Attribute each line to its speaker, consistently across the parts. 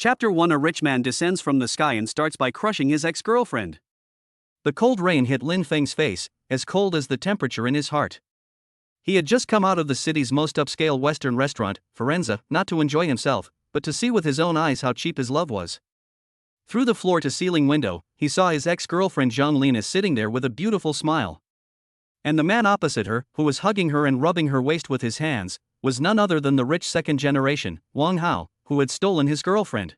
Speaker 1: Chapter 1. A rich man descends from the sky and starts by crushing his ex-girlfriend. The cold rain hit Lin Feng's face, as cold as the temperature in his heart. He had just come out of the city's most upscale Western restaurant, Firenze, not to enjoy himself, but to see with his own eyes how cheap his love was. Through the floor-to-ceiling window, he saw his ex-girlfriend Zhang sitting there with a beautiful smile. And the man opposite her, who was hugging her and rubbing her waist with his hands, was none other than the rich second generation, Wang Hao, who had stolen his girlfriend.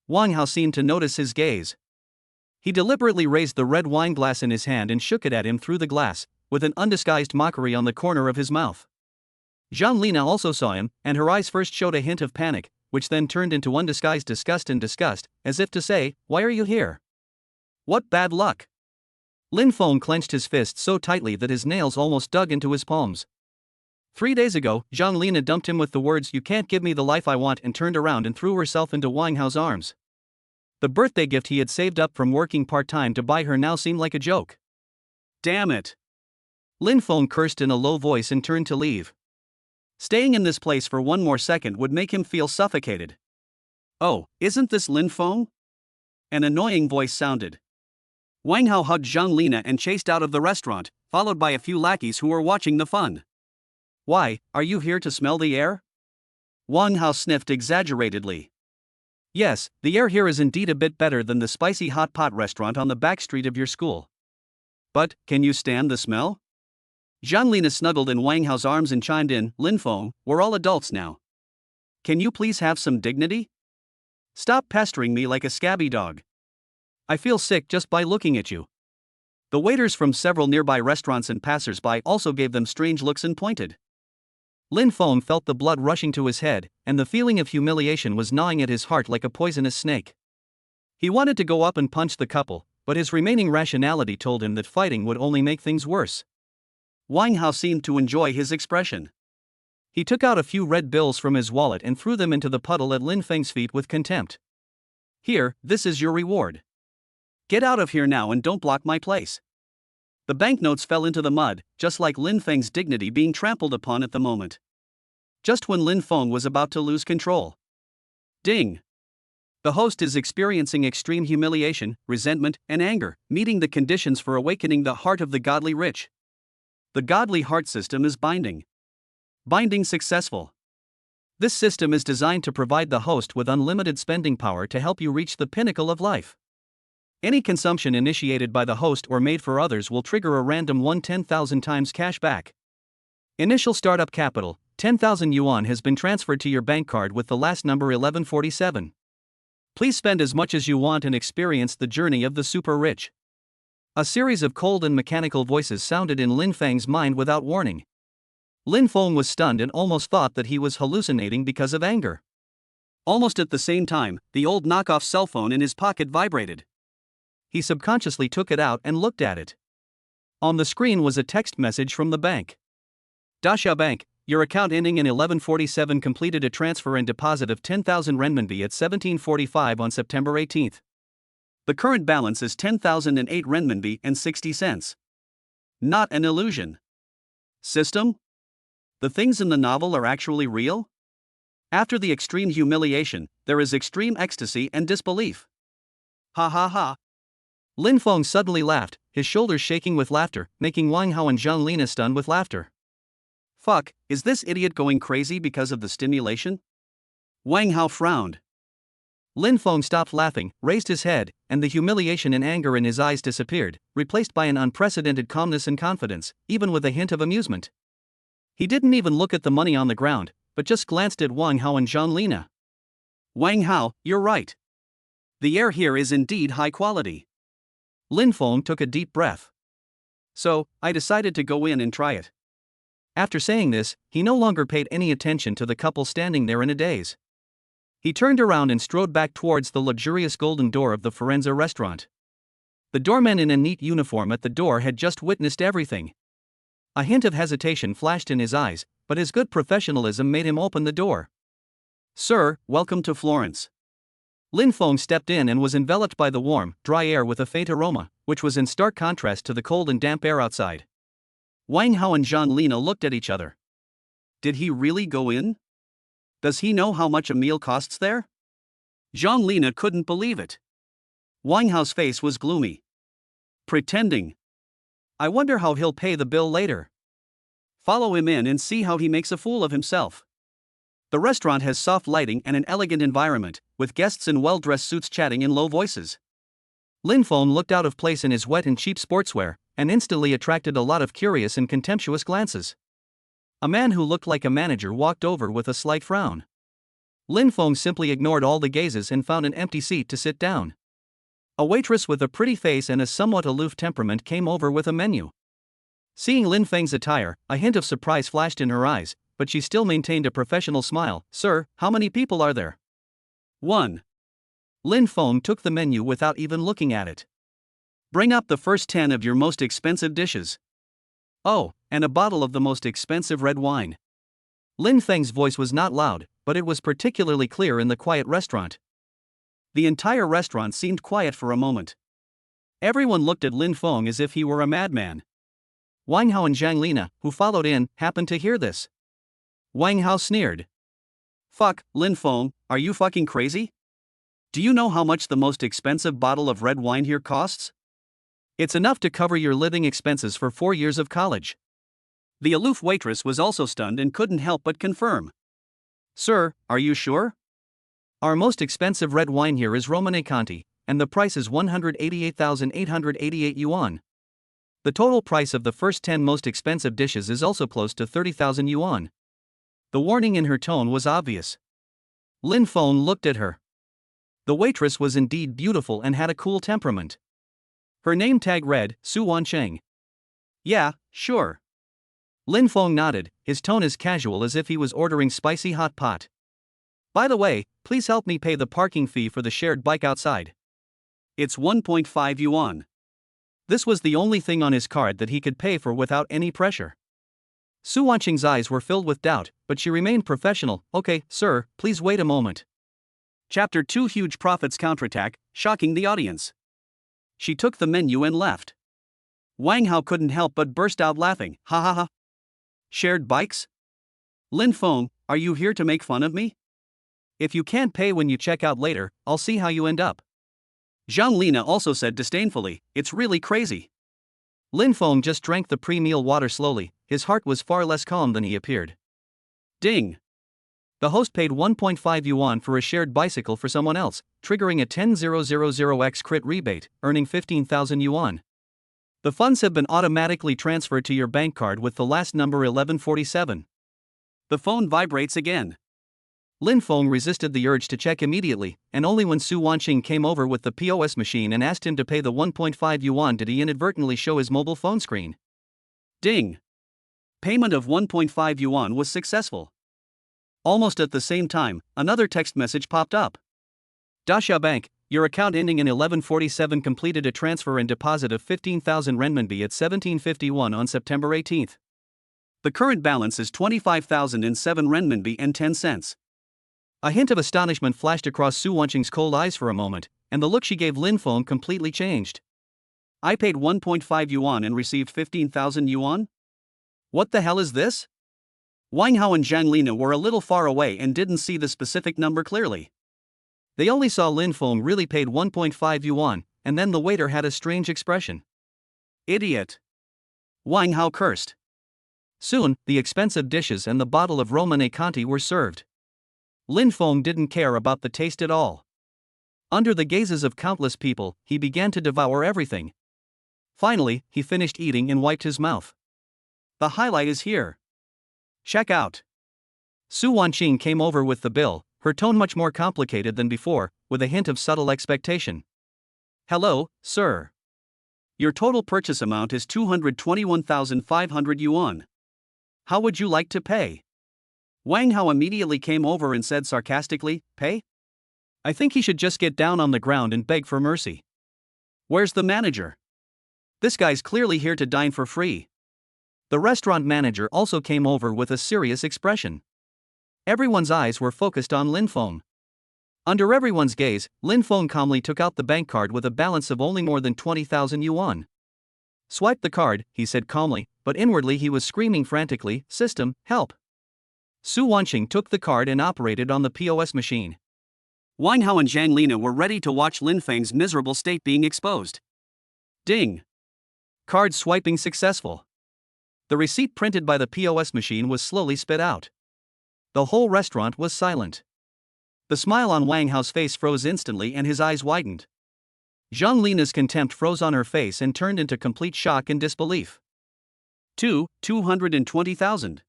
Speaker 1: Wang Hao seemed to notice his gaze. He deliberately raised the red wine glass in his hand and shook it at him through the glass, with an undisguised mockery on the corner of his mouth. Zhang also saw him, and her eyes first showed a hint of panic, which then turned into undisguised disgust, as if to say, "Why are you here? What bad luck?" Lin Feng clenched his fist so tightly that his nails almost dug into his palms. 3 days ago, Zhang dumped him with the words, "You can't give me the life I want," and turned around and threw herself into Wang Hao's arms. The birthday gift he had saved up from working part-time to buy her now seemed like a joke. Damn it! Lin Feng cursed in a low voice and turned to leave. Staying in this place for one more second would make him feel suffocated. "Oh, isn't this Lin Feng?" An annoying voice sounded. Wang Hao hugged Zhang and chased out of the restaurant, followed by a few lackeys who were watching the fun. "Why, are you here to smell the air?" Wang Hao sniffed exaggeratedly. "Yes, the air here is indeed a bit better than the spicy hot pot restaurant on the back street of your school. But, can you stand the smell?" Zhang snuggled in Wang Hao's arms and chimed in, "Lin Feng, we're all adults now. Can you please have some dignity? Stop pestering me like a scabby dog. I feel sick just by looking at you." The waiters from several nearby restaurants and passers-by also gave them strange looks and pointed. Lin Feng felt the blood rushing to his head, and the feeling of humiliation was gnawing at his heart like a poisonous snake. He wanted to go up and punch the couple, but his remaining rationality told him that fighting would only make things worse. Wang Hao seemed to enjoy his expression. He took out a few red bills from his wallet and threw them into the puddle at Lin Feng's feet with contempt. "Here, this is your reward. Get out of here now and don't block my place." The banknotes fell into the mud, just like Lin Feng's dignity being trampled upon at the moment. Just when Lin Feng was about to lose control. Ding! The host is experiencing extreme humiliation, resentment, and anger, meeting the conditions for awakening the heart of the godly rich. The godly heart system is binding. Binding successful. This system is designed to provide the host with unlimited spending power to help you reach the pinnacle of life. Any consumption initiated by the host or made for others will trigger a random 10,000 times cash back. Initial startup capital, 10,000 yuan has been transferred to your bank card with the last number 1147. Please spend as much as you want and experience the journey of the super rich. A series of cold and mechanical voices sounded in Lin Feng's mind without warning. Lin Feng was stunned and almost thought that he was hallucinating because of anger. Almost at the same time, the old knockoff cell phone in his pocket vibrated. He subconsciously took it out and looked at it. On the screen was a text message from the bank. Dasha Bank, your account ending in 1147 completed a transfer and deposit of 10,000 renminbi at 1745 on September 18. The current balance is 10,008 renminbi and 60 cents. Not an illusion. System? The things in the novel are actually real? After the extreme humiliation, there is extreme ecstasy and disbelief. Ha ha ha. Lin Feng suddenly laughed, his shoulders shaking with laughter, making Wang Hao and Zhang stunned with laughter. Fuck, is this idiot going crazy because of the stimulation? Wang Hao frowned. Lin Feng stopped laughing, raised his head, and the humiliation and anger in his eyes disappeared, replaced by an unprecedented calmness and confidence, even with a hint of amusement. He didn't even look at the money on the ground, but just glanced at Wang Hao and Zhang. "Wang Hao, you're right. The air here is indeed high quality." Lin Feng took a deep breath. "So, I decided to go in and try it." After saying this, he no longer paid any attention to the couple standing there in a daze. He turned around and strode back towards the luxurious golden door of the Firenze restaurant. The doorman in a neat uniform at the door had just witnessed everything. A hint of hesitation flashed in his eyes, but his good professionalism made him open the door. "Sir, welcome to Florence." Lin Feng stepped in and was enveloped by the warm, dry air with a faint aroma, which was in stark contrast to the cold and damp air outside. Wang Hao and Zhang looked at each other. Did he really go in? Does he know how much a meal costs there? Zhang Lina couldn't believe it. Wang Hao's face was gloomy. Pretending. I wonder how he'll pay the bill later. Follow him in and see how he makes a fool of himself. The restaurant has soft lighting and an elegant environment, with guests in well-dressed suits chatting in low voices. Lin Feng looked out of place in his wet and cheap sportswear, and instantly attracted a lot of curious and contemptuous glances. A man who looked like a manager walked over with a slight frown. Lin Feng simply ignored all the gazes and found an empty seat to sit down. A waitress with a pretty face and a somewhat aloof temperament came over with a menu. Seeing Lin Feng's attire, a hint of surprise flashed in her eyes, but she still maintained a professional smile. Sir, how many people are there? 1. Lin Feng took the menu without even looking at it. Bring up the first 10 of your most expensive dishes. Oh, and a bottle of the most expensive red wine. Lin Feng's voice was not loud, but it was particularly clear in the quiet restaurant. The entire restaurant seemed quiet for a moment. Everyone looked at Lin Feng as if he were a madman. Wang Hao and Zhang Lina, who followed in, happened to hear this. Wang Hao sneered. Fuck, Lin Feng, are you fucking crazy? Do you know how much the most expensive bottle of red wine here costs? It's enough to cover your living expenses for 4 years of college. The aloof waitress was also stunned and couldn't help but confirm. Sir, are you sure? Our most expensive red wine here is Romane Conti, and the price is 188,888 yuan. The total price of the first 10 most expensive dishes is also close to 30,000 yuan. The warning in her tone was obvious. Lin Feng looked at her. The waitress was indeed beautiful and had a cool temperament. Her name tag read, Su Wancheng. Yeah, sure. Lin Feng nodded, his tone as casual as if he was ordering spicy hot pot. By the way, please help me pay the parking fee for the shared bike outside. It's 1.5 yuan. This was the only thing on his card that he could pay for without any pressure. Su Wancheng's eyes were filled with doubt, but she remained professional. Okay, sir, please wait a moment. Chapter 2 Huge Profits Counterattack, shocking the audience. She took the menu and left. Wang Hao couldn't help but burst out laughing. Ha ha ha. Shared bikes? Lin Feng, are you here to make fun of me? If you can't pay when you check out later, I'll see how you end up. Zhang Lina also said disdainfully, it's really crazy. Lin Feng just drank the pre-meal water slowly, his heart was far less calm than he appeared. Ding! The host paid 1.5 yuan for a shared bicycle for someone else, triggering a 10,000x crit rebate, earning 15,000 yuan. The funds have been automatically transferred to your bank card with the last number 1147. The phone vibrates again. Lin Feng resisted the urge to check immediately, and only when Su Wancheng came over with the POS machine and asked him to pay the 1.5 yuan did he inadvertently show his mobile phone screen. Ding! Payment of 1.5 yuan was successful. Almost at the same time, another text message popped up. Dasha Bank, your account ending in 1147 completed a transfer and deposit of 15,000 renminbi at 1751 on September 18th. The current balance is 25,007 renminbi and 10 cents. A hint of astonishment flashed across Su Wancheng's cold eyes for a moment, and the look she gave Lin Feng completely changed. I paid 1.5 yuan and received 15,000 yuan? What the hell is this? Wang Hao and Zhang Lina were a little far away and didn't see the specific number clearly. They only saw Lin Feng really paid 1.5 yuan, and then the waiter had a strange expression. Idiot! Wang Hao cursed. Soon, the expensive dishes and the bottle of Romane Conti were served. Lin Feng didn't care about the taste at all. Under the gazes of countless people, he began to devour everything. Finally, he finished eating and wiped his mouth. The highlight is here. Check out. Su Wancheng came over with the bill, her tone much more complicated than before, with a hint of subtle expectation. Hello, sir. Your total purchase amount is 221,500 yuan. How would you like to pay? Wang Hao immediately came over and said sarcastically, pay? I think he should just get down on the ground and beg for mercy. Where's the manager? This guy's clearly here to dine for free. The restaurant manager also came over with a serious expression. Everyone's eyes were focused on Lin Feng. Under everyone's gaze, Lin Feng calmly took out the bank card with a balance of only more than 20,000 yuan. Swipe the card, he said calmly, but inwardly he was screaming frantically, System, help! Su Wancheng took the card and operated on the POS machine. Wang Hao and Zhang Lina were ready to watch Lin Feng's miserable state being exposed. Ding! Card swiping successful. The receipt printed by the POS machine was slowly spit out. The whole restaurant was silent. The smile on Wang Hao's face froze instantly and his eyes widened. Zhang Lina's contempt froze on her face and turned into complete shock and disbelief. 220,000.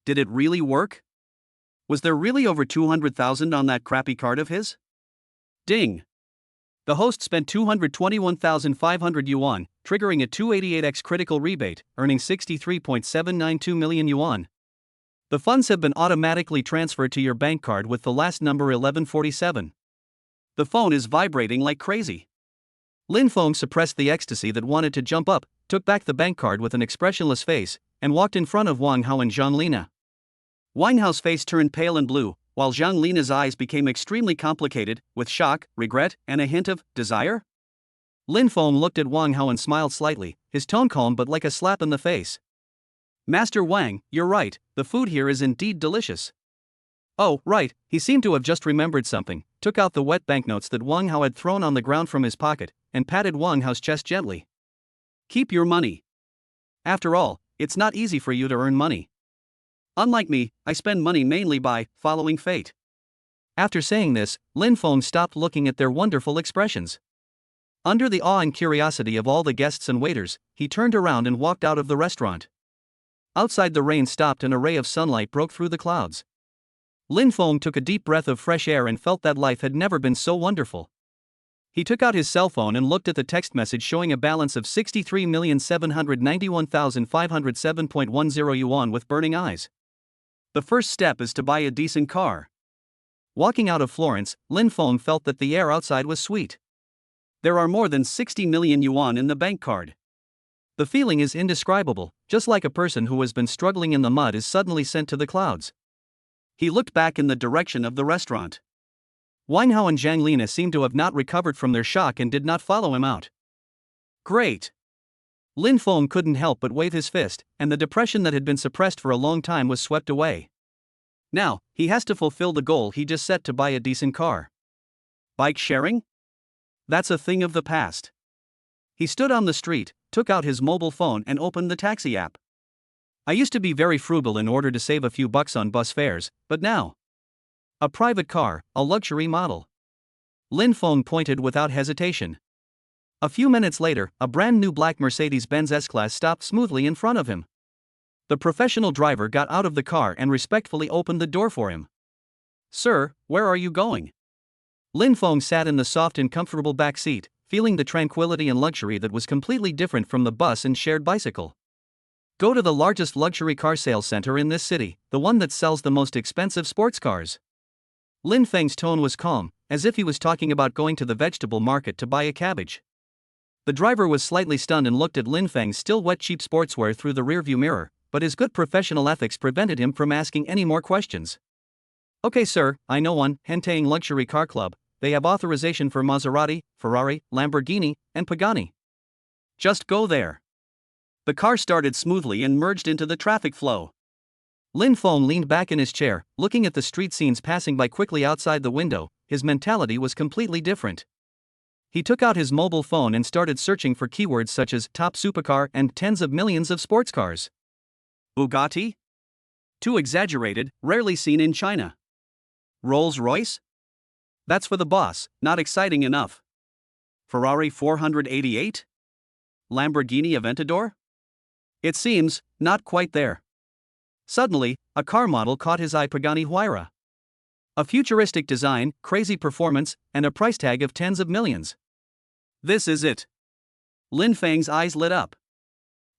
Speaker 1: Did it really work? Was there really over 200,000 on that crappy card of his? Ding! The host spent 221,500 yuan, triggering a 288x critical rebate, earning 63.792 million yuan. The funds have been automatically transferred to your bank card with the last number 1147. The phone is vibrating like crazy. Lin Feng suppressed the ecstasy that wanted to jump up, took back the bank card with an expressionless face, and walked in front of Wang Hao and Zhang Lina. Wang Hao's face turned pale and blue, while Zhang Lina's eyes became extremely complicated, with shock, regret, and a hint of desire. Lin Feng looked at Wang Hao and smiled slightly, his tone calm but like a slap in the face. Master Wang, you're right, the food here is indeed delicious. Oh, right, he seemed to have just remembered something, took out the wet banknotes that Wang Hao had thrown on the ground from his pocket, and patted Wang Hao's chest gently. Keep your money. After all, it's not easy for you to earn money. Unlike me, I spend money mainly by following fate. After saying this, Lin Feng stopped looking at their wonderful expressions. Under the awe and curiosity of all the guests and waiters, he turned around and walked out of the restaurant. Outside, the rain stopped and a ray of sunlight broke through the clouds. Lin Feng took a deep breath of fresh air and felt that life had never been so wonderful. He took out his cell phone and looked at the text message showing a balance of 63,791,507.10 yuan with burning eyes. The first step is to buy a decent car. Walking out of Florence, Lin Feng felt that the air outside was sweet. There are more than 60 million yuan in the bank card. The feeling is indescribable, just like a person who has been struggling in the mud is suddenly sent to the clouds. He looked back in the direction of the restaurant. Wang Hao and Zhang Lina seemed to have not recovered from their shock and did not follow him out. Great! Lin Feng couldn't help but wave his fist, and the depression that had been suppressed for a long time was swept away. Now, he has to fulfill the goal he just set to buy a decent car. Bike sharing? That's a thing of the past. He stood on the street, took out his mobile phone and opened the taxi app. I used to be very frugal in order to save a few bucks on bus fares, but now. A private car, a luxury model. Lin Feng pointed without hesitation. A few minutes later, a brand new black Mercedes-Benz S-Class stopped smoothly in front of him. The professional driver got out of the car and respectfully opened the door for him. Sir, where are you going? Lin Feng sat in the soft and comfortable back seat, feeling the tranquility and luxury that was completely different from the bus and shared bicycle. Go to the largest luxury car sales center in this city, the one that sells the most expensive sports cars. Lin Feng's tone was calm, as if he was talking about going to the vegetable market to buy a cabbage. The driver was slightly stunned and looked at Lin Feng's still wet cheap sportswear through the rearview mirror, but his good professional ethics prevented him from asking any more questions. Okay sir, I know one, Hentang Luxury Car Club. They have authorization for Maserati, Ferrari, Lamborghini, and Pagani. Just go there. The car started smoothly and merged into the traffic flow. Lin Feng leaned back in his chair, looking at the street scenes passing by quickly outside the window. His mentality was completely different. He took out his mobile phone and started searching for keywords such as top supercar and tens of millions of sports cars. Bugatti? Too exaggerated, rarely seen in China. Rolls-Royce? That's for the boss, not exciting enough. Ferrari 488? Lamborghini Aventador? It seems, not quite there. Suddenly, a car model caught his eye: Pagani Huayra. A futuristic design, crazy performance, and a price tag of tens of millions. This is it. Lin Feng's eyes lit up.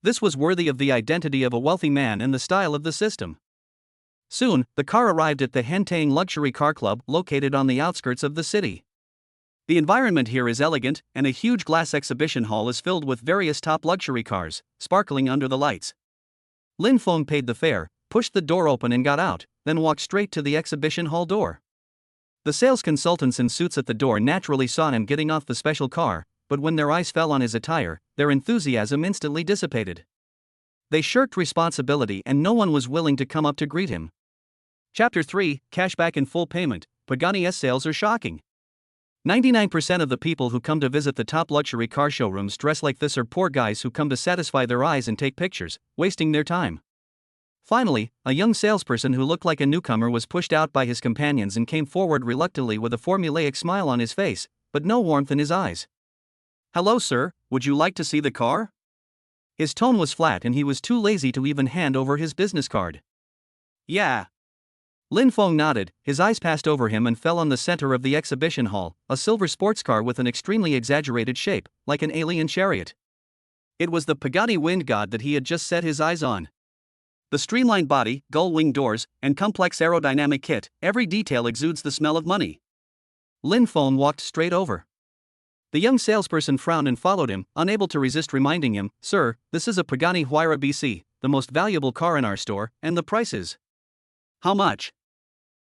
Speaker 1: This was worthy of the identity of a wealthy man and the style of the system. Soon, the car arrived at the Hentang Luxury Car Club located on the outskirts of the city. The environment here is elegant, and a huge glass exhibition hall is filled with various top luxury cars, sparkling under the lights. Lin Feng paid the fare, pushed the door open and got out, then walked straight to the exhibition hall door. The sales consultants in suits at the door naturally saw him getting off the special car, but when their eyes fell on his attire, their enthusiasm instantly dissipated. They shirked responsibility and no one was willing to come up to greet him. Chapter 3, Cashback and Full Payment. Pagani S sales are shocking. 99% of the people who come to visit the top luxury car showrooms dress like this are poor guys who come to satisfy their eyes and take pictures, wasting their time. Finally, a young salesperson who looked like a newcomer was pushed out by his companions and came forward reluctantly with a formulaic smile on his face, but no warmth in his eyes. "Hello, sir, would you like to see the car?" His tone was flat and he was too lazy to even hand over his business card. "Yeah." Lin Feng nodded, his eyes passed over him and fell on the center of the exhibition hall, a silver sports car with an extremely exaggerated shape, like an alien chariot. It was the Pagani Wind God that he had just set his eyes on. The streamlined body, gull-wing doors, and complex aerodynamic kit, every detail exudes the smell of money. Lin Feng walked straight over. The young salesperson frowned and followed him, unable to resist reminding him, "Sir, this is a Pagani Huayra BC, the most valuable car in our store, and the price is..." "How much?"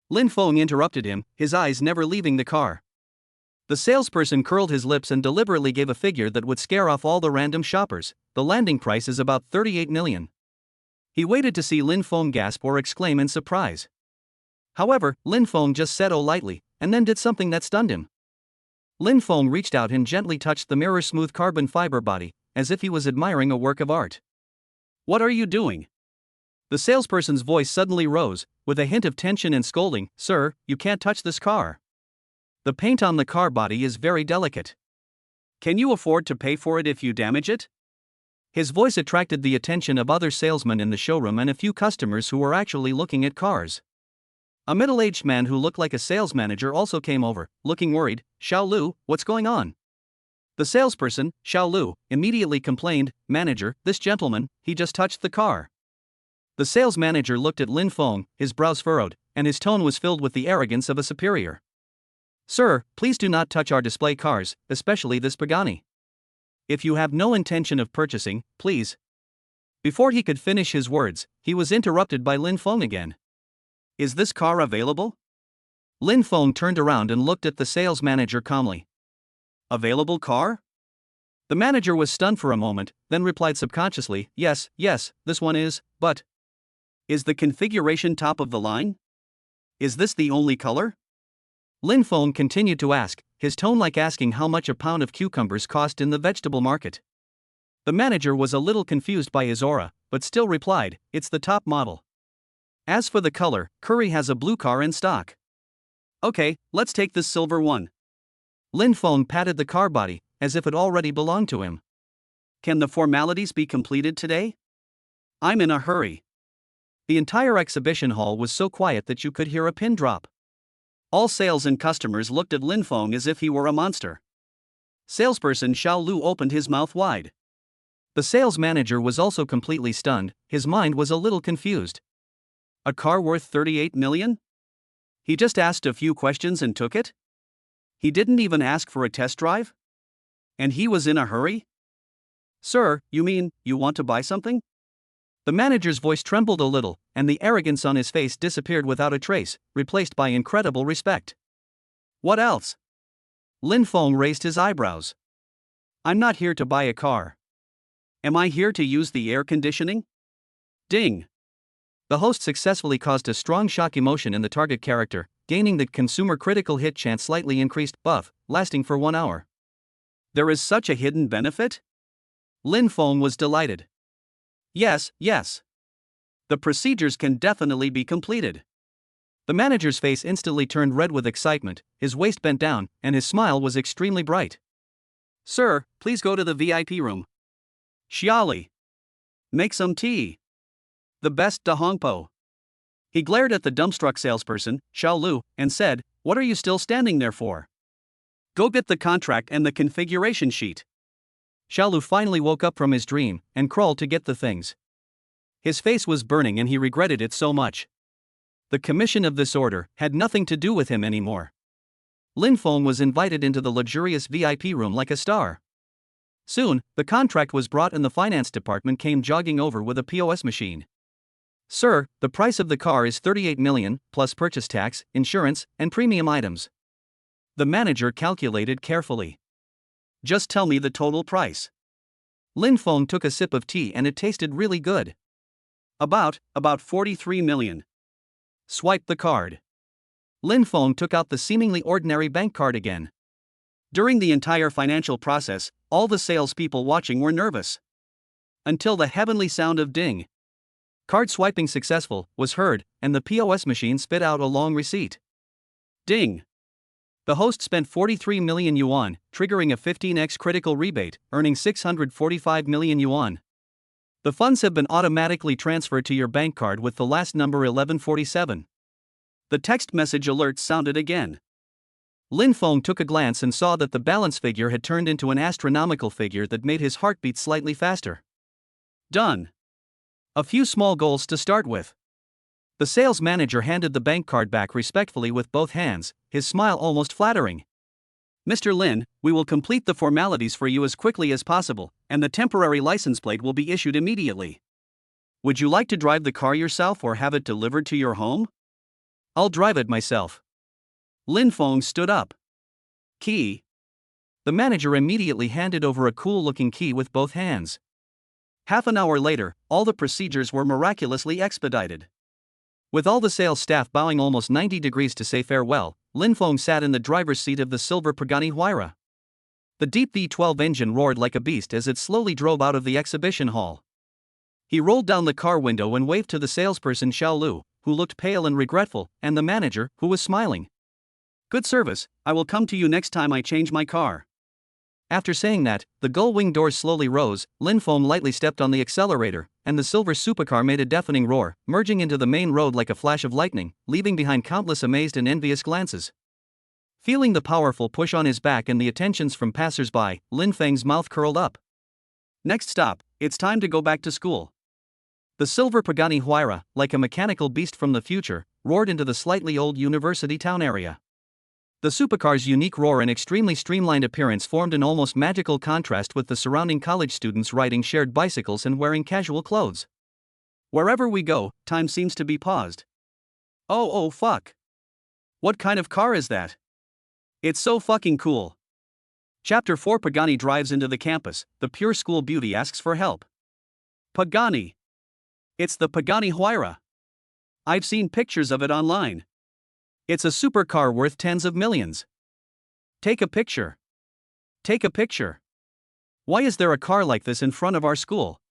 Speaker 1: Lin Feng interrupted him, his eyes never leaving the car. The salesperson curled his lips and deliberately gave a figure that would scare off all the random shoppers. "The landing price is about 38 million. He waited to see Lin Feng gasp or exclaim in surprise. However, Lin Feng just said "oh" lightly, and then did something that stunned him. Lin Feng reached out and gently touched the mirror-smooth carbon fiber body, as if he was admiring a work of art. "What are you doing?" The salesperson's voice suddenly rose, with a hint of tension and scolding. "Sir, you can't touch this car. The paint on the car body is very delicate. Can you afford to pay for it if you damage it?" His voice attracted the attention of other salesmen in the showroom and a few customers who were actually looking at cars. A middle-aged man who looked like a sales manager also came over, looking worried. "Xiao Lu, what's going on?" The salesperson, Xiao Lu, immediately complained, "Manager, this gentleman, he just touched the car." The sales manager looked at Lin Feng, his brows furrowed, and his tone was filled with the arrogance of a superior. "Sir, please do not touch our display cars, especially this Pagani. If you have no intention of purchasing, please." Before he could finish his words, he was interrupted by Lin Feng again. "Is this car available?" Lin Feng turned around and looked at the sales manager calmly. "Available car?" The manager was stunned for a moment, then replied subconsciously, yes, this one is, but... Is the configuration top of the line? Is this the only color?" Lin Feng continued to ask, his tone like asking how much a pound of cucumbers cost in the vegetable market. The manager was a little confused by his aura, but still replied, "It's the top model. As for the color, Curry has a blue car in stock." "Okay, let's take this silver one." Lin Feng patted the car body, as if it already belonged to him. "Can the formalities be completed today? I'm in a hurry." The entire exhibition hall was so quiet that you could hear a pin drop. All sales and customers looked at Lin Feng as if he were a monster. Salesperson Xiao Lu opened his mouth wide. The sales manager was also completely stunned, his mind was a little confused. A car worth 38 million? He just asked a few questions and took it? He didn't even ask for a test drive? And he was in a hurry? "Sir, you mean, you want to buy something?" The manager's voice trembled a little, and the arrogance on his face disappeared without a trace, replaced by incredible respect. "What else?" Lin Feng raised his eyebrows. "I'm not here to buy a car. Am I here to use the air conditioning?" Ding! The host successfully caused a strong shock emotion in the target character, gaining the consumer critical hit chance slightly increased buff, lasting for 1 hour. There is such a hidden benefit? Lin Feng was delighted. Yes. The procedures can definitely be completed." The manager's face instantly turned red with excitement, his waist bent down, and his smile was extremely bright. "Sir, please go to the VIP room. Xiaoli. Make some tea. The best da Hongpo." He glared at the dumbstruck salesperson, Xiao Lu, and said, "What are you still standing there for? Go get the contract and the configuration sheet." Xiao Lu finally woke up from his dream and crawled to get the things. His face was burning and he regretted it so much. The commission of this order had nothing to do with him anymore. Lin Feng was invited into the luxurious VIP room like a star. Soon, the contract was brought and the finance department came jogging over with a POS machine. "Sir, the price of the car is 38 million, plus purchase tax, insurance, and premium items." The manager calculated carefully. "Just tell me the total price." Lin Feng took a sip of tea and it tasted really good. About 43 million. Swipe the card." Lin Feng took out the seemingly ordinary bank card again. During the entire financial process, all the salespeople watching were nervous. Until the heavenly sound of ding. Card swiping successful was heard, and the POS machine spit out a long receipt. Ding. The host spent 43 million yuan, triggering a 15x critical rebate, earning 645 million yuan. The funds have been automatically transferred to your bank card with the last number 1147. The text message alert sounded again. Lin Feng took a glance and saw that the balance figure had turned into an astronomical figure that made his heart beat slightly faster. Done. A few small goals to start with. The sales manager handed the bank card back respectfully with both hands, his smile almost flattering. Mr. Lin, we will complete the formalities for you as quickly as possible, and the temporary license plate will be issued immediately. Would you like to drive the car yourself or have it delivered to your home? I'll drive it myself. Lin Feng stood up. Key. The manager immediately handed over a cool-looking key with both hands. Half an hour later, all the procedures were miraculously expedited. With all the sales staff bowing almost 90 degrees to say farewell, Lin Feng sat in the driver's seat of the silver Pagani Huayra. The deep V12 engine roared like a beast as it slowly drove out of the exhibition hall. He rolled down the car window and waved to the salesperson Xiao Lu, who looked pale and regretful, and the manager, who was smiling. Good service, I will come to you next time I change my car. After saying that, the gull-wing doors slowly rose, Lin Feng lightly stepped on the accelerator, and the silver supercar made a deafening roar, merging into the main road like a flash of lightning, leaving behind countless amazed and envious glances. Feeling the powerful push on his back and the attentions from passers-by, Lin Feng's mouth curled up. Next stop, it's time to go back to school. The silver Pagani Huayra, like a mechanical beast from the future, roared into the slightly old university town area. The supercar's unique roar and extremely streamlined appearance formed an almost magical contrast with the surrounding college students riding shared bicycles and wearing casual clothes. Wherever we go, time seems to be paused. Oh fuck. What kind of car is that? It's so fucking cool. Chapter 4 Pagani drives into the campus, the pure school beauty asks for help. Pagani. It's the Pagani Huayra. I've seen pictures of it online. It's a supercar worth tens of millions. Take a picture. Take a picture. Why is there a car like this in front of our school?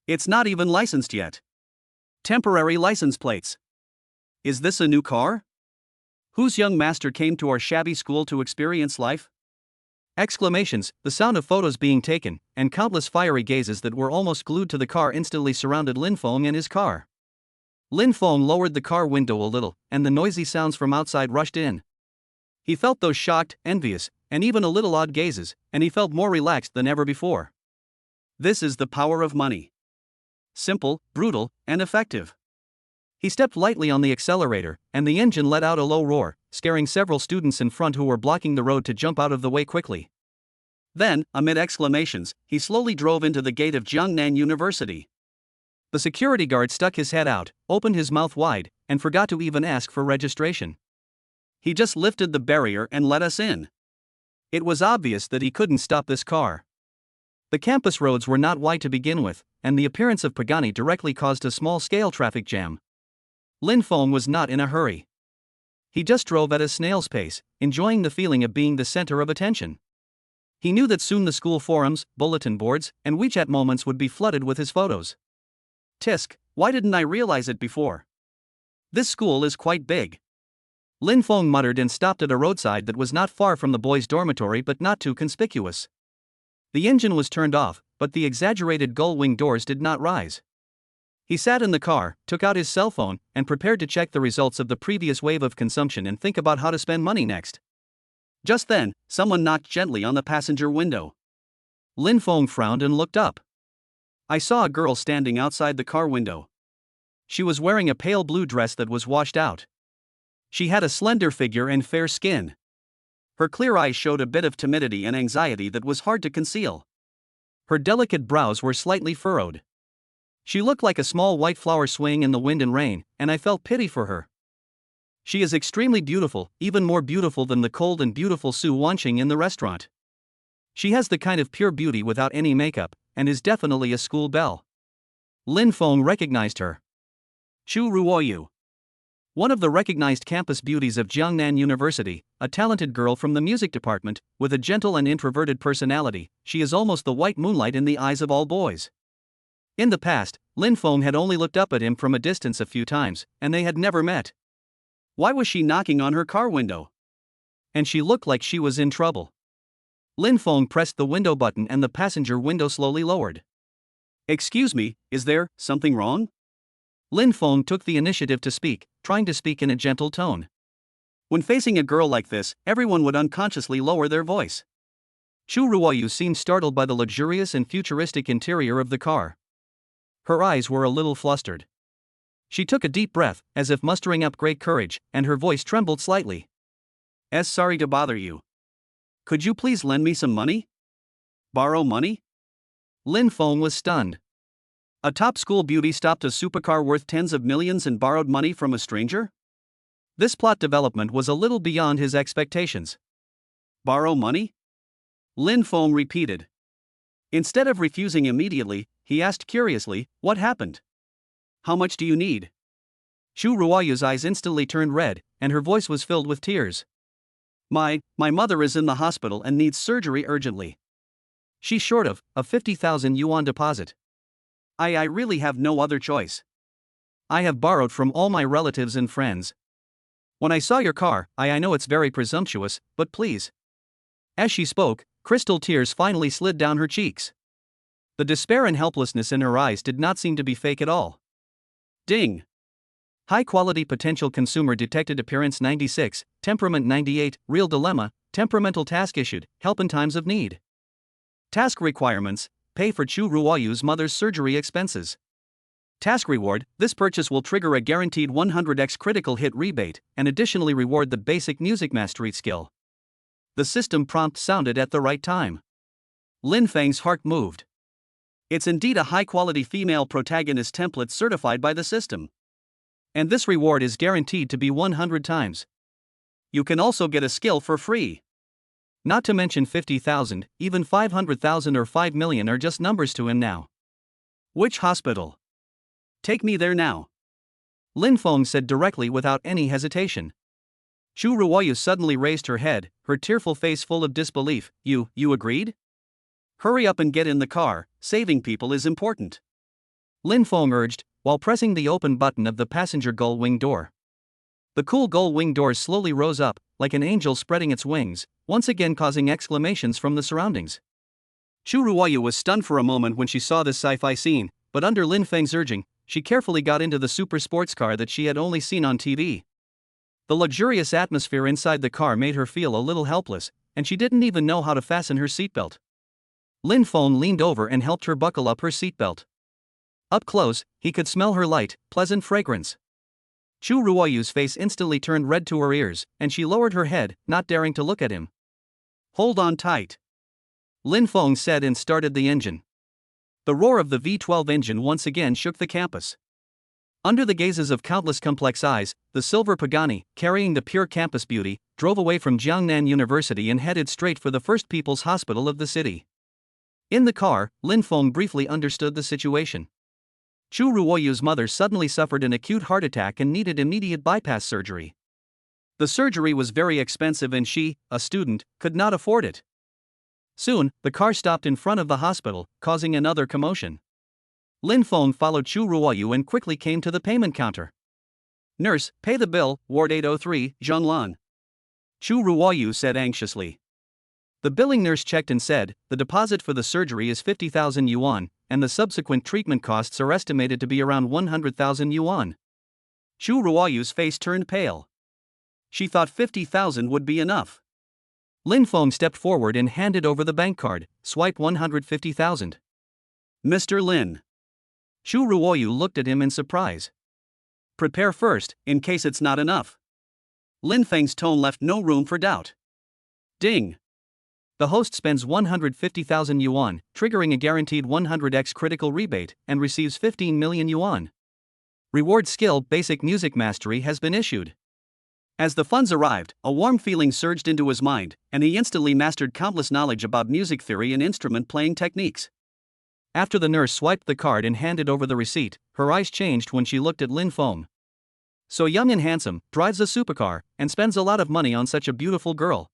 Speaker 1: It's not even licensed yet. Temporary license plates. Is this a new car? Whose young master came to our shabby school to experience life? Exclamations, the sound of photos being taken, and countless fiery gazes that were almost glued to the car instantly surrounded Lin Feng and his car. Lin Feng lowered the car window a little, and the noisy sounds from outside rushed in. He felt those shocked, envious, and even a little odd gazes, and he felt more relaxed than ever before. This is the power of money. Simple, brutal, and effective. He stepped lightly on the accelerator, and the engine let out a low roar, scaring several students in front who were blocking the road to jump out of the way quickly. Then, amid exclamations, he slowly drove into the gate of Jiangnan University. The security guard stuck his head out, opened his mouth wide, and forgot to even ask for registration. He just lifted the barrier and let us in. It was obvious that he couldn't stop this car. The campus roads were not wide to begin with, and the appearance of Pagani directly caused a small-scale traffic jam. Lin Feng was not in a hurry. He just drove at a snail's pace, enjoying the feeling of being the center of attention. He knew that soon the school forums, bulletin boards, and WeChat moments would be flooded with his photos. Tisk, why didn't I realize it before? This school is quite big. Lin Feng muttered and stopped at a roadside that was not far from the boys' dormitory but not too conspicuous. The engine was turned off, but the exaggerated gull-wing doors did not rise. He sat in the car, took out his cell phone, and prepared to check the results of the previous wave of consumption and think about how to spend money next. Just then, someone knocked gently on the passenger window. Lin Feng frowned and looked up. I saw a girl standing outside the car window. She was wearing a pale blue dress that was washed out. She had a slender figure and fair skin. Her clear eyes showed a bit of timidity and anxiety that was hard to conceal. Her delicate brows were slightly furrowed. She looked like a small white flower swaying in the wind and rain, and I felt pity for her. She is extremely beautiful, even more beautiful than the cold and beautiful Su Wanqing in the restaurant. She has the kind of pure beauty without any makeup, and is definitely a school belle. Lin Feng recognized her. Chu Ruoyu. One of the recognized campus beauties of Jiangnan University, a talented girl from the music department, with a gentle and introverted personality, she is almost the white moonlight in the eyes of all boys. In the past, Lin Feng had only looked up at him from a distance a few times, and they had never met. Why was she knocking on her car window? And she looked like she was in trouble. Lin Feng pressed the window button and the passenger window slowly lowered. "Excuse me, is there something wrong?" Lin Feng took the initiative to speak, trying to speak in a gentle tone. When facing a girl like this, everyone would unconsciously lower their voice. Chu Ruoyu seemed startled by the luxurious and futuristic interior of the car. Her eyes were a little flustered. She took a deep breath, as if mustering up great courage, and her voice trembled slightly. Sorry to bother you. Could you please lend me some money?" "Borrow money?" Lin Feng was stunned. A top school beauty stopped a supercar worth tens of millions and borrowed money from a stranger? This plot development was a little beyond his expectations. "Borrow money?" Lin Feng repeated. Instead of refusing immediately, he asked curiously, "What happened? How much do you need?" Chu Ruoyu's eyes instantly turned red, and her voice was filled with tears. My mother is in the hospital and needs surgery urgently. She's short of a 50,000 yuan deposit. I really have no other choice. I have borrowed from all my relatives and friends. When I saw your car, I know it's very presumptuous, but please." As she spoke, crystal tears finally slid down her cheeks. The despair and helplessness in her eyes did not seem to be fake at all. Ding! High-quality potential consumer detected. Appearance 96, temperament 98, real dilemma, temperamental task issued, help in times of need. Task requirements: pay for Chu Ruoyu's mother's surgery expenses. Task reward: this purchase will trigger a guaranteed 100x critical hit rebate, and additionally reward the basic music mastery skill. The system prompt sounded at the right time. Lin Feng's heart moved. It's indeed a high-quality female protagonist template certified by the system. And this reward is guaranteed to be 100 times. You can also get a skill for free. Not to mention 50,000, even 500,000 or 5 million are just numbers to him now. Which hospital? Take me there now. Lin Feng said directly without any hesitation. Chu Ruoyu suddenly raised her head, her tearful face full of disbelief. You agreed? Hurry up and get in the car, saving people is important. Lin Feng urged, while pressing the open button of the passenger gull wing door. The cool gull wing doors slowly rose up, like an angel spreading its wings, once again causing exclamations from the surroundings. Chu Ruoyu was stunned for a moment when she saw this sci-fi scene, but under Lin Feng's urging, she carefully got into the super sports car that she had only seen on TV. The luxurious atmosphere inside the car made her feel a little helpless, and she didn't even know how to fasten her seatbelt. Lin Feng leaned over and helped her buckle up her seatbelt. Up close, he could smell her light, pleasant fragrance. Chu Ruoyu's face instantly turned red to her ears, and she lowered her head, not daring to look at him. Hold on tight, Lin Feng said and started the engine. The roar of the V12 engine once again shook the campus. Under the gazes of countless complex eyes, the silver Pagani, carrying the pure campus beauty, drove away from Jiangnan University and headed straight for the First People's Hospital of the city. In the car, Lin Feng briefly understood the situation. Chu Ruoyu's mother suddenly suffered an acute heart attack and needed immediate bypass surgery. The surgery was very expensive and she, a student, could not afford it. Soon, the car stopped in front of the hospital, causing another commotion. Lin Feng followed Chu Ruoyu and quickly came to the payment counter. Nurse, pay the bill, Ward 803, Zhonglan. Chu Ruoyu said anxiously. The billing nurse checked and said, the deposit for the surgery is 50,000 yuan, and the subsequent treatment costs are estimated to be around 100,000 yuan. Chu Ruoyu's face turned pale. She thought 50,000 would be enough. Lin Feng stepped forward and handed over the bank card. Swipe 150,000. Mr. Lin. Chu Ruoyu looked at him in surprise. Prepare first, in case it's not enough. Lin Feng's tone left no room for doubt. Ding. The host spends 150,000 yuan, triggering a guaranteed 100x critical rebate, and receives 15 million yuan. Reward skill Basic Music Mastery has been issued. As the funds arrived, a warm feeling surged into his mind, and he instantly mastered countless knowledge about music theory and instrument playing techniques. After the nurse swiped the card and handed over the receipt, her eyes changed when she looked at Lin Feng. So young and handsome, drives a supercar, and spends a lot of money on such a beautiful girl.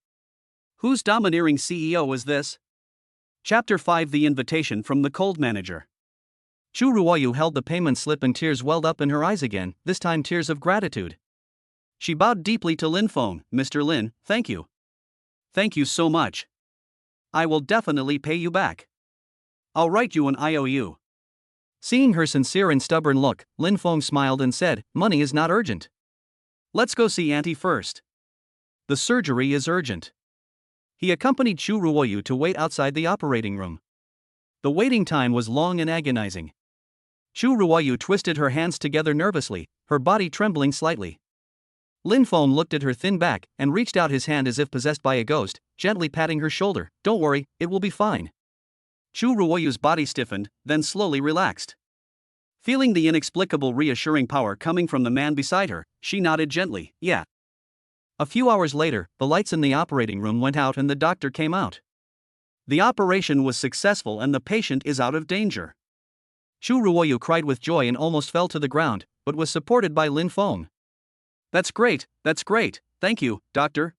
Speaker 1: Whose domineering CEO is this? Chapter 5: The Invitation from the Cold Manager. Chu Ruoyu held the payment slip and tears welled up in her eyes again, this time tears of gratitude. She bowed deeply to Lin Feng. Mr. Lin, thank you. Thank you so much. I will definitely pay you back. I'll write you an IOU. Seeing her sincere and stubborn look, Lin Feng smiled and said, money is not urgent. Let's go see Auntie first. The surgery is urgent. He accompanied Chu Ruoyu to wait outside the operating room. The waiting time was long and agonizing. Chu Ruoyu twisted her hands together nervously, her body trembling slightly. Lin Feng looked at her thin back and reached out his hand as if possessed by a ghost, gently patting her shoulder. Don't worry, it will be fine. Chu Ruoyu's body stiffened, then slowly relaxed. Feeling the inexplicable reassuring power coming from the man beside her, she nodded gently, yeah. A few hours later, the lights in the operating room went out and the doctor came out. The operation was successful and the patient is out of danger. Chu Ruoyu cried with joy and almost fell to the ground, but was supported by Lin Feng. That's great, thank you, doctor.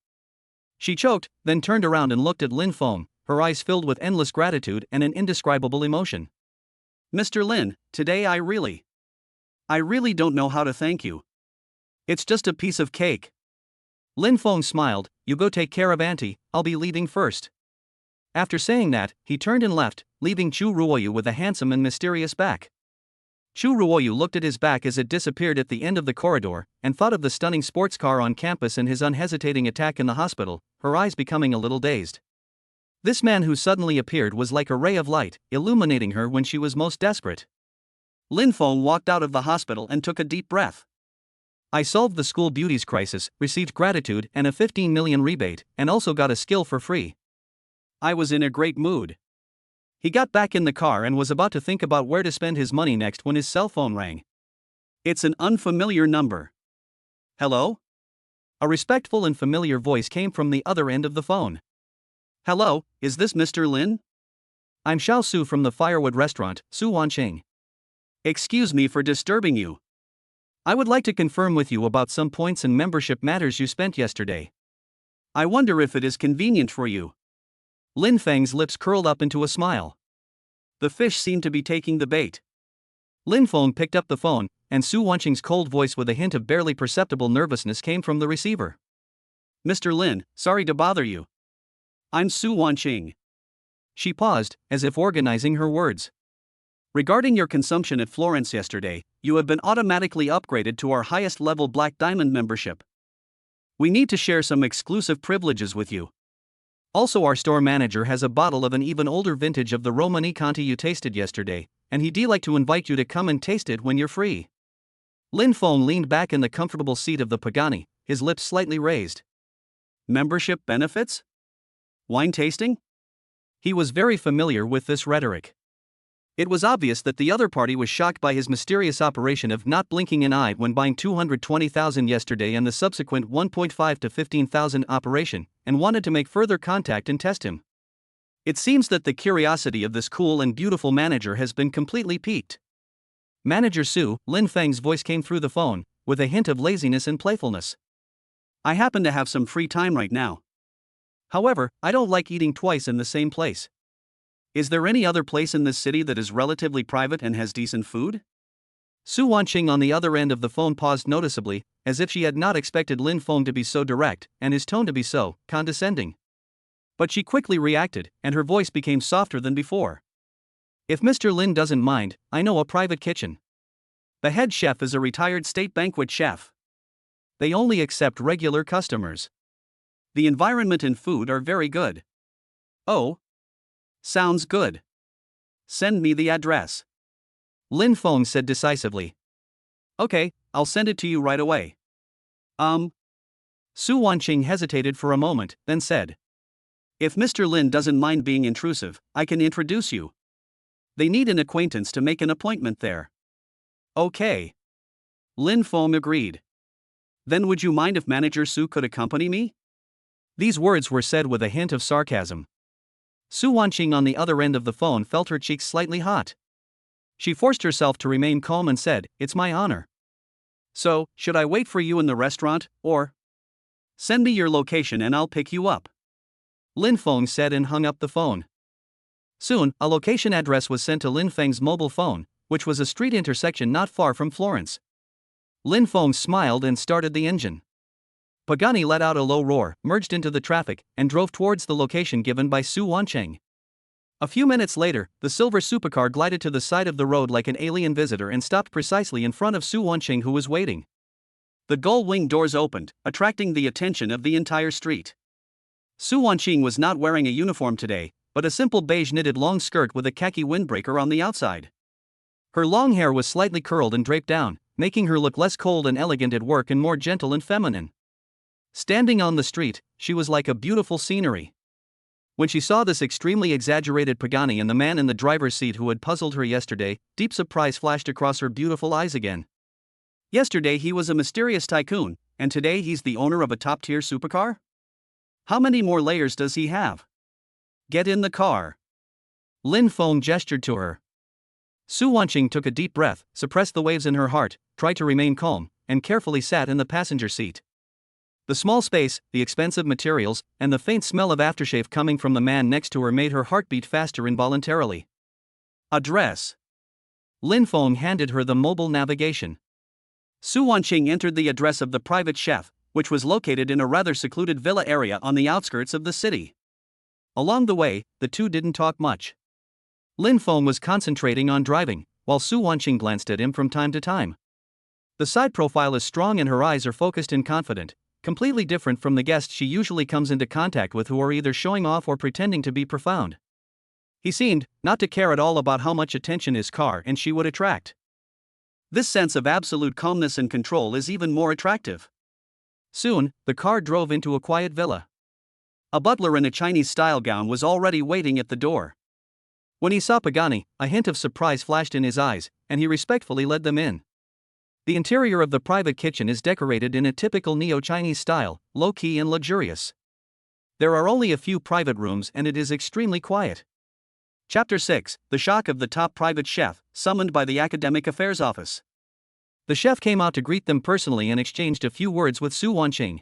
Speaker 1: She choked, then turned around and looked at Lin Feng, her eyes filled with endless gratitude and an indescribable emotion. Mr. Lin, today I really don't know how to thank you. It's just a piece of cake. Lin Feng smiled, you go take care of Auntie, I'll be leaving first. After saying that, he turned and left, leaving Chu Ruoyu with a handsome and mysterious back. Chu Ruoyu looked at his back as it disappeared at the end of the corridor, and thought of the stunning sports car on campus and his unhesitating attack in the hospital, her eyes becoming a little dazed. This man who suddenly appeared was like a ray of light, illuminating her when she was most desperate. Lin Feng walked out of the hospital and took a deep breath. I solved the school beauties crisis, received gratitude and a 15 million rebate, and also got a skill for free. I was in a great mood. He got back in the car and was about to think about where to spend his money next when his cell phone rang. It's an unfamiliar number. Hello? A respectful and familiar voice came from the other end of the phone. Hello, is this Mr. Lin? I'm Xiao Su from the Firewood Restaurant, Su Wanqing. Excuse me for disturbing you. I would like to confirm with you about some points and membership matters you spent yesterday. I wonder if it is convenient for you. Lin Feng's lips curled up into a smile. The fish seemed to be taking the bait. Lin Feng picked up the phone, and Su Wanqing's cold voice with a hint of barely perceptible nervousness came from the receiver. Mr. Lin, sorry to bother you. I'm Su Wanqing. She paused, as if organizing her words. Regarding your consumption at Florence yesterday, you have been automatically upgraded to our highest level Black Diamond membership. We need to share some exclusive privileges with you. Also, our store manager has a bottle of an even older vintage of the Romani Conti you tasted yesterday, and he'd like to invite you to come and taste it when you're free. Lin Feng leaned back in the comfortable seat of the Pagani, his lips slightly raised. Membership benefits? Wine tasting? He was very familiar with this rhetoric. It was obvious that the other party was shocked by his mysterious operation of not blinking an eye when buying 220,000 yesterday and the subsequent 1.5 to 15,000 operation, and wanted to make further contact and test him. It seems that the curiosity of this cool and beautiful manager has been completely piqued. Manager Su, Lin Feng's voice came through the phone, with a hint of laziness and playfulness. I happen to have some free time right now. However, I don't like eating twice in the same place. Is there any other place in this city that is relatively private and has decent food? Su Wanqing on the other end of the phone paused noticeably, as if she had not expected Lin Feng to be so direct, and his tone to be so condescending. But she quickly reacted, and her voice became softer than before. If Mr. Lin doesn't mind, I know a private kitchen. The head chef is a retired state banquet chef. They only accept regular customers. The environment and food are very good. Oh. Sounds good. Send me the address. Lin Feng said decisively. Okay, I'll send it to you right away. Su Wanqing hesitated for a moment, then said. If Mr. Lin doesn't mind being intrusive, I can introduce you. They need an acquaintance to make an appointment there. Okay. Lin Feng agreed. Then would you mind if Manager Su could accompany me? These words were said with a hint of sarcasm. Su Wanqing on the other end of the phone felt her cheeks slightly hot. She forced herself to remain calm and said, It's my honor. So, should I wait for you in the restaurant, or send me your location and I'll pick you up? Lin Feng said and hung up the phone. Soon, a location address was sent to Lin Feng's mobile phone, which was a street intersection not far from Florence. Lin Feng smiled and started the engine. Pagani let out a low roar, merged into the traffic, and drove towards the location given by Su Wancheng. A few minutes later, the silver supercar glided to the side of the road like an alien visitor and stopped precisely in front of Su Wancheng, who was waiting. The gull wing doors opened, attracting the attention of the entire street. Su Wancheng was not wearing a uniform today, but a simple beige knitted long skirt with a khaki windbreaker on the outside. Her long hair was slightly curled and draped down, making her look less cold and elegant at work and more gentle and feminine. Standing on the street, she was like a beautiful scenery. When she saw this extremely exaggerated Pagani and the man in the driver's seat who had puzzled her yesterday, deep surprise flashed across her beautiful eyes again. Yesterday he was a mysterious tycoon, and today he's the owner of a top-tier supercar? How many more layers does he have? Get in the car. Lin Feng gestured to her. Su Wancheng took a deep breath, suppressed the waves in her heart, tried to remain calm, and carefully sat in the passenger seat. The small space, the expensive materials, and the faint smell of aftershave coming from the man next to her made her heart beat faster involuntarily. Address. Lin Feng handed her the mobile navigation. Su Wancheng entered the address of the private chef, which was located in a rather secluded villa area on the outskirts of the city. Along the way, the two didn't talk much. Lin Feng was concentrating on driving, while Su Wancheng glanced at him from time to time. The side profile is strong and her eyes are focused and confident, completely different from the guests she usually comes into contact with, who are either showing off or pretending to be profound. He seemed not to care at all about how much attention his car and she would attract. This sense of absolute calmness and control is even more attractive. Soon, the car drove into a quiet villa. A butler in a Chinese-style gown was already waiting at the door. When he saw Pagani, a hint of surprise flashed in his eyes, and he respectfully led them in. The interior of the private kitchen is decorated in a typical neo-Chinese style, low-key and luxurious. There are only a few private rooms and it is extremely quiet. Chapter 6: The Shock of the Top Private Chef, summoned by the Academic Affairs Office. The chef came out to greet them personally and exchanged a few words with Su Wancheng.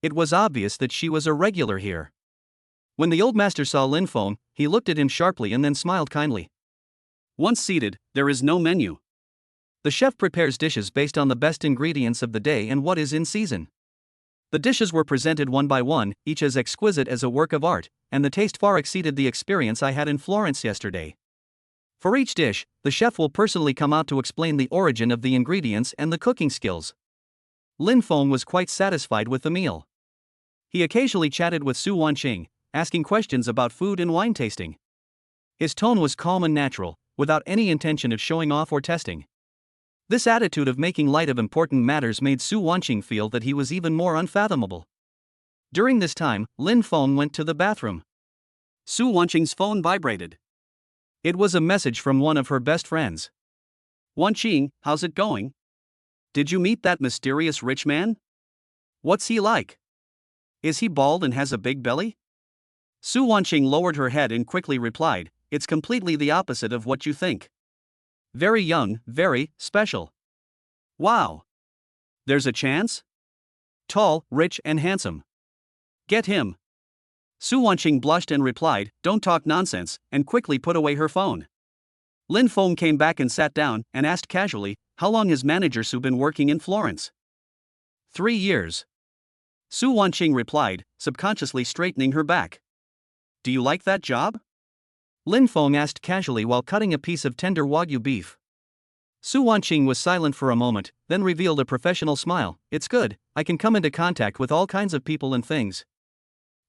Speaker 1: It was obvious that she was a regular here. When the old master saw Lin Feng, he looked at him sharply and then smiled kindly. Once seated, there is no menu. The chef prepares dishes based on the best ingredients of the day and what is in season. The dishes were presented one by one, each as exquisite as a work of art, and the taste far exceeded the experience I had in Florence yesterday. For each dish, the chef will personally come out to explain the origin of the ingredients and the cooking skills. Lin Feng was quite satisfied with the meal. He occasionally chatted with Su Wancheng, asking questions about food and wine tasting. His tone was calm and natural, without any intention of showing off or testing. This attitude of making light of important matters made Su Wancheng feel that he was even more unfathomable. During this time, Lin Feng went to the bathroom. Su Wancheng's phone vibrated. It was a message from one of her best friends. Wancheng, how's it going? Did you meet that mysterious rich man? What's he like? Is he bald and has a big belly? Su Wancheng lowered her head and quickly replied, it's completely the opposite of what you think. Very young, very special. Wow. There's a chance? Tall, rich and handsome. Get him. Su Wancheng blushed and replied, don't talk nonsense, and quickly put away her phone. Lin Feng came back and sat down and asked casually, how long has manager Su been working in Florence? 3 years. Su Wancheng replied, subconsciously straightening her back. Do you like that job? Lin Feng asked casually while cutting a piece of tender Wagyu beef. Su Wancheng was silent for a moment, then revealed a professional smile. It's good, I can come into contact with all kinds of people and things.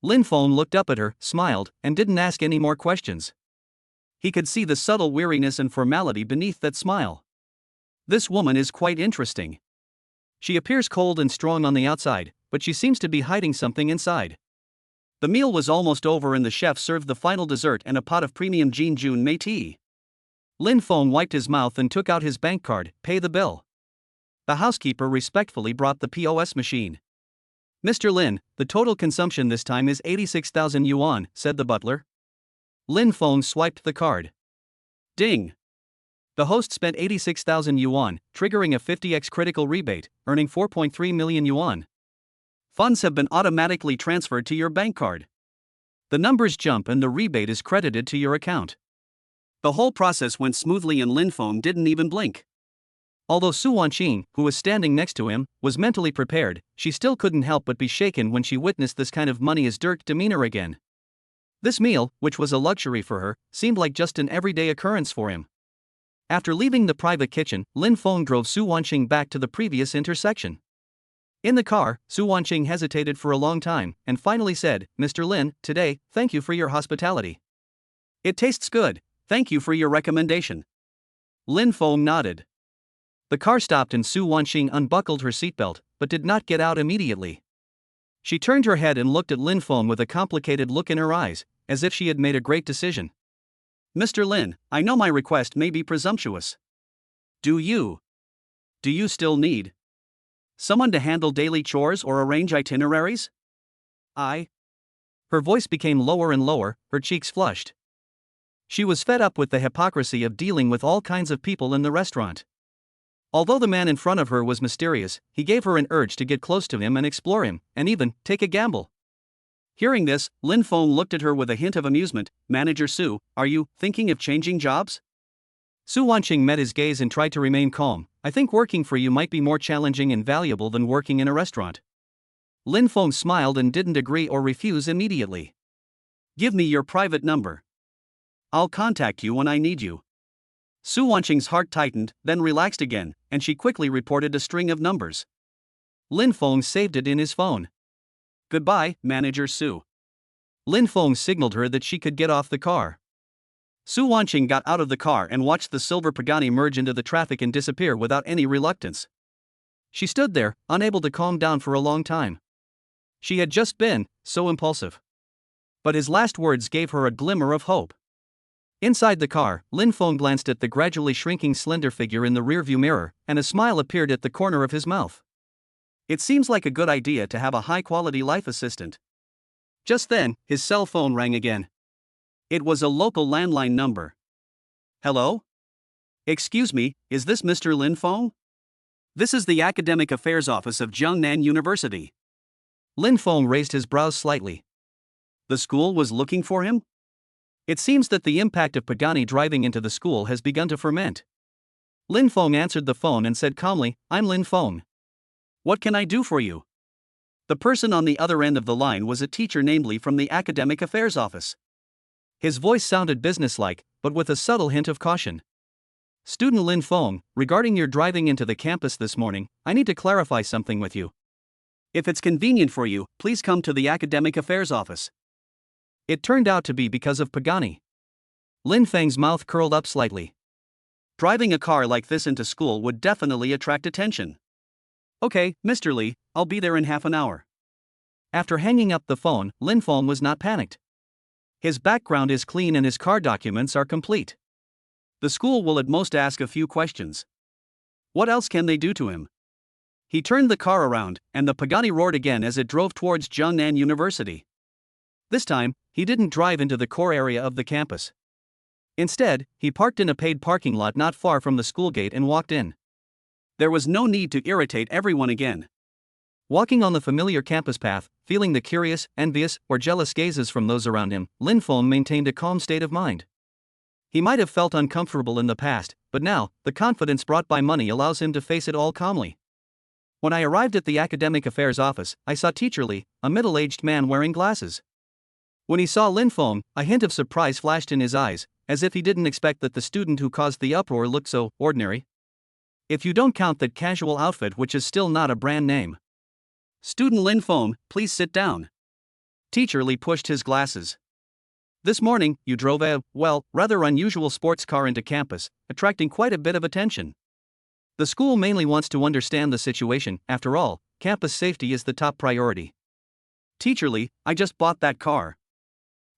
Speaker 1: Lin Feng looked up at her, smiled, and didn't ask any more questions. He could see the subtle weariness and formality beneath that smile. This woman is quite interesting. She appears cold and strong on the outside, but she seems to be hiding something inside. The meal was almost over and the chef served the final dessert and a pot of premium Jinjun Mei tea. Lin Feng wiped his mouth and took out his bank card, pay the bill. The housekeeper respectfully brought the POS machine. Mr. Lin, the total consumption this time is 86,000 yuan, said the butler. Lin Feng swiped the card. Ding. The host spent 86,000 yuan, triggering a 50x critical rebate, earning 4.3 million yuan. Funds have been automatically transferred to your bank card. The numbers jump and the rebate is credited to your account. The whole process went smoothly and Lin Feng didn't even blink. Although Su Wanqing, who was standing next to him, was mentally prepared, she still couldn't help but be shaken when she witnessed this kind of money is dirt demeanor again. This meal, which was a luxury for her, seemed like just an everyday occurrence for him. After leaving the private kitchen, Lin Feng drove Su Wanqing back to the previous intersection. In the car, Su Wanqing hesitated for a long time, and finally said, "Mr. Lin, today, thank you for your hospitality. It tastes good, thank you for your recommendation." Lin Feng nodded. The car stopped and Su Wanqing unbuckled her seatbelt, but did not get out immediately. She turned her head and looked at Lin Feng with a complicated look in her eyes, as if she had made a great decision. "Mr. Lin, I know my request may be presumptuous. Do you still need someone to handle daily chores or arrange itineraries?" Her voice became lower and lower, her cheeks flushed. She was fed up with the hypocrisy of dealing with all kinds of people in the restaurant. Although the man in front of her was mysterious, he gave her an urge to get close to him and explore him, and even take a gamble. Hearing this, Lin Feng looked at her with a hint of amusement. "Manager Su, are you thinking of changing jobs?" Su Wanqing met his gaze and tried to remain calm. "I think working for you might be more challenging and valuable than working in a restaurant." Lin Feng smiled and didn't agree or refuse immediately. "Give me your private number. I'll contact you when I need you." Su Wanqing's heart tightened, then relaxed again, and she quickly reported a string of numbers. Lin Feng saved it in his phone. "Goodbye, Manager Su." Lin Feng signaled her that she could get off the car. Su Wanqing got out of the car and watched the silver Pagani merge into the traffic and disappear without any reluctance. She stood there, unable to calm down for a long time. She had just been so impulsive. But his last words gave her a glimmer of hope. Inside the car, Lin Feng glanced at the gradually shrinking slender figure in the rearview mirror, and a smile appeared at the corner of his mouth. It seems like a good idea to have a high-quality life assistant. Just then, his cell phone rang again. It was a local landline number. "Hello? Excuse me, is this Mr. Lin Feng? This is the Academic Affairs Office of Jiangnan University." Lin Feng raised his brows slightly. The school was looking for him? It seems that the impact of Pagani driving into the school has begun to ferment. Lin Feng answered the phone and said calmly, "I'm Lin Feng. What can I do for you?" The person on the other end of the line was a teacher, namely from the Academic Affairs Office. His voice sounded businesslike, but with a subtle hint of caution. "Student Lin Feng, regarding your driving into the campus this morning, I need to clarify something with you. If it's convenient for you, please come to the Academic Affairs Office." It turned out to be because of Pagani. Lin Feng's mouth curled up slightly. Driving a car like this into school would definitely attract attention. "Okay, Mr. Li, I'll be there in half an hour." After hanging up the phone, Lin Feng was not panicked. His background is clean and his car documents are complete. The school will at most ask a few questions. What else can they do to him? He turned the car around, and the Pagani roared again as it drove towards Jiangnan University. This time, he didn't drive into the core area of the campus. Instead, he parked in a paid parking lot not far from the school gate and walked in. There was no need to irritate everyone again. Walking on the familiar campus path, feeling the curious, envious, or jealous gazes from those around him, Lin Feng maintained a calm state of mind. He might have felt uncomfortable in the past, but now, the confidence brought by money allows him to face it all calmly. When I arrived at the Academic Affairs Office, I saw Teacher Li, a middle-aged man wearing glasses. When he saw Lin Feng, a hint of surprise flashed in his eyes, as if he didn't expect that the student who caused the uproar looked so ordinary. If you don't count that casual outfit, which is still not a brand name. "Student Lin Feng, please sit down." Teacher Li pushed his glasses. "This morning, you drove a, rather unusual sports car into campus, attracting quite a bit of attention. The school mainly wants to understand the situation. After all, campus safety is the top priority." "Teacher Li, I just bought that car.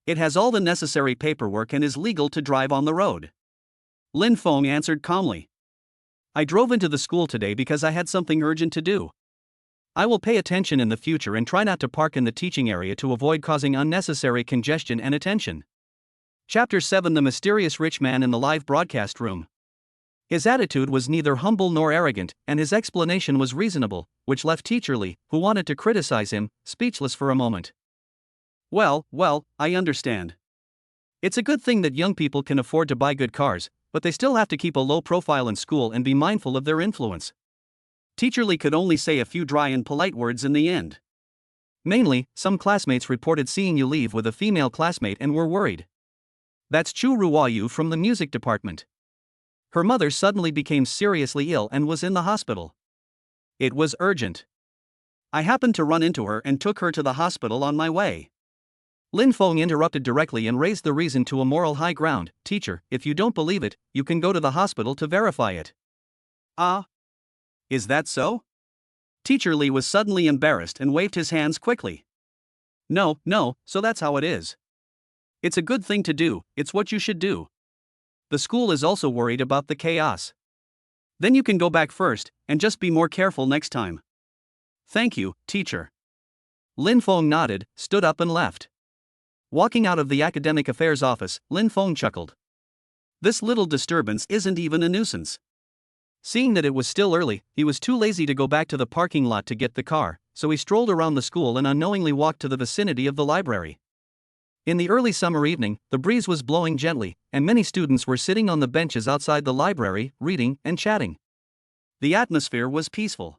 Speaker 1: It has all the necessary paperwork and is legal to drive on the road." Lin Feng answered calmly. "I drove into the school today because I had something urgent to do. I will pay attention in the future and try not to park in the teaching area to avoid causing unnecessary congestion and attention." Chapter 7: The Mysterious Rich Man in the Live Broadcast Room. His attitude was neither humble nor arrogant, and his explanation was reasonable, which left Teacher Lee, who wanted to criticize him, speechless for a moment. Well, I understand. It's a good thing that young people can afford to buy good cars, but they still have to keep a low profile in school and be mindful of their influence. Teacher Lee could only say a few dry and polite words in the end. Mainly, some classmates reported seeing you leave with a female classmate and were worried. That's Chu Ruoyu from the music department. Her mother suddenly became seriously ill and was in the hospital. It was urgent. I happened to run into her and took her to the hospital on my way. Lin Feng interrupted directly and raised the reason to a moral high ground. Teacher, if you don't believe it, you can go to the hospital to verify it. Ah? Is that so? Teacher Lee was suddenly embarrassed and waved his hands quickly. No, so that's how it is. It's a good thing to do, it's what you should do. The school is also worried about the chaos. Then you can go back first, and just be more careful next time. Thank you, teacher. Lin Feng nodded, stood up and left. Walking out of the academic affairs office, Lin Feng chuckled. This little disturbance isn't even a nuisance. Seeing that it was still early, he was too lazy to go back to the parking lot to get the car, so he strolled around the school and unknowingly walked to the vicinity of the library. In the early summer evening, the breeze was blowing gently, and many students were sitting on the benches outside the library, reading and chatting. The atmosphere was peaceful.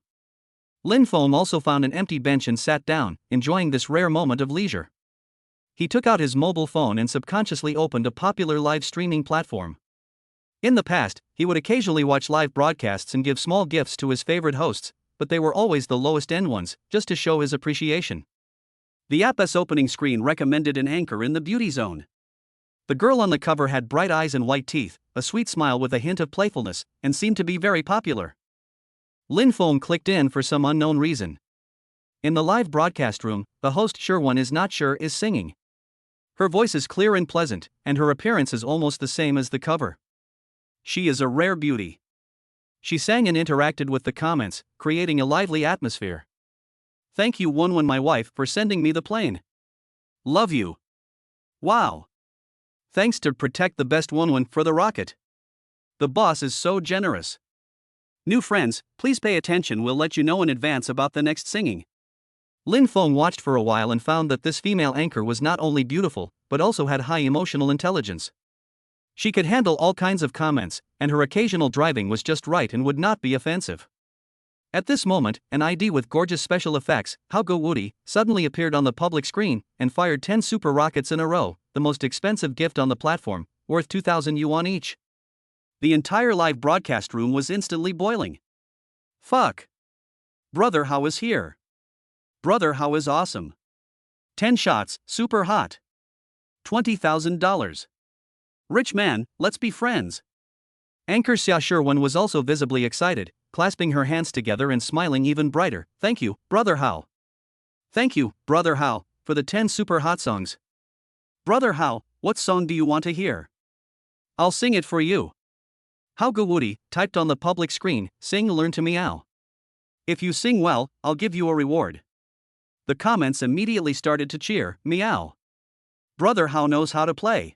Speaker 1: Lin Feng also found an empty bench and sat down, enjoying this rare moment of leisure. He took out his mobile phone and subconsciously opened a popular live streaming platform. In the past, he would occasionally watch live broadcasts and give small gifts to his favorite hosts, but they were always the lowest end ones, just to show his appreciation. The app's opening screen recommended an anchor in the beauty zone. The girl on the cover had bright eyes and white teeth, a sweet smile with a hint of playfulness, and seemed to be very popular. Lin Feng clicked in for some unknown reason. In the live broadcast room, the host Sure is not sure is singing. Her voice is clear and pleasant, and her appearance is almost the same as the cover. She is a rare beauty. She sang and interacted with the comments, creating a lively atmosphere. Thank you Wonwon, my wife, for sending me the plane. Love you. Wow. Thanks to Protect the Best Wonwon for the rocket. The boss is so generous. New friends, please pay attention, we'll let you know in advance about the next singing. Lin Feng watched for a while and found that this female anchor was not only beautiful, but also had high emotional intelligence. She could handle all kinds of comments, and her occasional driving was just right and would not be offensive. At this moment, an ID with gorgeous special effects, Haogo Woody, suddenly appeared on the public screen and fired 10 super rockets in a row, the most expensive gift on the platform, worth 2,000 yuan each. The entire live broadcast room was instantly boiling. Fuck. Brother Hao is here. Brother Hao is awesome. 10 shots, super hot. $20,000. Rich man, let's be friends. Anchor Xia Sherwin was also visibly excited, clasping her hands together and smiling even brighter. Thank you, Brother Hao. Thank you, Brother Hao, for the 10 super hot songs. Brother Hao, what song do you want to hear? I'll sing it for you. Haogo Woody typed on the public screen, sing Learn to Meow. If you sing well, I'll give you a reward. The comments immediately started to cheer, meow. Brother Hao knows how to play.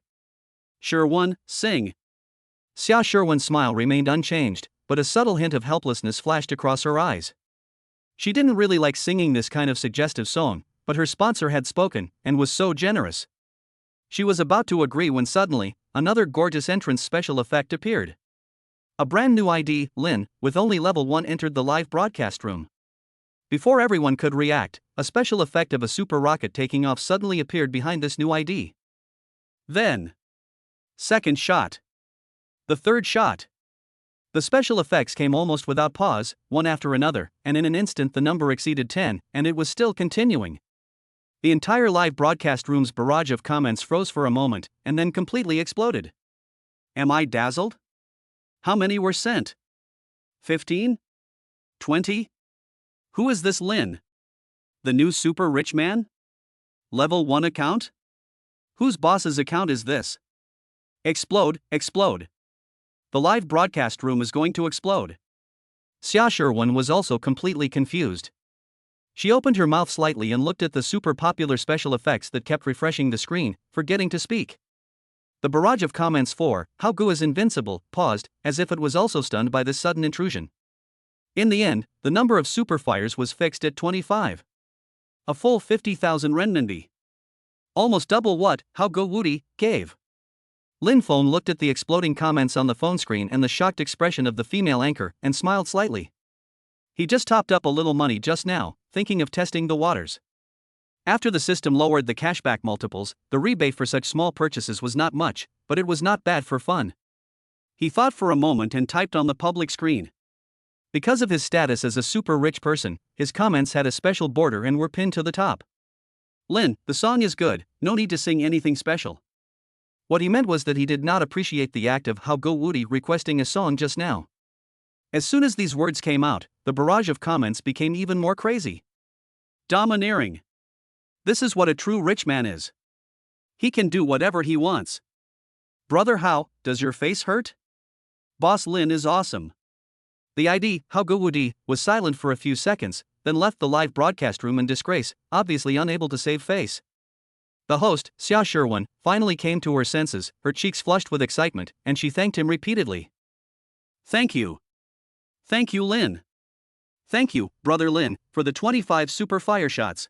Speaker 1: Sherwin, sing. Xia Sherwin's smile remained unchanged, but a subtle hint of helplessness flashed across her eyes. She didn't really like singing this kind of suggestive song, but her sponsor had spoken, and was so generous. She was about to agree when suddenly, another gorgeous entrance special effect appeared. A brand new ID, Lin, with only level 1 entered the live broadcast room. Before everyone could react, a special effect of a super rocket taking off suddenly appeared behind this new ID. Then, second shot. The third shot. The special effects came almost without pause, one after another, and in an instant the number exceeded 10, and it was still continuing. The entire live broadcast room's barrage of comments froze for a moment, and then completely exploded. Am I dazzled? How many were sent? 15? 20? Who is this Lin? The new super rich man? Level 1 account? Whose boss's account is this? Explode, explode. The live broadcast room is going to explode. Xia Sherwin was also completely confused. She opened her mouth slightly and looked at the super popular special effects that kept refreshing the screen, forgetting to speak. The barrage of comments for "How Gu is invincible" paused, as if it was also stunned by this sudden intrusion. In the end, the number of super fires was fixed at 25. A full 50,000 renminbi. Almost double what How Gu Wudi gave. Lin Feng looked at the exploding comments on the phone screen and the shocked expression of the female anchor and smiled slightly. He just topped up a little money just now, thinking of testing the waters. After the system lowered the cashback multiples, the rebate for such small purchases was not much, but it was not bad for fun. He thought for a moment and typed on the public screen. Because of his status as a super rich person, his comments had a special border and were pinned to the top. Lin, the song is good, no need to sing anything special. What he meant was that he did not appreciate the act of How Gu Wudi requesting a song just now. As soon as these words came out, the barrage of comments became even more crazy. Domineering. This is what a true rich man is. He can do whatever he wants. Brother How, does your face hurt? Boss Lin is awesome. The ID, How Gu Wudi, was silent for a few seconds, then left the live broadcast room in disgrace, obviously unable to save face. The host, Xia Shiwen, finally came to her senses, her cheeks flushed with excitement, and she thanked him repeatedly. Thank you. Thank you, Lin. Thank you, Brother Lin, for the 25 super fire shots.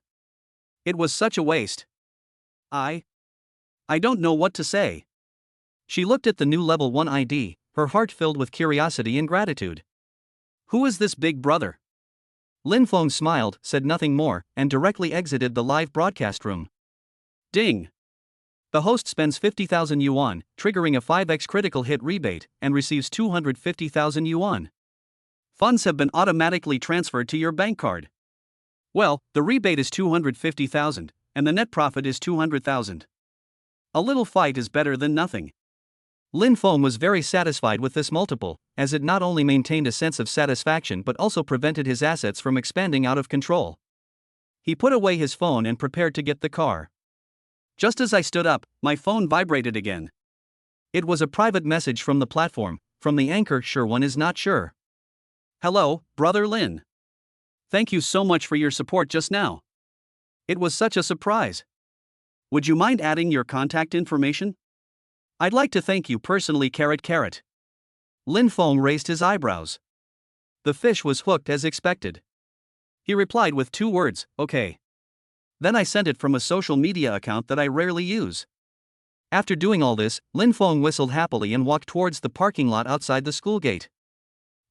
Speaker 1: It was such a waste. I don't know what to say. She looked at the new level 1 ID, her heart filled with curiosity and gratitude. Who is this big brother? Lin Feng smiled, said nothing more, and directly exited the live broadcast room. Ding! The host spends 50,000 yuan, triggering a 5x critical hit rebate, and receives 250,000 yuan. Funds have been automatically transferred to your bank card. Well, the rebate is 250,000, and the net profit is 200,000. A little fight is better than nothing. Lin Feng was very satisfied with this multiple, as it not only maintained a sense of satisfaction but also prevented his assets from expanding out of control. He put away his phone and prepared to get the car. Just as I stood up, my phone vibrated again. It was a private message from the platform, from the anchor Shiwen is not sure. Hello, Brother Lin. Thank you so much for your support just now. It was such a surprise. Would you mind adding your contact information? I'd like to thank you personally. Lin Feng raised his eyebrows. The fish was hooked as expected. He replied with 2 words, okay. Then I sent it from a social media account that I rarely use. After doing all this, Lin Feng whistled happily and walked towards the parking lot outside the school gate.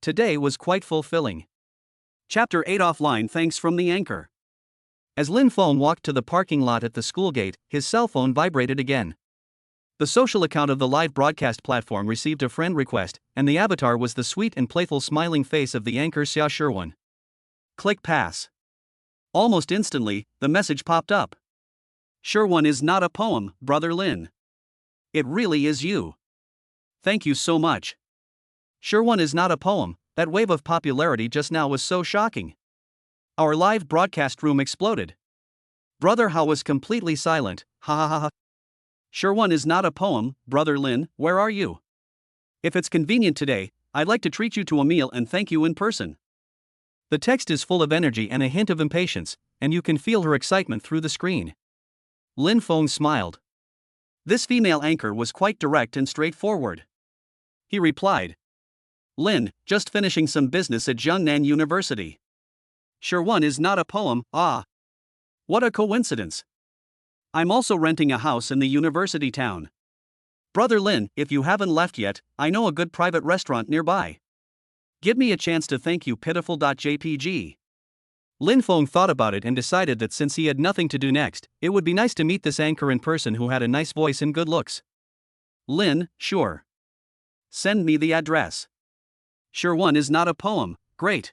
Speaker 1: Today was quite fulfilling. Chapter 8 Offline thanks from the anchor. As Lin Feng walked to the parking lot at the school gate, his cell phone vibrated again. The social account of the live broadcast platform received a friend request, and the avatar was the sweet and playful smiling face of the anchor Xia Shiwen. Click pass. Almost instantly, the message popped up. Shiwen is not a poem, Brother Lin. It really is you. Thank you so much. Shiwen is not a poem. That wave of popularity just now was so shocking. Our live broadcast room exploded. Brother How was completely silent, ha ha ha ha. Shiwen is not a poem, Brother Lin, where are you? If it's convenient today, I'd like to treat you to a meal and thank you in person. The text is full of energy and a hint of impatience, and you can feel her excitement through the screen. Lin Feng smiled. This female anchor was quite direct and straightforward. He replied. Lin, just finishing some business at Jiangnan University. Shiwen is not a poem, ah. What a coincidence. I'm also renting a house in the university town. Brother Lin, if you haven't left yet, I know a good private restaurant nearby. Give me a chance to thank you. Pitiful.jpg. Lin Feng thought about it and decided that since he had nothing to do next, it would be nice to meet this anchor in person who had a nice voice and good looks. Lin, sure. Send me the address. Shiwen is not a poem, great.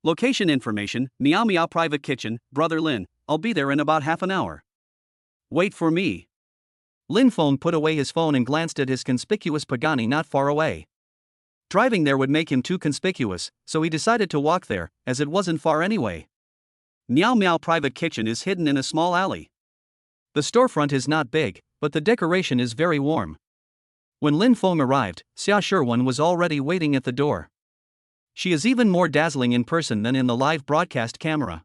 Speaker 1: Location information, Meow Meow Private Kitchen, Brother Lin, I'll be there in about half an hour. Wait for me. Lin Feng put away his phone and glanced at his conspicuous Pagani not far away. Driving there would make him too conspicuous, so he decided to walk there, as it wasn't far anyway. Meow Meow Private Kitchen is hidden in a small alley. The storefront is not big, but the decoration is very warm. When Lin Feng arrived, Xia Shiwen was already waiting at the door. She is even more dazzling in person than in the live broadcast camera.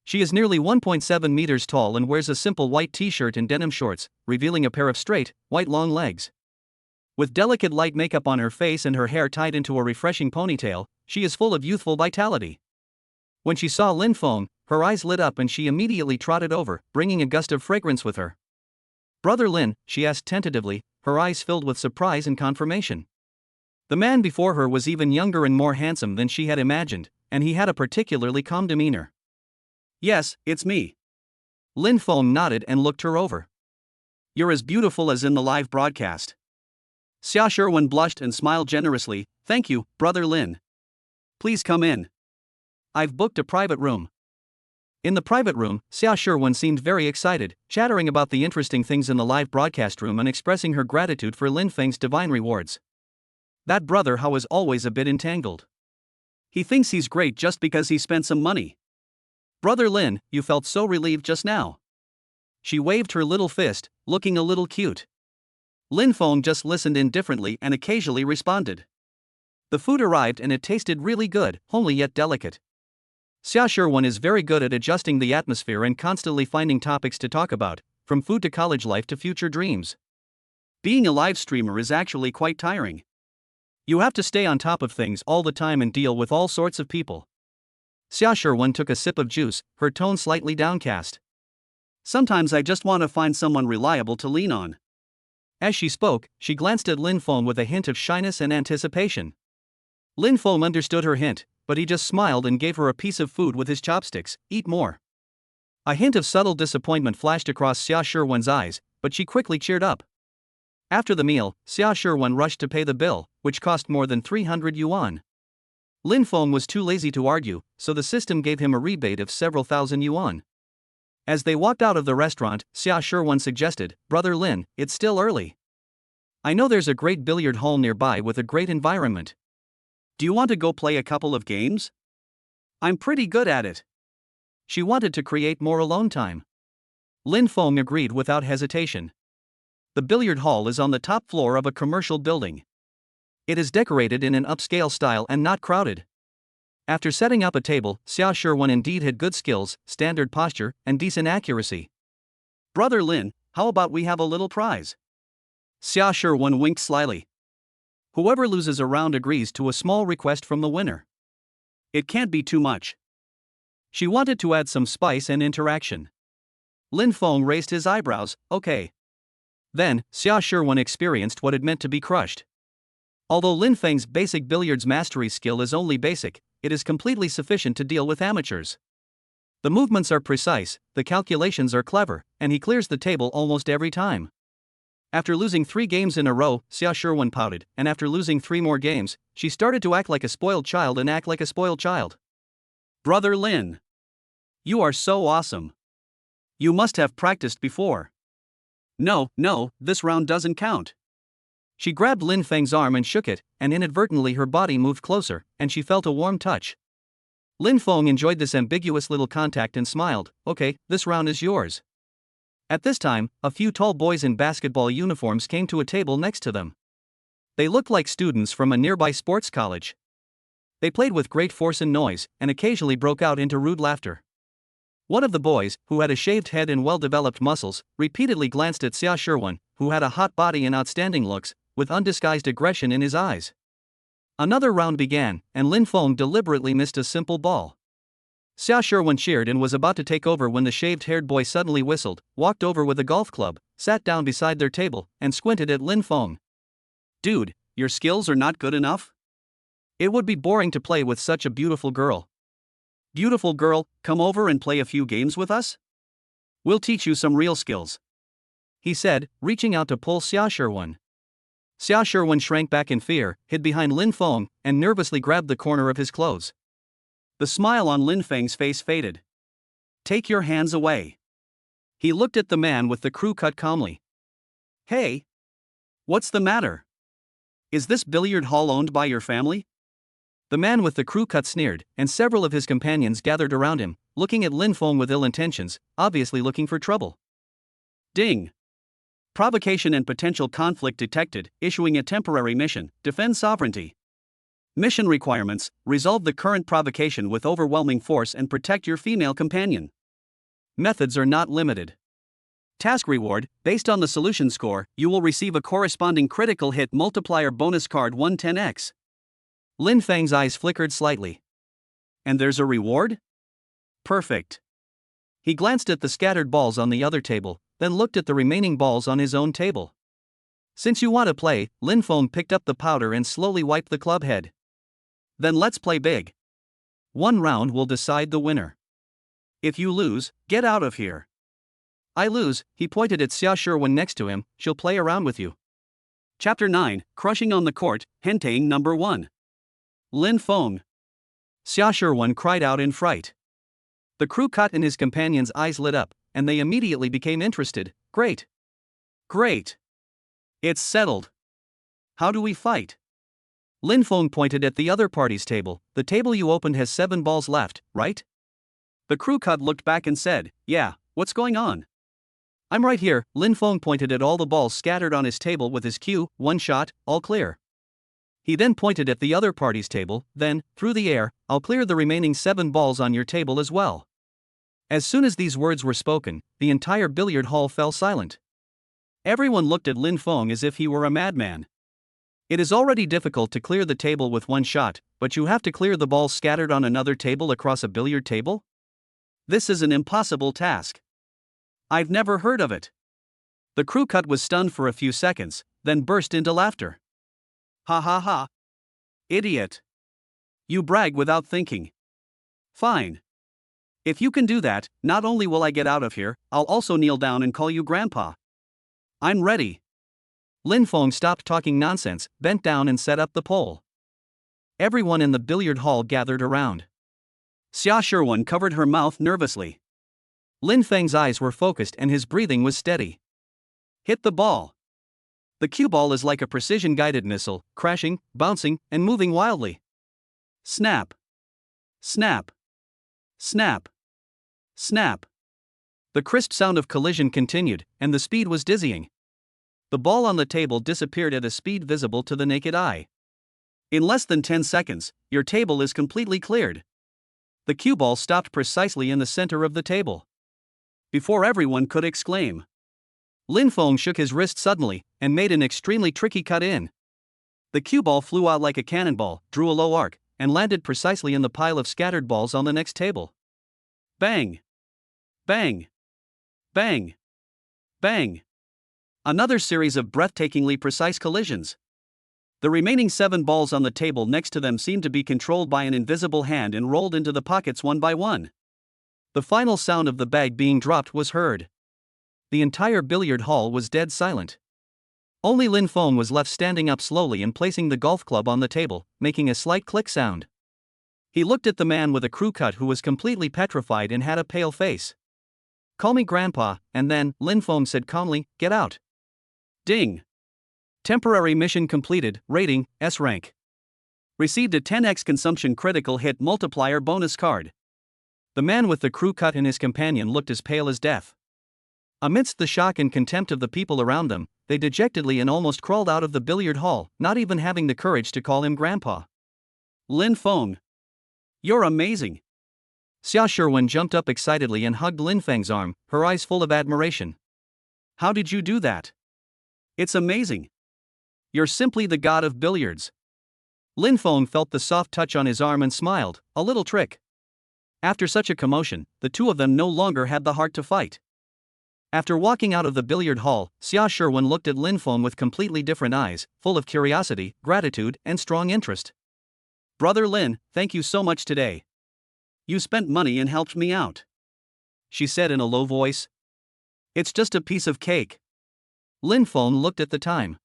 Speaker 1: She is nearly 1.7 meters tall and wears a simple white t-shirt and denim shorts, revealing a pair of straight, white long legs. With delicate light makeup on her face and her hair tied into a refreshing ponytail, she is full of youthful vitality. When she saw Lin Feng, her eyes lit up and she immediately trotted over, bringing a gust of fragrance with her. "Brother Lin," she asked tentatively, her eyes filled with surprise and confirmation. The man before her was even younger and more handsome than she had imagined, and he had a particularly calm demeanor. "Yes, it's me." Lin Feng nodded and looked her over. "You're as beautiful as in the live broadcast." Xia Sherwen blushed and smiled generously. "Thank you, Brother Lin. Please come in. I've booked a private room." In the private room, Xia Sherwen seemed very excited, chattering about the interesting things in the live broadcast room and expressing her gratitude for Lin Feng's divine rewards. That brother Hao is always a bit entangled. He thinks he's great just because he spent some money. "Brother Lin, you felt so relieved just now." She waved her little fist, looking a little cute. Lin Feng just listened indifferently and occasionally responded. The food arrived and it tasted really good, homely yet delicate. Xia Sherwen is very good at adjusting the atmosphere and constantly finding topics to talk about, from food to college life to future dreams. Being a live streamer is actually quite tiring. You have to stay on top of things all the time and deal with all sorts of people. Xia Sherwen took a sip of juice, her tone slightly downcast. "Sometimes I just want to find someone reliable to lean on." As she spoke, she glanced at Lin Feng with a hint of shyness and anticipation. Lin Feng understood her hint, but he just smiled and gave her a piece of food with his chopsticks. "Eat more." A hint of subtle disappointment flashed across Xia Sherwen's eyes, but she quickly cheered up. After the meal, Xia Sherwen rushed to pay the bill, which cost more than 300 yuan. Lin Feng was too lazy to argue, so the system gave him a rebate of several thousand yuan. As they walked out of the restaurant, Xia Sherwen suggested, "Brother Lin, it's still early. I know there's a great billiard hall nearby with a great environment. Do you want to go play a couple of games? I'm pretty good at it." She wanted to create more alone time. Lin Feng agreed without hesitation. The billiard hall is on the top floor of a commercial building. It is decorated in an upscale style and not crowded. After setting up a table, Xia Sherwen indeed had good skills, standard posture, and decent accuracy. "Brother Lin, how about we have a little prize?" Xia Sherwen winked slyly. "Whoever loses a round agrees to a small request from the winner. It can't be too much." She wanted to add some spice and interaction. Lin Feng raised his eyebrows. "Okay." Then, Xia Sherwen experienced what it meant to be crushed. Although Lin Feng's basic billiards mastery skill is only basic, it is completely sufficient to deal with amateurs. The movements are precise, the calculations are clever, and he clears the table almost every time. After losing 3 games in a row, Xia Sherwen pouted, and after losing 3 more games, she started to act like a spoiled child and act like a spoiled child. "Brother Lin, you are so awesome. You must have practiced before." No, this round doesn't count." She grabbed Lin Feng's arm and shook it, and inadvertently her body moved closer, and she felt a warm touch. Lin Feng enjoyed this ambiguous little contact and smiled. "Okay, this round is yours." At this time, a few tall boys in basketball uniforms came to a table next to them. They looked like students from a nearby sports college. They played with great force and noise, and occasionally broke out into rude laughter. One of the boys, who had a shaved head and well-developed muscles, repeatedly glanced at Xia Sherwen, who had a hot body and outstanding looks, with undisguised aggression in his eyes. Another round began, and Lin Feng deliberately missed a simple ball. Xia Sherwen cheered and was about to take over when the shaved-haired boy suddenly whistled, walked over with a golf club, sat down beside their table, and squinted at Lin Feng. "Dude, your skills are not good enough? It would be boring to play with such a beautiful girl. Beautiful girl, come over and play a few games with us? We'll teach you some real skills," he said, reaching out to pull Xia Sherwen. Xia Sherwen shrank back in fear, hid behind Lin Feng, and nervously grabbed the corner of his clothes. The smile on Lin Feng's face faded. "Take your hands away." He looked at the man with the crew cut calmly. "Hey! What's the matter? Is this billiard hall owned by your family?" The man with the crew cut sneered, and several of his companions gathered around him, looking at Lin Feng with ill intentions, obviously looking for trouble. Ding! Provocation and potential conflict detected, issuing a temporary mission, defend sovereignty. Mission requirements: resolve the current provocation with overwhelming force and protect your female companion. Methods are not limited. Task reward: based on the solution score, you will receive a corresponding critical hit multiplier bonus card 110x. Lin Feng's eyes flickered slightly. And there's a reward? Perfect. He glanced at the scattered balls on the other table, then looked at the remaining balls on his own table. Since you want to play, Lin Feng picked up the powder and slowly wiped the club head. Then let's play big. One round will decide the winner. If you lose, get out of here. I lose, he pointed at Xia Sherwin next to him, she'll play around with you. Chapter 9, Crushing on the Court, Henteing Number 1. Lin Feng. Xia Sherwin cried out in fright. The crew cut and his companion's eyes lit up, and they immediately became interested. Great. Great. It's settled. How do we fight? Lin Feng pointed at the other party's table. The table you opened has 7 balls left, right? The crew cut looked back and said, yeah, what's going on? I'm right here. Lin Feng pointed at all the balls scattered on his table with his cue, 1 shot, all clear. He then pointed at the other party's table, then, through the air, I'll clear the remaining 7 balls on your table as well. As soon as these words were spoken, the entire billiard hall fell silent. Everyone looked at Lin Feng as if he were a madman. It is already difficult to clear the table with 1 shot, but you have to clear the balls scattered on another table across a billiard table? This is an impossible task. I've never heard of it. The crew cut was stunned for a few seconds, then burst into laughter. Ha ha ha. Idiot. You brag without thinking. Fine. If you can do that, not only will I get out of here, I'll also kneel down and call you Grandpa. I'm ready. Lin Feng stopped talking nonsense, bent down and set up the pole. Everyone in the billiard hall gathered around. Xia Sherwin covered her mouth nervously. Lin Feng's eyes were focused and his breathing was steady. Hit the ball. The cue ball is like a precision-guided missile, crashing, bouncing, and moving wildly. Snap. Snap. Snap. Snap. The crisp sound of collision continued, and the speed was dizzying. The ball on the table disappeared at a speed visible to the naked eye. In less than 10 seconds, your table is completely cleared. The cue ball stopped precisely in the center of the table. Before everyone could exclaim, Lin Feng shook his wrist suddenly and made an extremely tricky cut in. The cue ball flew out like a cannonball, drew a low arc, and landed precisely in the pile of scattered balls on the next table. Bang! Bang! Bang! Bang! Another series of breathtakingly precise collisions. The remaining 7 balls on the table next to them seemed to be controlled by an invisible hand and rolled into the pockets one by one. The final sound of the bag being dropped was heard. The entire billiard hall was dead silent. Only Lin Feng was left standing up slowly and placing the golf club on the table, making a slight click sound. He looked at the man with a crew cut who was completely petrified and had a pale face. Call me Grandpa, and then, Lin Feng said calmly, get out. Ding. Temporary mission completed, rating, S rank. Received a 10x consumption critical hit multiplier bonus card. The man with the crew cut and his companion looked as pale as death. Amidst the shock and contempt of the people around them, they dejectedly and almost crawled out of the billiard hall, not even having the courage to call him Grandpa. Lin Feng. You're amazing. Xia Sherwin jumped up excitedly and hugged Lin Feng's arm, her eyes full of admiration. How did you do that? It's amazing. You're simply the god of billiards. Lin Feng felt the soft touch on his arm and smiled, a little trick. After such a commotion, the two of them no longer had the heart to fight. After walking out of the billiard hall, Xia Sherwin looked at Lin Feng with completely different eyes, full of curiosity, gratitude, and strong interest. Brother Lin, thank you so much today. You spent money and helped me out, she said in a low voice. It's just a piece of cake. Lin Feng looked at the time.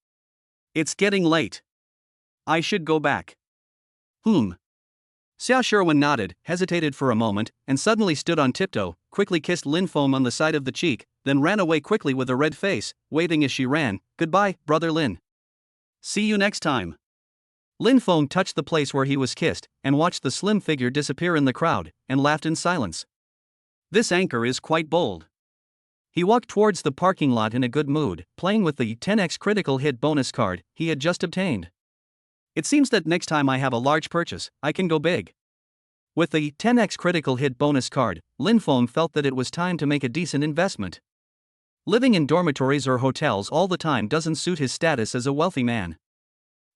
Speaker 1: It's getting late. I should go back. Xia Sherwin nodded, hesitated for a moment, and suddenly stood on tiptoe, quickly kissed Lin Feng on the side of the cheek, then ran away quickly with a red face, waving as she ran, Goodbye, Brother Lin. See you next time. Lin Feng touched the place where he was kissed, and watched the slim figure disappear in the crowd, and laughed in silence. This anchor is quite bold. He walked towards the parking lot in a good mood, playing with the 10x critical hit bonus card he had just obtained. It seems that next time I have a large purchase, I can go big. With the 10x critical hit bonus card, Lin Feng felt that it was time to make a decent investment. Living in dormitories or hotels all the time doesn't suit his status as a wealthy man.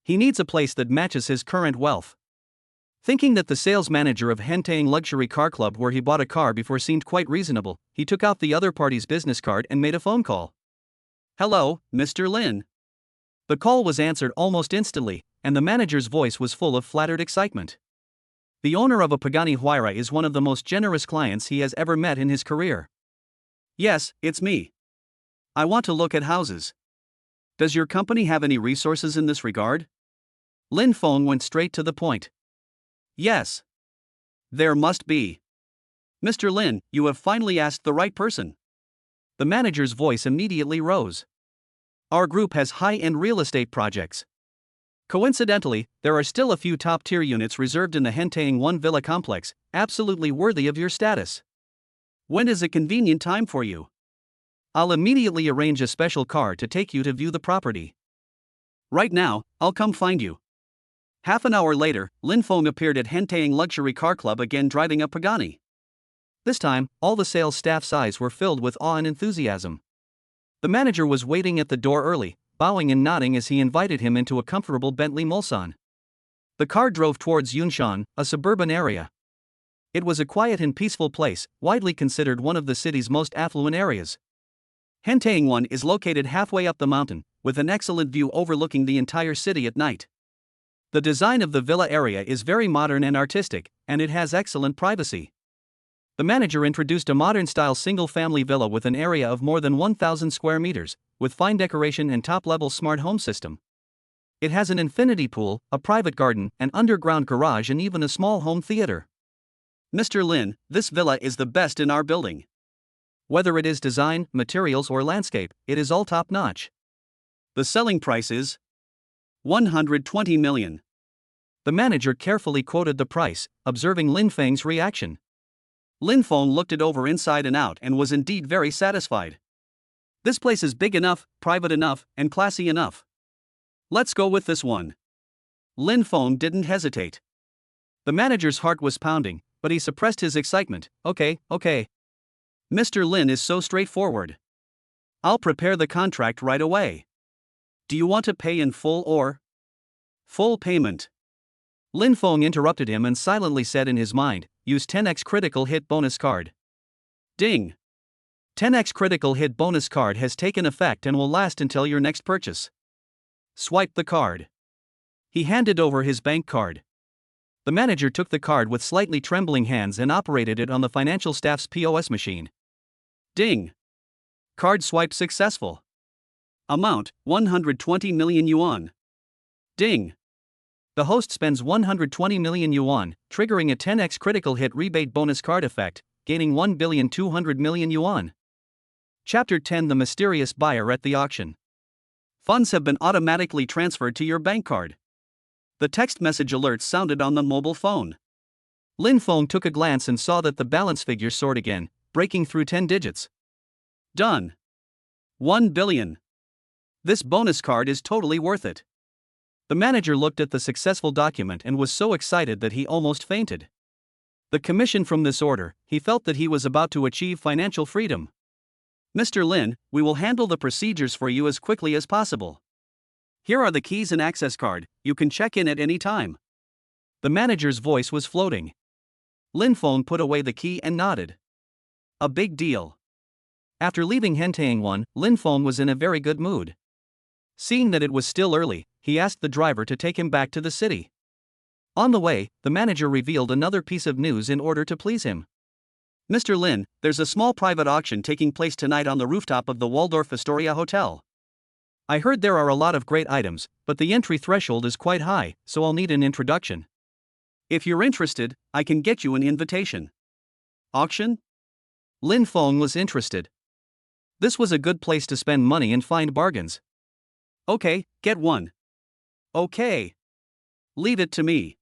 Speaker 1: He needs a place that matches his current wealth. Thinking that the sales manager of Hentang Luxury Car Club where he bought a car before seemed quite reasonable, he took out the other party's business card and made a phone call. "Hello, Mr. Lin." The call was answered almost instantly, and the manager's voice was full of flattered excitement. The owner of a Pagani Huayra is one of the most generous clients he has ever met in his career. "Yes, it's me. I want to look at houses. Does your company have any resources in this regard?" Lin Feng went straight to the point. "Yes. There must be. Mr. Lin, you have finally asked the right person." The manager's voice immediately rose. "Our group has high-end real estate projects. Coincidentally, there are still a few top-tier units reserved in the Hentang 1 Villa complex, absolutely worthy of your status. When is a convenient time for you? I'll immediately arrange a special car to take you to view the property. Right now, I'll come find you." Half an hour later, Lin Feng appeared at Hentang Luxury Car Club again driving a Pagani. This time, all the sales staff's eyes were filled with awe and enthusiasm. The manager was waiting at the door early, bowing and nodding as he invited him into a comfortable Bentley Mulsanne. The car drove towards Yunshan, a suburban area. It was a quiet and peaceful place, widely considered one of the city's most affluent areas. Hentang 1 is located halfway up the mountain, with an excellent view overlooking the entire city at night. The design of the villa area is very modern and artistic, and it has excellent privacy. The manager introduced a modern-style single-family villa with an area of more than 1,000 square meters, with fine decoration and top-level smart home system. It has an infinity pool, a private garden, an underground garage and even a small home theater. "Mr. Lin, this villa is the best in our building. Whether it is design, materials or landscape, it is all top-notch. The selling price is 120 million. The manager carefully quoted the price, observing Lin Feng's reaction. Lin Feng looked it over inside and out and was indeed very satisfied. This place is big enough, private enough, and classy enough. Let's go with this one. Lin Feng didn't hesitate. The manager's heart was pounding, but he suppressed his excitement. Okay. Mr. Lin is so straightforward. I'll prepare the contract right away. Do you want to pay in full or full payment? Lin Feng interrupted him and silently said in his mind, use 10x critical hit bonus card. Ding! 10x critical hit bonus card has taken effect and will last until your next purchase. Swipe the card. He handed over his bank card. The manager took the card with slightly trembling hands and operated it on the financial staff's POS machine. Ding! Card swipe successful. Amount, 120 million yuan. Ding! The host spends 120 million yuan, triggering a 10x critical hit rebate bonus card effect, gaining 1,200 million yuan. Chapter 10: The Mysterious Buyer at the Auction. Funds have been automatically transferred to your bank card. The text message alert sounded on the mobile phone. Lin Feng took a glance and saw that the balance figure soared again, breaking through 10 digits. Done. 1 billion. This bonus card is totally worth it. The manager looked at the successful document and was so excited that he almost fainted. The commission from this order, he felt that he was about to achieve financial freedom. Mr. Lin, we will handle the procedures for you as quickly as possible. Here are the keys and access card, you can check in at any time. The manager's voice was floating. Lin Feng put away the key and nodded. A big deal. After leaving Hentang 1, Lin Feng was in a very good mood. Seeing that it was still early, he asked the driver to take him back to the city. On the way, the manager revealed another piece of news in order to please him. Mr. Lin, there's a small private auction taking place tonight on the rooftop of the Waldorf Astoria Hotel. I heard there are a lot of great items, but the entry threshold is quite high, so I'll need an introduction. If you're interested, I can get you an invitation. Auction? Lin Feng was interested. This was a good place to spend money and find bargains. Okay, get one. Okay. Leave it to me.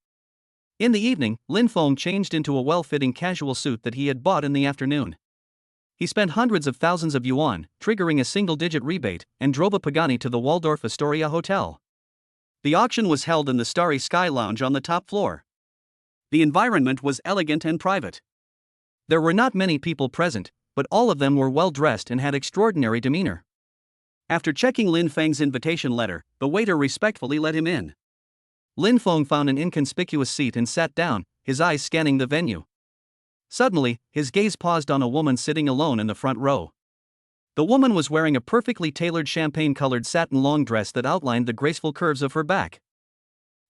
Speaker 1: In the evening, Lin Feng changed into a well-fitting casual suit that he had bought in the afternoon. He spent hundreds of thousands of yuan, triggering a single-digit rebate, and drove a Pagani to the Waldorf Astoria Hotel. The auction was held in the Starry Sky Lounge on the top floor. The environment was elegant and private. There were not many people present, but all of them were well dressed and had extraordinary demeanor. After checking Lin Feng's invitation letter, the waiter respectfully let him in. Lin Feng found an inconspicuous seat and sat down, his eyes scanning the venue. Suddenly, his gaze paused on a woman sitting alone in the front row. The woman was wearing a perfectly tailored champagne-colored satin long dress that outlined the graceful curves of her back.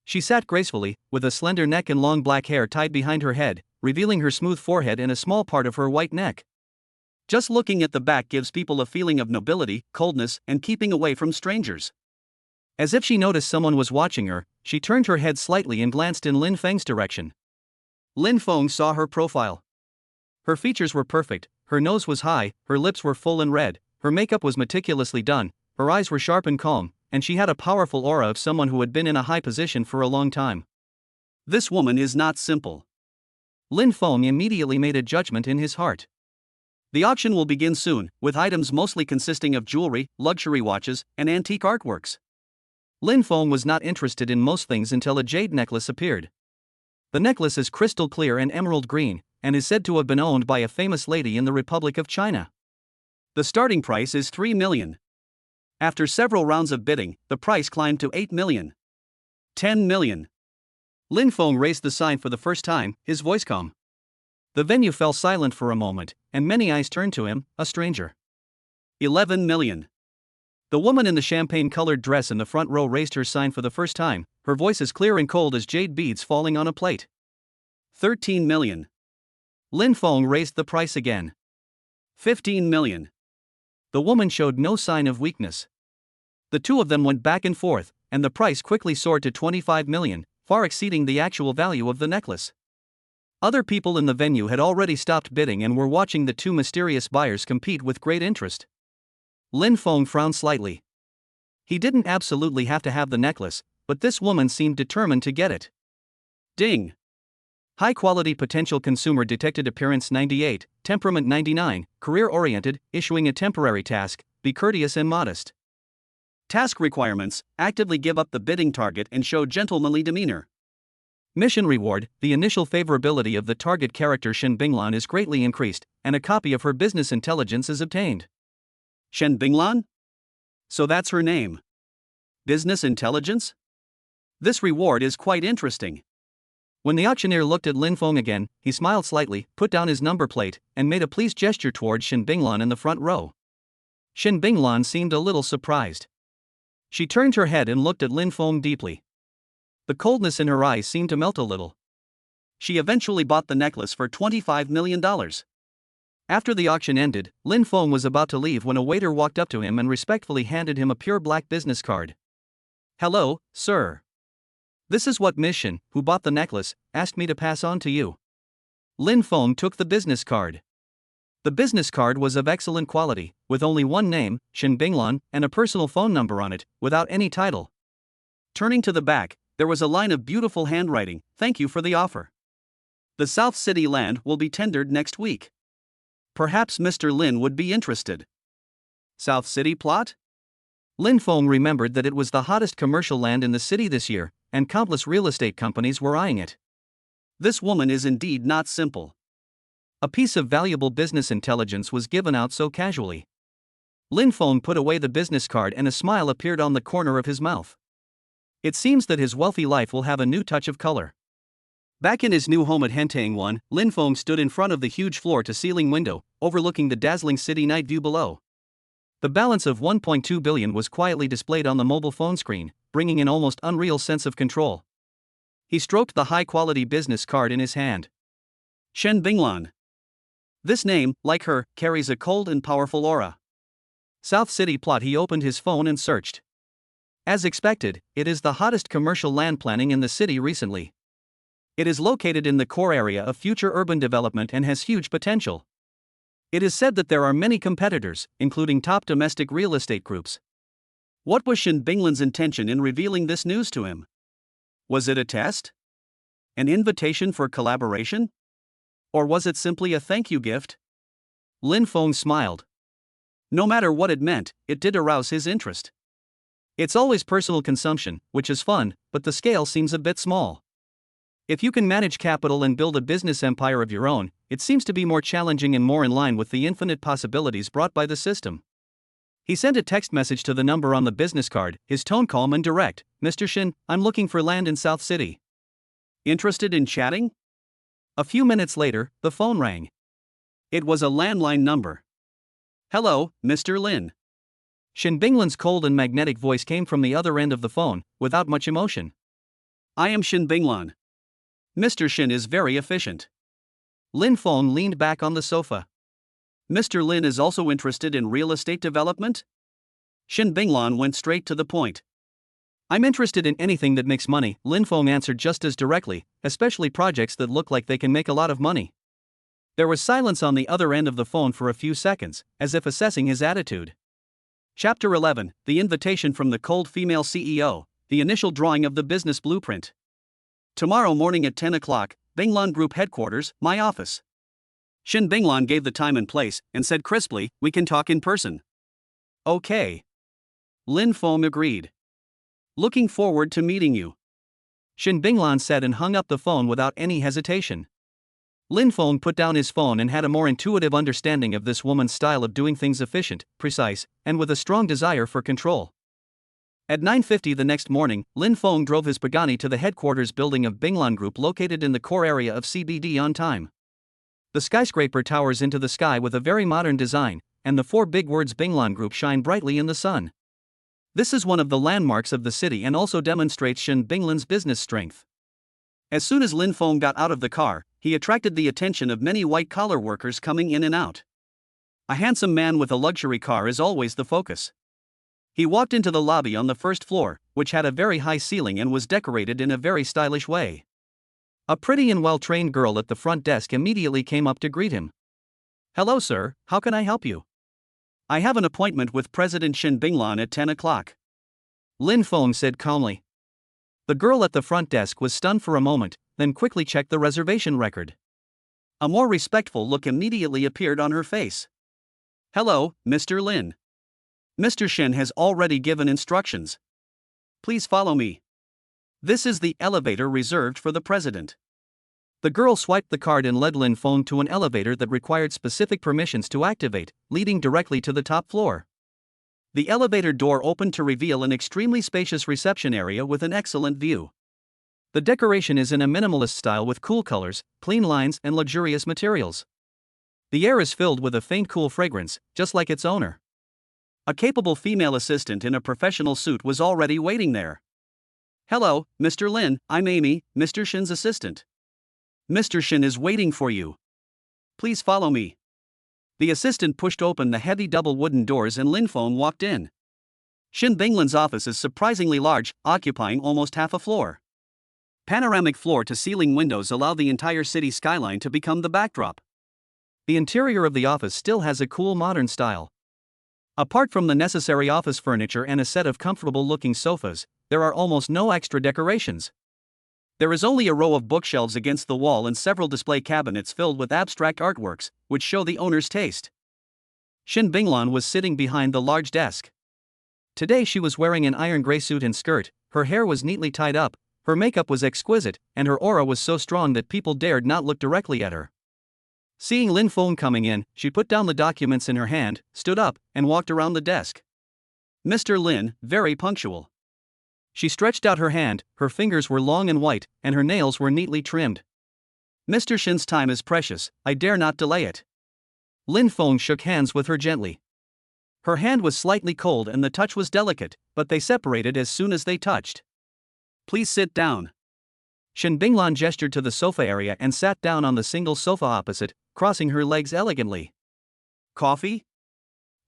Speaker 1: She sat gracefully, with a slender neck and long black hair tied behind her head, revealing her smooth forehead and a small part of her white neck. Just looking at the back gives people a feeling of nobility, coldness, and keeping away from strangers. As if she noticed someone was watching her, she turned her head slightly and glanced in Lin Feng's direction. Lin Feng saw her profile. Her features were perfect, her nose was high, her lips were full and red, her makeup was meticulously done, her eyes were sharp and calm, and she had a powerful aura of someone who had been in a high position for a long time. This woman is not simple. Lin Feng immediately made a judgment in his heart. The auction will begin soon, with items mostly consisting of jewelry, luxury watches, and antique artworks. Lin Feng was not interested in most things until a jade necklace appeared. The necklace is crystal clear and emerald green, and is said to have been owned by a famous lady in the Republic of China. The starting price is 3 million. After several rounds of bidding, the price climbed to 8 million. 10 million. Lin Feng raised the sign for the first time, his voice calm. The venue fell silent for a moment, and many eyes turned to him, a stranger. 11 million. The woman in the champagne-colored dress in the front row raised her sign for the first time, her voice as clear and cold as jade beads falling on a plate. 13 million. Lin Feng raised the price again. 15 million. The woman showed no sign of weakness. The two of them went back and forth, and the price quickly soared to 25 million, far exceeding the actual value of the necklace. Other people in the venue had already stopped bidding and were watching the two mysterious buyers compete with great interest. Lin Feng frowned slightly. He didn't absolutely have to have the necklace, but this woman seemed determined to get it. Ding! High-quality potential consumer detected. Appearance 98, temperament 99, career-oriented, issuing a temporary task, be courteous and modest. Task requirements: actively give up the bidding target and show gentlemanly demeanor. Mission reward: the initial favorability of the target character Shen Binglan is greatly increased, and a copy of her business intelligence is obtained. Shen Binglan? So that's her name. Business intelligence? This reward is quite interesting. When the auctioneer looked at Lin Feng again, he smiled slightly, put down his number plate, and made a pleased gesture towards Shen Binglan in the front row. Shen Binglan seemed a little surprised. She turned her head and looked at Lin Feng deeply. The coldness in her eyes seemed to melt a little. She eventually bought the necklace for $25 million. After the auction ended, Lin Feng was about to leave when a waiter walked up to him and respectfully handed him a pure black business card. "Hello, sir. This is what Miss Shen, who bought the necklace, asked me to pass on to you." Lin Feng took the business card. The business card was of excellent quality, with only one name, Shen Binglan, and a personal phone number on it, without any title. Turning to the back, there was a line of beautiful handwriting: "Thank you for the offer. The South City land will be tendered next week. Perhaps Mr. Lin would be interested." South City plot? Lin Feng remembered that it was the hottest commercial land in the city this year, and countless real estate companies were eyeing it. This woman is indeed not simple. A piece of valuable business intelligence was given out so casually. Lin Feng put away the business card and a smile appeared on the corner of his mouth. It seems that his wealthy life will have a new touch of color. Back in his new home at Hentang, Lin Feng stood in front of the huge floor-to-ceiling window, overlooking the dazzling city night view below. The balance of 1.2 billion was quietly displayed on the mobile phone screen, bringing an almost unreal sense of control. He stroked the high-quality business card in his hand. Shen Binglan. This name, like her, carries a cold and powerful aura. South City plot. He opened his phone and searched. As expected, it is the hottest commercial land planning in the city recently. It is located in the core area of future urban development and has huge potential. It is said that there are many competitors, including top domestic real estate groups. What was Shen Binglan's intention in revealing this news to him? Was it a test? An invitation for collaboration? Or was it simply a thank you gift? Lin Feng smiled. No matter what it meant, it did arouse his interest. It's always personal consumption, which is fun, but the scale seems a bit small. If you can manage capital and build a business empire of your own, it seems to be more challenging and more in line with the infinite possibilities brought by the system. He sent a text message to the number on the business card, his tone calm and direct. Mr. Shin, I'm looking for land in South City. Interested in chatting? A few minutes later, the phone rang. It was a landline number. Hello, Mr. Lin. Shin Binglan's cold and magnetic voice came from the other end of the phone, without much emotion. I am Shin Binglan. Mr. Shin is very efficient. Lin Feng leaned back on the sofa. Mr. Lin is also interested in real estate development? Shin Binglan went straight to the point. I'm interested in anything that makes money, Lin Feng answered just as directly, especially projects that look like they can make a lot of money. There was silence on the other end of the phone for a few seconds, as if assessing his attitude. Chapter 11, The Invitation from the Cold Female CEO, the initial drawing of the business blueprint. Tomorrow morning at 10 o'clock, Binglan Group headquarters, my office. Shin Binglan gave the time and place, and said crisply, we can talk in person. Okay. Lin Feng agreed. Looking forward to meeting you. Shin Binglan said and hung up the phone without any hesitation. Lin Feng put down his phone and had a more intuitive understanding of this woman's style of doing things efficient, precise, and with a strong desire for control. At 9:50 the next morning, Lin Feng drove his Pagani to the headquarters building of Binglan Group located in the core area of CBD on time. The skyscraper towers into the sky with a very modern design, and the four big words Binglan Group shine brightly in the sun. This is one of the landmarks of the city and also demonstrates Shin Binglan's business strength. As soon as Lin Feng got out of the car, he attracted the attention of many white-collar workers coming in and out. A handsome man with a luxury car is always the focus. He walked into the lobby on the first floor, which had a very high ceiling and was decorated in a very stylish way. A pretty and well-trained girl at the front desk immediately came up to greet him. Hello sir, how can I help you? I have an appointment with President Shin Binglan at 10 o'clock. Lin Feng said calmly. The girl at the front desk was stunned for a moment, then quickly checked the reservation record. A more respectful look immediately appeared on her face. Hello, Mr. Lin. Mr. Shin has already given instructions. Please follow me. This is the elevator reserved for the president. The girl swiped the card and led Lin Feng to an elevator that required specific permissions to activate, leading directly to the top floor. The elevator door opened to reveal an extremely spacious reception area with an excellent view. The decoration is in a minimalist style with cool colors, clean lines, and luxurious materials. The air is filled with a faint cool fragrance, just like its owner. A capable female assistant in a professional suit was already waiting there. Hello, Mr. Lin, I'm Amy, Mr. Shin's assistant. Mr. Shin is waiting for you. Please follow me. The assistant pushed open the heavy double wooden doors and Lin Feng walked in. Shin Binglan's office is surprisingly large, occupying almost half a floor. Panoramic floor-to-ceiling windows allow the entire city skyline to become the backdrop. The interior of the office still has a cool modern style. Apart from the necessary office furniture and a set of comfortable-looking sofas, there are almost no extra decorations. There is only a row of bookshelves against the wall and several display cabinets filled with abstract artworks, which show the owner's taste. Shin Binglan was sitting behind the large desk. Today she was wearing an iron gray suit and skirt, her hair was neatly tied up, her makeup was exquisite, and her aura was so strong that people dared not look directly at her. Seeing Lin Feng coming in, she put down the documents in her hand, stood up, and walked around the desk. Mr. Lin, very punctual. She stretched out her hand, her fingers were long and white, and her nails were neatly trimmed. Mr. Shin's time is precious, I dare not delay it. Lin Feng shook hands with her gently. Her hand was slightly cold and the touch was delicate, but they separated as soon as they touched. Please sit down. Shin Binglan gestured to the sofa area and sat down on the single sofa opposite, crossing her legs elegantly. Coffee?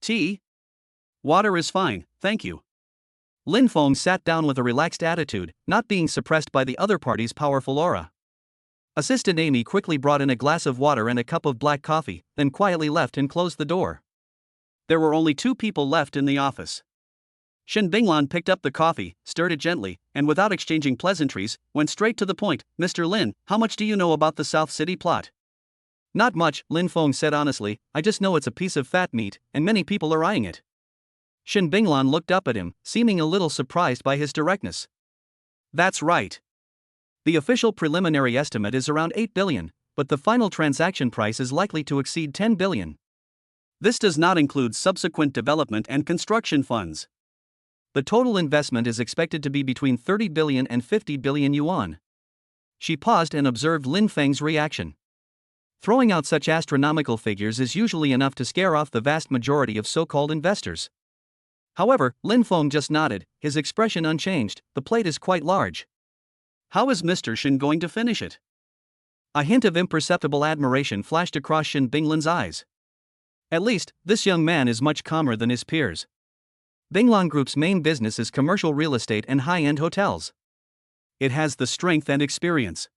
Speaker 1: Tea? Water is fine, thank you. Lin Feng sat down with a relaxed attitude, not being suppressed by the other party's powerful aura. Assistant Amy quickly brought in a glass of water and a cup of black coffee, then quietly left and closed the door. There were only 2 people left in the office. Shin Binglan picked up the coffee, stirred it gently, and without exchanging pleasantries, went straight to the point. Mr. Lin, how much do you know about the South City plot? Not much, Lin Feng said honestly, I just know it's a piece of fat meat, and many people are eyeing it. Shin Binglan looked up at him, seeming a little surprised by his directness. That's right. The official preliminary estimate is around 8 billion, but the final transaction price is likely to exceed 10 billion. This does not include subsequent development and construction funds. The total investment is expected to be between 30 billion and 50 billion yuan. She paused and observed Lin Feng's reaction. Throwing out such astronomical figures is usually enough to scare off the vast majority of so-called investors. However, Lin Feng just nodded, his expression unchanged. The plate is quite large. How is Mr. Shin going to finish it? A hint of imperceptible admiration flashed across Shin Binglan's eyes. At least, this young man is much calmer than his peers. Binglan Group's main business is commercial real estate and high-end hotels. It has the strength and experience.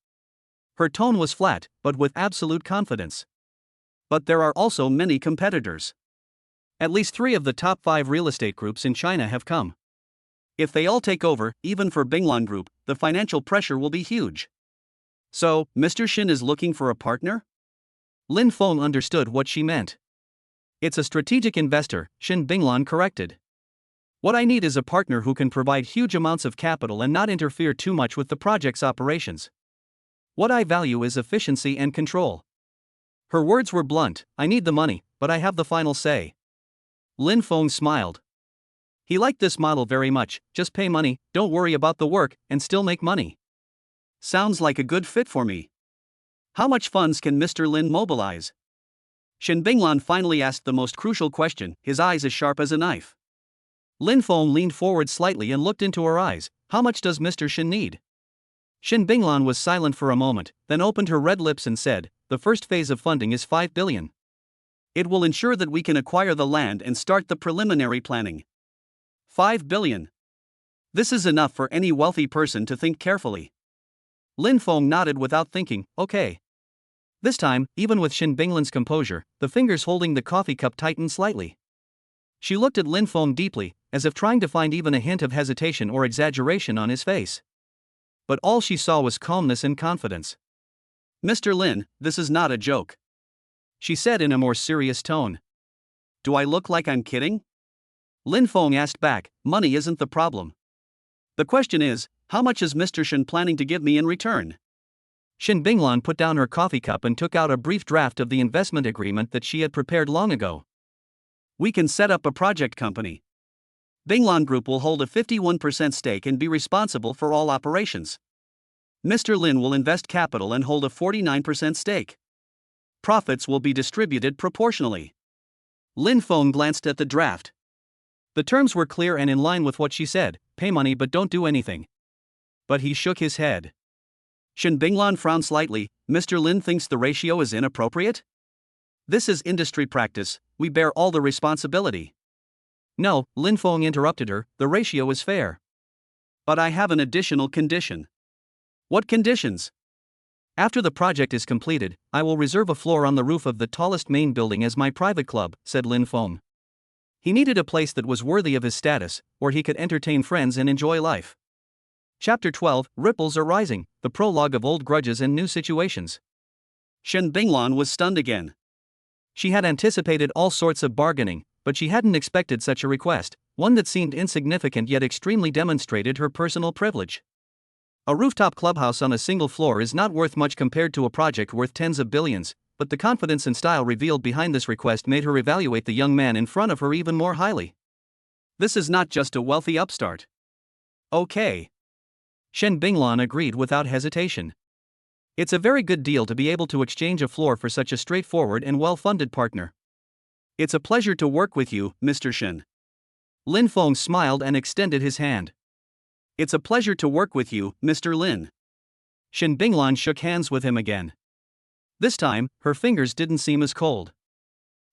Speaker 1: Her tone was flat, but with absolute confidence. But there are also many competitors. At least 3 of the top 5 real estate groups in China have come. If they all take over, even for Binglan Group, the financial pressure will be huge. So, Mr. Shin is looking for a partner? Lin Feng understood what she meant. It's a strategic investor, Shin Binglan corrected. What I need is a partner who can provide huge amounts of capital and not interfere too much with the project's operations. What I value is efficiency and control. Her words were blunt, I need the money, but I have the final say. Lin Feng smiled. He liked this model very much, just pay money, don't worry about the work, and still make money. Sounds like a good fit for me. How much funds can Mr. Lin mobilize? Shin Binglan finally asked the most crucial question, his eyes as sharp as a knife. Lin Feng leaned forward slightly and looked into her eyes. How much does Mr. Shin need? Shin Binglan was silent for a moment, then opened her red lips and said, the first phase of funding is 5 billion. It will ensure that we can acquire the land and start the preliminary planning. 5 billion. This is enough for any wealthy person to think carefully. Lin Feng nodded without thinking, okay. This time, even with Shin Binglan's composure, the fingers holding the coffee cup tightened slightly. She looked at Lin Feng deeply, as if trying to find even a hint of hesitation or exaggeration on his face. But all she saw was calmness and confidence. Mr. Lin, this is not a joke. She said in a more serious tone. Do I look like I'm kidding? Lin Feng asked back, money isn't the problem. The question is, how much is Mr. Shin planning to give me in return? Shin Binglan put down her coffee cup and took out a brief draft of the investment agreement that she had prepared long ago. We can set up a project company. Binglan Group will hold a 51% stake and be responsible for all operations. Mr. Lin will invest capital and hold a 49% stake. Profits will be distributed proportionally. Lin Feng glanced at the draft. The terms were clear and in line with what she said, pay money but don't do anything. But he shook his head. Shin Binglan frowned slightly. Mr. Lin thinks the ratio is inappropriate? This is industry practice, we bear all the responsibility. No, Lin Feng interrupted her, the ratio is fair. But I have an additional condition. What conditions? After the project is completed, I will reserve a floor on the roof of the tallest main building as my private club, said Lin Feng. He needed a place that was worthy of his status, where he could entertain friends and enjoy life. Chapter 12, Ripples Are Rising, the prologue of old grudges and new situations. Shin Binglan was stunned again. She had anticipated all sorts of bargaining, but she hadn't expected such a request, one that seemed insignificant yet extremely demonstrated her personal privilege. A rooftop clubhouse on a single floor is not worth much compared to a project worth tens of billions, but the confidence and style revealed behind this request made her evaluate the young man in front of her even more highly. This is not just a wealthy upstart. Okay. Shen Binglan agreed without hesitation. It's a very good deal to be able to exchange a floor for such a straightforward and well-funded partner. It's a pleasure to work with you, Mr. Shen. Lin Feng smiled and extended his hand. It's a pleasure to work with you, Mr. Lin. Shen Binglan shook hands with him again. This time, her fingers didn't seem as cold.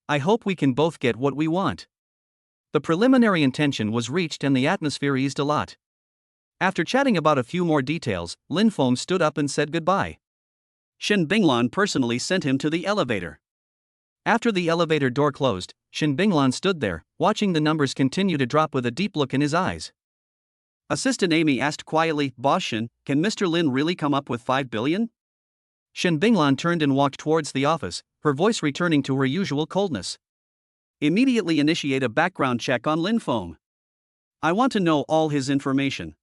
Speaker 1: I hope we can both get what we want. The preliminary intention was reached and the atmosphere eased a lot. After chatting about a few more details, Lin Feng stood up and said goodbye. Shen Binglan personally sent him to the elevator. After the elevator door closed, Shen Binglan stood there, watching the numbers continue to drop with a deep look in his eyes. Assistant Amy asked quietly, Boss Shen, can Mr. Lin really come up with 5 billion? Shen Binglan turned and walked towards the office, her voice returning to her usual coldness. Immediately initiate a background check on Lin Feng. I want to know all his information.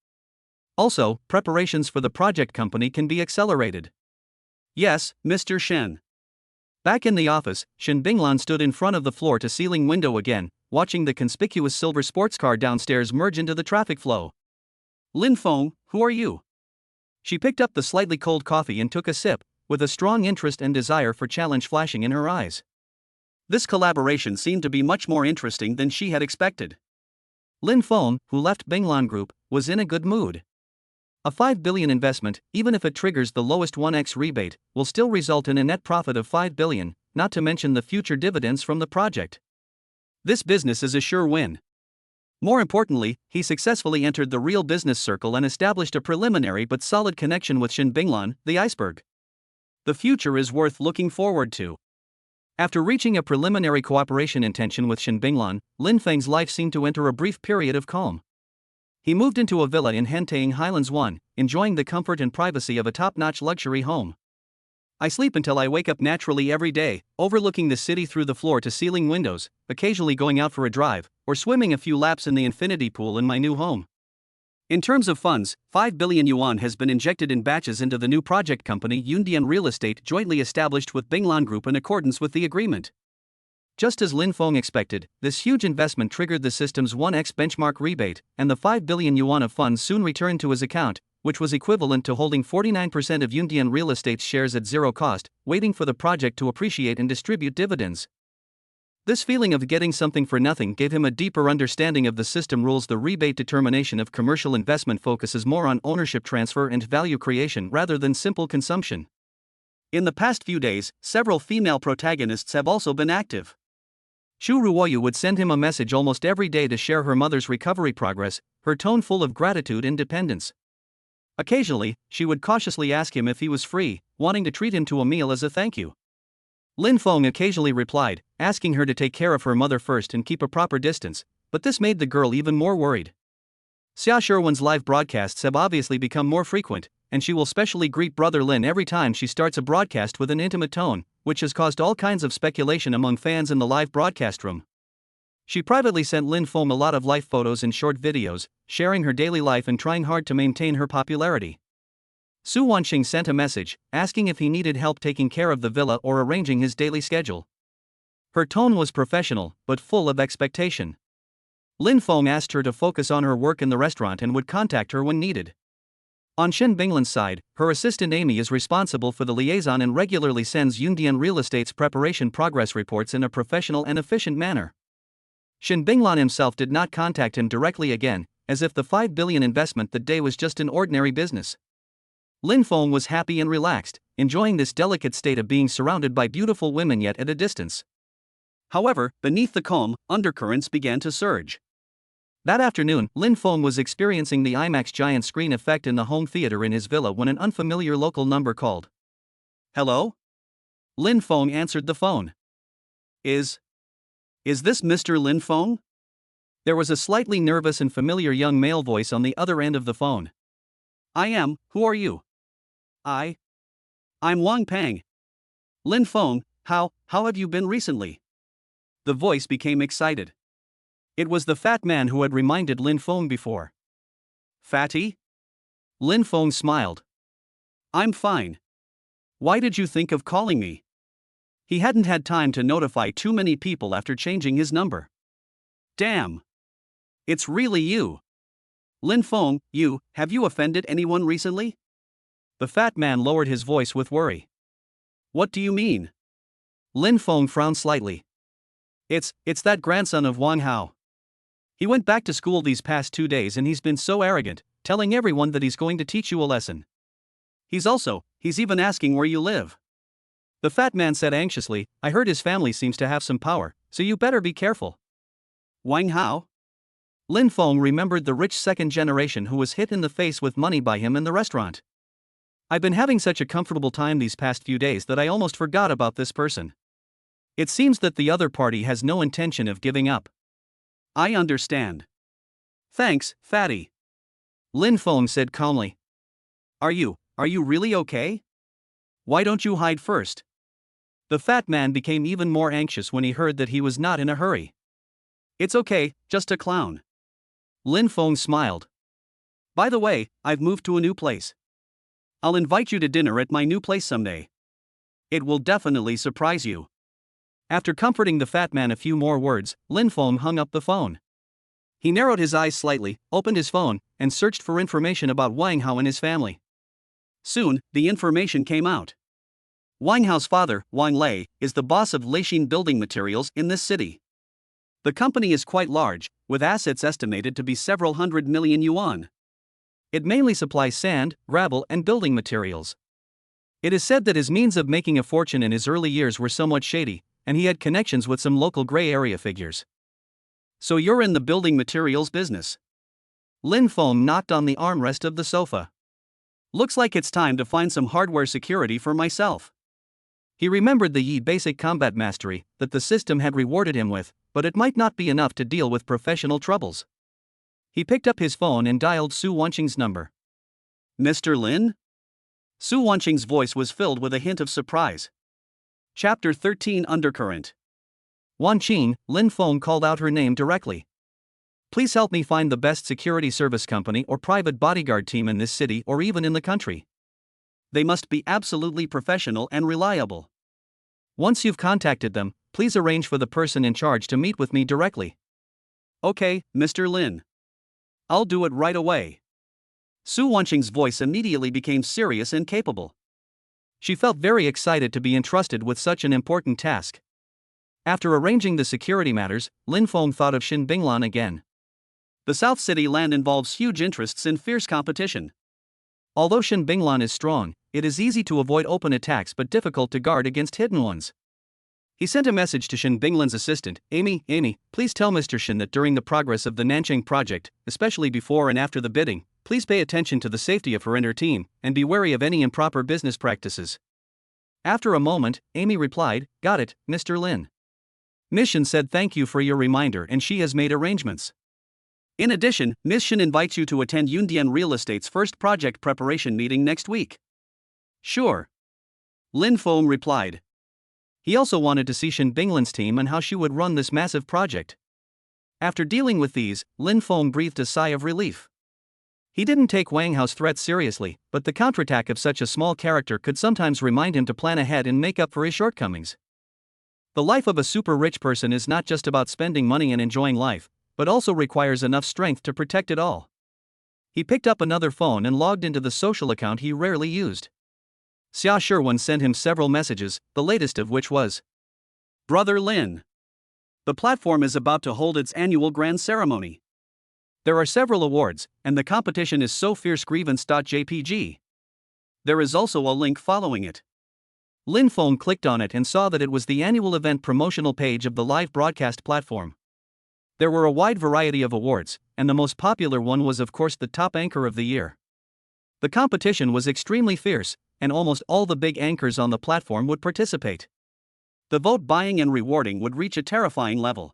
Speaker 1: Also, preparations for the project company can be accelerated. Yes, Mr. Shen. Back in the office, Shen Binglan stood in front of the floor-to-ceiling window again, watching the conspicuous silver sports car downstairs merge into the traffic flow. Lin Feng, who are you? She picked up the slightly cold coffee and took a sip, with a strong interest and desire for challenge flashing in her eyes. This collaboration seemed to be much more interesting than she had expected. Lin Feng, who left Binglan Group, was in a good mood. A 5 billion investment, even if it triggers the lowest 1x rebate, will still result in a net profit of 5 billion, not to mention the future dividends from the project. This business is a sure win. More importantly, he successfully entered the real business circle and established a preliminary but solid connection with Shen Binglan, the iceberg. The future is worth looking forward to. After reaching a preliminary cooperation intention with Shen Binglan, Lin Feng's life seemed to enter a brief period of calm. He moved into a villa in Hentaying Highlands 1, enjoying the comfort and privacy of a top-notch luxury home. I sleep until I wake up naturally every day, overlooking the city through the floor-to-ceiling windows, occasionally going out for a drive, or swimming a few laps in the infinity pool in my new home. In terms of funds, 5 billion yuan has been injected in batches into the new project company Yundian Real Estate jointly established with Binglan Group in accordance with the agreement. Just as Lin Feng expected, this huge investment triggered the system's 1x benchmark rebate, and the 5 billion yuan of funds soon returned to his account, which was equivalent to holding 49% of Yundian Real Estate's shares at zero cost, waiting for the project to appreciate and distribute dividends. This feeling of getting something for nothing gave him a deeper understanding of the system rules. The rebate determination of commercial investment focuses more on ownership transfer and value creation rather than simple consumption. In the past few days, several female protagonists have also been active. Xu Ruoyu would send him a message almost every day to share her mother's recovery progress, her tone full of gratitude and dependence. Occasionally, she would cautiously ask him if he was free, wanting to treat him to a meal as a thank you. Lin Feng occasionally replied, asking her to take care of her mother first and keep a proper distance, but this made the girl even more worried. Xia Sherwan's live broadcasts have obviously become more frequent, and she will specially greet Brother Lin every time she starts a broadcast with an intimate tone, which has caused all kinds of speculation among fans in the live broadcast room. She privately sent Lin Feng a lot of life photos and short videos, sharing her daily life and trying hard to maintain her popularity. Su Wanxing sent a message, asking if he needed help taking care of the villa or arranging his daily schedule. Her tone was professional, but full of expectation. Lin Feng asked her to focus on her work in the restaurant and would contact her when needed. On Shen Binglan's side, her assistant Amy is responsible for the liaison and regularly sends Yundian Real Estate's preparation progress reports in a professional and efficient manner. Shen Binglan himself did not contact him directly again, as if the 5 billion investment that day was just an ordinary business. Lin Feng was happy and relaxed, enjoying this delicate state of being surrounded by beautiful women yet at a distance. However, beneath the calm, undercurrents began to surge. That afternoon, Lin Feng was experiencing the IMAX giant screen effect in the home theater in his villa when an unfamiliar local number called. Hello? Lin Feng answered the phone. Is this Mr. Lin Feng? There was a slightly nervous and familiar young male voice on the other end of the phone. I am, who are you? I'm Wang Pang. Lin Feng, how have you been recently? The voice became excited. It was the fat man who had reminded Lin Feng before. Fatty? Lin Feng smiled. I'm fine. Why did you think of calling me? He hadn't had time to notify too many people after changing his number. Damn. It's really you. Lin Feng, have you offended anyone recently? The fat man lowered his voice with worry. What do you mean? Lin Feng frowned slightly. It's that grandson of Wang Hao. He went back to school these past 2 days and he's been so arrogant, telling everyone that he's going to teach you a lesson. He's even asking where you live. The fat man said anxiously, I heard his family seems to have some power, so you better be careful. Wang Hao? Lin Feng remembered the rich second generation who was hit in the face with money by him in the restaurant. I've been having such a comfortable time these past few days that I almost forgot about this person. It seems that the other party has no intention of giving up. I understand. Thanks, Fatty. Lin Feng said calmly. Are you really okay? Why don't you hide first? The fat man became even more anxious when he heard that he was not in a hurry. It's okay, just a clown. Lin Feng smiled. By the way, I've moved to a new place. I'll invite you to dinner at my new place someday. It will definitely surprise you. After comforting the fat man a few more words, Lin Feng hung up the phone. He narrowed his eyes slightly, opened his phone, and searched for information about Wang Hao and his family. Soon, the information came out. Wang Hao's father, Wang Lei, is the boss of Leishin Building Materials in this city. The company is quite large, with assets estimated to be several hundred million yuan. It mainly supplies sand, gravel, and building materials. It is said that his means of making a fortune in his early years were somewhat shady, and he had connections with some local gray area figures. So you're in the building materials business? Lin Feng knocked on the armrest of the sofa. Looks like it's time to find some hardware security for myself. He remembered the Yi basic combat mastery that the system had rewarded him with, but it might not be enough to deal with professional troubles. He picked up his phone and dialed Su Wanqing's number. Mr. Lin? Su Wanqing's voice was filled with a hint of surprise. Chapter 13 Undercurrent. Wanqing, Lin Feng called out her name directly. Please help me find the best security service company or private bodyguard team in this city or even in the country. They must be absolutely professional and reliable. Once you've contacted them, please arrange for the person in charge to meet with me directly. Okay, Mr. Lin. I'll do it right away. Su Wanqing's voice immediately became serious and capable. She felt very excited to be entrusted with such an important task. After arranging the security matters, Lin Feng thought of Xin Binglan again. The South City land involves huge interests in fierce competition. Although Xin Binglan is strong, it is easy to avoid open attacks but difficult to guard against hidden ones. He sent a message to Xin Binglan's assistant, Amy, please tell Mr. Xin that during the progress of the Nanchang project, especially before and after the bidding, please pay attention to the safety of her and her team, and be wary of any improper business practices. After a moment, Amy replied, got it, Mr. Lin. Miss Xin said thank you for your reminder and she has made arrangements. In addition, Miss Xin invites you to attend Yundian Real Estate's first project preparation meeting next week. Sure. Lin Feng replied. He also wanted to see Xin Binglan's team and how she would run this massive project. After dealing with these, Lin Feng breathed a sigh of relief. He didn't take Wang Hao's threat seriously, but the counterattack of such a small character could sometimes remind him to plan ahead and make up for his shortcomings. The life of a super rich person is not just about spending money and enjoying life, but also requires enough strength to protect it all. He picked up another phone and logged into the social account he rarely used. Xia Sherwan sent him several messages, the latest of which was, Brother Lin. The platform is about to hold its annual grand ceremony. There are several awards, and the competition is so fierce grievance.jpg. There is also a link following it. Lin Feng clicked on it and saw that it was the annual event promotional page of the live broadcast platform. There were a wide variety of awards, and the most popular one was of course the top anchor of the year. The competition was extremely fierce, and almost all the big anchors on the platform would participate. The vote buying and rewarding would reach a terrifying level.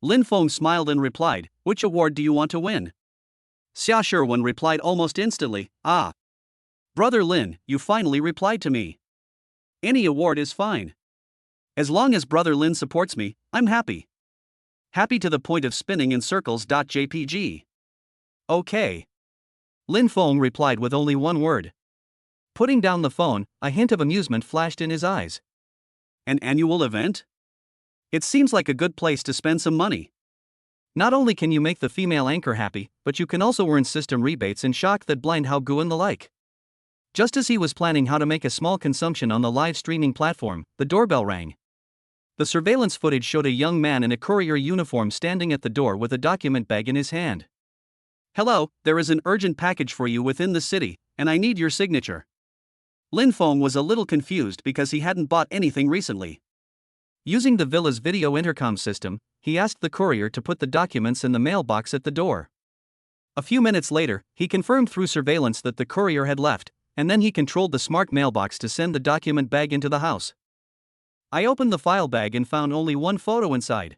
Speaker 1: Lin Feng smiled and replied, which award do you want to win? Xia Sherwan replied almost instantly, Brother Lin, you finally replied to me. Any award is fine. As long as Brother Lin supports me, I'm happy. Happy to the point of spinning in circles.jpg. Okay. Lin Feng replied with only one word. Putting down the phone, a hint of amusement flashed in his eyes. An annual event? It seems like a good place to spend some money. Not only can you make the female anchor happy, but you can also earn system rebates and shock that blind Hao Gu and the like. Just as he was planning how to make a small consumption on the live streaming platform, the doorbell rang. The surveillance footage showed a young man in a courier uniform standing at the door with a document bag in his hand. Hello, there is an urgent package for you within the city, and I need your signature. Lin Feng was a little confused because he hadn't bought anything recently. Using the villa's video intercom system, he asked the courier to put the documents in the mailbox at the door. A few minutes later, he confirmed through surveillance that the courier had left, and then he controlled the smart mailbox to send the document bag into the house. I opened the file bag and found only one photo inside.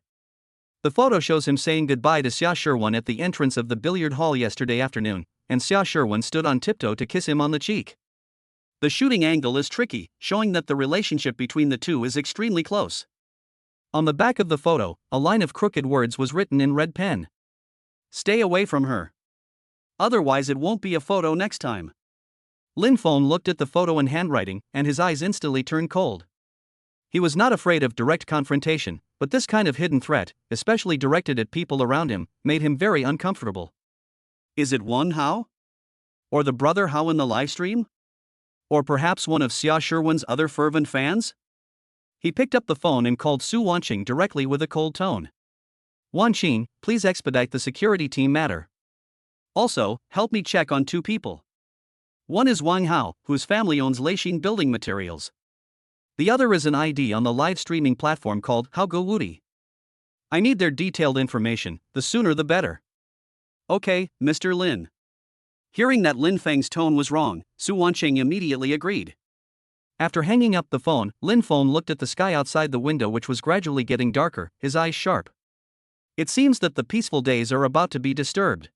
Speaker 1: The photo shows him saying goodbye to Xia Sherwan at the entrance of the billiard hall yesterday afternoon, and Xia Sherwan stood on tiptoe to kiss him on the cheek. The shooting angle is tricky, showing that the relationship between the two is extremely close. On the back of the photo, a line of crooked words was written in red pen. Stay away from her. Otherwise it won't be a photo next time. Lin Feng looked at the photo and handwriting, and his eyes instantly turned cold. He was not afraid of direct confrontation, but this kind of hidden threat, especially directed at people around him, made him very uncomfortable. Is it Wen Hao? Or the brother Hao in the livestream? Or perhaps one of Xia Sherwin's other fervent fans? He picked up the phone and called Su Wanqing directly with a cold tone. Wanqing, please expedite the security team matter. Also, help me check on two people. One is Wang Hao, whose family owns Leixin Building Materials. The other is an ID on the live streaming platform called Hao Go Wudi. I need their detailed information, the sooner the better. Okay, Mr. Lin. Hearing that Lin Feng's tone was wrong, Su Wanqing immediately agreed. After hanging up the phone, Lin Feng looked at the sky outside the window, which was gradually getting darker, his eyes sharp. It seems that the peaceful days are about to be disturbed.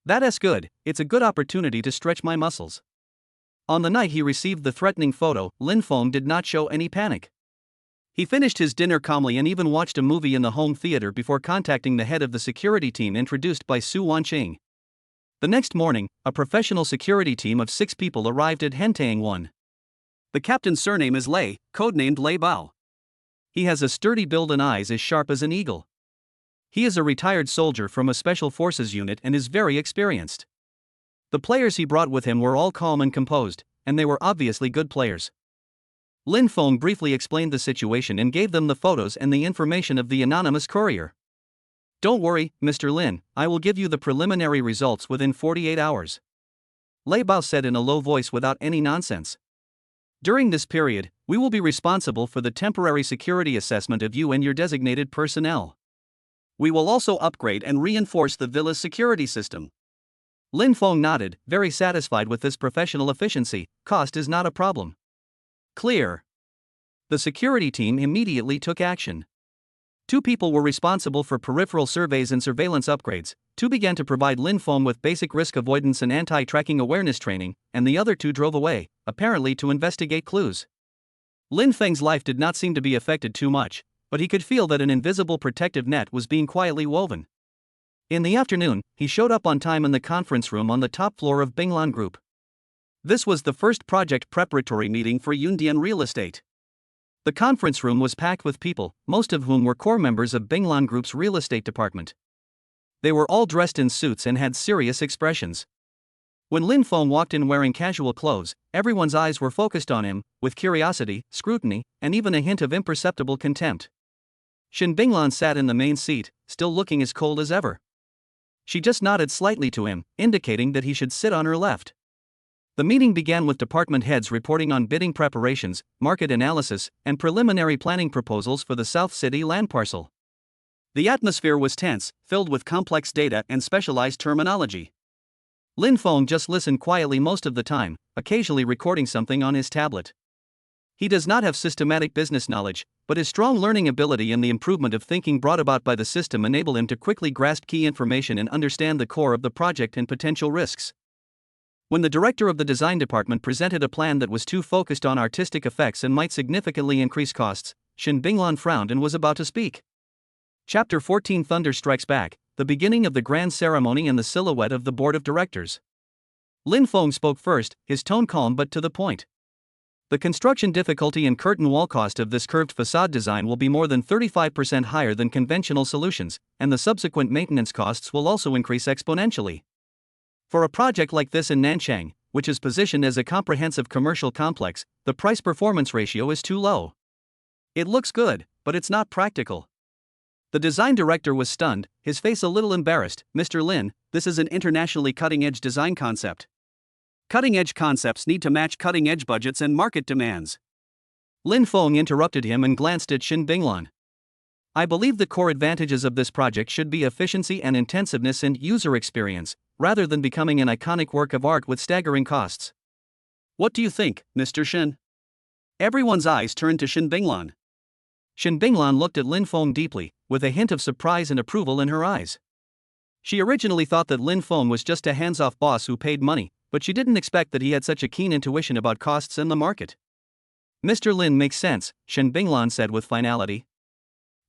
Speaker 1: That's good, it's a good opportunity to stretch my muscles. On the night he received the threatening photo, Lin Feng did not show any panic. He finished his dinner calmly and even watched a movie in the home theater before contacting the head of the security team introduced by Su Wanqing. The next morning, a professional security team of 6 people arrived at Hentang 1. The captain's surname is Lei, codenamed Lei Bao. He has a sturdy build and eyes as sharp as an eagle. He is a retired soldier from a special forces unit and is very experienced. The players he brought with him were all calm and composed, and they were obviously good players. Lin Feng briefly explained the situation and gave them the photos and the information of the anonymous courier. Don't worry, Mr. Lin, I will give you the preliminary results within 48 hours. Lei Bao said in a low voice without any nonsense. During this period, we will be responsible for the temporary security assessment of you and your designated personnel. We will also upgrade and reinforce the villa's security system. Lin Feng nodded, very satisfied with this professional efficiency. Cost is not a problem. Clear. The security team immediately took action. 2 people were responsible for peripheral surveys and surveillance upgrades, 2 began to provide Lin Feng with basic risk avoidance and anti-tracking awareness training, and the other 2 drove away, apparently to investigate clues. Lin Feng's life did not seem to be affected too much, but he could feel that an invisible protective net was being quietly woven. In the afternoon, he showed up on time in the conference room on the top floor of Binglan Group. This was the first project preparatory meeting for Yundian Real Estate. The conference room was packed with people, most of whom were core members of Binglan Group's real estate department. They were all dressed in suits and had serious expressions. When Lin Feng walked in wearing casual clothes, everyone's eyes were focused on him, with curiosity, scrutiny, and even a hint of imperceptible contempt. Shin Binglan sat in the main seat, still looking as cold as ever. She just nodded slightly to him, indicating that he should sit on her left. The meeting began with department heads reporting on bidding preparations, market analysis, and preliminary planning proposals for the South City land parcel. The atmosphere was tense, filled with complex data and specialized terminology. Lin Feng just listened quietly most of the time, occasionally recording something on his tablet. He does not have systematic business knowledge, but his strong learning ability and the improvement of thinking brought about by the system enable him to quickly grasp key information and understand the core of the project and potential risks. When the director of the design department presented a plan that was too focused on artistic effects and might significantly increase costs, Shin Binglan frowned and was about to speak. Chapter 14 Thunder Strikes Back, the beginning of the grand ceremony and the silhouette of the board of directors. Lin Feng spoke first, his tone calm but to the point. The construction difficulty and curtain wall cost of this curved facade design will be more than 35% higher than conventional solutions, and the subsequent maintenance costs will also increase exponentially. For a project like this in Nanchang, which is positioned as a comprehensive commercial complex, the price-performance ratio is too low. It looks good, but it's not practical. The design director was stunned, his face a little embarrassed. Mr. Lin, this is an internationally cutting-edge design concept. Cutting-edge concepts need to match cutting-edge budgets and market demands. Lin Feng interrupted him and glanced at Shin Binglan. I believe the core advantages of this project should be efficiency and intensiveness and user experience, rather than becoming an iconic work of art with staggering costs. What do you think, Mr. Shin? Everyone's eyes turned to Shin Binglan. Shin Binglan looked at Lin Feng deeply, with a hint of surprise and approval in her eyes. She originally thought that Lin Feng was just a hands-off boss who paid money, but she didn't expect that he had such a keen intuition about costs and the market. Mr. Lin makes sense, Shen Binglan said with finality.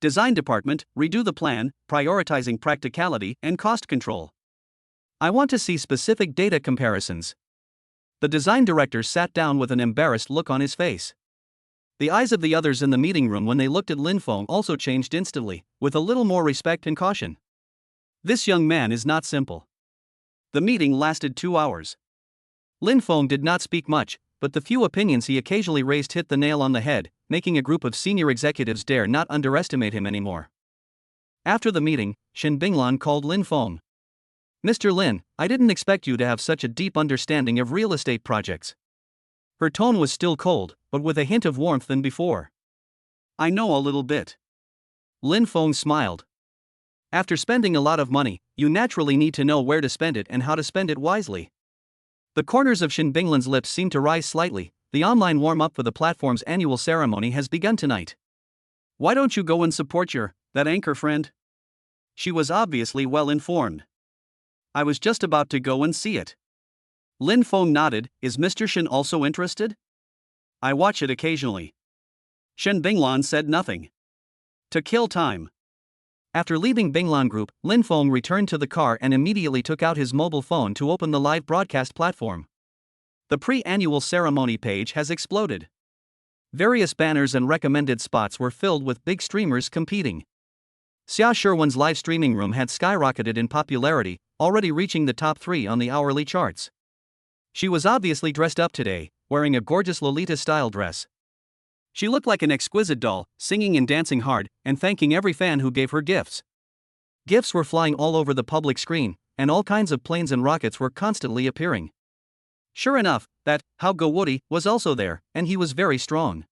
Speaker 1: Design department, redo the plan, prioritizing practicality and cost control. I want to see specific data comparisons. The design director sat down with an embarrassed look on his face. The eyes of the others in the meeting room when they looked at Lin Feng also changed instantly, with a little more respect and caution. This young man is not simple. The meeting lasted 2 hours. Lin Feng did not speak much, but the few opinions he occasionally raised hit the nail on the head, making a group of senior executives dare not underestimate him anymore. After the meeting, Shen Binglan called Lin Feng. Mr. Lin, I didn't expect you to have such a deep understanding of real estate projects. Her tone was still cold, but with a hint of warmth than before. I know a little bit. Lin Feng smiled. After spending a lot of money, you naturally need to know where to spend it and how to spend it wisely. The corners of Shen Binglan's lips seemed to rise slightly. The online warm-up for the platform's annual ceremony has begun tonight. Why don't you go and support that anchor friend? She was obviously well informed. I was just about to go and see it. Lin Feng nodded. Is Mr. Shen also interested? I watch it occasionally. Shen Binglan said nothing. To kill time. After leaving Binglan Group, Lin Feng returned to the car and immediately took out his mobile phone to open the live broadcast platform. The pre-annual ceremony page has exploded. Various banners and recommended spots were filled with big streamers competing. Xia Sherwan's live streaming room had skyrocketed in popularity, already reaching the top 3 on the hourly charts. She was obviously dressed up today, wearing a gorgeous Lolita-style dress. She looked like an exquisite doll, singing and dancing hard, and thanking every fan who gave her gifts. Gifts were flying all over the public screen, and all kinds of planes and rockets were constantly appearing. Sure enough, that Hao Gowudi was also there, and he was very strong.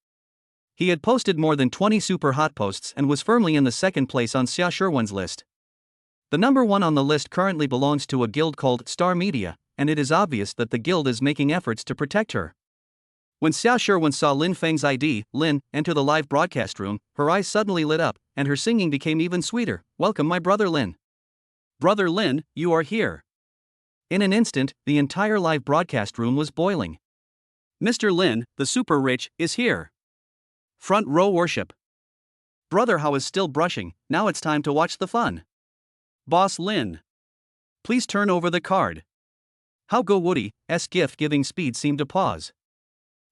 Speaker 1: He had posted more than 20 super hot posts and was firmly in the second place on Xia Sherwan's list. The number 1 on the list currently belongs to a guild called Star Media, and it is obvious that the guild is making efforts to protect her. When Xia Sherwan saw Lin Feng's ID, Lin, enter the live broadcast room, her eyes suddenly lit up, and her singing became even sweeter. Welcome, my brother Lin. Brother Lin, you are here. In an instant, the entire live broadcast room was boiling. Mr. Lin, the super rich, is here. Front row worship. Brother Hao is still brushing, now it's time to watch the fun. Boss Lin. Please turn over the card. Hao Gowudi's gift-giving speed seemed to pause.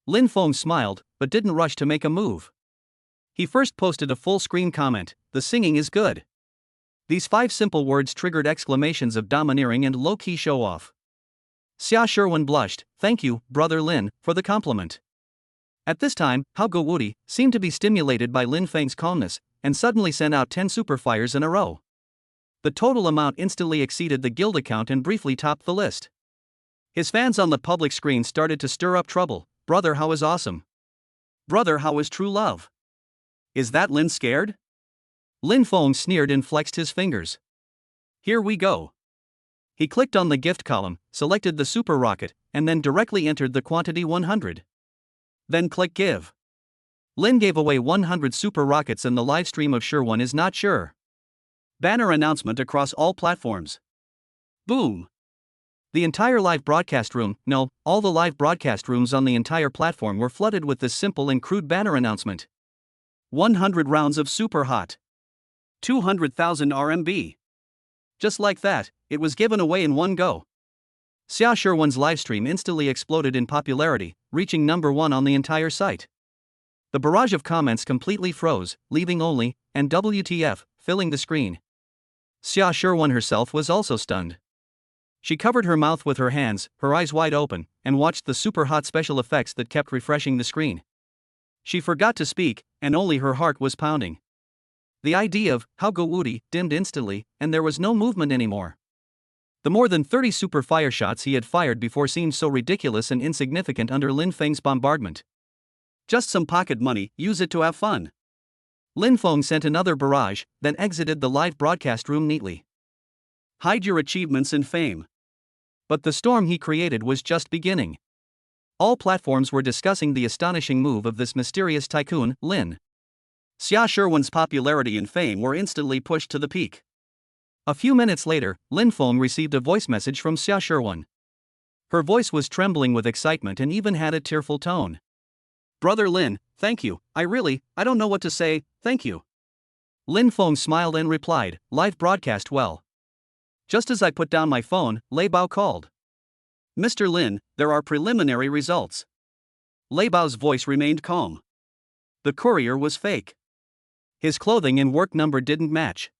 Speaker 1: Lin Feng smiled, but didn't rush to make a move. He first posted a full-screen comment, the singing is good. These 5 simple words triggered exclamations of domineering and low-key show-off. Xia Sherwan blushed. Thank you, brother Lin, for the compliment. At this time, Hao Gowudi seemed to be stimulated by Lin Feng's calmness, and suddenly sent out 10 super fires in a row. The total amount instantly exceeded the guild account and briefly topped the list. His fans on the public screen started to stir up trouble. Brother Hao is awesome. Brother Hao is true love. Is that Lin scared? Lin Feng sneered and flexed his fingers. Here we go. He clicked on the gift column, selected the super rocket, and then directly entered the quantity 100. Then click give. Lin gave away 100 super rockets and the live stream of Sherwan is not sure. Banner announcement across all platforms. Boom. The entire live broadcast room, no, all the live broadcast rooms on the entire platform were flooded with this simple and crude banner announcement. 100 rounds of super hot. 200,000 RMB. Just like that, it was given away in one go. Xia Sherwan's livestream instantly exploded in popularity, reaching number 1 on the entire site. The barrage of comments completely froze, leaving only, and WTF, filling the screen. Xia Sherwan herself was also stunned. She covered her mouth with her hands, her eyes wide open, and watched the super hot special effects that kept refreshing the screen. She forgot to speak, and only her heart was pounding. The idea of Hao Gowudi dimmed instantly, and there was no movement anymore. The more than 30 super fire shots he had fired before seemed so ridiculous and insignificant under Lin Feng's bombardment. Just some pocket money, use it to have fun. Lin Feng sent another barrage, then exited the live broadcast room neatly. Hide your achievements and fame. But the storm he created was just beginning. All platforms were discussing the astonishing move of this mysterious tycoon, Lin. Xia Sherwan's popularity and fame were instantly pushed to the peak. A few minutes later, Lin Feng received a voice message from Xia Sherwan. Her voice was trembling with excitement and even had a tearful tone. "Brother Lin, thank you, I don't know what to say, thank you." Lin Feng smiled and replied, "Live broadcast well." Just as I put down my phone, Lei Bao called. "Mr. Lin, there are preliminary results." Lei Bao's voice remained calm. The courier was fake. His clothing and work number didn't match.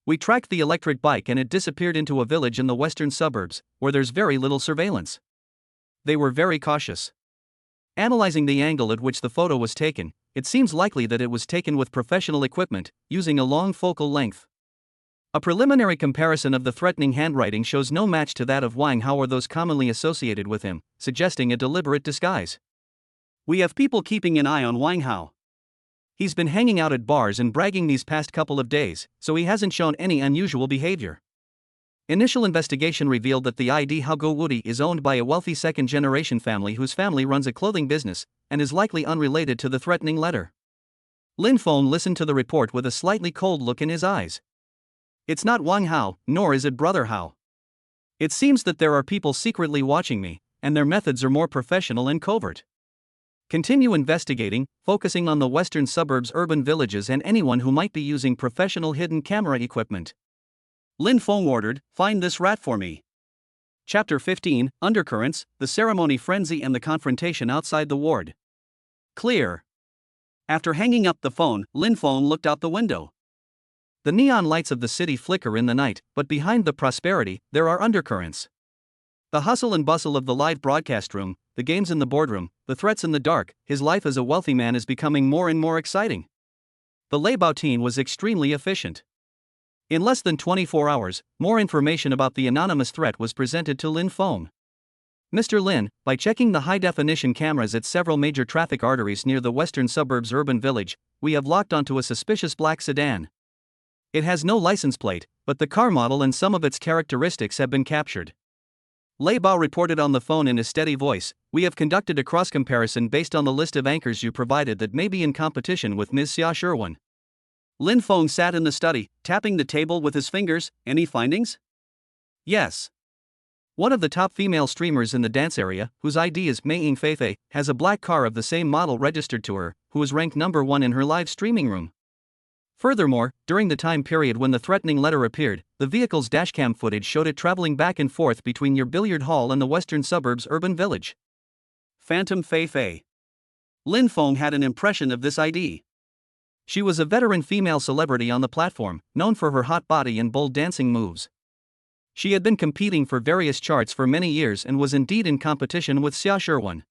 Speaker 1: We tracked the electric bike and it disappeared into a village in the western suburbs, where there's very little surveillance. They were very cautious. Analyzing the angle at which the photo was taken, it seems likely that it was taken with professional equipment, using a long focal length. A preliminary comparison of the threatening handwriting shows no match to that of Wang Hao or those commonly associated with him, suggesting a deliberate disguise. We have people keeping an eye on Wang Hao. He's been hanging out at bars and bragging these past couple of days, so he hasn't shown any unusual behavior. Initial investigation revealed that the ID Hao Gowudi is owned by a wealthy second-generation family whose family runs a clothing business, and is likely unrelated to the threatening letter. Lin Feng listened to the report with a slightly cold look in his eyes. It's not Wang Hao, nor is it Brother Hao. It seems that there are people secretly watching me, and their methods are more professional and covert. Continue investigating, focusing on the western suburbs, urban villages, and anyone who might be using professional hidden camera equipment. Lin Feng ordered, "Find this rat for me." Chapter 15, Undercurrents, the ceremony frenzy and the confrontation outside the ward. Clear. After hanging up the phone, Lin Feng looked out the window. The neon lights of the city flicker in the night, but behind the prosperity, there are undercurrents. The hustle and bustle of the live broadcast room, the games in the boardroom, the threats in the dark, his life as a wealthy man is becoming more and more exciting. The Lei Bao team was extremely efficient. In less than 24 hours, more information about the anonymous threat was presented to Lin Feng. "Mr. Lin, by checking the high-definition cameras at several major traffic arteries near the western suburbs urban village, we have locked onto a suspicious black sedan. It has no license plate, but the car model and some of its characteristics have been captured." Lei Bao reported on the phone in a steady voice, "We have conducted a cross-comparison based on the list of anchors you provided that may be in competition with Ms. Xia Sherwan." Lin Feng sat in the study, tapping the table with his fingers. "Any findings?" "Yes. One of the top female streamers in the dance area, whose ID is Mei Ying Feifei, has a black car of the same model registered to her, who is ranked number 1 in her live streaming room. Furthermore, during the time period when the threatening letter appeared, the vehicle's dashcam footage showed it traveling back and forth between your billiard hall and the western suburbs urban village." Phantom Feifei. Lin Feng had an impression of this ID. She was a veteran female celebrity on the platform, known for her hot body and bold dancing moves. She had been competing for various charts for many years and was indeed in competition with Xia Sherwan.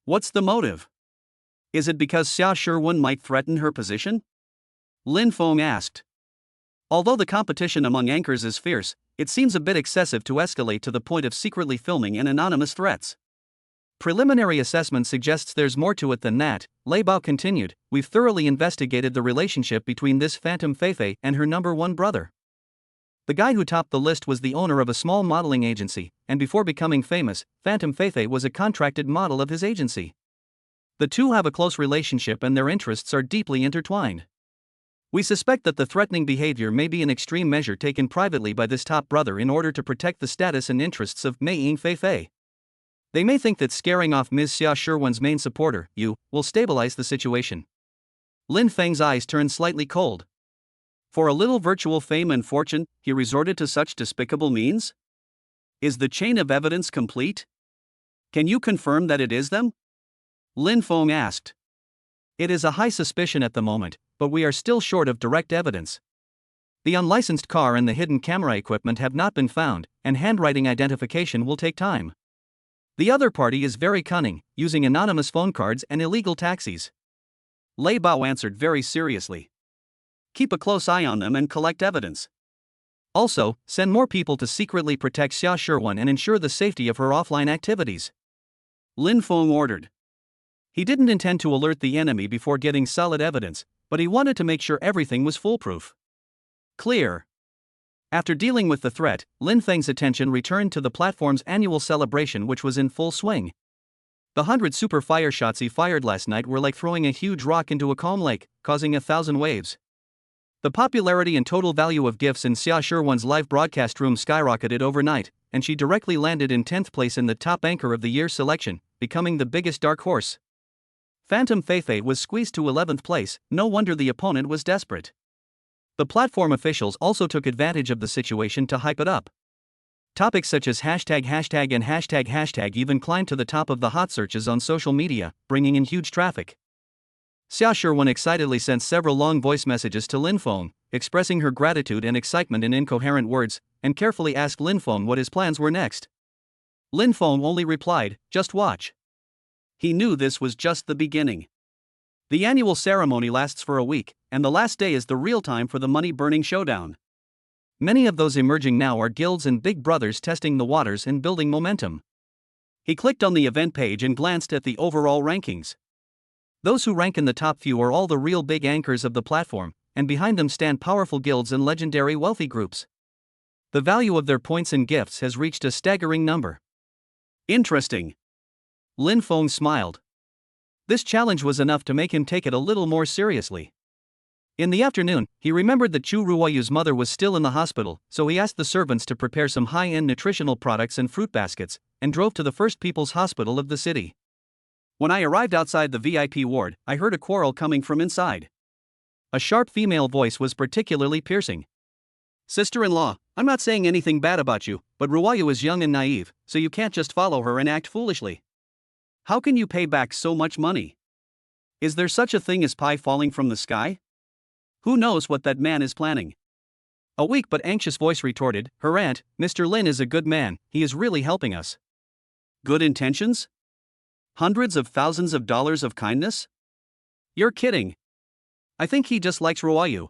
Speaker 1: What's the motive? Is it because Xia Sherwan might threaten her position? Lin Feng asked. Although the competition among anchors is fierce, it seems a bit excessive to escalate to the point of secretly filming and anonymous threats. Preliminary assessment suggests there's more to it than that, Lei Bao continued. "We've thoroughly investigated the relationship between this Phantom Feifei and her number 1 brother. The guy who topped the list was the owner of a small modeling agency, and before becoming famous, Phantom Feifei was a contracted model of his agency. The two have a close relationship and their interests are deeply intertwined. We suspect that the threatening behavior may be an extreme measure taken privately by this top brother in order to protect the status and interests of Mei Ying Feifei. They may think that scaring off Ms. Xia Sherwan's main supporter, you, will stabilize the situation." Lin Feng's eyes turned slightly cold. For a little virtual fame and fortune, he resorted to such despicable means? Is the chain of evidence complete? Can you confirm that it is them? Lin Feng asked. It is a high suspicion at the moment, but we are still short of direct evidence. The unlicensed car and the hidden camera equipment have not been found, and handwriting identification will take time. The other party is very cunning, using anonymous phone cards and illegal taxis. Lei Bao answered very seriously. Keep a close eye on them and collect evidence. Also, send more people to secretly protect Xia Sherwan and ensure the safety of her offline activities. Lin Feng ordered. He didn't intend to alert the enemy before getting solid evidence, but he wanted to make sure everything was foolproof. Clear. After dealing with the threat, Lin Feng's attention returned to the platform's annual celebration, which was in full swing. The 100 super fire shots he fired last night were like throwing a huge rock into a calm lake, causing 1,000 waves. The popularity and total value of gifts in Xia Sherwan's live broadcast room skyrocketed overnight, and she directly landed in 10th place in the top anchor of the year selection, becoming the biggest dark horse. Phantom Feifei was squeezed to 11th place, no wonder the opponent was desperate. The platform officials also took advantage of the situation to hype it up. Topics such as hashtag and hashtag even climbed to the top of the hot searches on social media, bringing in huge traffic. Xia Sherwin excitedly sent several long voice messages to Lin Feng, expressing her gratitude and excitement in incoherent words, and carefully asked Lin Feng what his plans were next. Lin Feng only replied, "Just watch." He knew this was just the beginning. The annual ceremony lasts for a week, and the last day is the real time for the money-burning showdown. Many of those emerging now are guilds and big brothers testing the waters and building momentum. He clicked on the event page and glanced at the overall rankings. Those who rank in the top few are all the real big anchors of the platform, and behind them stand powerful guilds and legendary wealthy groups. The value of their points and gifts has reached a staggering number. Interesting. Lin Feng smiled. This challenge was enough to make him take it a little more seriously. In the afternoon, he remembered that Chu Ruoyu's mother was still in the hospital, so he asked the servants to prepare some high-end nutritional products and fruit baskets, and drove to the First People's Hospital of the city. When I arrived outside the VIP ward, I heard a quarrel coming from inside. A sharp female voice was particularly piercing. "Sister-in-law, I'm not saying anything bad about you, but Ruoyu is young and naive, so you can't just follow her and act foolishly. How can you pay back so much money? Is there such a thing as pie falling from the sky? Who knows what that man is planning?" A weak but anxious voice retorted, "Her aunt, Mr. Lin is a good man, he is really helping us." Good intentions? Hundreds of thousands of dollars of kindness? You're kidding. I think he just likes Ruoyu.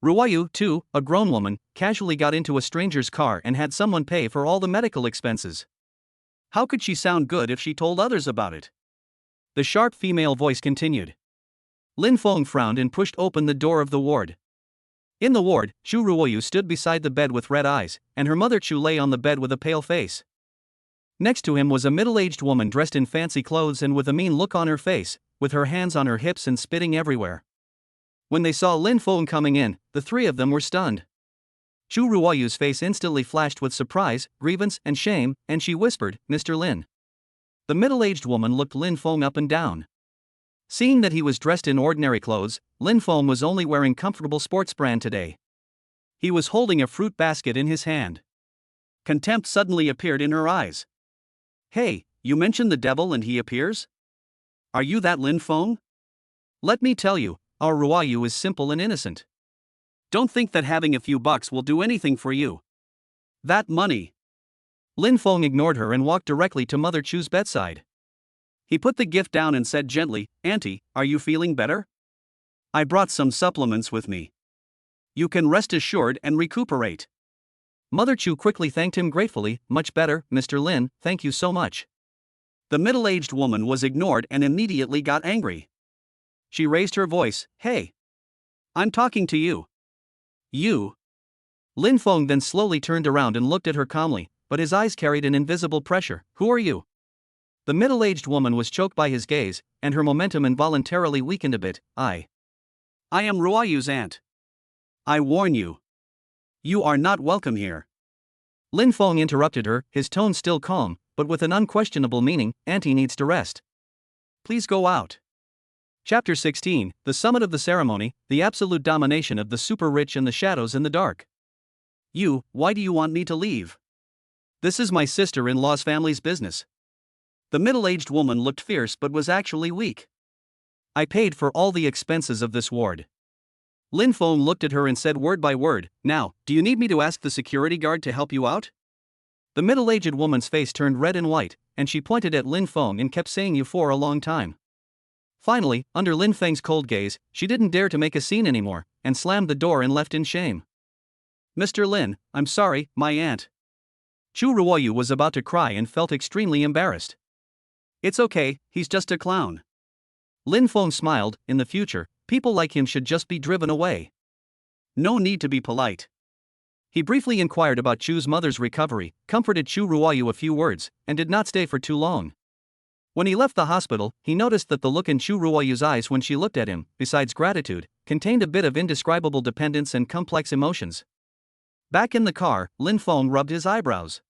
Speaker 1: Ruoyu, too, a grown woman, casually got into a stranger's car and had someone pay for all the medical expenses. How could she sound good if she told others about it? The sharp female voice continued. Lin Feng frowned and pushed open the door of the ward. In the ward, Chu Ruoyu stood beside the bed with red eyes, and her mother Chu lay on the bed with a pale face. Next to him was a middle-aged woman dressed in fancy clothes and with a mean look on her face, with her hands on her hips and spitting everywhere. When they saw Lin Feng coming in, the three of them were stunned. Chu Ruoyu's face instantly flashed with surprise, grievance, and shame, and she whispered, "Mr. Lin." The middle-aged woman looked Lin Feng up and down. Seeing that he was dressed in ordinary clothes, Lin Feng was only wearing comfortable sports brand today. He was holding a fruit basket in his hand. Contempt suddenly appeared in her eyes. "Hey, you mentioned the devil and he appears? Are you that Lin Feng? Let me tell you, our Ruoyu is simple and innocent. Don't think that having a few bucks will do anything for you. That money." Lin Feng ignored her and walked directly to Mother Chu's bedside. He put the gift down and said gently, "Auntie, are you feeling better? I brought some supplements with me. You can rest assured and recuperate." Mother Chu quickly thanked him gratefully, "Much better, Mr. Lin, thank you so much." The middle-aged woman was ignored and immediately got angry. She raised her voice, "Hey! I'm talking to you. You." Lin Feng then slowly turned around and looked at her calmly, but his eyes carried an invisible pressure. "Who are you?" The middle-aged woman was choked by his gaze, and her momentum involuntarily weakened a bit. I am Ruoyu's aunt. I warn you. You are not welcome here." Lin Feng interrupted her, his tone still calm, but with an unquestionable meaning, "Auntie needs to rest. Please go out." Chapter 16, The Summit of the Ceremony, the absolute domination of the super-rich and the shadows in the dark. Why do you want me to leave? This is my sister-in-law's family's business." The middle-aged woman looked fierce but was actually weak. "I paid for all the expenses of this ward." Lin Feng looked at her and said word by word, "Now, do you need me to ask the security guard to help you out?" The middle-aged woman's face turned red and white, and she pointed at Lin Feng and kept saying "you" for a long time. Finally, under Lin Feng's cold gaze, she didn't dare to make a scene anymore, and slammed the door and left in shame. "Mr. Lin, I'm sorry, my aunt." Chu Ruoyu was about to cry and felt extremely embarrassed. "It's okay, he's just a clown." Lin Feng smiled, "In the future, people like him should just be driven away. No need to be polite." He briefly inquired about Chu's mother's recovery, comforted Chu Ruoyu a few words, and did not stay for too long. When he left the hospital, he noticed that the look in Chu Ruoyu's eyes when she looked at him, besides gratitude, contained a bit of indescribable dependence and complex emotions. Back in the car, Lin Feng rubbed his eyebrows.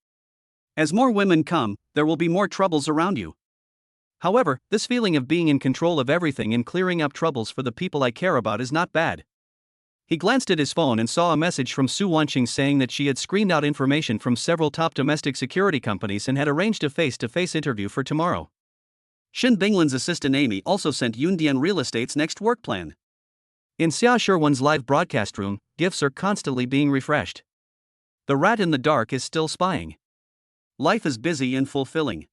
Speaker 1: As more women come, there will be more troubles around you. However, this feeling of being in control of everything and clearing up troubles for the people I care about is not bad. He glanced at his phone and saw a message from Su Wanqing saying that she had screened out information from several top domestic security companies and had arranged a face-to-face interview for tomorrow. Shin Binglan's assistant Amy also sent Yundian Real Estate's next work plan. In Xia Sherwan's live broadcast room, gifts are constantly being refreshed. The rat in the dark is still spying. Life is busy and fulfilling.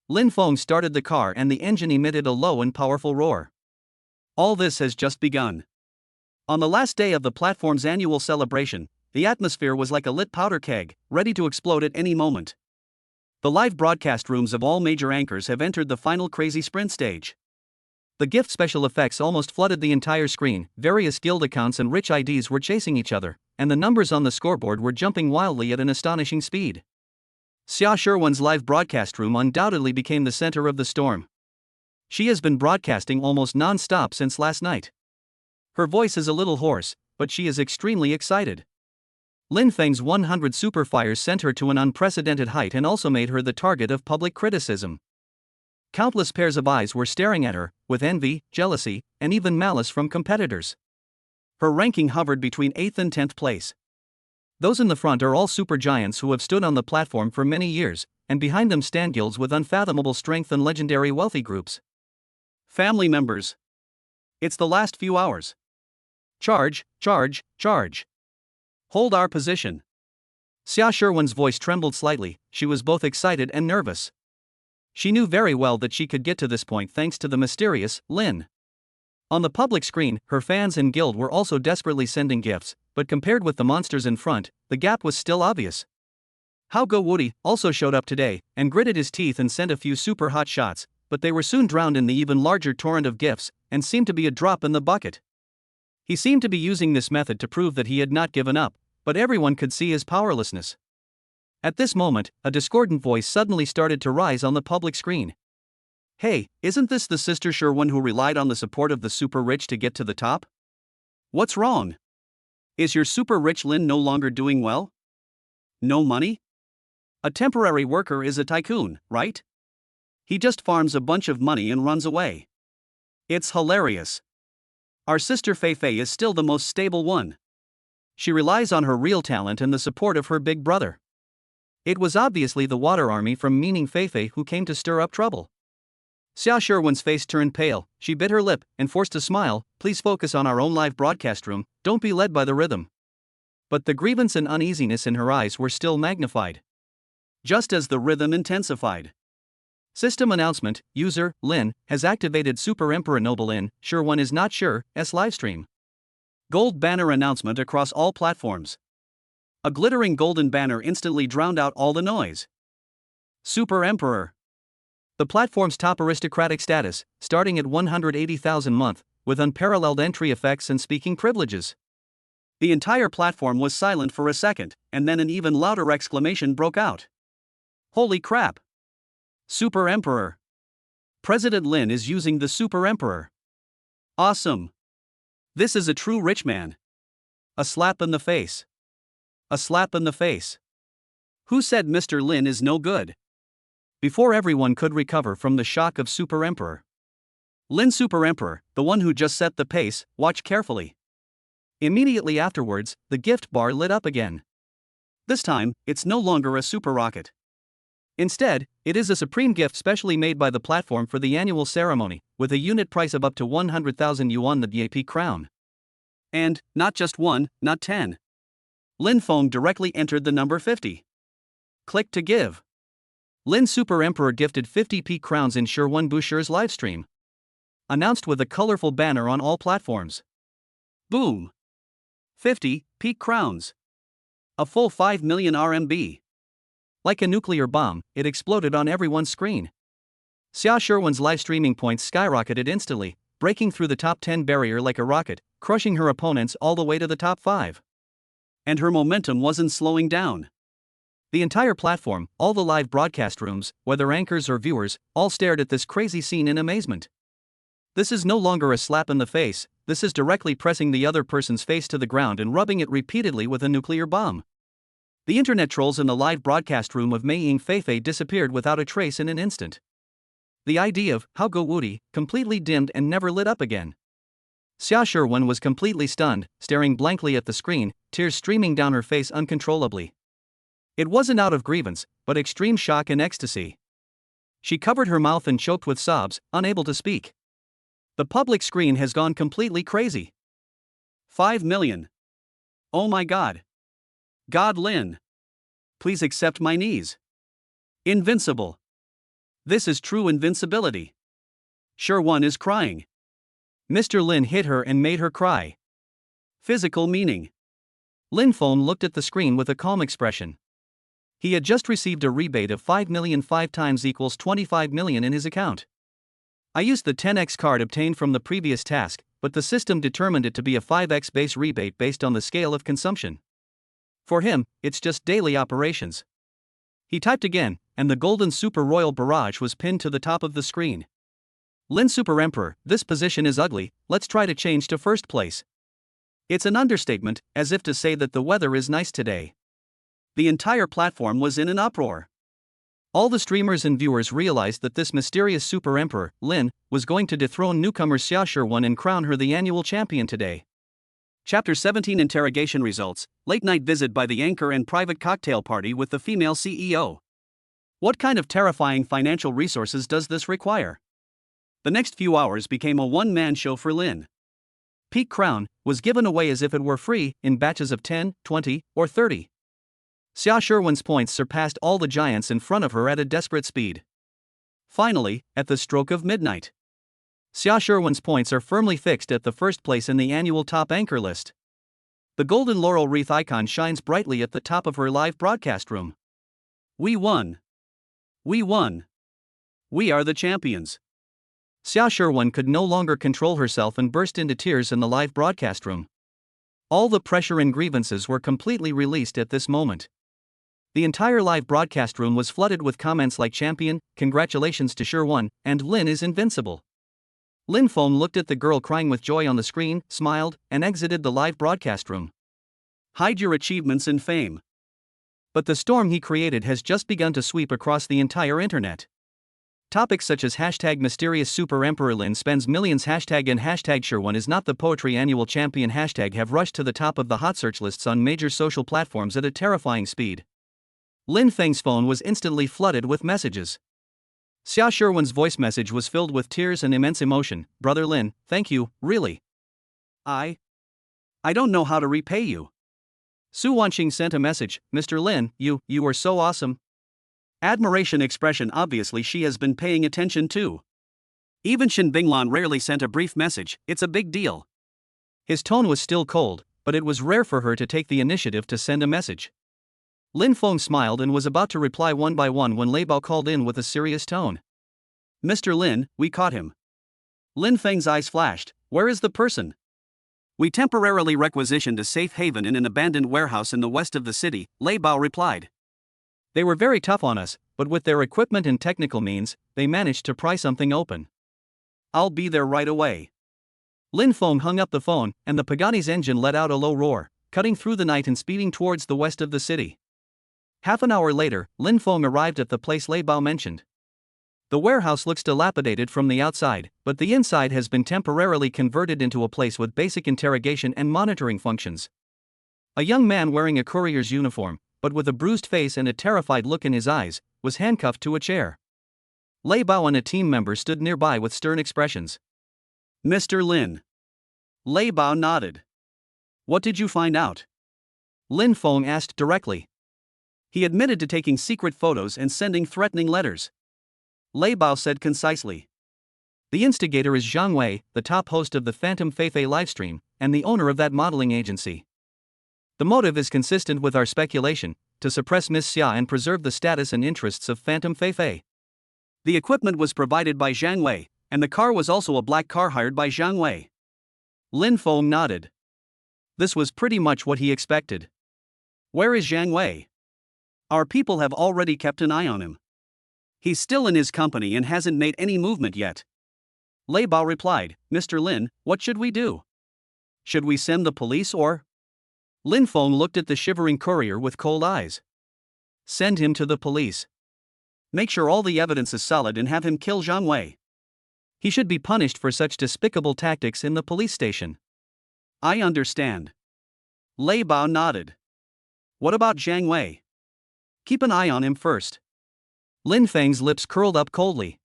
Speaker 1: Lin Feng started the car and the engine emitted a low and powerful roar. All this has just begun. On the last day of the platform's annual celebration, the atmosphere was like a lit powder keg, ready to explode at any moment. The live broadcast rooms of all major anchors have entered the final crazy sprint stage. The gift special effects almost flooded the entire screen, various guild accounts and rich IDs were chasing each other, and the numbers on the scoreboard were jumping wildly at an astonishing speed. Xia Sherwan's live broadcast room undoubtedly became the center of the storm. She has been broadcasting almost non-stop since last night. Her voice is a little hoarse, but she is extremely excited. Lin Feng's 100 super fires sent her to an unprecedented height and also made her the target of public criticism. Countless pairs of eyes were staring at her, with envy, jealousy, and even malice from competitors. Her ranking hovered between 8th and 10th place. Those in the front are all super giants who have stood on the platform for many years, and behind them stand guilds with unfathomable strength and legendary wealthy groups. Family members. It's the last few hours. Charge, charge, charge. Hold our position. Xia Sherwan's voice trembled slightly, she was both excited and nervous. She knew very well that she could get to this point thanks to the mysterious Lin. On the public screen, her fans and guild were also desperately sending gifts, but compared with the monsters in front, the gap was still obvious. Hao Go Woody also showed up today, and gritted his teeth and sent a few super hot shots, but they were soon drowned in the even larger torrent of gifts, and seemed to be a drop in the bucket. He seemed to be using this method to prove that he had not given up, but everyone could see his powerlessness. At this moment, a discordant voice suddenly started to rise on the public screen. Hey, isn't this the Sister Sherwan who relied on the support of the super rich to get to the top? What's wrong? Is your super rich Lin no longer doing well? No money? A temporary worker is a tycoon, right? He just farms a bunch of money and runs away. It's hilarious. Our sister Fei Fei is still the most stable one. She relies on her real talent and the support of her big brother. It was obviously the water army from Meaning Fei Fei who came to stir up trouble. Xia Sherwan's face turned pale, she bit her lip and forced a smile. Please focus on our own live broadcast room, don't be led by the rhythm. But the grievance and uneasiness in her eyes were still magnified. Just as the rhythm intensified. System announcement, user, Lin, has activated Super Emperor Noble Lin, Sherwan is not sure, S livestream. Gold banner announcement across all platforms. A glittering golden banner instantly drowned out all the noise. Super Emperor. The platform's top aristocratic status, starting at 180,000 month, with unparalleled entry effects and speaking privileges. The entire platform was silent for a second, and then an even louder exclamation broke out. Holy crap! Super Emperor. President Lin is using the Super Emperor. Awesome. This is a true rich man. A slap in the face. A slap in the face. Who said Mr. Lin is no good? Before everyone could recover from the shock of Super Emperor. Lin Super Emperor, the one who just set the pace, watch carefully. Immediately afterwards, the gift bar lit up again. This time, it's no longer a super rocket. Instead, it is a supreme gift specially made by the platform for the annual ceremony, with a unit price of up to 100,000 yuan, the DAP crown. And, not just one, not 10. Lin Feng directly entered the number 50. Click to give. Lin Super Emperor gifted 50 peak crowns in Sherwan Boucher's livestream. Announced with a colorful banner on all platforms. Boom! 50 peak crowns. A full 5 million RMB. Like a nuclear bomb, it exploded on everyone's screen. Xia Sherwan's live streaming points skyrocketed instantly, breaking through the top 10 barrier like a rocket, crushing her opponents all the way to the top 5. And her momentum wasn't slowing down. The entire platform, all the live broadcast rooms, whether anchors or viewers, all stared at this crazy scene in amazement. This is no longer a slap in the face, this is directly pressing the other person's face to the ground and rubbing it repeatedly with a nuclear bomb. The internet trolls in the live broadcast room of Mei Ying Feifei disappeared without a trace in an instant. The idea of how go Woody completely dimmed and never lit up again. Xia Shiwen was completely stunned, staring blankly at the screen, tears streaming down her face uncontrollably. It wasn't out of grievance, but extreme shock and ecstasy. She covered her mouth and choked with sobs, unable to speak. The public screen has gone completely crazy. 5 million. Oh my God. God Lin. Please accept my knees. Invincible. This is true invincibility. Shiwen is crying. Mr. Lin hit her and made her cry. Physical meaning. Lin Feng looked at the screen with a calm expression. He had just received a rebate of 5 million 5 times equals 25 million in his account. I used the 10x card obtained from the previous task, but the system determined it to be a 5x base rebate based on the scale of consumption. For him, it's just daily operations. He typed again, and the golden Super Royal Barrage was pinned to the top of the screen. Lin Super Emperor, this position is ugly, let's try to change to first place. It's an understatement, as if to say that the weather is nice today. The entire platform was in an uproar. All the streamers and viewers realized that this mysterious Super Emperor, Lin, was going to dethrone newcomer Xia Shiwen and crown her the annual champion today. Chapter 17 Interrogation Results, Late Night Visit by the Anchor and Private Cocktail Party with the Female CEO. What kind of terrifying financial resources does this require? The next few hours became a one-man show for Lin. Peak Crown was given away as if it were free, in batches of 10, 20, or 30. Xia Shiwen's points surpassed all the giants in front of her at a desperate speed. Finally, at the stroke of midnight, Xia Shiwen's points are firmly fixed at the first place in the annual top anchor list. The golden laurel wreath icon shines brightly at the top of her live broadcast room. We won. We won. We are the champions. Xia Shiwen could no longer control herself and burst into tears in the live broadcast room. All the pressure and grievances were completely released at this moment. The entire live broadcast room was flooded with comments like "Champion, congratulations to Shiwen," and "Lin is invincible." Lin Feng looked at the girl crying with joy on the screen, smiled, and exited the live broadcast room. Hide your achievements and fame. But the storm he created has just begun to sweep across the entire internet. Topics such as hashtag mysterious Super Emperor Lin spends millions hashtag and hashtag Shiwen is not the poetry annual champion hashtag have rushed to the top of the hot search lists on major social platforms at a terrifying speed. Lin Feng's phone was instantly flooded with messages. Xia Shiwen's voice message was filled with tears and immense emotion. "Brother Lin, thank you, really. I don't know how to repay you." Su Wanxing sent a message, "Mr. Lin, you are so awesome." Admiration expression. Obviously she has been paying attention too. Even Shen Binglan rarely sent a brief message, it's a big deal. His tone was still cold, but it was rare for her to take the initiative to send a message. Lin Feng smiled and was about to reply one by one when Lei Bao called in with a serious tone. "Mr. Lin, we caught him." Lin Feng's eyes flashed. "Where is the person?" "We temporarily requisitioned a safe haven in an abandoned warehouse in the west of the city," Lei Bao replied. "They were very tough on us, but with their equipment and technical means, they managed to pry something open." "I'll be there right away." Lin Feng hung up the phone, and the Pagani's engine let out a low roar, cutting through the night and speeding towards the west of the city. Half an hour later, Lin Feng arrived at the place Lei Bao mentioned. The warehouse looks dilapidated from the outside, but the inside has been temporarily converted into a place with basic interrogation and monitoring functions. A young man wearing a courier's uniform, but with a bruised face and a terrified look in his eyes, was handcuffed to a chair. Lei Bao and a team member stood nearby with stern expressions. "Mr. Lin." Lei Bao nodded. "What did you find out?" Lin Feng asked directly. "He admitted to taking secret photos and sending threatening letters." Lei Bao said concisely. "The instigator is Zhang Wei, the top host of the Phantom Feifei livestream, and the owner of that modeling agency. The motive is consistent with our speculation, to suppress Miss Xia and preserve the status and interests of Phantom Feifei. The equipment was provided by Zhang Wei, and the car was also a black car hired by Zhang Wei." Lin Feng nodded. This was pretty much what he expected. "Where is Zhang Wei?" "Our people have already kept an eye on him. He's still in his company and hasn't made any movement yet." Lei Bao replied, "Mr. Lin, what should we do? Should we send the police or?" Lin Feng looked at the shivering courier with cold eyes. Send him to the police. Make sure all the evidence is solid and have him kill Zhang Wei. He should be punished for such despicable tactics in the police station. I understand. Lei Bao nodded. What about Zhang Wei? Keep an eye on him first. Lin Feng's lips curled up coldly.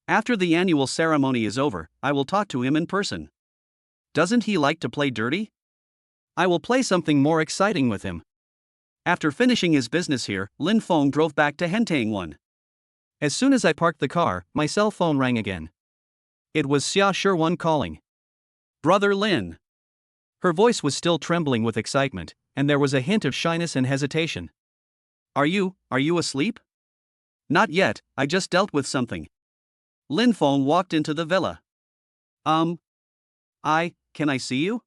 Speaker 1: After the annual ceremony is over, I will talk to him in person. Doesn't he like to play dirty? I will play something more exciting with him. After finishing his business here, Lin Feng drove back to Hentang 1. As soon as I parked the car, my cell phone rang again. It was Xia Shirwan calling. Brother Lin. Her voice was still trembling with excitement, and there was a hint of shyness and hesitation. Are you asleep? Not yet, I just dealt with something. Lin Feng walked into the villa. Can I see you?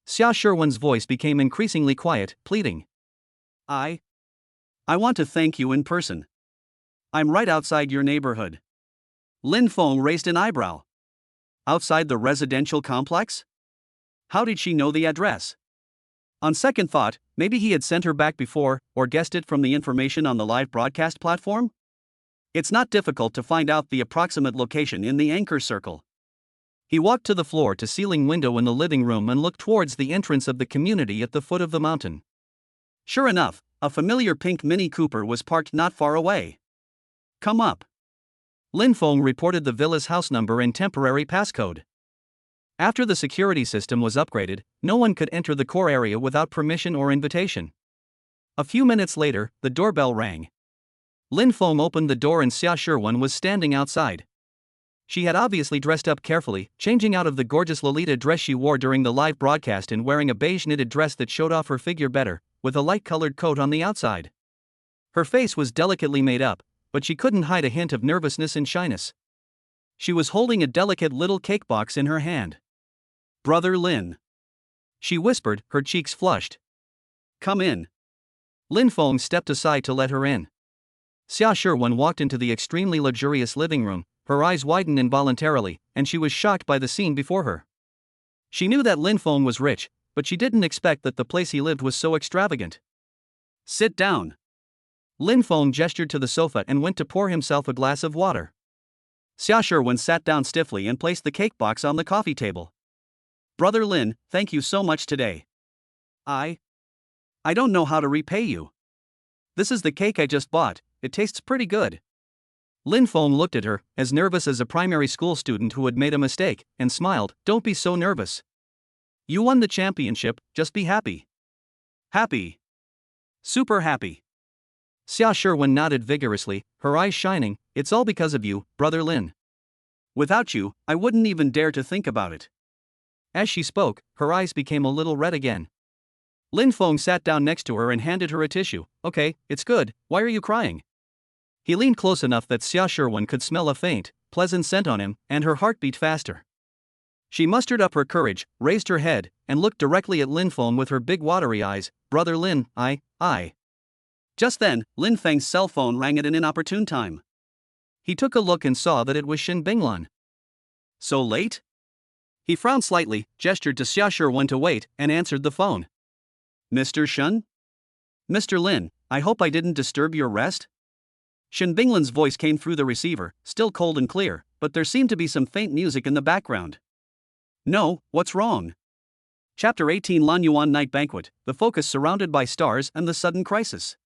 Speaker 1: Xia Shirwan's voice became increasingly quiet, pleading. I want to thank you in person. I'm right outside your neighborhood. Lin Feng raised an eyebrow. Outside the residential complex? How did she know the address? On second thought, maybe he had sent her back before, or guessed it from the information on the live broadcast platform? It's not difficult to find out the approximate location in the anchor circle. He walked to the floor-to-ceiling window in the living room and looked towards the entrance of the community at the foot of the mountain. Sure enough, a familiar pink Mini Cooper was parked not far away. Come up. Lin Feng reported the villa's house number and temporary passcode. After the security system was upgraded, no one could enter the core area without permission or invitation. A few minutes later, the doorbell rang. Lin Feng opened the door and Xia Shirwan was standing outside. She had obviously dressed up carefully, changing out of the gorgeous Lolita dress she wore during the live broadcast and wearing a beige knitted dress that showed off her figure better, with a light-colored coat on the outside. Her face was delicately made up, but she couldn't hide a hint of nervousness and shyness. She was holding a delicate little cake box in her hand. Brother Lin. She whispered, her cheeks flushed. Come in. Lin Feng stepped aside to let her in. Xia Shirwan walked into the extremely luxurious living room, her eyes widened involuntarily, and she was shocked by the scene before her. She knew that Lin Feng was rich, but she didn't expect that the place he lived was so extravagant. Sit down. Lin Feng gestured to the sofa and went to pour himself a glass of water. Xia Shirwan sat down stiffly and placed the cake box on the coffee table. Brother Lin, thank you so much today. I don't know how to repay you. This is the cake I just bought, it tastes pretty good. Lin Feng looked at her, as nervous as a primary school student who had made a mistake, and smiled. Don't be so nervous. You won the championship, just be happy. Happy. Super happy. Xia Shirwan nodded vigorously, her eyes shining. It's all because of you, Brother Lin. Without you, I wouldn't even dare to think about it. As she spoke, her eyes became a little red again. Lin Feng sat down next to her and handed her a tissue. Okay, it's good, why are you crying? He leaned close enough that Xia Shirwan could smell a faint, pleasant scent on him, and her heart beat faster. She mustered up her courage, raised her head, and looked directly at Lin Feng with her big watery eyes. Brother Lin, I. Just then, Lin Feng's cell phone rang at an inopportune time. He took a look and saw that it was Shin Binglan. So late? He frowned slightly, gestured to Xia Shirwan to wait, and answered the phone. Mr. Shen? Mr. Lin, I hope I didn't disturb your rest? Shin Binglan's voice came through the receiver, still cold and clear, but there seemed to be some faint music in the background. No, what's wrong? Chapter 18 Lan Yuan Night Banquet, the focus surrounded by stars and the sudden crisis.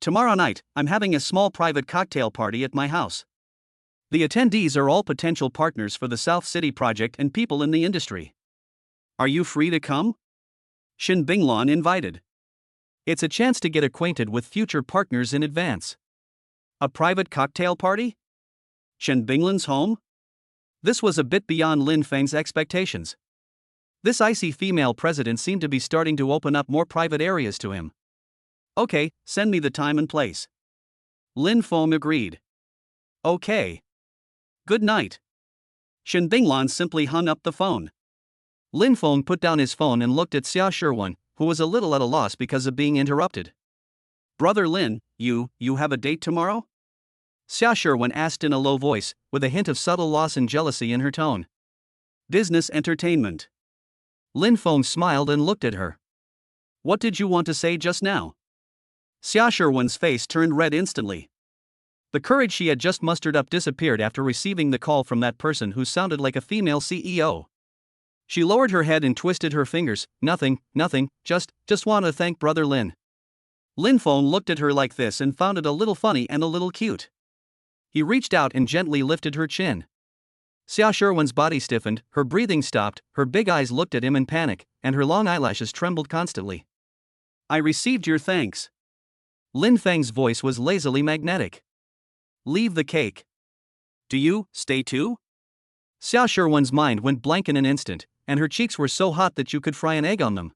Speaker 1: Tomorrow night, I'm having a small private cocktail party at my house. The attendees are all potential partners for the South City project and people in the industry. Are you free to come? Shin Binglan invited. It's a chance to get acquainted with future partners in advance. A private cocktail party? Shin Binglan's home? This was a bit beyond Lin Feng's expectations. This icy female president seemed to be starting to open up more private areas to him. Okay, send me the time and place. Lin Feng agreed. Okay. Good night. Shin Binglan simply hung up the phone. Lin Feng put down his phone and looked at Xia Shirwan, who was a little at a loss because of being interrupted. Brother Lin, you have a date tomorrow? Xia Shirwan asked in a low voice, with a hint of subtle loss and jealousy in her tone. Business entertainment. Lin Feng smiled and looked at her. What did you want to say just now? Xia Sherwin's face turned red instantly. The courage she had just mustered up disappeared after receiving the call from that person who sounded like a female CEO. She lowered her head and twisted her fingers. Nothing, just want to thank Brother Lin. Lin Feng looked at her like this and found it a little funny and a little cute. He reached out and gently lifted her chin. Xia Sherwin's body stiffened, her breathing stopped, her big eyes looked at him in panic, and her long eyelashes trembled constantly. I received your thanks. Lin Feng's voice was lazily magnetic. Leave the cake. Do you stay too? Xia Sherwin's mind went blank in an instant, and her cheeks were so hot that you could fry an egg on them.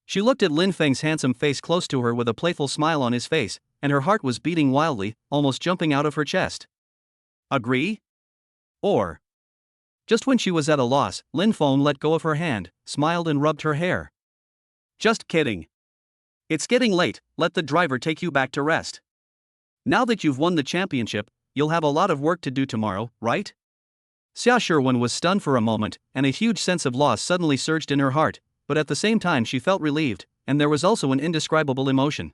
Speaker 1: She looked at Lin Feng's handsome face close to her with a playful smile on his face, and her heart was beating wildly, almost jumping out of her chest. Agree? Or? Just when she was at a loss, Lin Feng let go of her hand, smiled and rubbed her hair. Just kidding. It's getting late, let the driver take you back to rest. Now that you've won the championship, you'll have a lot of work to do tomorrow, right? Xia Sherwin was stunned for a moment, and a huge sense of loss suddenly surged in her heart, but at the same time she felt relieved, and there was also an indescribable emotion.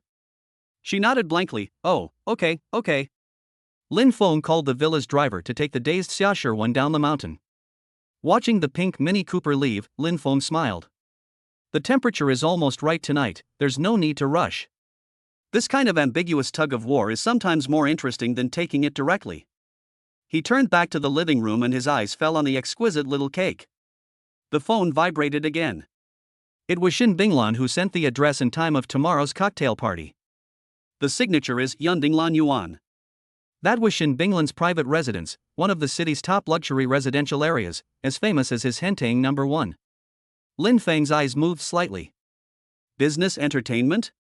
Speaker 1: She nodded blankly. Oh, okay. Lin Feng called the villa's driver to take the dazed Xia Sherwin down the mountain. Watching the pink Mini Cooper leave, Lin Feng smiled. The temperature is almost right tonight, there's no need to rush. This kind of ambiguous tug of war is sometimes more interesting than taking it directly. He turned back to the living room and his eyes fell on the exquisite little cake. The phone vibrated again. It was Xin Binglan who sent the address and time of tomorrow's cocktail party. The signature is Yunding Lan Yuan. That was Xin Binglan's private residence, one of the city's top luxury residential areas, as famous as his Hentang No. 1. Lin Feng's eyes moved slightly. Business entertainment?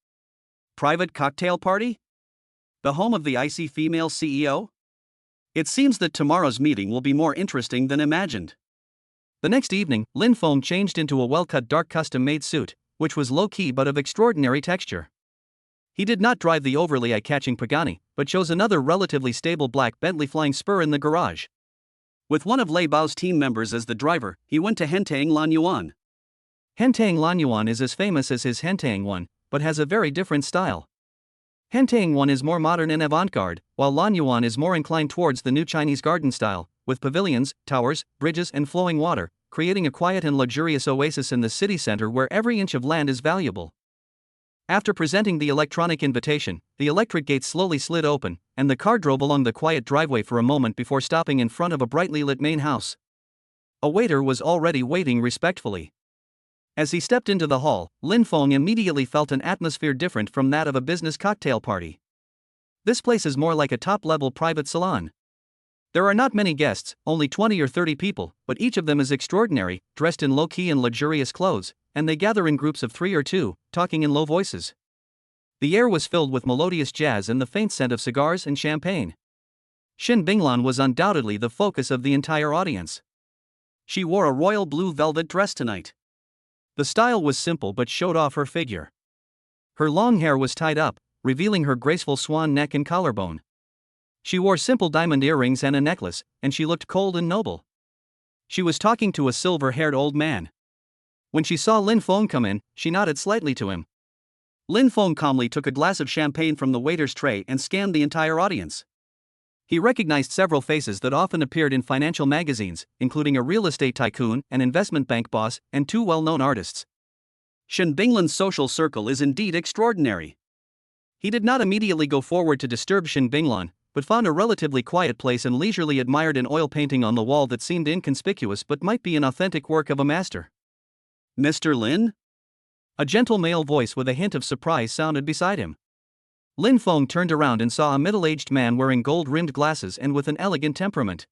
Speaker 1: Private cocktail party? The home of the icy female CEO? It seems that tomorrow's meeting will be more interesting than imagined. The next evening, Lin Feng changed into a well-cut dark custom-made suit, which was low-key but of extraordinary texture. He did not drive the overly eye-catching Pagani, but chose another relatively stable black Bentley Flying Spur in the garage. With one of Lei Bao's team members as the driver, he went to Hentang Lan Yuan. Hentang Lan Yuan is as famous as his Hentang 1, but has a very different style. Hentang 1 is more modern and avant-garde, while Lan Yuan is more inclined towards the new Chinese garden style, with pavilions, towers, bridges and flowing water, creating a quiet and luxurious oasis in the city center where every inch of land is valuable. After presenting the electronic invitation, the electric gate slowly slid open, and the car drove along the quiet driveway for a moment before stopping in front of a brightly lit main house. A waiter was already waiting respectfully. As he stepped into the hall, Lin Feng immediately felt an atmosphere different from that of a business cocktail party. This place is more like a top-level private salon. There are not many guests, only 20 or 30 people, but each of them is extraordinary, dressed in low-key and luxurious clothes, and they gather in groups of 3 or 2, talking in low voices. The air was filled with melodious jazz and the faint scent of cigars and champagne. Xin Binglan was undoubtedly the focus of the entire audience. She wore a royal blue velvet dress tonight. The style was simple but showed off her figure. Her long hair was tied up, revealing her graceful swan neck and collarbone. She wore simple diamond earrings and a necklace, and she looked cold and noble. She was talking to a silver-haired old man. When she saw Lin Feng come in, she nodded slightly to him. Lin Feng calmly took a glass of champagne from the waiter's tray and scanned the entire audience. He recognized several faces that often appeared in financial magazines, including a real estate tycoon, an investment bank boss, and 2 well-known artists. Xin Binglan's social circle is indeed extraordinary. He did not immediately go forward to disturb Xin Binglan, but found a relatively quiet place and leisurely admired an oil painting on the wall that seemed inconspicuous but might be an authentic work of a master. Mr. Lin? A gentle male voice with a hint of surprise sounded beside him. Lin Feng turned around and saw a middle-aged man wearing gold-rimmed glasses and with an elegant temperament.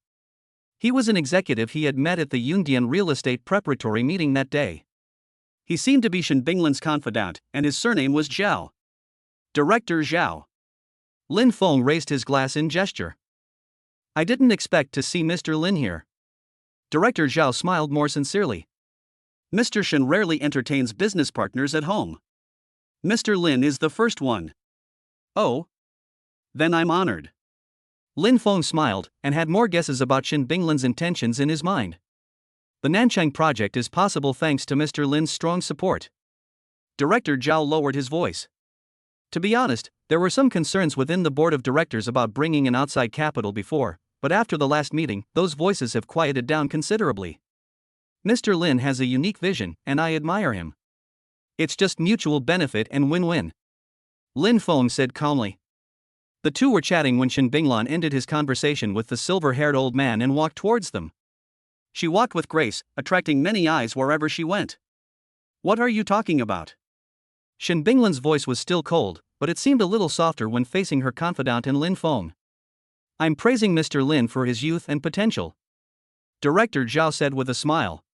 Speaker 1: He was an executive he had met at the Yundian real estate preparatory meeting that day. He seemed to be Xin Binglan's confidant, and his surname was Zhao. Director Zhao. Lin Feng raised his glass in gesture. I didn't expect to see Mr. Lin here. Director Zhao smiled more sincerely. Mr. Shen rarely entertains business partners at home. Mr. Lin is the first one. Oh? Then I'm honored. Lin Feng smiled, and had more guesses about Xin Binglan's intentions in his mind. The Nanchang project is possible thanks to Mr. Lin's strong support. Director Zhao lowered his voice. To be honest, there were some concerns within the board of directors about bringing in outside capital before, but after the last meeting, those voices have quieted down considerably. Mr. Lin has a unique vision, and I admire him. It's just mutual benefit and win-win. Lin Feng said calmly. The two were chatting when Shen Binglan ended his conversation with the silver-haired old man and walked towards them. She walked with grace, attracting many eyes wherever she went. What are you talking about? Shen Binglan's voice was still cold, but it seemed a little softer when facing her confidant in Lin Feng. I'm praising Mr. Lin for his youth and potential. Director Zhao said with a smile.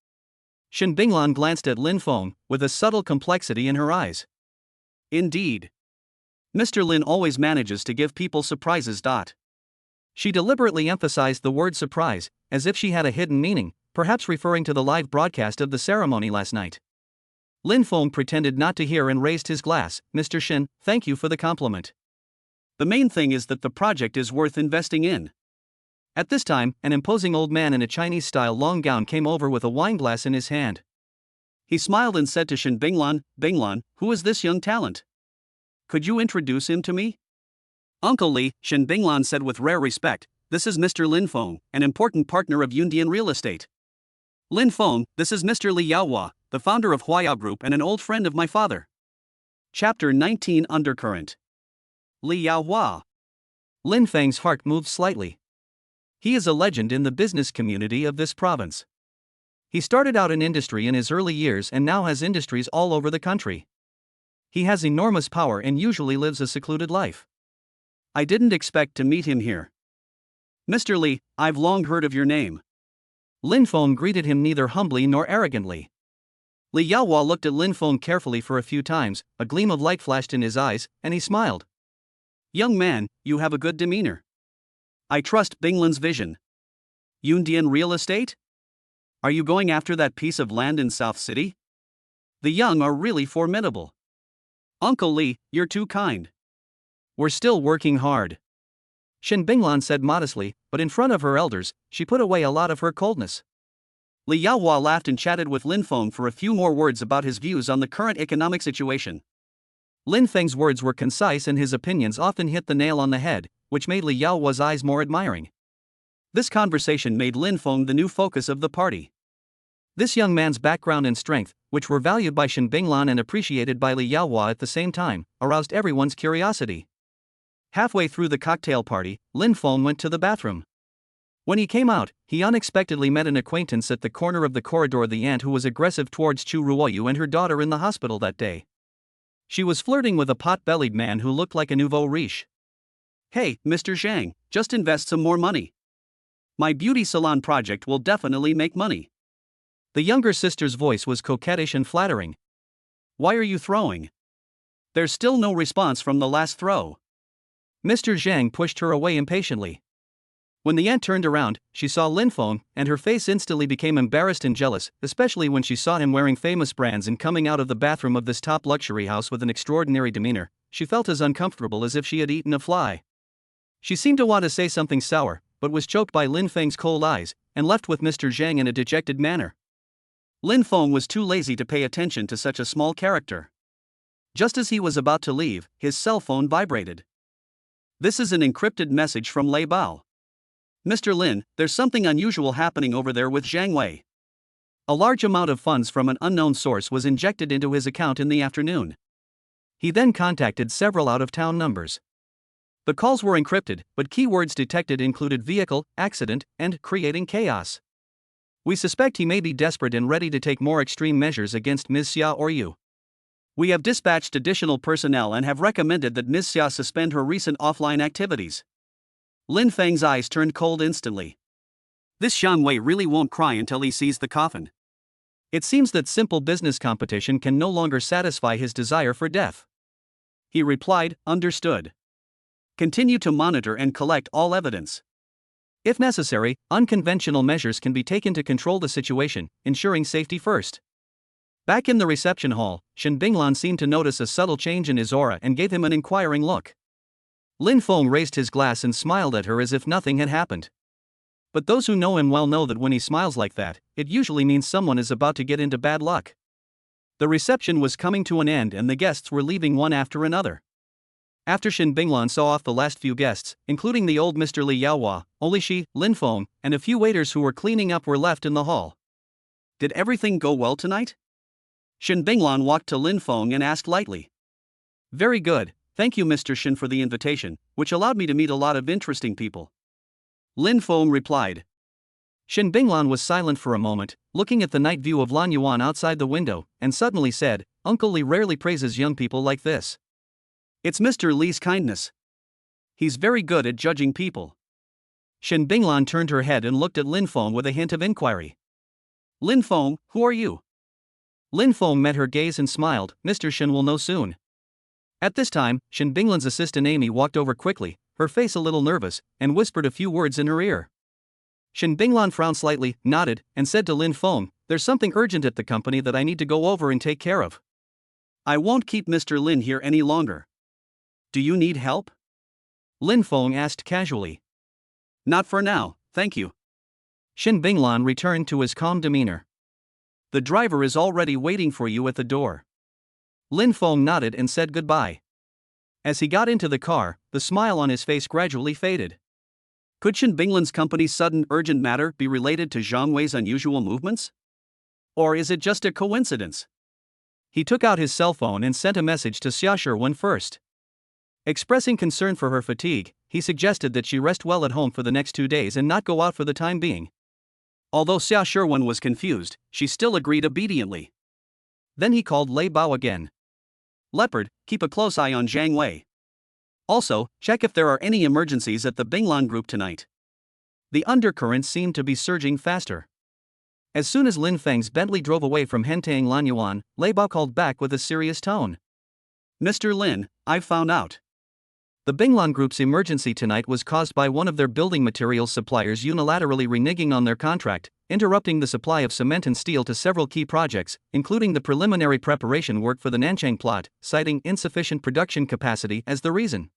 Speaker 1: Shen Binglan glanced at Lin Feng, with a subtle complexity in her eyes. Indeed. Mr. Lin always manages to give people surprises. She deliberately emphasized the word surprise, as if she had a hidden meaning, perhaps referring to the live broadcast of the ceremony last night. Lin Feng pretended not to hear and raised his glass. Mr. Shen, thank you for the compliment. The main thing is that the project is worth investing in. At this time, an imposing old man in a Chinese-style long gown came over with a wineglass in his hand. He smiled and said to Shen Binglan, Binglan, who is this young talent? Could you introduce him to me? Uncle Li, Shen Binglan said with rare respect, this is Mr. Lin Feng, an important partner of Yundian Real Estate. Lin Feng, this is Mr. Li Yaohua, the founder of Huaya Group and an old friend of my father. Chapter 19 Undercurrent. Li Yaohua. Lin Feng's heart moved slightly. He is a legend in the business community of this province. He started out in industry in his early years and now has industries all over the country. He has enormous power and usually lives a secluded life. I didn't expect to meet him here. Mr. Li, I've long heard of your name. Lin Feng greeted him neither humbly nor arrogantly. Li Yaohua looked at Lin Feng carefully for a few times, a gleam of light flashed in his eyes, and he smiled. Young man, you have a good demeanor. I trust Binglan's vision. Yundian Real Estate? Are you going after that piece of land in South City? The young are really formidable. Uncle Li, you're too kind. We're still working hard. Shen Binglan said modestly, but in front of her elders, she put away a lot of her coldness. Li Yaohua laughed and chatted with Lin Feng for a few more words about his views on the current economic situation. Lin Feng's words were concise and his opinions often hit the nail on the head, which made Li Yaohua's eyes more admiring. This conversation made Lin Feng the new focus of the party. This young man's background and strength, which were valued by Shen Binglan and appreciated by Li Yaohua at the same time, aroused everyone's curiosity. Halfway through the cocktail party, Lin Feng went to the bathroom. When he came out, he unexpectedly met an acquaintance at the corner of the corridor, the aunt who was aggressive towards Chu Ruoyu and her daughter in the hospital that day. She was flirting with a pot-bellied man who looked like a nouveau riche. Hey, Mr. Zhang, just invest some more money. My beauty salon project will definitely make money. The younger sister's voice was coquettish and flattering. Why are you throwing? There's still no response from the last throw. Mr. Zhang pushed her away impatiently. When the aunt turned around, she saw Lin Feng, and her face instantly became embarrassed and jealous, especially when she saw him wearing famous brands and coming out of the bathroom of this top luxury house with an extraordinary demeanor. She felt as uncomfortable as if she had eaten a fly. She seemed to want to say something sour, but was choked by Lin Feng's cold eyes, and left with Mr. Zhang in a dejected manner. Lin Feng was too lazy to pay attention to such a small character. Just as he was about to leave, his cell phone vibrated. This is an encrypted message from Lei Bao. Mr. Lin, there's something unusual happening over there with Zhang Wei. A large amount of funds from an unknown source was injected into his account in the afternoon. He then contacted several out-of-town numbers. The calls were encrypted, but keywords detected included vehicle, accident, and creating chaos. We suspect he may be desperate and ready to take more extreme measures against Ms. Xia or you. We have dispatched additional personnel and have recommended that Ms. Xia suspend her recent offline activities. Lin Feng's eyes turned cold instantly. This Zhang Wei really won't cry until he sees the coffin. It seems that simple business competition can no longer satisfy his desire for death. He replied, understood. Continue to monitor and collect all evidence. If necessary, unconventional measures can be taken to control the situation, ensuring safety first. Back in the reception hall, Shen Binglan seemed to notice a subtle change in his aura and gave him an inquiring look. Lin Feng raised his glass and smiled at her as if nothing had happened. But those who know him well know that when he smiles like that, it usually means someone is about to get into bad luck. The reception was coming to an end and the guests were leaving one after another. After Shin Binglan saw off the last few guests, including the old Mr. Li Yaohua, only she, Lin Feng, and a few waiters who were cleaning up were left in the hall. Did everything go well tonight? Shin Binglan walked to Lin Feng and asked lightly. Very good, thank you Mr. Shin for the invitation, which allowed me to meet a lot of interesting people. Lin Feng replied. Shin Binglan was silent for a moment, looking at the night view of Lan Yuan outside the window, and suddenly said, Uncle Li rarely praises young people like this. It's Mr. Li's kindness. He's very good at judging people. Shin Binglan turned her head and looked at Lin Feng with a hint of inquiry. Lin Feng, who are you? Lin Feng met her gaze and smiled, Mr. Shin will know soon. At this time, Shin Binglan's assistant Amy walked over quickly, her face a little nervous, and whispered a few words in her ear. Shin Binglan frowned slightly, nodded, and said to Lin Feng, there's something urgent at the company that I need to go over and take care of. I won't keep Mr. Lin here any longer. Do you need help? Lin Feng asked casually. Not for now, thank you. Shin Binglan returned to his calm demeanor. The driver is already waiting for you at the door. Lin Feng nodded and said goodbye. As he got into the car, the smile on his face gradually faded. Could Shin Binglan's company's sudden urgent matter be related to Zhang Wei's unusual movements? Or is it just a coincidence? He took out his cell phone and sent a message to Xia Sherwen first. Expressing concern for her fatigue, he suggested that she rest well at home for the next 2 days and not go out for the time being. Although Xia Sherwen was confused, she still agreed obediently. Then he called Lei Bao again. Leopard, keep a close eye on Zhang Wei. Also, check if there are any emergencies at the Binglan group tonight. The undercurrent seemed to be surging faster. As soon as Lin Feng's Bentley drove away from Hentang Lanyuan, Lei Bao called back with a serious tone. Mr. Lin, I've found out. The Binglan group's emergency tonight was caused by one of their building materials suppliers unilaterally reneging on their contract, interrupting the supply of cement and steel to several key projects, including the preliminary preparation work for the Nanchang plot, citing insufficient production capacity as the reason.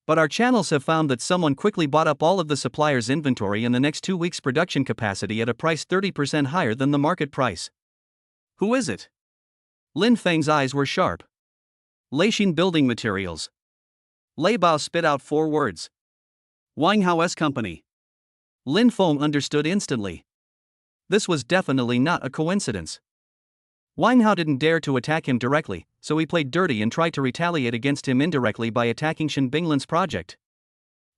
Speaker 1: But our channels have found that someone quickly bought up all of the supplier's inventory in the next 2 weeks' production capacity at a price 30% higher than the market price. Who is it? Lin Feng's eyes were sharp. Leishin Building Materials. Lei Bao spit out 4 words. Wang Hao's company. Lin Feng understood instantly. This was definitely not a coincidence. Wang Hao didn't dare to attack him directly, so he played dirty and tried to retaliate against him indirectly by attacking Shin Binglan's project.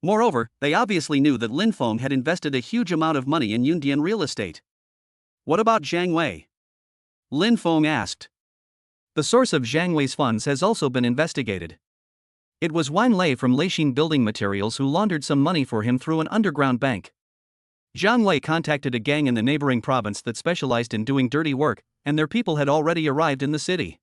Speaker 1: Moreover, they obviously knew that Lin Feng had invested a huge amount of money in Yundian real estate. What about Zhang Wei? Lin Feng asked. The source of Zhang Wei's funds has also been investigated. It was Wang Lei from Leishin Building Materials who laundered some money for him through an underground bank. Zhang Wei contacted a gang in the neighboring province that specialized in doing dirty work, and their people had already arrived in the city.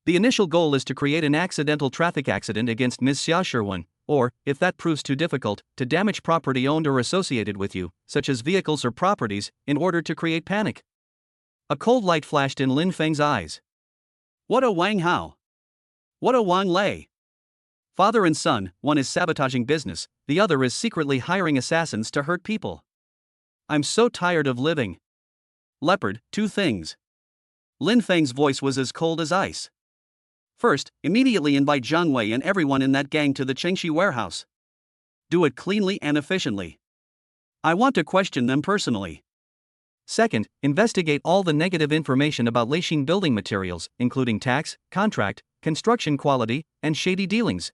Speaker 1: The initial goal is to create an accidental traffic accident against Ms. Xia Sherwen, or, if that proves too difficult, to damage property owned or associated with you, such as vehicles or properties, in order to create panic. A cold light flashed in Lin Feng's eyes. What a Wang Hao! What a Wang Lei! Father and son, one is sabotaging business, the other is secretly hiring assassins to hurt people. I'm so tired of living. Leopard, 2 things. Lin Feng's voice was as cold as ice. First, immediately invite Zhang Wei and everyone in that gang to the Chengxi warehouse. Do it cleanly and efficiently. I want to question them personally. Second, investigate all the negative information about Leishin Building Materials, including tax, contract, construction quality, and shady dealings.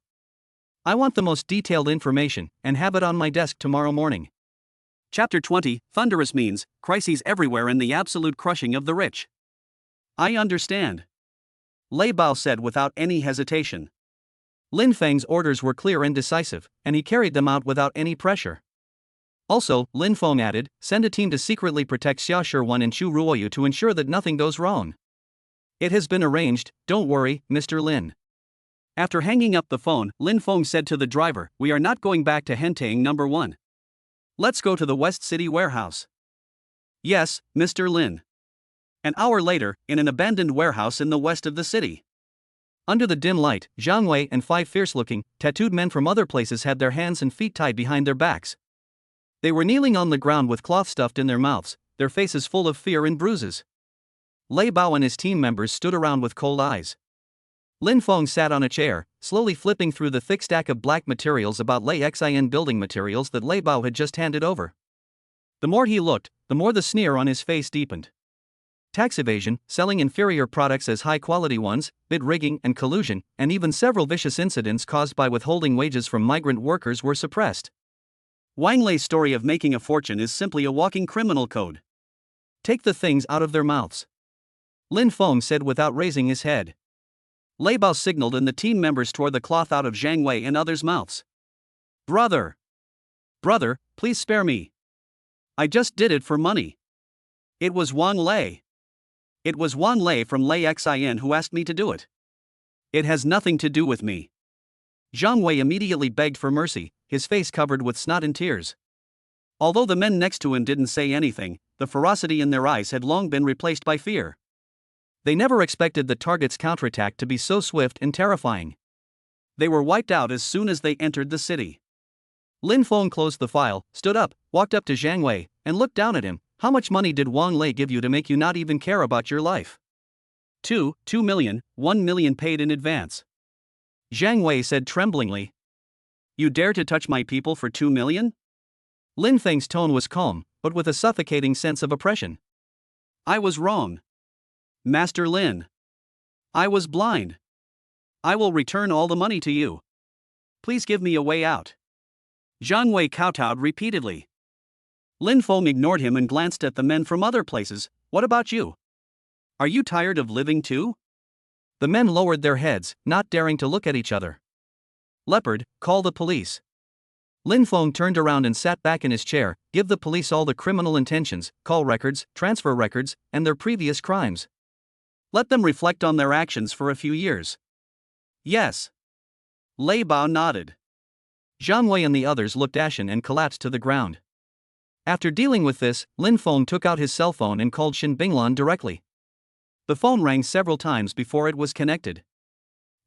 Speaker 1: I want the most detailed information, and have it on my desk tomorrow morning. Chapter 20, Thunderous means, crises everywhere and the absolute crushing of the rich. I understand. Lei Bao said without any hesitation. Lin Feng's orders were clear and decisive, and he carried them out without any pressure. Also, Lin Feng added, send a team to secretly protect Xia Sherwen and Chu Ruoyu to ensure that nothing goes wrong. It has been arranged, don't worry, Mr. Lin. After hanging up the phone, Lin Feng said to the driver, we are not going back to Hentang number 1. Let's go to the West City warehouse. Yes, Mr. Lin. An hour later, in an abandoned warehouse in the west of the city. Under the dim light, Zhang Wei and 5 fierce-looking, tattooed men from other places had their hands and feet tied behind their backs. They were kneeling on the ground with cloth stuffed in their mouths, their faces full of fear and bruises. Lei Bao and his team members stood around with cold eyes. Lin Feng sat on a chair, slowly flipping through the thick stack of black materials about Lei Xin building materials that Lei Bao had just handed over. The more he looked, the more the sneer on his face deepened. Tax evasion, selling inferior products as high-quality ones, bid rigging and collusion, and even several vicious incidents caused by withholding wages from migrant workers were suppressed. Wang Lei's story of making a fortune is simply a walking criminal code. Take the things out of their mouths. Lin Feng said without raising his head. Lei Bao signaled and the team members tore the cloth out of Zhang Wei and others' mouths. Brother, please spare me. I just did it for money. It was Wang Lei. It was Wang Lei from Lei Xin who asked me to do it. It has nothing to do with me. Zhang Wei immediately begged for mercy, his face covered with snot and tears. Although the men next to him didn't say anything, the ferocity in their eyes had long been replaced by fear. They never expected the target's counterattack to be so swift and terrifying. They were wiped out as soon as they entered the city. Lin Feng closed the file, stood up, walked up to Zhang Wei, and looked down at him. How much money did Wang Lei give you to make you not even care about your life? 2 million, 1 million paid in advance. Zhang Wei said tremblingly. You dare to touch my people for 2 million? Lin Feng's tone was calm, but with a suffocating sense of oppression. I was wrong. Master Lin. I was blind. I will return all the money to you. Please give me a way out. Zhang Wei kowtowed repeatedly. Lin Feng ignored him and glanced at the men from other places. What about you? Are you tired of living too? The men lowered their heads, not daring to look at each other. Leopard, call the police. Lin Feng turned around and sat back in his chair. Give the police all the criminal intentions, call records, transfer records, and their previous crimes. Let them reflect on their actions for a few years. Yes. Lei Bao nodded. Zhang Wei and the others looked ashen and collapsed to the ground. After dealing with this, Lin Feng took out his cell phone and called Shin Binglan directly. The phone rang several times before it was connected.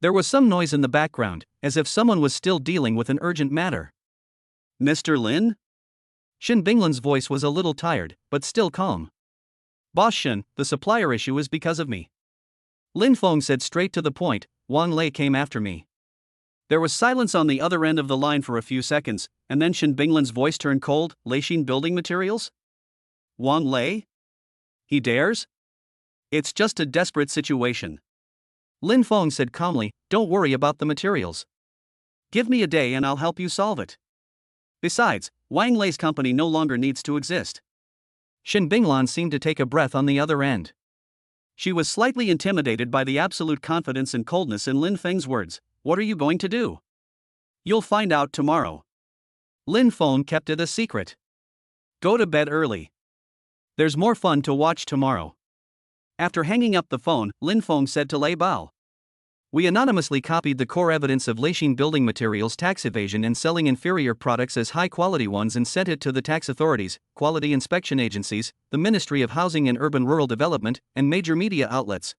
Speaker 1: There was some noise in the background, as if someone was still dealing with an urgent matter. Mr. Lin? Shin Binglan's voice was a little tired, but still calm. Boss Shin, the supplier issue is because of me. Lin Feng said straight to the point. Wang Lei came after me. There was silence on the other end of the line for a few seconds, and then Shin Binglan's voice turned cold. Leishin Building Materials? Wang Lei? He dares? It's just a desperate situation. Lin Feng said calmly, don't worry about the materials. Give me a day and I'll help you solve it. Besides, Wang Lei's company no longer needs to exist. Shin Binglan seemed to take a breath on the other end. She was slightly intimidated by the absolute confidence and coldness in Lin Feng's words. What are you going to do? You'll find out tomorrow. Lin Feng kept it a secret. Go to bed early. There's more fun to watch tomorrow. After hanging up the phone, Lin Feng said to Lei Bao. We anonymously copied the core evidence of Leishin Building Materials tax evasion and selling inferior products as high-quality ones and sent it to the tax authorities, quality inspection agencies, the Ministry of Housing and Urban Rural Development, and major media outlets.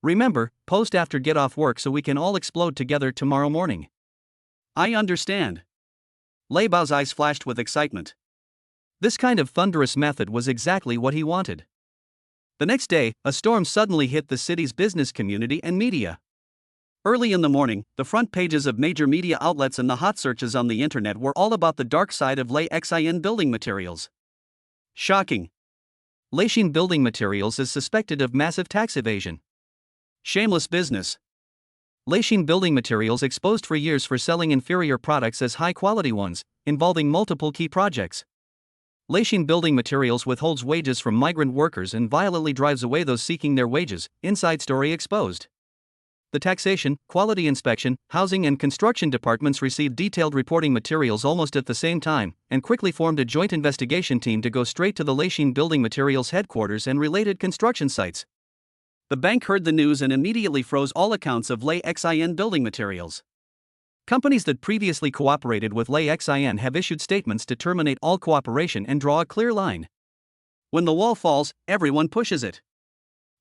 Speaker 1: Remember, post after get off work so we can all explode together tomorrow morning. I understand. Lei Bao's eyes flashed with excitement. This kind of thunderous method was exactly what he wanted. The next day, a storm suddenly hit the city's business community and media. Early in the morning, the front pages of major media outlets and the hot searches on the internet were all about the dark side of Lei Xin Building Materials. Shocking. Leishin Building Materials is suspected of massive tax evasion. Shameless business. Leishin Building Materials exposed for years for selling inferior products as high-quality ones, involving multiple key projects. Leishin Building Materials withholds wages from migrant workers and violently drives away those seeking their wages. Inside story exposed. The taxation, quality inspection, housing and construction departments received detailed reporting materials almost at the same time, and quickly formed a joint investigation team to go straight to the Leishin Building Materials headquarters and related construction sites. The bank heard the news and immediately froze all accounts of Lei Xin Building Materials. Companies that previously cooperated with Lei Xin have issued statements to terminate all cooperation and draw a clear line. When the wall falls, everyone pushes it.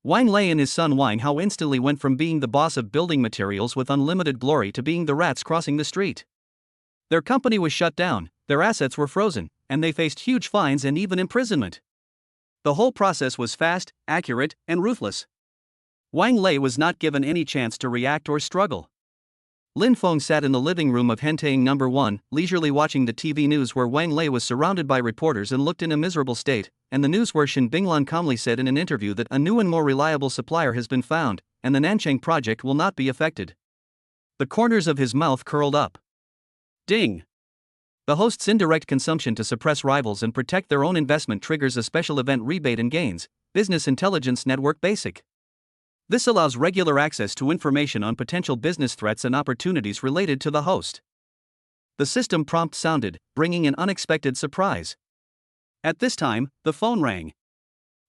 Speaker 1: Wang Lei and his son Wang Hao instantly went from being the boss of building materials with unlimited glory to being the rats crossing the street. Their company was shut down, their assets were frozen, and they faced huge fines and even imprisonment. The whole process was fast, accurate, and ruthless. Wang Lei was not given any chance to react or struggle. Lin Feng sat in the living room of Hentaying No. 1, leisurely watching the TV news where Wang Lei was surrounded by reporters and looked in a miserable state, and the news where Shen Binglan calmly said in an interview that a new and more reliable supplier has been found, and the Nanchang project will not be affected. The corners of his mouth curled up. Ding! The host's indirect consumption to suppress rivals and protect their own investment triggers a special event rebate and gains, Business Intelligence Network Basic. This allows regular access to information on potential business threats and opportunities related to the host. The system prompt sounded, bringing an unexpected surprise. At this time, the phone rang.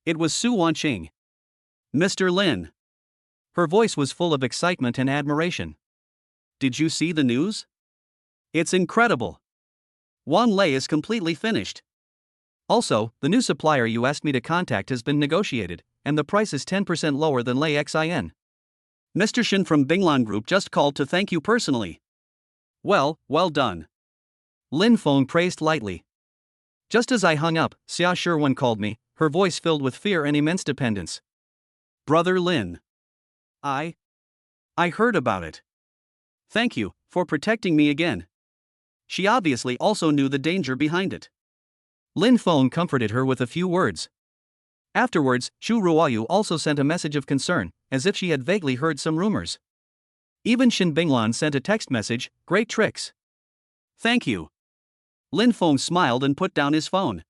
Speaker 1: It was Su Wanqing. Mr. Lin. Her voice was full of excitement and admiration. Did you see the news? It's incredible. Wang Lei is completely finished. Also, the new supplier you asked me to contact has been negotiated, and the price is 10% lower than Lei Xin. Mr. Shen from Binglan Group just called to thank you personally. Well done. Lin Feng praised lightly. Just as I hung up, Xia Sherwan called me, her voice filled with fear and immense dependence. Brother Lin. I heard about it. Thank you for protecting me again. She obviously also knew the danger behind it. Lin Feng comforted her with a few words. Afterwards, Xu Ruoyu also sent a message of concern, as if she had vaguely heard some rumors. Even Shen Binglan sent a text message, "Great tricks." Thank you. Lin Feng smiled and put down his phone.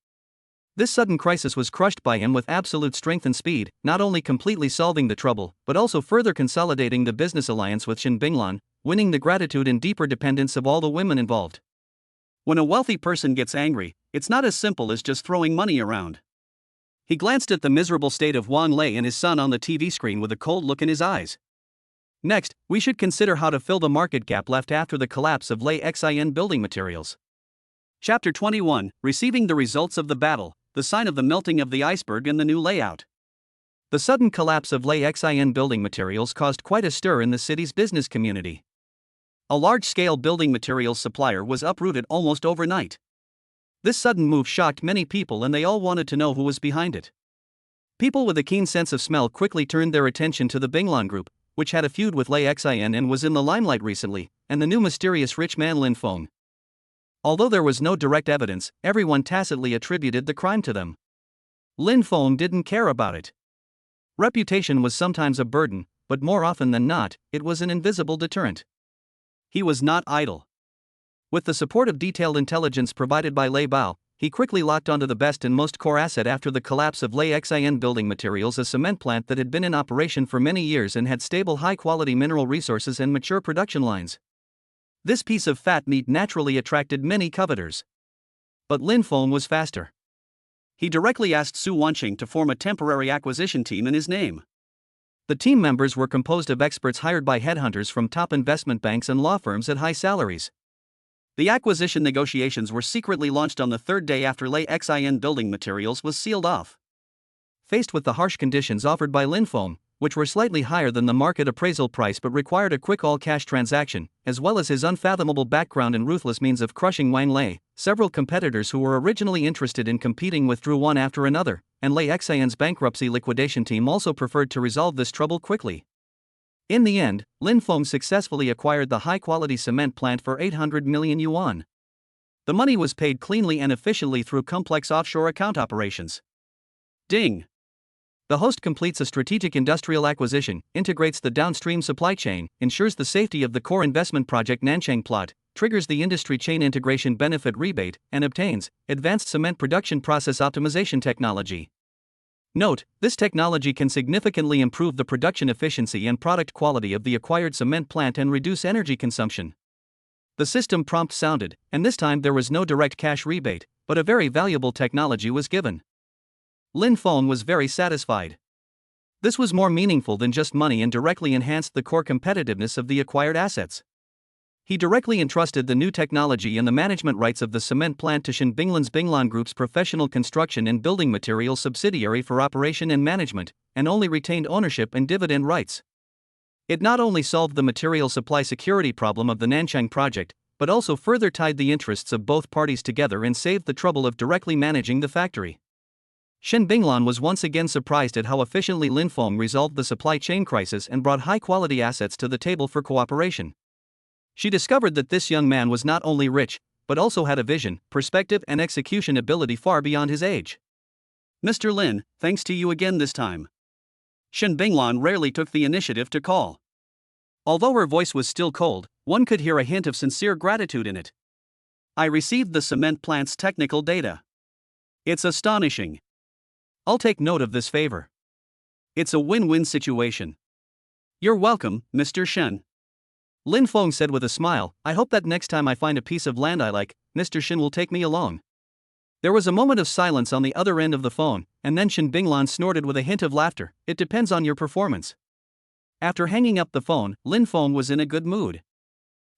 Speaker 1: This sudden crisis was crushed by him with absolute strength and speed, not only completely solving the trouble, but also further consolidating the business alliance with Shen Binglan, winning the gratitude and deeper dependence of all the women involved. When a wealthy person gets angry, it's not as simple as just throwing money around. He glanced at the miserable state of Wang Lei and his son on the TV screen with a cold look in his eyes. Next, we should consider how to fill the market gap left after the collapse of Lei Xin building materials. Chapter 21, Receiving the Results of the Battle, the Sign of the Melting of the Iceberg and the New Layout. The sudden collapse of Lei Xin building materials caused quite a stir in the city's business community. A large-scale building materials supplier was uprooted almost overnight. This sudden move shocked many people and they all wanted to know who was behind it. People with a keen sense of smell quickly turned their attention to the Binglan Group, which had a feud with Lei Xin and was in the limelight recently, and the new mysterious rich man Lin Feng. Although there was no direct evidence, everyone tacitly attributed the crime to them. Lin Feng didn't care about it. Reputation was sometimes a burden, but more often than not, it was an invisible deterrent. He was not idle. With the support of detailed intelligence provided by Lei Bao, he quickly locked onto the best and most core asset after the collapse of Lei Xin building materials, a cement plant that had been in operation for many years and had stable high-quality mineral resources and mature production lines. This piece of fat meat naturally attracted many coveters. But Lin Feng was faster. He directly asked Su Wanqing to form a temporary acquisition team in his name. The team members were composed of experts hired by headhunters from top investment banks and law firms at high salaries. The acquisition negotiations were secretly launched on the third day after Lei Xin building materials was sealed off. Faced with the harsh conditions offered by Lin Feng, which were slightly higher than the market appraisal price but required a quick all-cash transaction, as well as his unfathomable background and ruthless means of crushing Wang Lei, several competitors who were originally interested in competing withdrew one after another, and Lei Xin's bankruptcy liquidation team also preferred to resolve this trouble quickly. In the end, Lin Feng successfully acquired the high-quality cement plant for 800 million yuan. The money was paid cleanly and efficiently through complex offshore account operations. Ding! The host completes a strategic industrial acquisition, integrates the downstream supply chain, ensures the safety of the core investment project Nanchang plot, triggers the industry chain integration benefit rebate, and obtains advanced cement production process optimization technology. Note, this technology can significantly improve the production efficiency and product quality of the acquired cement plant and reduce energy consumption. The system prompt sounded, and this time there was no direct cash rebate, but a very valuable technology was given. Lin Feng was very satisfied. This was more meaningful than just money and directly enhanced the core competitiveness of the acquired assets. He directly entrusted the new technology and the management rights of the cement plant to Shen Binglan's Binglan Group's professional construction and building materials subsidiary for operation and management, and only retained ownership and dividend rights. It not only solved the material supply security problem of the Nanchang project, but also further tied the interests of both parties together and saved the trouble of directly managing the factory. Shen Binglan was once again surprised at how efficiently Lin Feng resolved the supply chain crisis and brought high-quality assets to the table for cooperation. She discovered that this young man was not only rich, but also had a vision, perspective and execution ability far beyond his age. Mr. Lin, thanks to you again this time. Shen Binglan rarely took the initiative to call. Although her voice was still cold, one could hear a hint of sincere gratitude in it. I received the cement plant's technical data. It's astonishing. I'll take note of this favor. It's a win-win situation. You're welcome, Mr. Shen. Lin Feng said with a smile, I hope that next time I find a piece of land I like, Mr. Shen will take me along. There was a moment of silence on the other end of the phone, and then Shen Binglan snorted with a hint of laughter. It depends on your performance. After hanging up the phone, Lin Feng was in a good mood.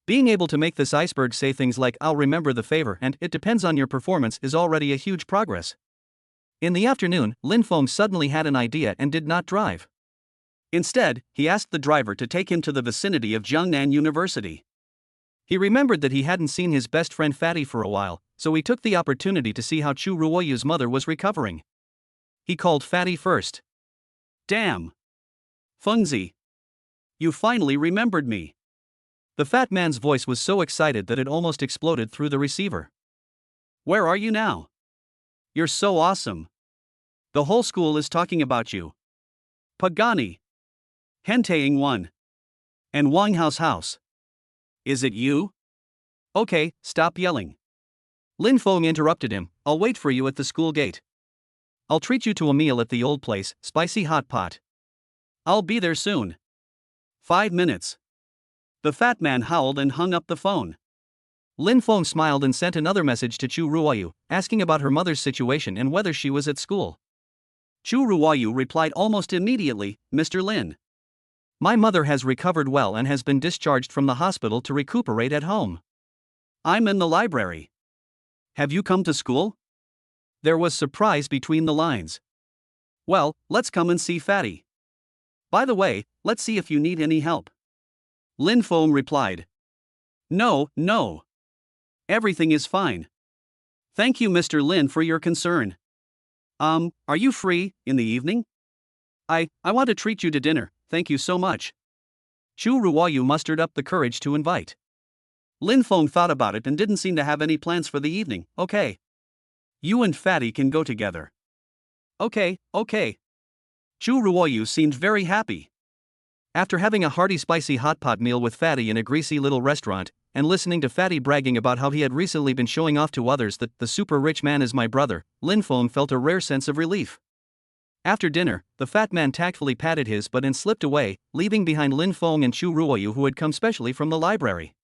Speaker 1: Being able to make this iceberg say things like I'll remember the favor and it depends on your performance is already a huge progress. In the afternoon, Lin Feng suddenly had an idea and did not drive. Instead, he asked the driver to take him to the vicinity of Jiangnan University. He remembered that he hadn't seen his best friend Fatty for a while, so he took the opportunity to see how Chu Ruoyu's mother was recovering. He called Fatty first. Damn! Fengzi! You finally remembered me! The fat man's voice was so excited that it almost exploded through the receiver. Where are you now? You're so awesome. The whole school is talking about you. Pagani. Henteing 1. And Wanghao's house. Is it you? Okay, stop yelling. Lin Feng interrupted him, I'll wait for you at the school gate. I'll treat you to a meal at the old place, spicy hot pot. I'll be there soon. 5 minutes. The fat man howled and hung up the phone. Lin Feng smiled and sent another message to Chu Ruoyu, asking about her mother's situation and whether she was at school. Chu Ruoyu replied almost immediately, Mr. Lin. My mother has recovered well and has been discharged from the hospital to recuperate at home. I'm in the library. Have you come to school? There was surprise between the lines. Well, let's come and see Fatty. By the way, let's see if you need any help. Lin Feng replied. No. Everything is fine. Thank you, Mr. Lin, for your concern. Are you free in the evening? I want to treat you to dinner, thank you so much. Chu Ruoyu mustered up the courage to invite. Lin Feng thought about it and didn't seem to have any plans for the evening. Okay. You and Fatty can go together. Okay. Chu Ruoyu seemed very happy. After having a hearty spicy hot pot meal with Fatty in a greasy little restaurant, and listening to Fatty bragging about how he had recently been showing off to others that the super rich man is my brother, Lin Feng felt a rare sense of relief. After dinner, the fat man tactfully patted his butt and slipped away, leaving behind Lin Feng and Chu Ruoyu, who had come specially from the library.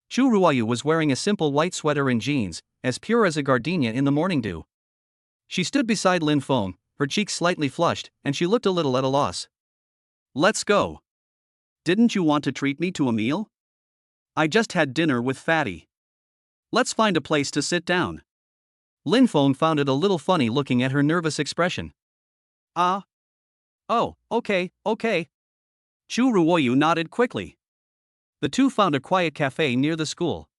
Speaker 1: Chu Ruoyu was wearing a simple white sweater and jeans, as pure as a gardenia in the morning dew. She stood beside Lin Feng, her cheeks slightly flushed, and she looked a little at a loss. Let's go. Didn't you want to treat me to a meal? I just had dinner with Fatty. Let's find a place to sit down. Lin Feng found it a little funny looking at her nervous expression. Oh, okay. Chu Ruoyu nodded quickly. The two found a quiet cafe near the school.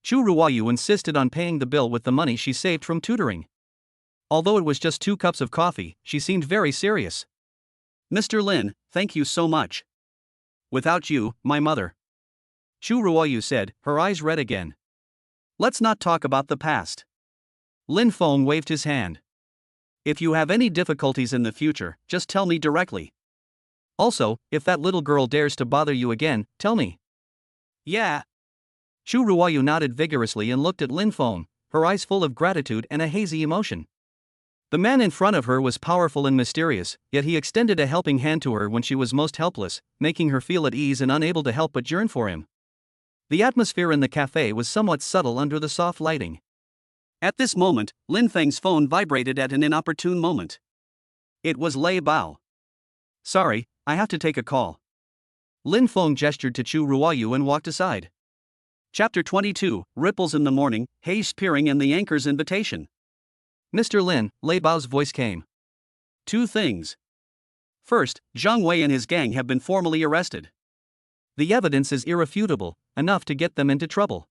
Speaker 1: Chu Ruoyu insisted on paying the bill with the money she saved from tutoring. Although it was just 2 cups of coffee, she seemed very serious. Mr. Lin, thank you so much. Without you, my mother. Chu Ruoyu said, her eyes red again. Let's not talk about the past. Lin Feng waved his hand. If you have any difficulties in the future, just tell me directly. Also, if that little girl dares to bother you again, tell me. Yeah. Chu Ruoyu nodded vigorously and looked at Lin Feng, her eyes full of gratitude and a hazy emotion. The man in front of her was powerful and mysterious, yet he extended a helping hand to her when she was most helpless, making her feel at ease and unable to help but yearn for him. The atmosphere in the cafe was somewhat subtle under the soft lighting. At this moment, Lin Feng's phone vibrated at an inopportune moment. It was Lei Bao. Sorry, I have to take a call. Lin Feng gestured to Chu Ruoyu and walked aside. Chapter 22, Ripples in the Morning, Haze Peering and the Anchor's Invitation. Mr. Lin, Lei Bao's voice came. 2 things. First, Zhang Wei and his gang have been formally arrested. The evidence is irrefutable, enough to get them into trouble.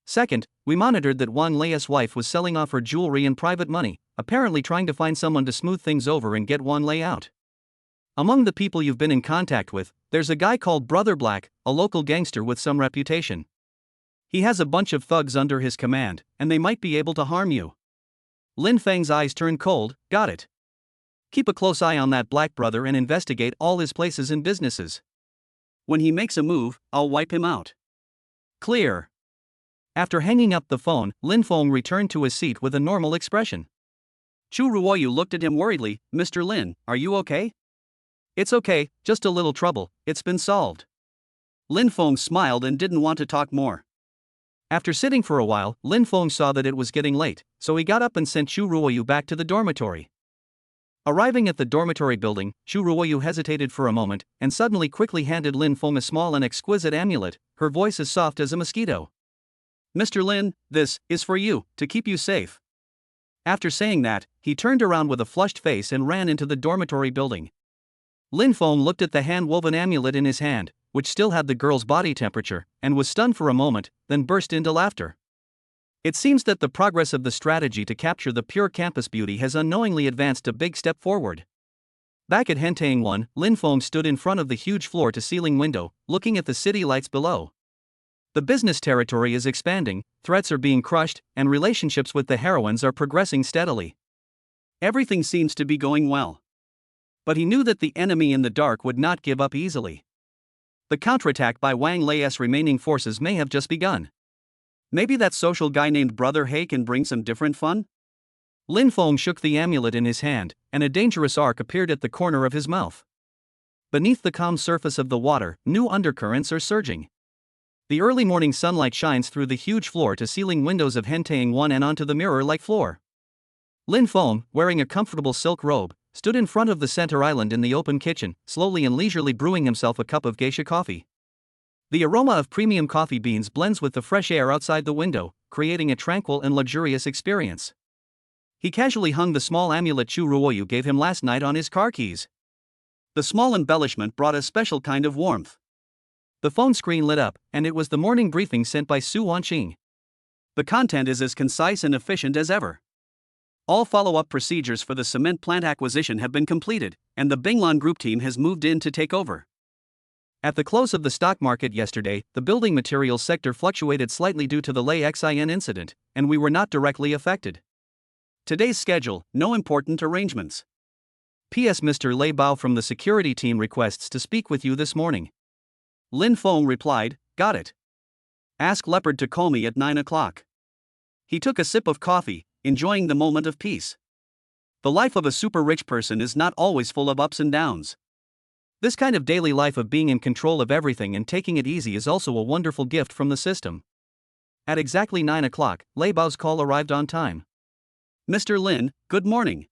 Speaker 1: Second, we monitored that Wang Lei's wife was selling off her jewelry and private money, apparently trying to find someone to smooth things over and get Wang Lei out. Among the people you've been in contact with, there's a guy called Brother Black, a local gangster with some reputation. He has a bunch of thugs under his command, and they might be able to harm you. Lin Feng's eyes turned cold. Got it. Keep a close eye on that Black brother and investigate all his places and businesses. When he makes a move, I'll wipe him out. Clear. After hanging up the phone, Lin Feng returned to his seat with a normal expression. Chu Ruoyu looked at him worriedly. Mr. Lin, are you okay? It's okay, just a little trouble, it's been solved. Lin Feng smiled and didn't want to talk more. After sitting for a while, Lin Feng saw that it was getting late, so he got up and sent Chu Ruoyu back to the dormitory. Arriving at the dormitory building, Chu Ruoyu hesitated for a moment, and suddenly quickly handed Lin Feng a small and exquisite amulet, her voice as soft as a mosquito. Mr. Lin, this is for you, to keep you safe. After saying that, he turned around with a flushed face and ran into the dormitory building. Lin Feng looked at the hand-woven amulet in his hand, which still had the girl's body temperature, and was stunned for a moment, then burst into laughter. It seems that the progress of the strategy to capture the pure campus beauty has unknowingly advanced a big step forward. Back at Hentang 1, Lin Feng stood in front of the huge floor-to-ceiling window, looking at the city lights below. The business territory is expanding, threats are being crushed, and relationships with the heroines are progressing steadily. Everything seems to be going well. But he knew that the enemy in the dark would not give up easily. The counterattack by Wang Lei's remaining forces may have just begun. Maybe that social guy named Brother He can bring some different fun? Lin Feng shook the amulet in his hand, and a dangerous arc appeared at the corner of his mouth. Beneath the calm surface of the water, new undercurrents are surging. The early morning sunlight shines through the huge floor-to-ceiling windows of Hentang 1 and onto the mirror-like floor. Lin Feng, wearing a comfortable silk robe, stood in front of the center island in the open kitchen, slowly and leisurely brewing himself a cup of geisha coffee. The aroma of premium coffee beans blends with the fresh air outside the window, creating a tranquil and luxurious experience. He casually hung the small amulet Chu Ruoyu gave him last night on his car keys. The small embellishment brought a special kind of warmth. The phone screen lit up, and it was the morning briefing sent by Su Wanqing. The content is as concise and efficient as ever. All follow-up procedures for the cement plant acquisition have been completed, and the Binglan Group team has moved in to take over. At the close of the stock market yesterday, the building materials sector fluctuated slightly due to the Lei Xin incident, and we were not directly affected. Today's schedule, no important arrangements. P.S. Mr. Lei Bao from the security team requests to speak with you this morning. Lin Feng replied, got it. Ask Leopard to call me at 9 o'clock. He took a sip of coffee, enjoying the moment of peace. The life of a super rich person is not always full of ups and downs. This kind of daily life of being in control of everything and taking it easy is also a wonderful gift from the system. At exactly 9 o'clock, Lei Bao's call arrived on time. Mr. Lin, good morning.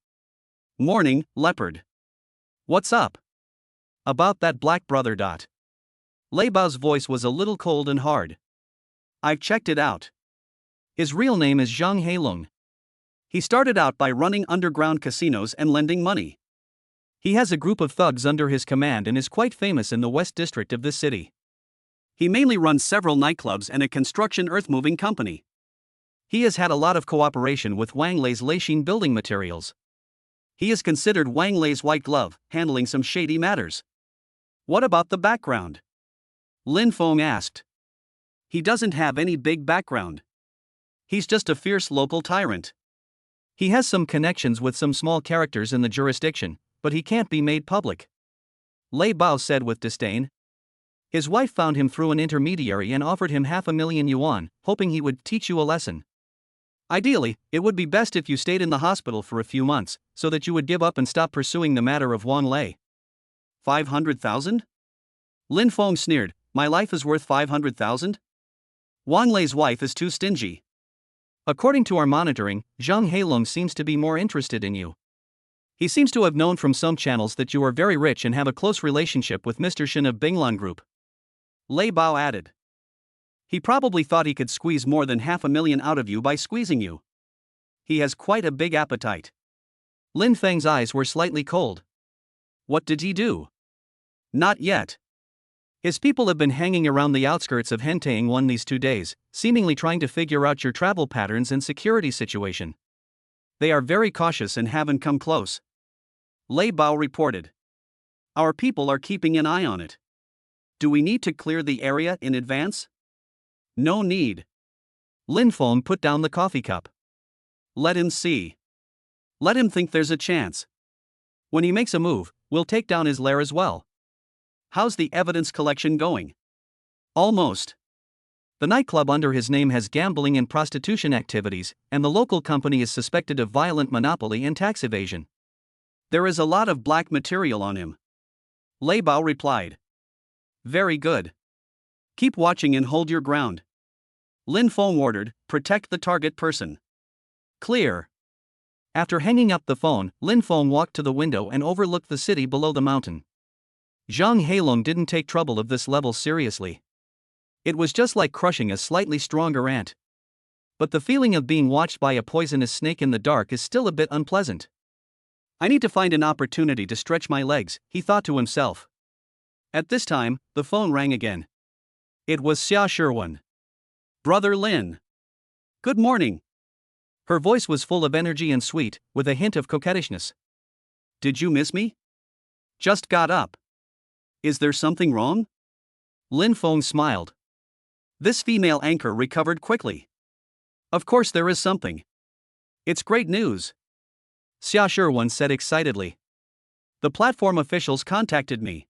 Speaker 1: Morning, Leopard. What's up? About that Black brother. Lei Bao's voice was a little cold and hard. I've checked it out. His real name is Zhang Heilong. He started out by running underground casinos and lending money. He has a group of thugs under his command and is quite famous in the West District of this city. He mainly runs several nightclubs and a construction earth-moving company. He has had a lot of cooperation with Wang Lei's Leishin building materials. He is considered Wang Lei's white glove, handling some shady matters. What about the background? Lin Feng asked. He doesn't have any big background. He's just a fierce local tyrant. He has some connections with some small characters in the jurisdiction, but he can't be made public. Lei Bao said with disdain. His wife found him through an intermediary and offered him 500,000 yuan, hoping he would teach you a lesson. Ideally, it would be best if you stayed in the hospital for a few months, so that you would give up and stop pursuing the matter of Wang Lei. 500,000? Lin Feng sneered. My life is worth 500,000? Wang Lei's wife is too stingy. According to our monitoring, Zhang Heilong seems to be more interested in you. He seems to have known from some channels that you are very rich and have a close relationship with Mr. Shen of Binglan Group. Lei Bao added. He probably thought he could squeeze more than 500,000 out of you by squeezing you. He has quite a big appetite. Lin Feng's eyes were slightly cold. What did he do? Not yet. His people have been hanging around the outskirts of Hentang One these 2 days, seemingly trying to figure out your travel patterns and security situation. They are very cautious and haven't come close. Lei Bao reported. Our people are keeping an eye on it. Do we need to clear the area in advance? No need. Lin Feng put down the coffee cup. Let him see. Let him think there's a chance. When he makes a move, we'll take down his lair as well. How's the evidence collection going? Almost. The nightclub under his name has gambling and prostitution activities, and the local company is suspected of violent monopoly and tax evasion. There is a lot of black material on him. Lei Bao replied. Very good. Keep watching and hold your ground. Lin Feng ordered, protect the target person. Clear. After hanging up the phone, Lin Feng walked to the window and overlooked the city below the mountain. Zhang Heilong didn't take trouble of this level seriously. It was just like crushing a slightly stronger ant. But the feeling of being watched by a poisonous snake in the dark is still a bit unpleasant. I need to find an opportunity to stretch my legs, he thought to himself. At this time, the phone rang again. It was Xia Sherwan. Brother Lin. Good morning. Her voice was full of energy and sweet, with a hint of coquettishness. Did you miss me? Just got up. Is there something wrong? Lin Feng smiled. This female anchor recovered quickly. Of course there is something. It's great news. Xia Sherwan said excitedly. The platform officials contacted me.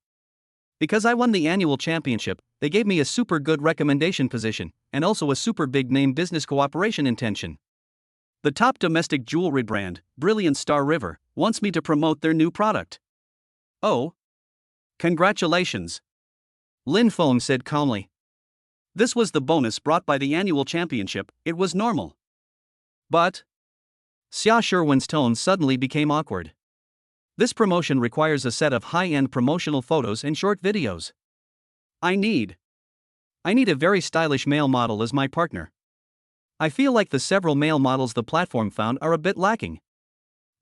Speaker 1: Because I won the annual championship, they gave me a super good recommendation position, and also a super big name business cooperation intention. The top domestic jewelry brand, Brilliant Star River, wants me to promote their new product. Oh. Congratulations. Lin Feng said calmly. This was the bonus brought by the annual championship, it was normal. But. Xia Sherwan's tone suddenly became awkward. This promotion requires a set of high-end promotional photos and short videos. I need a very stylish male model as my partner. I feel like the several male models the platform found are a bit lacking.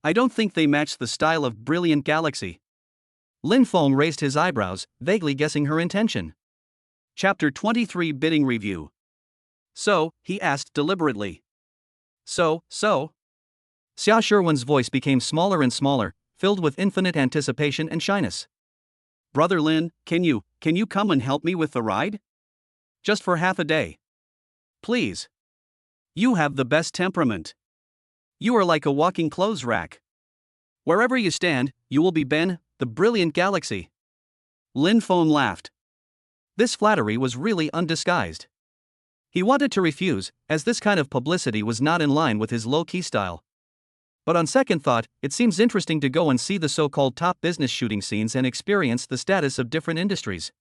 Speaker 1: I don't think they match the style of Brilliant Galaxy. Lin Feng raised his eyebrows, vaguely guessing her intention. Chapter 23 Bidding Review. So, he asked deliberately. So? Xia Sherwan's voice became smaller and smaller, filled with infinite anticipation and shyness. Brother Lin, can you come and help me with the ride? Just for half a day. Please. You have the best temperament. You are like a walking clothes rack. Wherever you stand, you will be Ben, the Brilliant Galaxy. Lin Feng laughed. This flattery was really undisguised. He wanted to refuse, as this kind of publicity was not in line with his low-key style. But on second thought, it seems interesting to go and see the so-called top business shooting scenes and experience the status of different industries.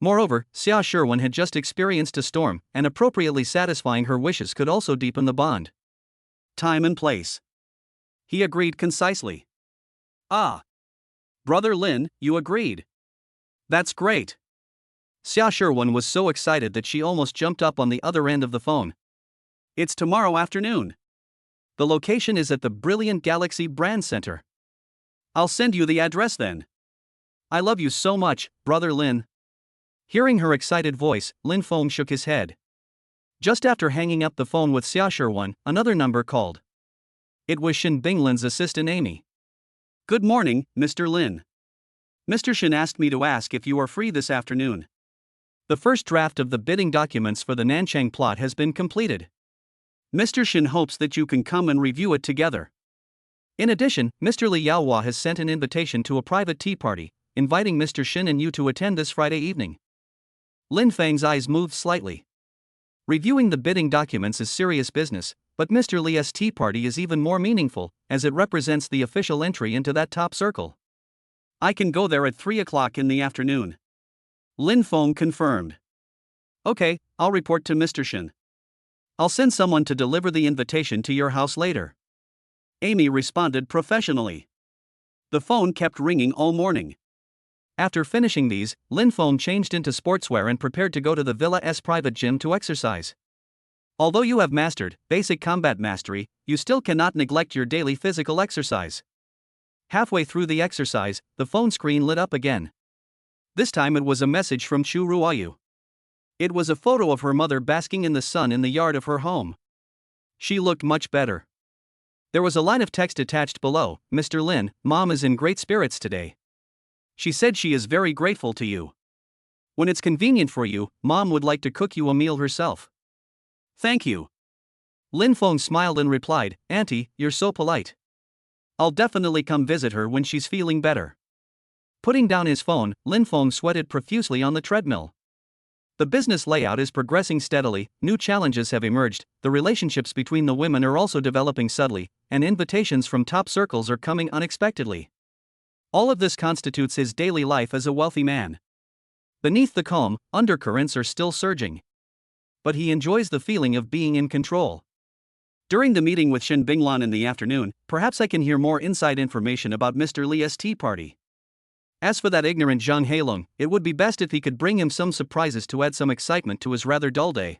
Speaker 1: Moreover, Xia Sherwan had just experienced a storm, and appropriately satisfying her wishes could also deepen the bond. Time and place. He agreed concisely. Ah. Brother Lin, you agreed. That's great. Xia Sherwan was so excited that she almost jumped up on the other end of the phone. It's tomorrow afternoon. The location is at the Brilliant Galaxy Brand Center. I'll send you the address then. I love you so much, Brother Lin. Hearing her excited voice, Lin Feng shook his head. Just after hanging up the phone with Xia Sherwan, another number called. It was Shin Binglin's assistant Amy. Good morning, Mr. Lin. Mr. Shin asked me to ask if you are free this afternoon. The first draft of the bidding documents for the Nanchang plot has been completed. Mr. Shin hopes that you can come and review it together. In addition, Mr. Li Yaohua has sent an invitation to a private tea party, inviting Mr. Shin and you to attend this Friday evening. Lin Feng's eyes moved slightly. Reviewing the bidding documents is serious business, but Mr. Li's tea party is even more meaningful, as it represents the official entry into that top circle. I can go there at 3 o'clock in the afternoon. Lin Feng confirmed. Okay, I'll report to Mr. Shin. I'll send someone to deliver the invitation to your house later. Amy responded professionally. The phone kept ringing all morning. After finishing these, Lin Feng changed into sportswear and prepared to go to the Villa's private gym to exercise. Although you have mastered basic combat mastery, you still cannot neglect your daily physical exercise. Halfway through the exercise, the phone screen lit up again. This time it was a message from Chu Ruoyu. It was a photo of her mother basking in the sun in the yard of her home. She looked much better. There was a line of text attached below. Mr. Lin, Mom is in great spirits today. She said she is very grateful to you. When it's convenient for you, Mom would like to cook you a meal herself. Thank you. Lin Feng smiled and replied, Auntie, you're so polite. I'll definitely come visit her when she's feeling better. Putting down his phone, Lin Feng sweated profusely on the treadmill. The business layout is progressing steadily, new challenges have emerged, the relationships between the women are also developing subtly, and invitations from top circles are coming unexpectedly. All of this constitutes his daily life as a wealthy man. Beneath the calm, undercurrents are still surging. But he enjoys the feeling of being in control. During the meeting with Shen Binglan in the afternoon, perhaps I can hear more inside information about Mr. Li's tea party. As for that ignorant Zhang Heilong, it would be best if he could bring him some surprises to add some excitement to his rather dull day.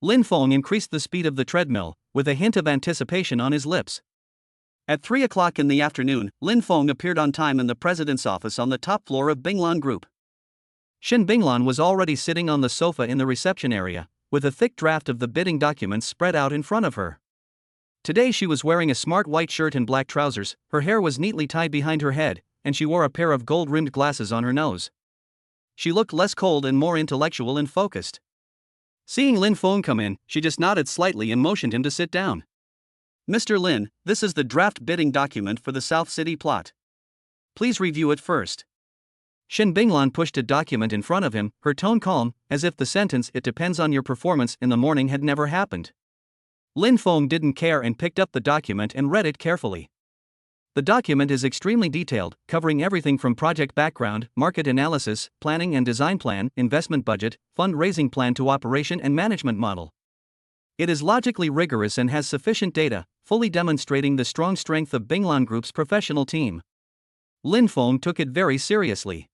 Speaker 1: Lin Feng increased the speed of the treadmill, with a hint of anticipation on his lips. At 3 o'clock in the afternoon, Lin Feng appeared on time in the president's office on the top floor of Binglan Group. Shen Binglan was already sitting on the sofa in the reception area, with a thick draft of the bidding documents spread out in front of her. Today she was wearing a smart white shirt and black trousers, her hair was neatly tied behind her head, and she wore a pair of gold-rimmed glasses on her nose. She looked less cold and more intellectual and focused. Seeing Lin Feng come in, she just nodded slightly and motioned him to sit down. Mr. Lin, this is the draft bidding document for the South City plot. Please review it first. Shen Binglan pushed a document in front of him, her tone calm, as if the sentence "it depends on your performance" in the morning had never happened. Lin Feng didn't care and picked up the document and read it carefully. The document is extremely detailed, covering everything from project background, market analysis, planning and design plan, investment budget, fundraising plan to operation and management model. It is logically rigorous and has sufficient data, fully demonstrating the strong strength of Binglan Group's professional team. Lin Feng took it very seriously.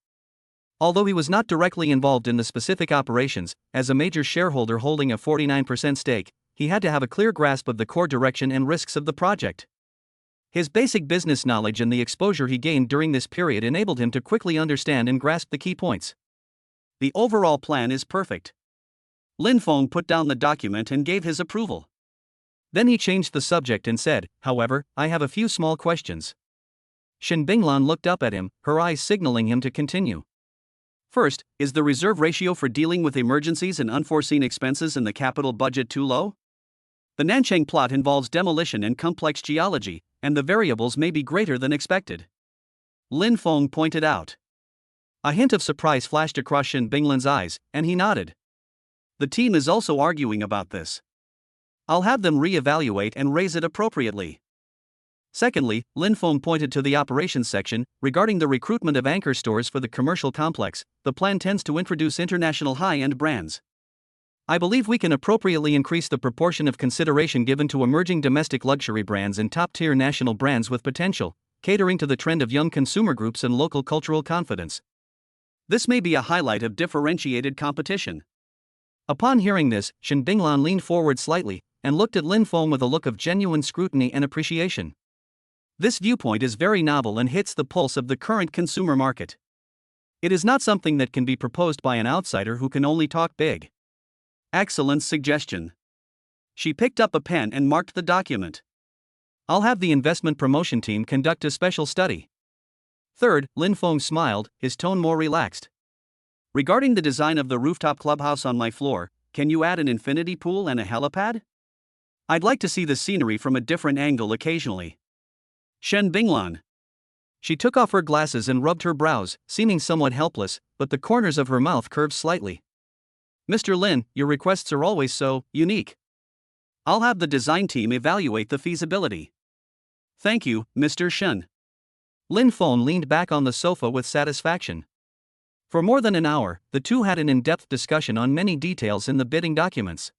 Speaker 1: Although he was not directly involved in the specific operations, as a major shareholder holding a 49% stake, he had to have a clear grasp of the core direction and risks of the project. His basic business knowledge and the exposure he gained during this period enabled him to quickly understand and grasp the key points. The overall plan is perfect. Lin Feng put down the document and gave his approval. Then he changed the subject and said, however, I have a few small questions. Shen Binglan looked up at him, her eyes signaling him to continue. First, is the reserve ratio for dealing with emergencies and unforeseen expenses in the capital budget too low? The Nanchang plot involves demolition and complex geology, and the variables may be greater than expected. Lin Feng pointed out. A hint of surprise flashed across Shen Binglan's eyes, and he nodded. The team is also arguing about this. I'll have them re-evaluate and raise it appropriately. Secondly, Lin Feng pointed to the operations section. Regarding the recruitment of anchor stores for the commercial complex, the plan tends to introduce international high-end brands. I believe we can appropriately increase the proportion of consideration given to emerging domestic luxury brands and top-tier national brands with potential, catering to the trend of young consumer groups and local cultural confidence. This may be a highlight of differentiated competition. Upon hearing this, Shen Binglan leaned forward slightly and looked at Lin Feng with a look of genuine scrutiny and appreciation. This viewpoint is very novel and hits the pulse of the current consumer market. It is not something that can be proposed by an outsider who can only talk big. Excellent suggestion. She picked up a pen and marked the document. I'll have the investment promotion team conduct a special study. Third, Lin Feng smiled, his tone more relaxed. Regarding the design of the rooftop clubhouse on my floor, can you add an infinity pool and a helipad? I'd like to see the scenery from a different angle occasionally. Shen Binglan. She took off her glasses and rubbed her brows, seeming somewhat helpless, but the corners of her mouth curved slightly. Mr. Lin, your requests are always so unique. I'll have the design team evaluate the feasibility. Thank you, Mr. Shen. Lin Feng leaned back on the sofa with satisfaction. For more than an hour, the two had an in-depth discussion on many details in the bidding documents.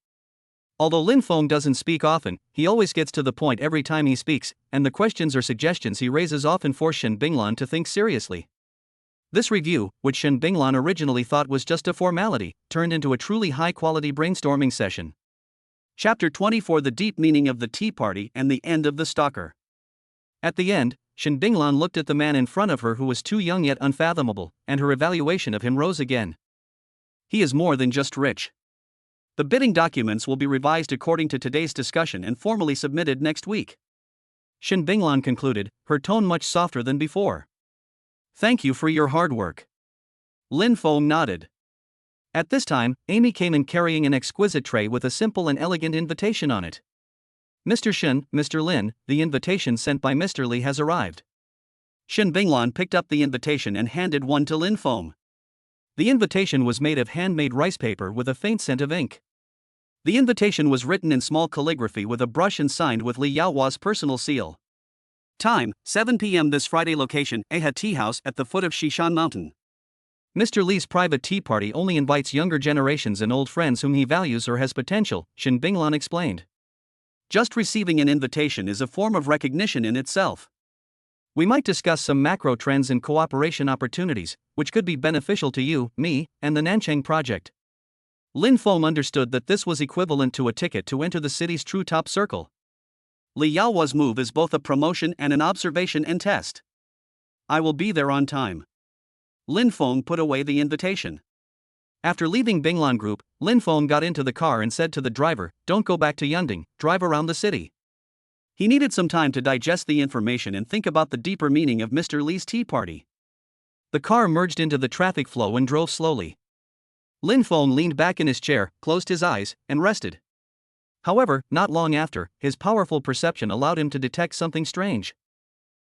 Speaker 1: Although Lin Feng doesn't speak often, he always gets to the point every time he speaks, and the questions or suggestions he raises often force Shen Binglan to think seriously. This review, which Shen Binglan originally thought was just a formality, turned into a truly high-quality brainstorming session. Chapter 24: The Deep Meaning of the Tea Party and the End of the Stalker. At the end, Shen Binglan looked at the man in front of her who was too young yet unfathomable, and her evaluation of him rose again. He is more than just rich. The bidding documents will be revised according to today's discussion and formally submitted next week. Shen Binglan concluded, her tone much softer than before. Thank you for your hard work. Lin Feng nodded. At this time, Amy came in carrying an exquisite tray with a simple and elegant invitation on it. Mr. Shen, Mr. Lin, the invitation sent by Mr. Li has arrived. Shen Binglan picked up the invitation and handed one to Lin Feng. The invitation was made of handmade rice paper with a faint scent of ink. The invitation was written in small calligraphy with a brush and signed with Li Yaohua's personal seal. Time, 7 p.m. This Friday. Location, Aha Tea House at the foot of Shishan Mountain. Mr. Li's private tea party only invites younger generations and old friends whom he values or has potential, Shen Binglan explained. Just receiving an invitation is a form of recognition in itself. We might discuss some macro trends and cooperation opportunities, which could be beneficial to you, me, and the Nanchang project. Lin Feng understood that this was equivalent to a ticket to enter the city's true top circle. Li Yaohua's move is both a promotion and an observation and test. I will be there on time. Lin Feng put away the invitation. After leaving Binglan Group, Lin Feng got into the car and said to the driver, "Don't go back to Yunding, drive around the city." He needed some time to digest the information and think about the deeper meaning of Mr. Li's tea party. The car merged into the traffic flow and drove slowly. Lin Feng leaned back in his chair, closed his eyes, and rested. However, not long after, his powerful perception allowed him to detect something strange.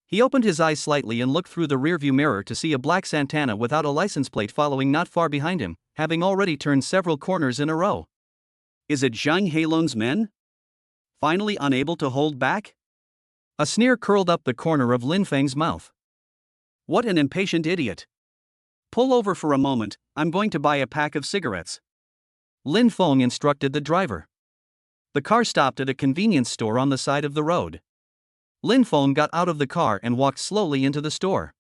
Speaker 1: He opened his eyes slightly and looked through the rearview mirror to see a black Santana without a license plate following not far behind him, having already turned several corners in a row. Is it Zhang Heilun's men? Finally unable to hold back? A sneer curled up the corner of Lin Feng's mouth. What an impatient idiot. Pull over for a moment, I'm going to buy a pack of cigarettes. Lin Feng instructed the driver. The car stopped at a convenience store on the side of the road. Lin Feng got out of the car and walked slowly into the store.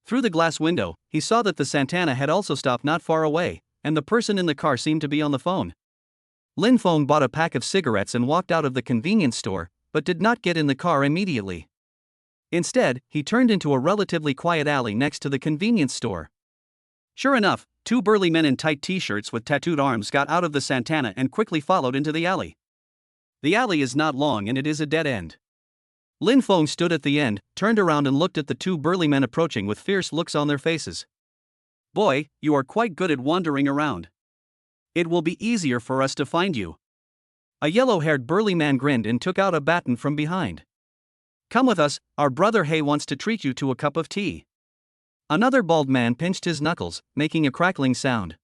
Speaker 1: Through the glass window, he saw that the Santana had also stopped not far away, and the person in the car seemed to be on the phone. Lin Feng bought a pack of cigarettes and walked out of the convenience store, but did not get in the car immediately. Instead, he turned into a relatively quiet alley next to the convenience store. Sure enough, two burly men in tight t-shirts with tattooed arms got out of the Santana and quickly followed into the alley. The alley is not long and it is a dead end. Lin Feng stood at the end, turned around and looked at the two burly men approaching with fierce looks on their faces. Boy, you are quite good at wandering around. It will be easier for us to find you. A yellow-haired burly man grinned and took out a baton from behind. Come with us, our brother He wants to treat you to a cup of tea. Another bald man pinched his knuckles, making a crackling sound.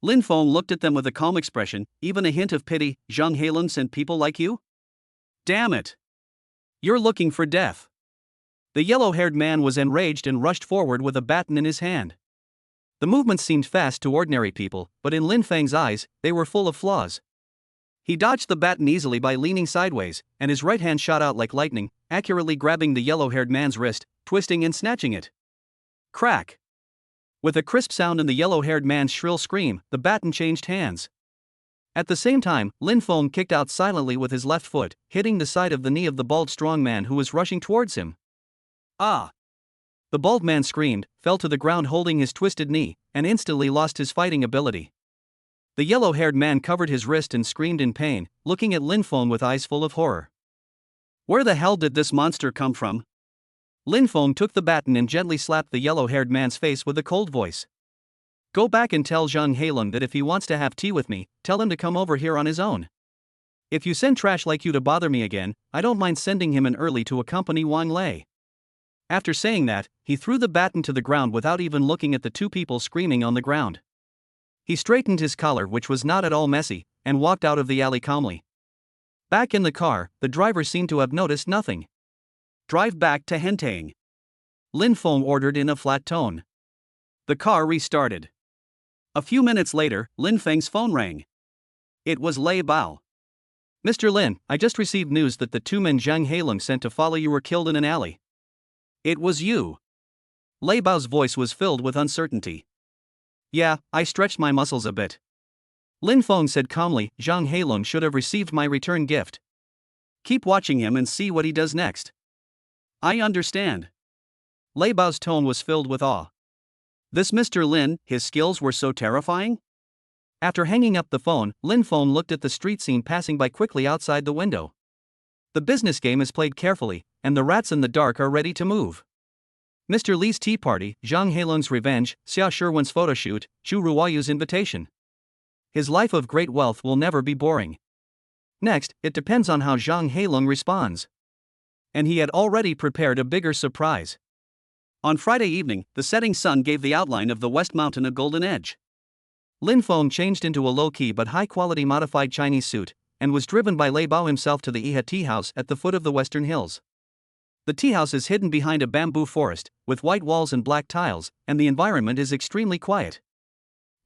Speaker 1: Lin Feng looked at them with a calm expression, even a hint of pity. Zhang Heilun sent people like you? Damn it! You're looking for death. The yellow-haired man was enraged and rushed forward with a baton in his hand. The movements seemed fast to ordinary people, but in Lin Feng's eyes, they were full of flaws. He dodged the baton easily by leaning sideways, and his right hand shot out like lightning, accurately grabbing the yellow-haired man's wrist, twisting and snatching it. Crack! With a crisp sound and the yellow-haired man's shrill scream, the baton changed hands. At the same time, Lin Feng kicked out silently with his left foot, hitting the side of the knee of the bald strong man who was rushing towards him. Ah! The bald man screamed, fell to the ground holding his twisted knee, and instantly lost his fighting ability. The yellow-haired man covered his wrist and screamed in pain, looking at Lin Feng with eyes full of horror. Where the hell did this monster come from? Lin Feng took the baton and gently slapped the yellow-haired man's face with a cold voice. Go back and tell Zhang Heilun that if he wants to have tea with me, tell him to come over here on his own. If you send trash like you to bother me again, I don't mind sending him in early to accompany Wang Lei. After saying that, he threw the baton to the ground without even looking at the two people screaming on the ground. He straightened his collar, which was not at all messy, and walked out of the alley calmly. Back in the car, the driver seemed to have noticed nothing. Drive back to Hentang. Lin Feng ordered in a flat tone. The car restarted. A few minutes later, Lin Feng's phone rang. It was Lei Bao. Mr. Lin, I just received news that the two men Zhang Heilun sent to follow you were killed in an alley. It was you. Lei Bao's voice was filled with uncertainty. Yeah, I stretched my muscles a bit. Lin Feng said calmly, Zhang Heilun should have received my return gift. Keep watching him and see what he does next. I understand. Lei Bao's tone was filled with awe. This Mr. Lin, his skills were so terrifying? After hanging up the phone, Lin Feng looked at the street scene passing by quickly outside the window. The business game is played carefully, and the rats in the dark are ready to move. Mr. Li's tea party, Zhang Heilung's revenge, Xia Shiwen's photoshoot, Chu Ruoyu's invitation. His life of great wealth will never be boring. Next, it depends on how Zhang Heilung responds. And he had already prepared a bigger surprise. On Friday evening, the setting sun gave the outline of the West Mountain a golden edge. Lin Feng changed into a low-key but high-quality modified Chinese suit, and was driven by Lei Bao himself to the Iha tea house at the foot of the western hills. The tea house is hidden behind a bamboo forest, with white walls and black tiles, and the environment is extremely quiet.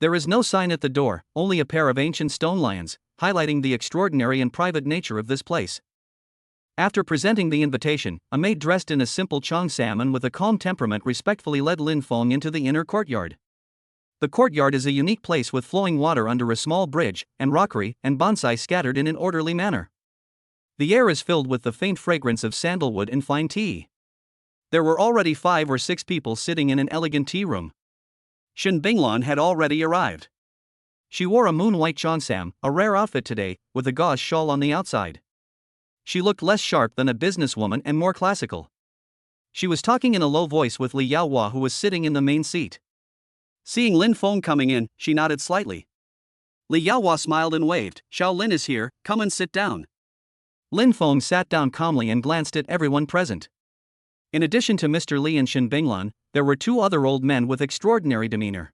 Speaker 1: There is no sign at the door, only a pair of ancient stone lions, highlighting the extraordinary and private nature of this place. After presenting the invitation, a maid dressed in a simple cheongsam and with a calm temperament respectfully led Lin Feng into the inner courtyard. The courtyard is a unique place with flowing water under a small bridge, and rockery and bonsai scattered in an orderly manner. The air is filled with the faint fragrance of sandalwood and fine tea. There were already 5 or 6 people sitting in an elegant tea room. Shen Binglan had already arrived. She wore a moon-white cheongsam, a rare outfit today, with a gauze shawl on the outside. She looked less sharp than a businesswoman and more classical. She was talking in a low voice with Li Yaohua, who was sitting in the main seat. Seeing Lin Feng coming in, she nodded slightly. Li Yaohua smiled and waved. Xiao Lin is here, come and sit down. Lin Feng sat down calmly and glanced at everyone present. In addition to Mr. Li and Shen Binglan, there were 2 other old men with extraordinary demeanor.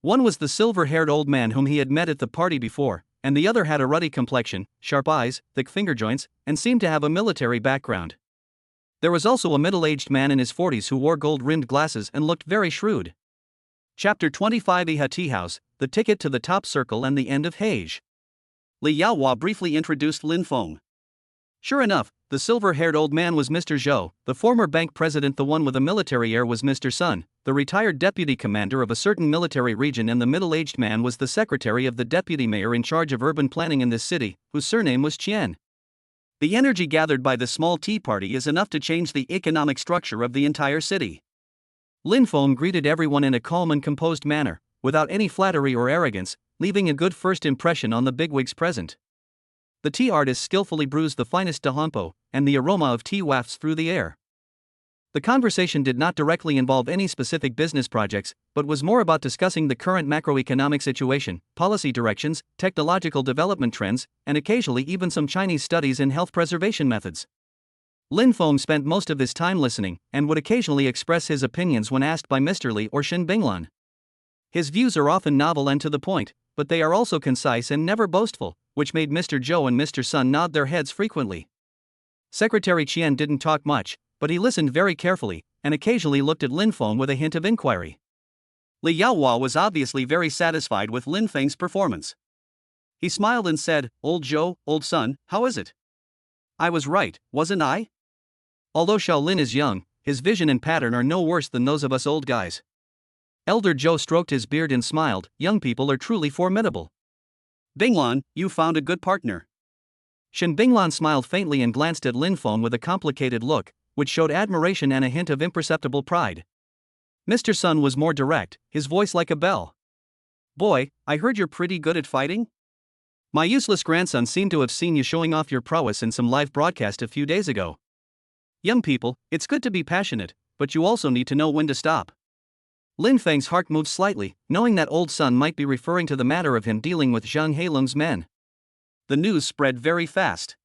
Speaker 1: One was the silver-haired old man whom he had met at the party before, and the other had a ruddy complexion, sharp eyes, thick finger joints, and seemed to have a military background. There was also a middle-aged man in his 40s who wore gold-rimmed glasses and looked very shrewd. Chapter 25 Iha Tea House, the ticket to the top circle and the end of Hage. Li Yaohua briefly introduced Lin Feng. Sure enough, the silver-haired old man was Mr. Zhou, the former bank president. The one with a military air was Mr. Sun, the retired deputy commander of a certain military region, and the middle-aged man was the secretary of the deputy mayor in charge of urban planning in this city, whose surname was Qian. The energy gathered by the small tea party is enough to change the economic structure of the entire city. Lin Feng greeted everyone in a calm and composed manner, without any flattery or arrogance, leaving a good first impression on the bigwigs present. The tea artist skillfully brews the finest dahanpo, and the aroma of tea wafts through the air. The conversation did not directly involve any specific business projects, but was more about discussing the current macroeconomic situation, policy directions, technological development trends, and occasionally even some Chinese studies in health preservation methods. Lin Feng spent most of his time listening, and would occasionally express his opinions when asked by Mr. Li or Shen Binglan. His views are often novel and to the point, but they are also concise and never boastful, which made Mr. Zhou and Mr. Sun nod their heads frequently. Secretary Qian didn't talk much, but he listened very carefully, and occasionally looked at Lin Feng with a hint of inquiry. Li Yaohua was obviously very satisfied with Lin Feng's performance. He smiled and said, "Old Zhou, old Sun, how is it? I was right, wasn't I?" Although Xiao Lin is young, his vision and pattern are no worse than those of us old guys. Elder Zhou stroked his beard and smiled. Young people are truly formidable. Binglan, you found a good partner. Shen Binglan smiled faintly and glanced at Lin Feng with a complicated look, which showed admiration and a hint of imperceptible pride. Mr. Sun was more direct, his voice like a bell. Boy, I heard you're pretty good at fighting? My useless grandson seemed to have seen you showing off your prowess in some live broadcast a few days ago. Young people, it's good to be passionate, but you also need to know when to stop. Lin Feng's heart moved slightly, knowing that old Sun might be referring to the matter of him dealing with Zhang Heilung's men. The news spread very fast.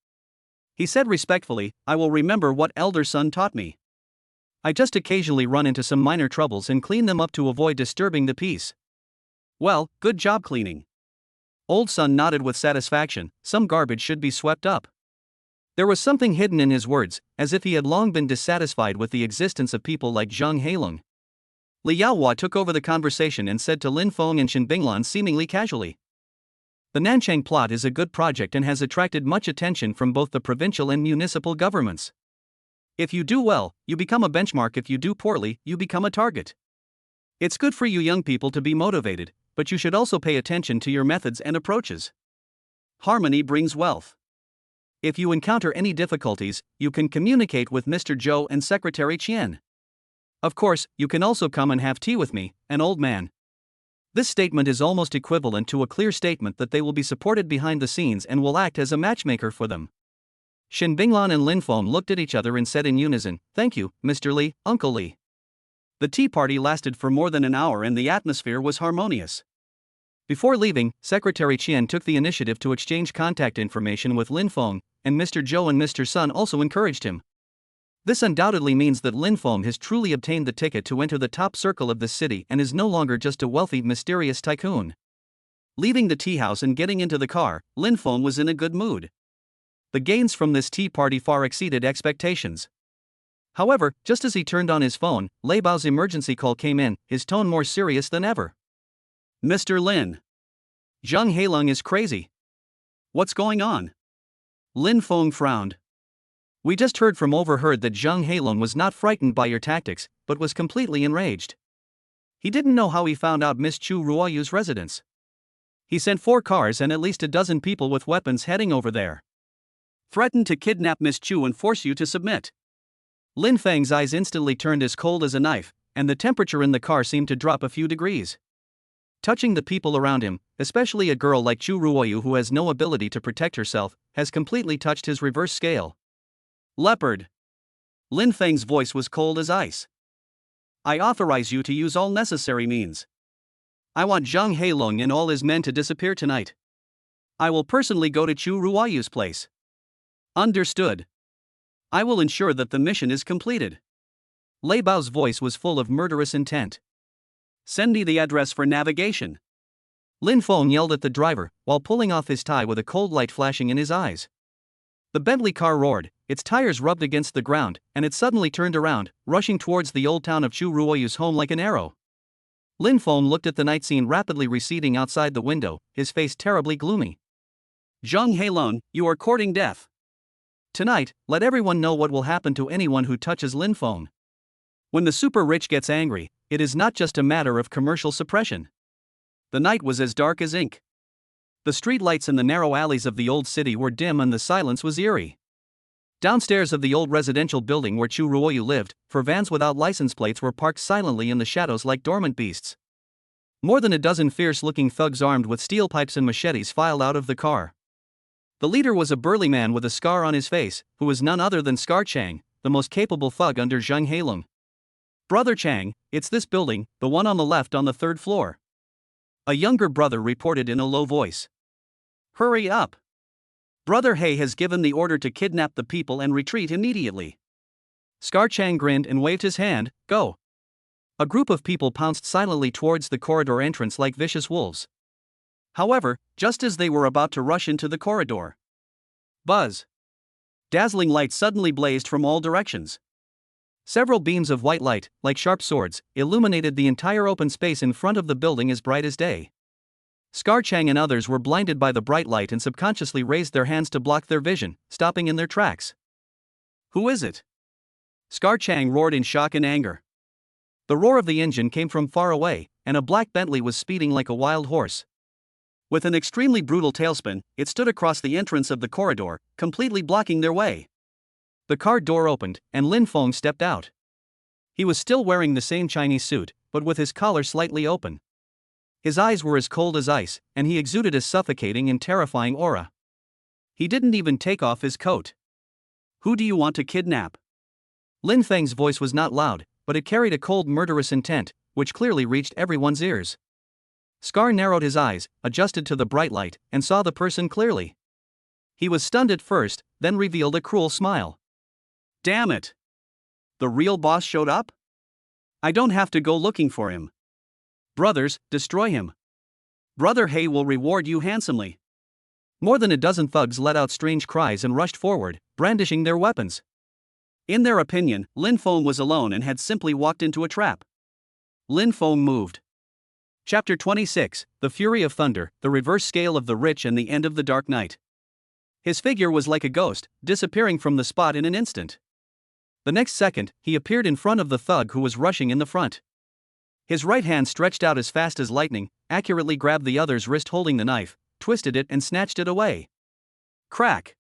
Speaker 1: He said respectfully, I will remember what Elder Sun taught me. I just occasionally run into some minor troubles and clean them up to avoid disturbing the peace. Well, good job cleaning. Old Sun nodded with satisfaction. Some garbage should be swept up. There was something hidden in his words, as if he had long been dissatisfied with the existence of people like Zhang Heilung. Li Yaohua took over the conversation and said to Lin Feng and Shen Binglan seemingly casually, the Nanchang plot is a good project and has attracted much attention from both the provincial and municipal governments. If you do well, you become a benchmark. If you do poorly, you become a target. It's good for you young people to be motivated, but you should also pay attention to your methods and approaches. Harmony brings wealth. If you encounter any difficulties, you can communicate with Mr. Zhou and Secretary Qian. Of course, you can also come and have tea with me, an old man. This statement is almost equivalent to a clear statement that they will be supported behind the scenes and will act as a matchmaker for them. Shin Binglan and Lin Feng looked at each other and said in unison, "Thank you, Mr. Li, Uncle Li." The tea party lasted for more than an hour and the atmosphere was harmonious. Before leaving, Secretary Qian took the initiative to exchange contact information with Lin Feng, and Mr. Zhou and Mr. Sun also encouraged him. This undoubtedly means that Lin Feng has truly obtained the ticket to enter the top circle of the city and is no longer just a wealthy, mysterious tycoon. Leaving the tea house and getting into the car, Lin Feng was in a good mood. The gains from this tea party far exceeded expectations. However, just as he turned on his phone, Lei Bao's emergency call came in, his tone more serious than ever. "Mr. Lin. Zhang Heilong is crazy. What's going on?" Lin Feng frowned. "We just heard from overheard that Zhang Heilong was not frightened by your tactics, but was completely enraged. He didn't know how he found out Miss Chu Ruoyu's residence. He sent 4 cars and at least a dozen people with weapons heading over there. Threatened to kidnap Miss Chu and force you to submit." Lin Feng's eyes instantly turned as cold as a knife, and the temperature in the car seemed to drop a few degrees. Touching the people around him, especially a girl like Chu Ruoyu who has no ability to protect herself, has completely touched his reverse scale. "Leopard." Lin Feng's voice was cold as ice. "I authorize you to use all necessary means. I want Zhang Heilong and all his men to disappear tonight. I will personally go to Chu Ruoyu's place." "Understood. I will ensure that the mission is completed." Lei Bao's voice was full of murderous intent. "Send me the address for navigation." Lin Feng yelled at the driver, while pulling off his tie with a cold light flashing in his eyes. The Bentley car roared, its tires rubbed against the ground, and it suddenly turned around, rushing towards the old town of Chu Ruoyu's home like an arrow. Lin Feng looked at the night scene rapidly receding outside the window, his face terribly gloomy. "Zhang Heilong, you are courting death. Tonight, let everyone know what will happen to anyone who touches Lin Feng. When the super rich gets angry, it is not just a matter of commercial suppression." The night was as dark as ink. The street lights in the narrow alleys of the old city were dim and the silence was eerie. Downstairs of the old residential building where Chu Ruoyu lived, 4 vans without license plates were parked silently in the shadows like dormant beasts. More than a dozen fierce-looking thugs armed with steel pipes and machetes filed out of the car. The leader was a burly man with a scar on his face, who was none other than Scar Chang, the most capable thug under Zhang Heilong. "Brother Chang, it's this building, the one on the left on the 3rd floor." A younger brother reported in a low voice. "Hurry up. Brother He has given the order to kidnap the people and retreat immediately." Scar Chang grinned and waved his hand, "Go." A group of people pounced silently towards the corridor entrance like vicious wolves. However, just as they were about to rush into the corridor, buzz! Dazzling light suddenly blazed from all directions. Several beams of white light, like sharp swords, illuminated the entire open space in front of the building as bright as day. Scar Chang and others were blinded by the bright light and subconsciously raised their hands to block their vision, stopping in their tracks. "Who is it?" Scar Chang roared in shock and anger. The roar of the engine came from far away, and a black Bentley was speeding like a wild horse. With an extremely brutal tailspin, it stood across the entrance of the corridor, completely blocking their way. The car door opened, and Lin Feng stepped out. He was still wearing the same Chinese suit, but with his collar slightly open. His eyes were as cold as ice, and he exuded a suffocating and terrifying aura. He didn't even take off his coat. "Who do you want to kidnap?" Lin Feng's voice was not loud, but it carried a cold murderous intent, which clearly reached everyone's ears. Scar narrowed his eyes, adjusted to the bright light, and saw the person clearly. He was stunned at first, then revealed a cruel smile. "Damn it! The real boss showed up? I don't have to go looking for him. Brothers, destroy him. Brother He will reward you handsomely." More than a dozen thugs let out strange cries and rushed forward, brandishing their weapons. In their opinion, Lin Feng was alone and had simply walked into a trap. Lin Feng moved. Chapter 26, The Fury of Thunder, the reverse scale of the rich and the end of the dark night. His figure was like a ghost, disappearing from the spot in an instant. The next second, he appeared in front of the thug who was rushing in the front. His right hand stretched out as fast as lightning, accurately grabbed the other's wrist holding the knife, twisted it and snatched it away. Crack!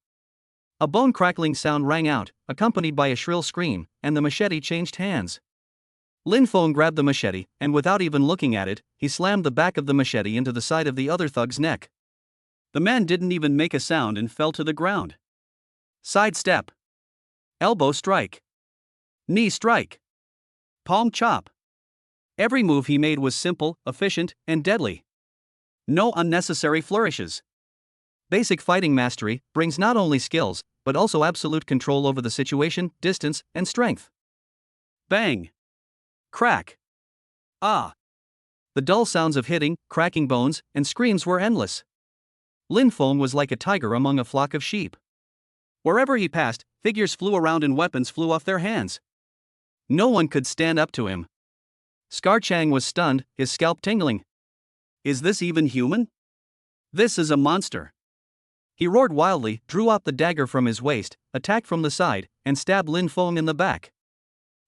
Speaker 1: A bone-crackling sound rang out, accompanied by a shrill scream, and the machete changed hands. Lin Feng grabbed the machete, and without even looking at it, he slammed the back of the machete into the side of the other thug's neck. The man didn't even make a sound and fell to the ground. Side step. Elbow strike. Knee strike. Palm chop. Every move he made was simple, efficient, and deadly. No unnecessary flourishes. Basic fighting mastery brings not only skills, but also absolute control over the situation, distance, and strength. Bang! Crack! Ah! The dull sounds of hitting, cracking bones, and screams were endless. Lin Feng was like a tiger among a flock of sheep. Wherever he passed, figures flew around and weapons flew off their hands. No one could stand up to him. Scar Chang was stunned, his scalp tingling. Is this even human? This is a monster. He roared wildly, drew out the dagger from his waist, attacked from the side, and stabbed Lin Feng in the back.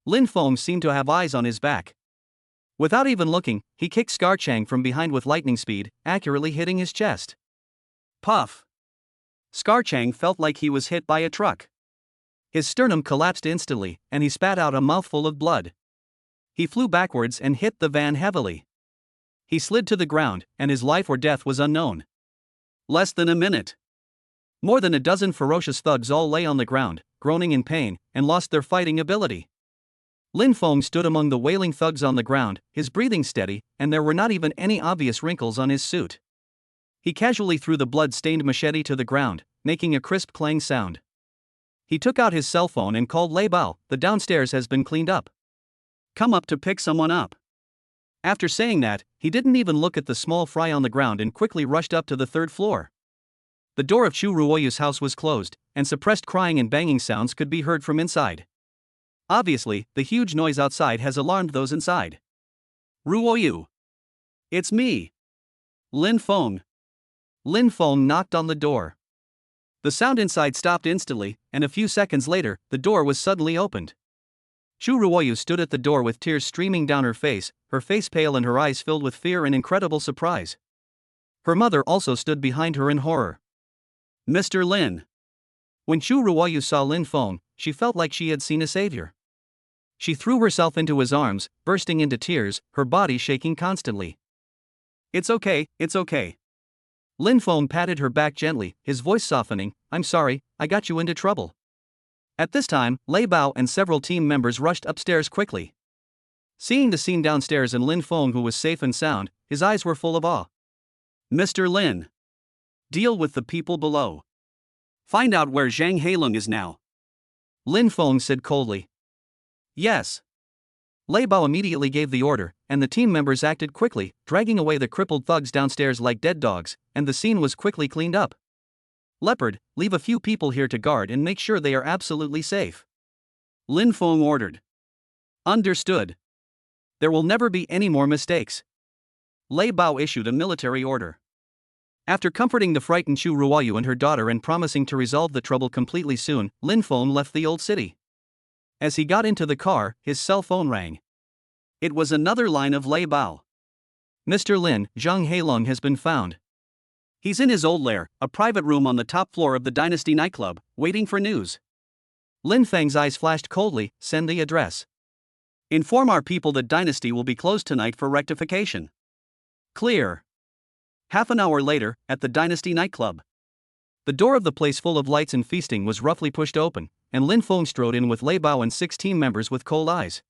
Speaker 1: Lin Feng seemed to have eyes on his back. Without even looking, he kicked Scar Chang from behind with lightning speed, accurately hitting his chest. Puff! Scar Chang felt like he was hit by a truck. His sternum collapsed instantly, and he spat out a mouthful of blood. He flew backwards and hit the van heavily. He slid to the ground, and his life or death was unknown. Less than a minute. More than a dozen ferocious thugs all lay on the ground, groaning in pain, and lost their fighting ability. Lin Feng stood among the wailing thugs on the ground, his breathing steady, and there were not even any obvious wrinkles on his suit. He casually threw the blood-stained machete to the ground, making a crisp clang sound. He took out his cell phone and called Lei Bao. The downstairs has been cleaned up. Come up to pick someone up. After saying that, he didn't even look at the small fry on the ground and quickly rushed up to the third floor. The door of Chu Ruoyu's house was closed, and suppressed crying and banging sounds could be heard from inside. Obviously, the huge noise outside has alarmed those inside. Ruoyu. It's me. Lin Feng. Lin Feng knocked on the door. The sound inside stopped instantly, and a few seconds later, the door was suddenly opened. Chu Ruoyu stood at the door with tears streaming down her face pale and her eyes filled with fear and incredible surprise. Her mother also stood behind her in horror. Mr. Lin. When Chu Ruoyu saw Lin Feng, she felt like she had seen a savior. She threw herself into his arms, bursting into tears, her body shaking constantly. It's okay, it's okay. Lin Feng patted her back gently, his voice softening. I'm sorry, I got you into trouble. At this time, Lei Bao and several team members rushed upstairs quickly. Seeing the scene downstairs and Lin Feng who was safe and sound, his eyes were full of awe. Mr. Lin. Deal with the people below. Find out where Zhang Heilong is now. Lin Feng said coldly. Yes. Lei Bao immediately gave the order, and the team members acted quickly, dragging away the crippled thugs downstairs like dead dogs, and the scene was quickly cleaned up. Leopard, leave a few people here to guard and make sure they are absolutely safe. Lin Feng ordered. Understood. There will never be any more mistakes. Lei Bao issued a military order. After comforting the frightened Chu Ruoyu and her daughter and promising to resolve the trouble completely soon, Lin Feng left the old city. As he got into the car, his cell phone rang. It was another line of Lei Bao. Mr. Lin, Zhang Heilong has been found. He's in his old lair, a private room on the top floor of the Dynasty nightclub, waiting for news. Lin Feng's eyes flashed coldly. Send the address. Inform our people that Dynasty will be closed tonight for rectification. Clear. Half an hour later, at the Dynasty nightclub. The door of the place full of lights and feasting was roughly pushed open, and Lin Feng strode in with Lei Bao and 6 team members with cold eyes.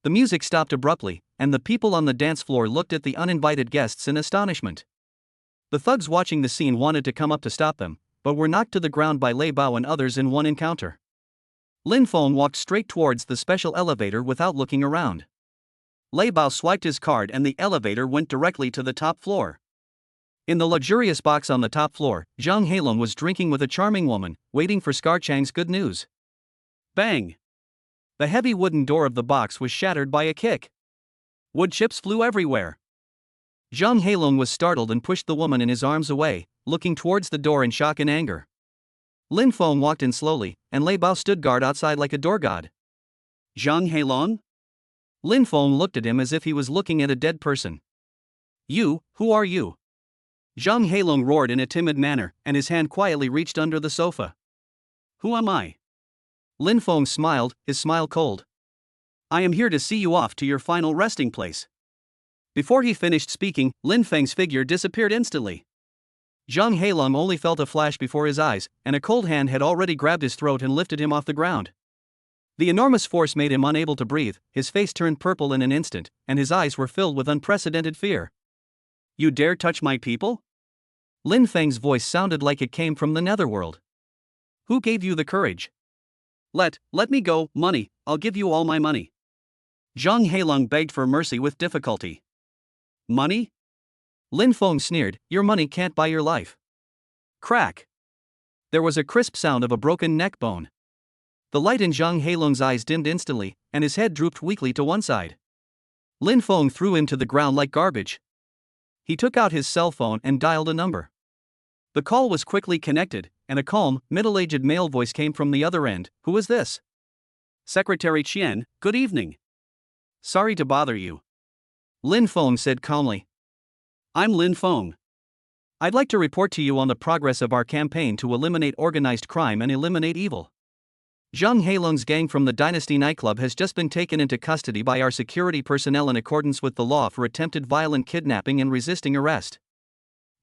Speaker 1: The music stopped abruptly, and the people on the dance floor looked at the uninvited guests in astonishment. The thugs watching the scene wanted to come up to stop them, but were knocked to the ground by Lei Bao and others in one encounter. Lin Feng walked straight towards the special elevator without looking around. Lei Bao swiped his card and the elevator went directly to the top floor. In the luxurious box on the top floor, Zhang Heilong was drinking with a charming woman, waiting for Scar Chang's good news. Bang! The heavy wooden door of the box was shattered by a kick. Wood chips flew everywhere. Zhang Heilong was startled and pushed the woman in his arms away, looking towards the door in shock and anger. Lin Feng walked in slowly, and Lei Bao stood guard outside like a door god. Zhang Heilong? Lin Feng looked at him as if he was looking at a dead person. You, who are you? Zhang Heilong roared in a timid manner, and his hand quietly reached under the sofa. Who am I? Lin Feng smiled, his smile cold. I am here to see you off to your final resting place. Before he finished speaking, Lin Feng's figure disappeared instantly. Zhang Heilong only felt a flash before his eyes, and a cold hand had already grabbed his throat and lifted him off the ground. The enormous force made him unable to breathe, his face turned purple in an instant, and his eyes were filled with unprecedented fear. You dare touch my people? Lin Feng's voice sounded like it came from the netherworld. Who gave you the courage? Let me go, money, I'll give you all my money. Zhang Heilong begged for mercy with difficulty. Money? Lin Feng sneered, your money can't buy your life. Crack. There was a crisp sound of a broken neck bone. The light in Zhang Heilong's eyes dimmed instantly, and his head drooped weakly to one side. Lin Feng threw him to the ground like garbage. He took out his cell phone and dialed a number. The call was quickly connected, and a calm, middle-aged male voice came from the other end. Who is this? Secretary Qian, good evening. Sorry to bother you. Lin Feng said calmly. I'm Lin Feng. I'd like to report to you on the progress of our campaign to eliminate organized crime and eliminate evil. Zhang Heilong's gang from the Dynasty nightclub has just been taken into custody by our security personnel in accordance with the law for attempted violent kidnapping and resisting arrest.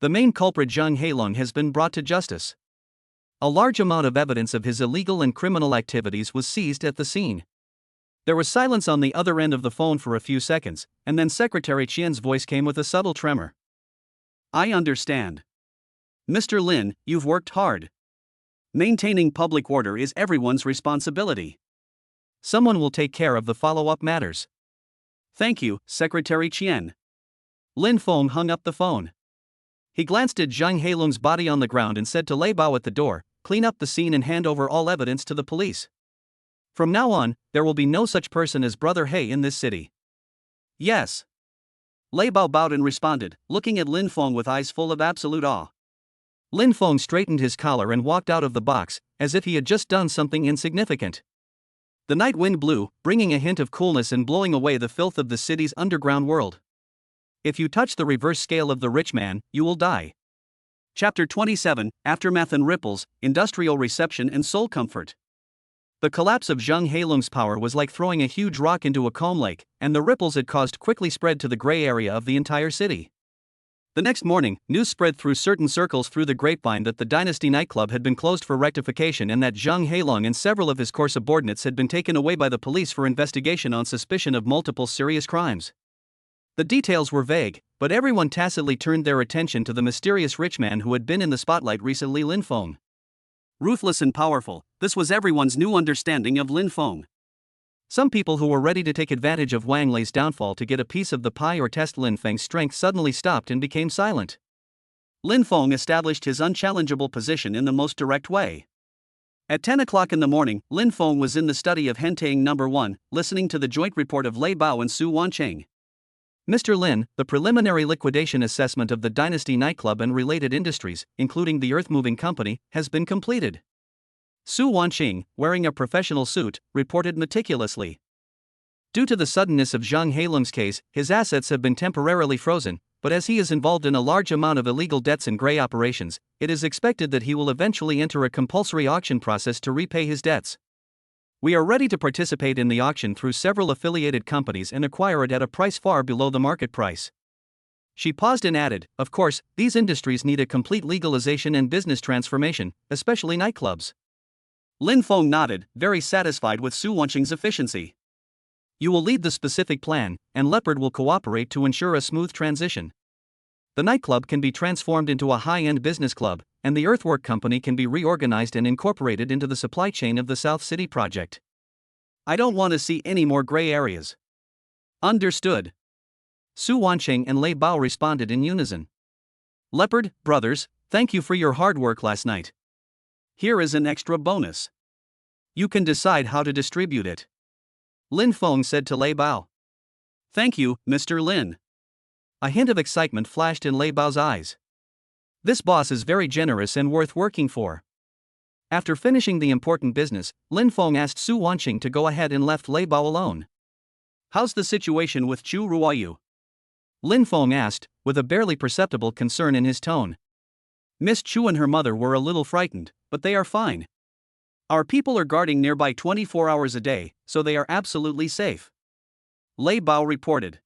Speaker 1: The main culprit Zhang Heilong has been brought to justice. A large amount of evidence of his illegal and criminal activities was seized at the scene. There was silence on the other end of the phone for a few seconds, and then Secretary Qian's voice came with a subtle tremor. I understand. Mr. Lin, you've worked hard. Maintaining public order is everyone's responsibility. Someone will take care of the follow-up matters. Thank you, Secretary Qian. Lin Feng hung up the phone. He glanced at Zhang Heilong's body on the ground and said to Lei Bao at the door, clean up the scene and hand over all evidence to the police. From now on, there will be no such person as Brother He in this city. Yes. Lei Bao bowed and responded, looking at Lin Feng with eyes full of absolute awe. Lin Feng straightened his collar and walked out of the box, as if he had just done something insignificant. The night wind blew, bringing a hint of coolness and blowing away the filth of the city's underground world. If you touch the reverse scale of the rich man, you will die. Chapter 27, Aftermath and Ripples, Industrial Reception and Soul Comfort. The collapse of Zhang Heilong's power was like throwing a huge rock into a calm lake, and the ripples it caused quickly spread to the gray area of the entire city. The next morning, news spread through certain circles through the grapevine that the Dynasty nightclub had been closed for rectification and that Zhang Heilong and several of his core subordinates had been taken away by the police for investigation on suspicion of multiple serious crimes. The details were vague, but everyone tacitly turned their attention to the mysterious rich man who had been in the spotlight recently, Lin Feng. Ruthless and powerful, this was everyone's new understanding of Lin Feng. Some people who were ready to take advantage of Wang Lei's downfall to get a piece of the pie or test Lin Feng's strength suddenly stopped and became silent. Lin Feng established his unchallengeable position in the most direct way. At 10 o'clock in the morning, Lin Feng was in the study of Hentang No. 1, listening to the joint report of Lei Bao and Su Wancheng. Mr. Lin, the preliminary liquidation assessment of the Dynasty nightclub and related industries, including the earth-moving company, has been completed. Su Wanqing, wearing a professional suit, reported meticulously. Due to the suddenness of Zhang Heilong's case, his assets have been temporarily frozen, but as he is involved in a large amount of illegal debts and gray operations, it is expected that he will eventually enter a compulsory auction process to repay his debts. We are ready to participate in the auction through several affiliated companies and acquire it at a price far below the market price. She paused and added, of course, these industries need a complete legalization and business transformation, especially nightclubs. Lin Feng nodded, very satisfied with Su Wanqing's efficiency. You will lead the specific plan, and Leopard will cooperate to ensure a smooth transition. The nightclub can be transformed into a high-end business club, and the earthwork company can be reorganized and incorporated into the supply chain of the South City project. I don't want to see any more gray areas. Understood. Su Wanqing and Lei Bao responded in unison. Leopard, brothers, thank you for your hard work last night. Here is an extra bonus. You can decide how to distribute it. Lin Feng said to Lei Bao. Thank you, Mr. Lin. A hint of excitement flashed in Lei Bao's eyes. This boss is very generous and worth working for. After finishing the important business, Lin Feng asked Su Wanqing to go ahead and left Lei Bao alone. How's the situation with Chu Ruoyu? Lin Feng asked, with a barely perceptible concern in his tone. Miss Chu and her mother were a little frightened, but they are fine. Our people are guarding nearby 24 hours a day, so they are absolutely safe. Lei Bao reported.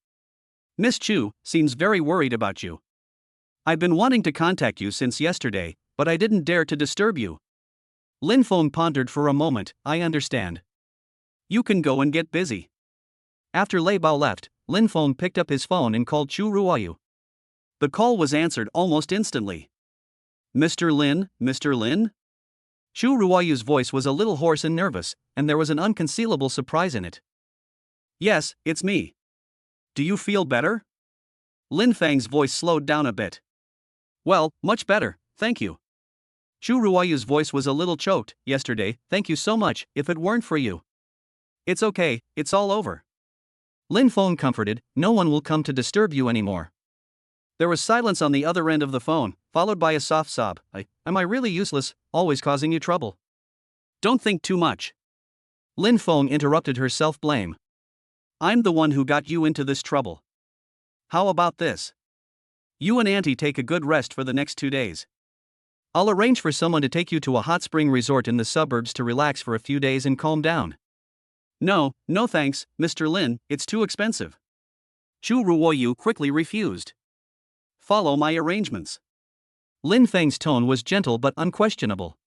Speaker 1: Miss Chu seems very worried about you. I've been wanting to contact you since yesterday, but I didn't dare to disturb you. Lin Feng pondered for a moment. I understand. You can go and get busy. After Lei Bao left, Lin Feng picked up his phone and called Chu Ruoyu. The call was answered almost instantly. Mr. Lin, Mr. Lin? Chu Ruoyu's voice was a little hoarse and nervous, and there was an unconcealable surprise in it. Yes, it's me. Do you feel better? Lin Feng's voice slowed down a bit. Well, much better, thank you. Chu Ruoyu's voice was a little choked. Yesterday, thank you so much. If it weren't for you. It's okay, it's all over. Lin Feng comforted. No one will come to disturb you anymore. There was silence on the other end of the phone, followed by a soft sob. Am I really useless, always causing you trouble? Don't think too much. Lin Feng interrupted her self-blame. I'm the one who got you into this trouble. How about this? You and Auntie take a good rest for the next 2 days. I'll arrange for someone to take you to a hot spring resort in the suburbs to relax for a few days and calm down. No thanks, Mr. Lin, it's too expensive. Chu Ruoyu quickly refused. Follow my arrangements. Lin Feng's tone was gentle but unquestionable.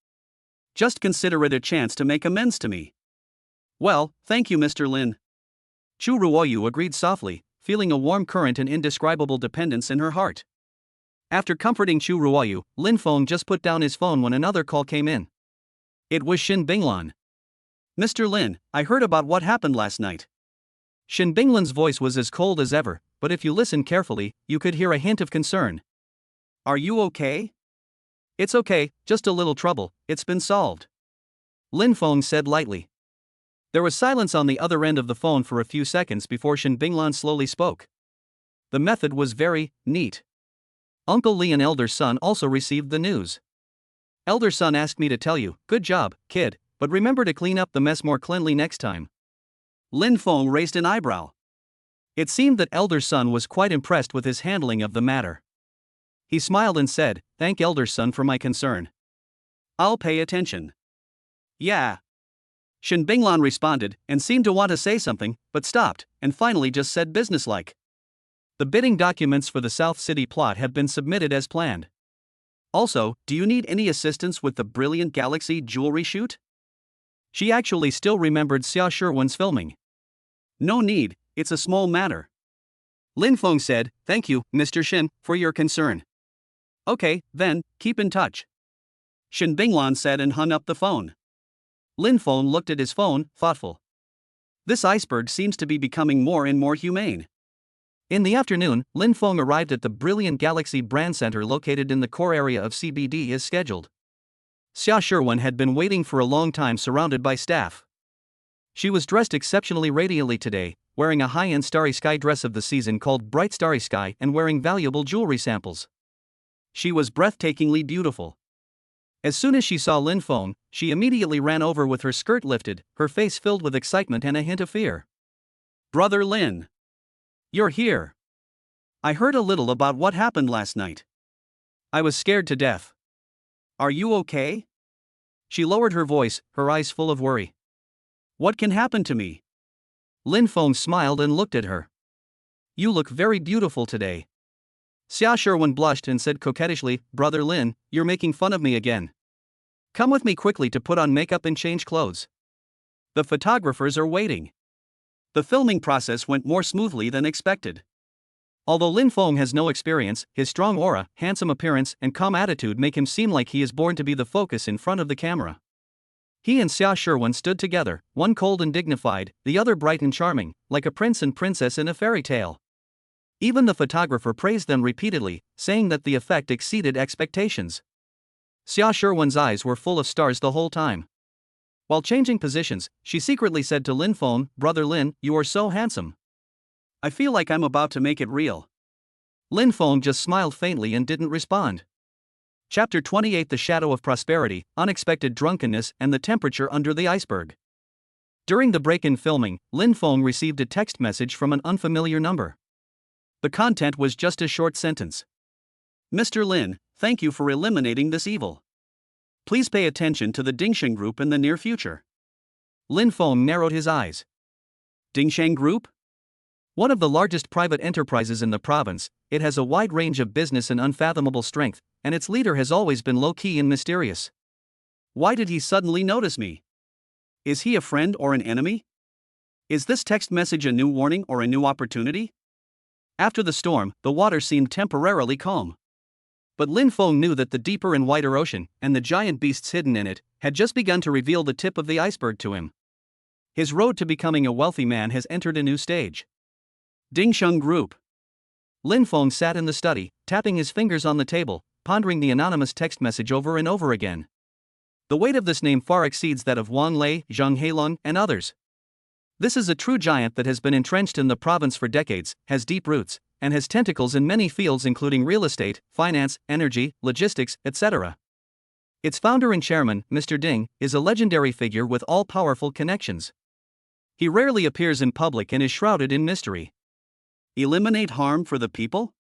Speaker 1: Just consider it a chance to make amends to me. Well, thank you, Mr. Lin. Chu Ruoyu agreed softly, feeling a warm current and indescribable dependence in her heart. After comforting Chu Ruoyu, Lin Feng just put down his phone when another call came in. It was Shin Binglan. Mr. Lin, I heard about what happened last night. Shin Binglan's voice was as cold as ever, but if you listened carefully, you could hear a hint of concern. Are you okay? It's okay, just a little trouble, it's been solved. Lin Feng said lightly. There was silence on the other end of the phone for a few seconds before Shin Binglan slowly spoke. The method was very neat. Uncle Li and elder son also received the news. Elder son asked me to tell you, good job, kid, but remember to clean up the mess more cleanly next time. Lin Feng raised an eyebrow. It seemed that elder son was quite impressed with his handling of the matter. He smiled and said, thank elder son for my concern. I'll pay attention. Yeah. Shin Binglan responded and seemed to want to say something, but stopped, and finally just said businesslike. The bidding documents for the South City plot have been submitted as planned. Also, do you need any assistance with the Brilliant Galaxy jewelry shoot? She actually still remembered Xia Sherwan's filming. No need, it's a small matter. Lin Feng said, thank you, Mr. Shin, for your concern. Okay, then, keep in touch. Shin Binglan said and hung up the phone. Lin Feng looked at his phone, thoughtful. This iceberg seems to be becoming more and more humane. In the afternoon, Lin Feng arrived at the Brilliant Galaxy Brand Center located in the core area of CBD as scheduled. Xia Sherwan had been waiting for a long time surrounded by staff. She was dressed exceptionally radiantly today, wearing a high-end starry sky dress of the season called Bright Starry Sky and wearing valuable jewelry samples. She was breathtakingly beautiful. As soon as she saw Lin Feng, she immediately ran over with her skirt lifted, her face filled with excitement and a hint of fear. Brother Lin. You're here. I heard a little about what happened last night. I was scared to death. Are you okay? She lowered her voice, her eyes full of worry. What can happen to me? Lin Feng smiled and looked at her. You look very beautiful today. Xia Sherwan blushed and said coquettishly, Brother Lin, you're making fun of me again. Come with me quickly to put on makeup and change clothes. The photographers are waiting. The filming process went more smoothly than expected. Although Lin Feng has no experience, his strong aura, handsome appearance, and calm attitude make him seem like he is born to be the focus in front of the camera. He and Xia Sherwan stood together, one cold and dignified, the other bright and charming, like a prince and princess in a fairy tale. Even the photographer praised them repeatedly, saying that the effect exceeded expectations. Xia Sherwan's eyes were full of stars the whole time. While changing positions, she secretly said to Lin Feng, Brother Lin, you are so handsome. I feel like I'm about to make it real. Lin Feng just smiled faintly and didn't respond. Chapter 28 The Shadow of Prosperity, Unexpected Drunkenness and the Temperature Under the Iceberg. During the break-in filming, Lin Feng received a text message from an unfamiliar number. The content was just a short sentence. Mr. Lin, thank you for eliminating this evil. Please pay attention to the Dingsheng Group in the near future. Lin Feng narrowed his eyes. Dingsheng Group? One of the largest private enterprises in the province, it has a wide range of business and unfathomable strength, and its leader has always been low-key and mysterious. Why did he suddenly notice me? Is he a friend or an enemy? Is this text message a new warning or a new opportunity? After the storm, the water seemed temporarily calm. But Lin Feng knew that the deeper and wider ocean, and the giant beasts hidden in it, had just begun to reveal the tip of the iceberg to him. His road to becoming a wealthy man has entered a new stage. Dingsheng Group. Lin Feng sat in the study, tapping his fingers on the table, pondering the anonymous text message over and over again. The weight of this name far exceeds that of Wang Lei, Zhang Heilong, and others. This is a true giant that has been entrenched in the province for decades, has deep roots, and has tentacles in many fields including real estate, finance, energy, logistics, etc. Its founder and chairman, Mr. Ding, is a legendary figure with all-powerful connections. He rarely appears in public and is shrouded in mystery. Eliminate harm for the people?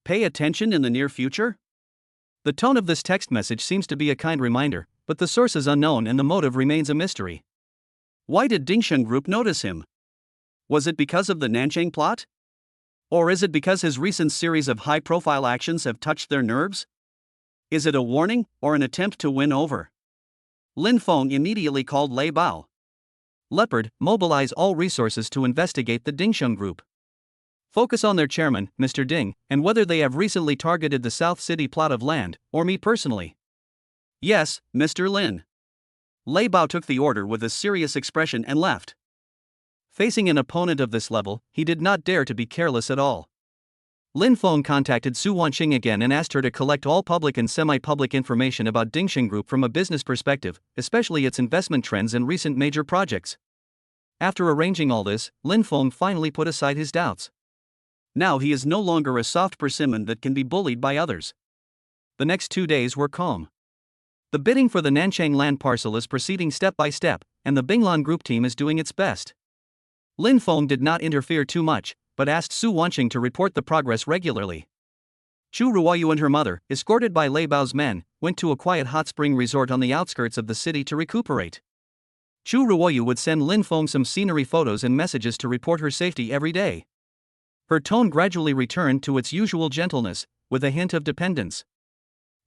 Speaker 1: Pay attention in the near future? The tone of this text message seems to be a kind reminder, but the source is unknown and the motive remains a mystery. Why did Dingsheng Group notice him? Was it because of the Nanchang plot? Or is it because his recent series of high-profile actions have touched their nerves? Is it a warning or an attempt to win over? Lin Feng immediately called Lei Bao. Leopard, mobilize all resources to investigate the Dingsheng Group. Focus on their chairman, Mr. Ding, and whether they have recently targeted the South City plot of land, or me personally. Yes, Mr. Lin. Lei Bao took the order with a serious expression and left. Facing an opponent of this level, he did not dare to be careless at all. Lin Feng contacted Su Wanqing again and asked her to collect all public and semi-public information about Dingsheng Group from a business perspective, especially its investment trends and recent major projects. After arranging all this, Lin Feng finally put aside his doubts. Now he is no longer a soft persimmon that can be bullied by others. The next 2 days were calm. The bidding for the Nanchang land parcel is proceeding step by step, and the Binglan Group team is doing its best. Lin Feng did not interfere too much, but asked Su Wanqing to report the progress regularly. Chu Ruoyu and her mother, escorted by Lei Bao's men, went to a quiet hot spring resort on the outskirts of the city to recuperate. Chu Ruoyu would send Lin Feng some scenery photos and messages to report her safety every day. Her tone gradually returned to its usual gentleness, with a hint of dependence.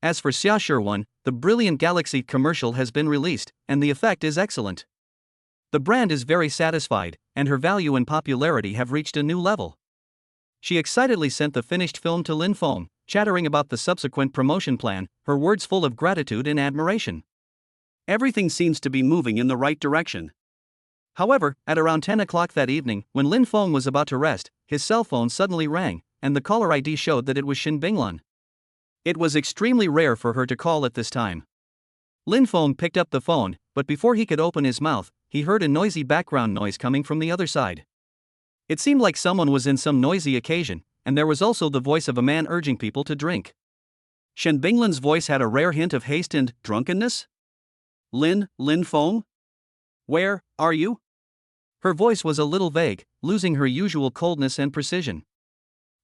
Speaker 1: As for Xia Shiwen, the brilliant Galaxy commercial has been released, and the effect is excellent. The brand is very satisfied, and her value and popularity have reached a new level. She excitedly sent the finished film to Lin Feng, chattering about the subsequent promotion plan, her words full of gratitude and admiration. Everything seems to be moving in the right direction. However, at around 10 o'clock that evening, when Lin Feng was about to rest, his cell phone suddenly rang, and the caller ID showed that it was Xin Binglan. It was extremely rare for her to call at this time. Lin Feng picked up the phone, but before he could open his mouth, he heard a noisy background noise coming from the other side. It seemed like someone was in some noisy occasion, and there was also the voice of a man urging people to drink. Shen Binglan's voice had a rare hint of haste and drunkenness. Lin Feng? Where are you? Her voice was a little vague, losing her usual coldness and precision.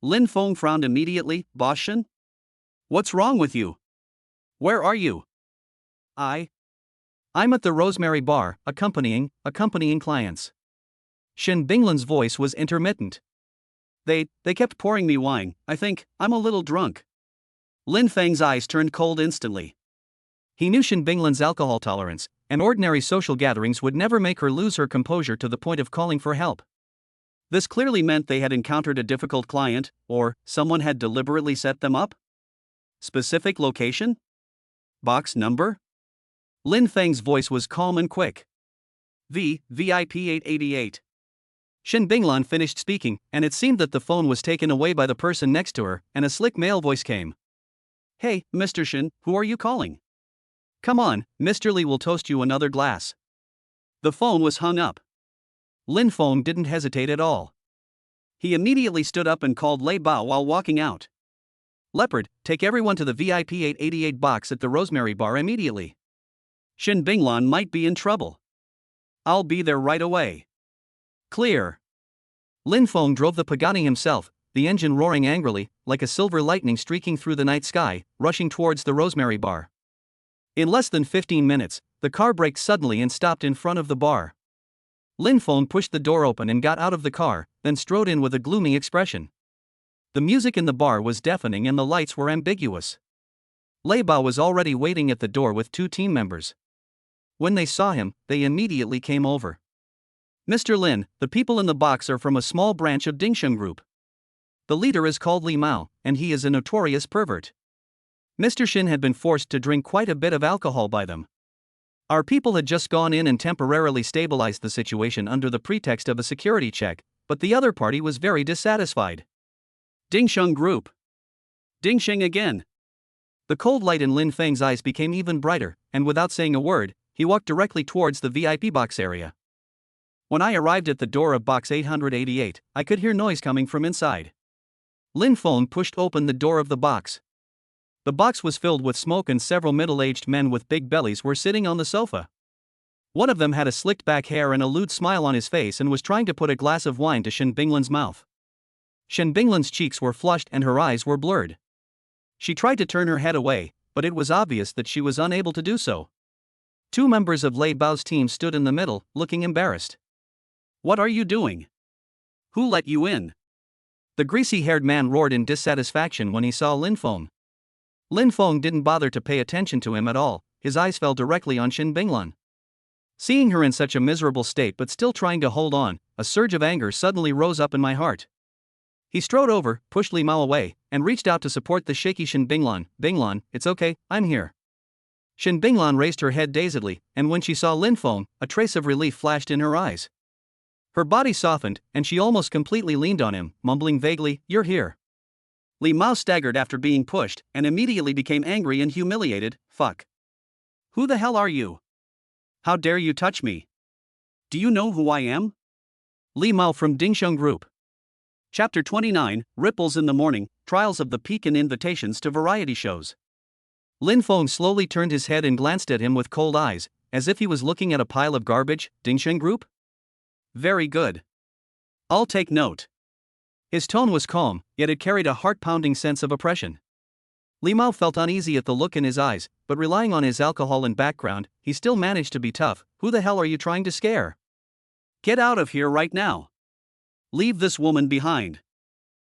Speaker 1: Lin Feng frowned immediately. Boss Shen? What's wrong with you? Where are you? I'm at the Rosemary Bar, accompanying clients. Shen Binglan's voice was intermittent. They kept pouring me wine. I think I'm a little drunk. Lin Feng's eyes turned cold instantly. He knew Shen Binglan's alcohol tolerance, and ordinary social gatherings would never make her lose her composure to the point of calling for help. This clearly meant they had encountered a difficult client, or someone had deliberately set them up. Specific location? Box number? Lin Feng's voice was calm and quick. VIP 888. Shen Binglan finished speaking, and it seemed that the phone was taken away by the person next to her, and a slick male voice came. Hey, Mr. Shen, who are you calling? Come on, Mr. Li will toast you another glass. The phone was hung up. Lin Feng didn't hesitate at all. He immediately stood up and called Lei Bao while walking out. Leopard, take everyone to the VIP 888 box at the Rosemary Bar immediately. Shen Binglan might be in trouble. I'll be there right away. Clear. Lin Feng drove the Pagani himself, the engine roaring angrily, like a silver lightning streaking through the night sky, rushing towards the Rosemary Bar. In less than 15 minutes, the car braked suddenly and stopped in front of the bar. Lin Feng pushed the door open and got out of the car, then strode in with a gloomy expression. The music in the bar was deafening and the lights were ambiguous. Lei Bao was already waiting at the door with 2 team members. When they saw him, they immediately came over. Mr. Lin, the people in the box are from a small branch of Dingsheng Group. The leader is called Li Mao, and he is a notorious pervert. Mr. Shin had been forced to drink quite a bit of alcohol by them. Our people had just gone in and temporarily stabilized the situation under the pretext of a security check, but the other party was very dissatisfied. Dingsheng Group. Dingsheng again. The cold light in Lin Feng's eyes became even brighter, and without saying a word, he walked directly towards the VIP box area. When I arrived at the door of box 888, I could hear noise coming from inside. Lin Feng pushed open the door of the box. The box was filled with smoke and several middle-aged men with big bellies were sitting on the sofa. One of them had a slicked back hair and a lewd smile on his face and was trying to put a glass of wine to Shen Binglan's mouth. Shen Binglan's cheeks were flushed and her eyes were blurred. She tried to turn her head away, but it was obvious that she was unable to do so. 2 members of Lei Bao's team stood in the middle, looking embarrassed. What are you doing? Who let you in? The greasy-haired man roared in dissatisfaction when he saw Lin Feng. Lin Feng didn't bother to pay attention to him at all, his eyes fell directly on Shen Binglan. Seeing her in such a miserable state but still trying to hold on, a surge of anger suddenly rose up in my heart. He strode over, pushed Li Mao away, and reached out to support the shaky Shen Binglan. Binglan, it's okay, I'm here. Shen Binglan raised her head dazedly, and when she saw Lin Feng, a trace of relief flashed in her eyes. Her body softened, and she almost completely leaned on him, mumbling vaguely, "You're here." Li Mao staggered after being pushed, and immediately became angry and humiliated. Fuck. Who the hell are you? How dare you touch me? Do you know who I am? Li Mao from Dingsheng Group. Chapter 29, Ripples in the Morning, Trials of the Peak and Invitations to Variety Shows. Lin Feng slowly turned his head and glanced at him with cold eyes, as if he was looking at a pile of garbage. Dingsheng Group? Very good. I'll take note. His tone was calm, yet it carried a heart-pounding sense of oppression. Li Mao felt uneasy at the look in his eyes, but relying on his alcohol and background, he still managed to be tough. Who the hell are you trying to scare? Get out of here right now. Leave this woman behind.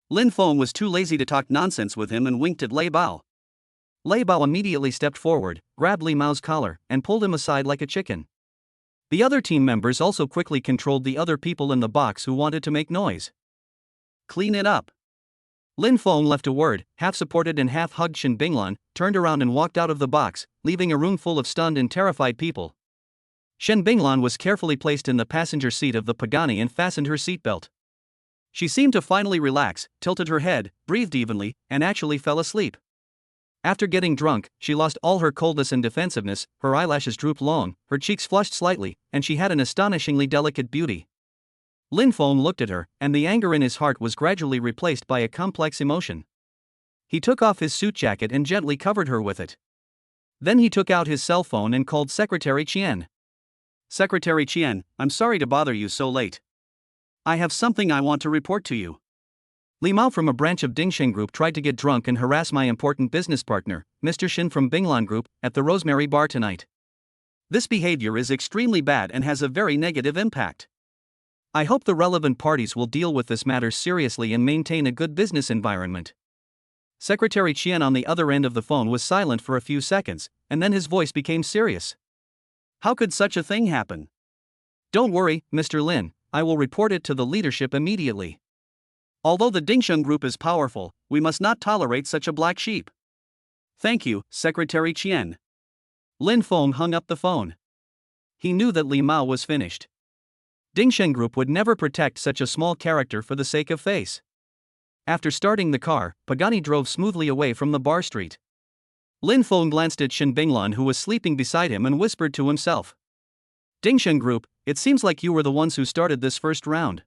Speaker 1: Lin Feng was too lazy to talk nonsense with him and winked at Lei Bao. Lei Bao immediately stepped forward, grabbed Li Mao's collar, and pulled him aside like a chicken. The other team members also quickly controlled the other people in the box who wanted to make noise. Clean it up. Lin Feng left a word, half-supported and half-hugged Shen Binglan, turned around and walked out of the box, leaving a room full of stunned and terrified people. Shen Binglan was carefully placed in the passenger seat of the Pagani and fastened her seatbelt. She seemed to finally relax, tilted her head, breathed evenly, and actually fell asleep. After getting drunk, she lost all her coldness and defensiveness, her eyelashes drooped long, her cheeks flushed slightly, and she had an astonishingly delicate beauty. Lin Feng looked at her, and the anger in his heart was gradually replaced by a complex emotion. He took off his suit jacket and gently covered her with it. Then he took out his cell phone and called Secretary Qian. Secretary Qian, I'm sorry to bother you so late. I have something I want to report to you. Li Mao from a branch of Dingsheng Group tried to get drunk and harass my important business partner, Mr. Shin from Binglan Group, at the Rosemary Bar tonight. This behavior is extremely bad and has a very negative impact. I hope the relevant parties will deal with this matter seriously and maintain a good business environment. Secretary Qian on the other end of the phone was silent for a few seconds, and then his voice became serious. How could such a thing happen? Don't worry, Mr. Lin, I will report it to the leadership immediately. Although the Dingsheng Group is powerful, we must not tolerate such a black sheep. Thank you, Secretary Qian. Lin Feng hung up the phone. He knew that Li Mao was finished. Dingsheng Group would never protect such a small character for the sake of face. After starting the car, Pagani drove smoothly away from the bar street. Lin Feng glanced at Shen Binglan who was sleeping beside him and whispered to himself. Dingsheng Group, it seems like you were the ones who started this first round.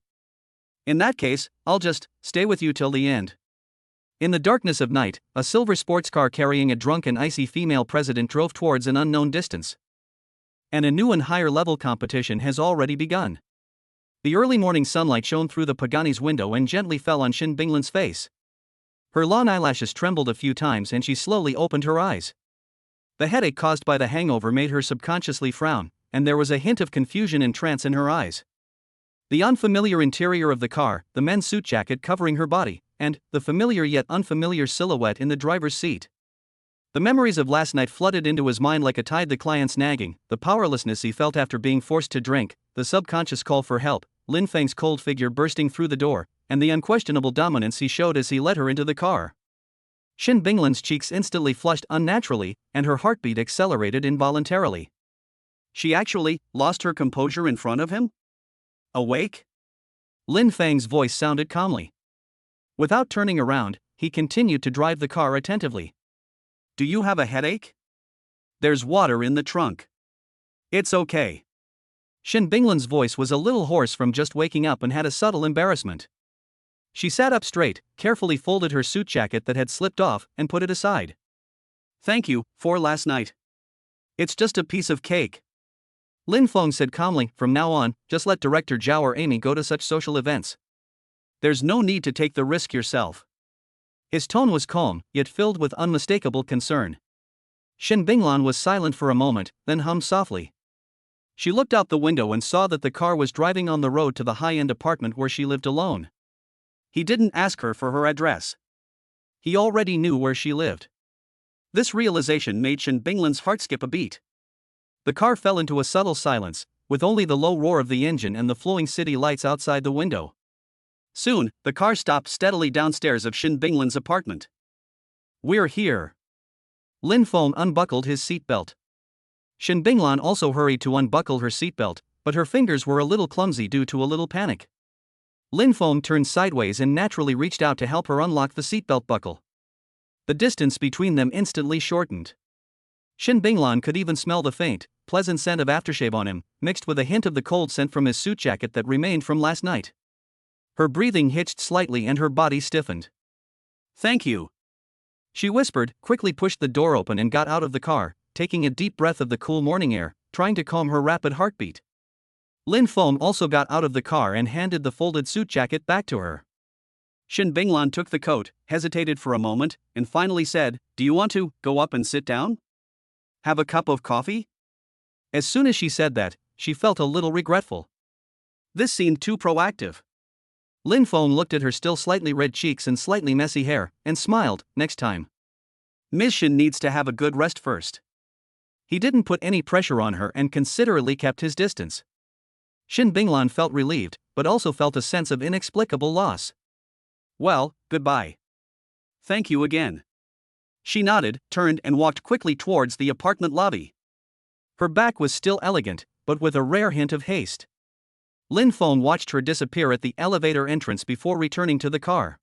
Speaker 1: In that case, I'll just stay with you till the end. In the darkness of night, a silver sports car carrying a drunk and icy female president drove towards an unknown distance. And a new and higher level competition has already begun. The early morning sunlight shone through the Pagani's window and gently fell on Shen Binglan's face. Her long eyelashes trembled a few times and she slowly opened her eyes. The headache caused by the hangover made her subconsciously frown, and there was a hint of confusion and trance in her eyes. The unfamiliar interior of the car, the men's suit jacket covering her body, and the familiar yet unfamiliar silhouette in the driver's seat. The memories of last night flooded into his mind like a tide, the client's nagging, the powerlessness he felt after being forced to drink, the subconscious call for help, Lin Feng's cold figure bursting through the door, and the unquestionable dominance he showed as he led her into the car. Shin Binglan's cheeks instantly flushed unnaturally, and her heartbeat accelerated involuntarily. She actually lost her composure in front of him? Awake? Lin Feng's voice sounded calmly. Without turning around, he continued to drive the car attentively. Do you have a headache? There's water in the trunk. It's okay. Shin Binglan's voice was a little hoarse from just waking up and had a subtle embarrassment. She sat up straight, carefully folded her suit jacket that had slipped off, and put it aside. Thank you for last night. It's just a piece of cake. Lin Feng said calmly, from now on, just let Director Zhao or Amy go to such social events. There's no need to take the risk yourself. His tone was calm, yet filled with unmistakable concern. Shin Binglan was silent for a moment, then hummed softly. She looked out the window and saw that the car was driving on the road to the high-end apartment where she lived alone. He didn't ask her for her address. He already knew where she lived. This realization made Shin Binglan's heart skip a beat. The car fell into a subtle silence, with only the low roar of the engine and the flowing city lights outside the window. Soon, the car stopped steadily downstairs of Shin Binglan's apartment. We're here. Lin Feng unbuckled his seatbelt. Shin Binglan also hurried to unbuckle her seatbelt, but her fingers were a little clumsy due to a little panic. Lin Feng turned sideways and naturally reached out to help her unlock the seatbelt buckle. The distance between them instantly shortened. Shin Binglan could even smell the faint, pleasant scent of aftershave on him, mixed with a hint of the cold scent from his suit jacket that remained from last night. Her breathing hitched slightly and her body stiffened. Thank you. She whispered, quickly pushed the door open and got out of the car, taking a deep breath of the cool morning air, trying to calm her rapid heartbeat. Lin Feng also got out of the car and handed the folded suit jacket back to her. Shin Binglan took the coat, hesitated for a moment, and finally said, Do you want to go up and sit down? Have a cup of coffee? As soon as she said that, she felt a little regretful. This seemed too proactive. Lin Feng looked at her still slightly red cheeks and slightly messy hair, and smiled, next time. Ms. Shin needs to have a good rest first. He didn't put any pressure on her and considerately kept his distance. Shin Binglan felt relieved, but also felt a sense of inexplicable loss. Well, goodbye. Thank you again. She nodded, turned and walked quickly towards the apartment lobby. Her back was still elegant, but with a rare hint of haste. Lin Feng watched her disappear at the elevator entrance before returning to the car.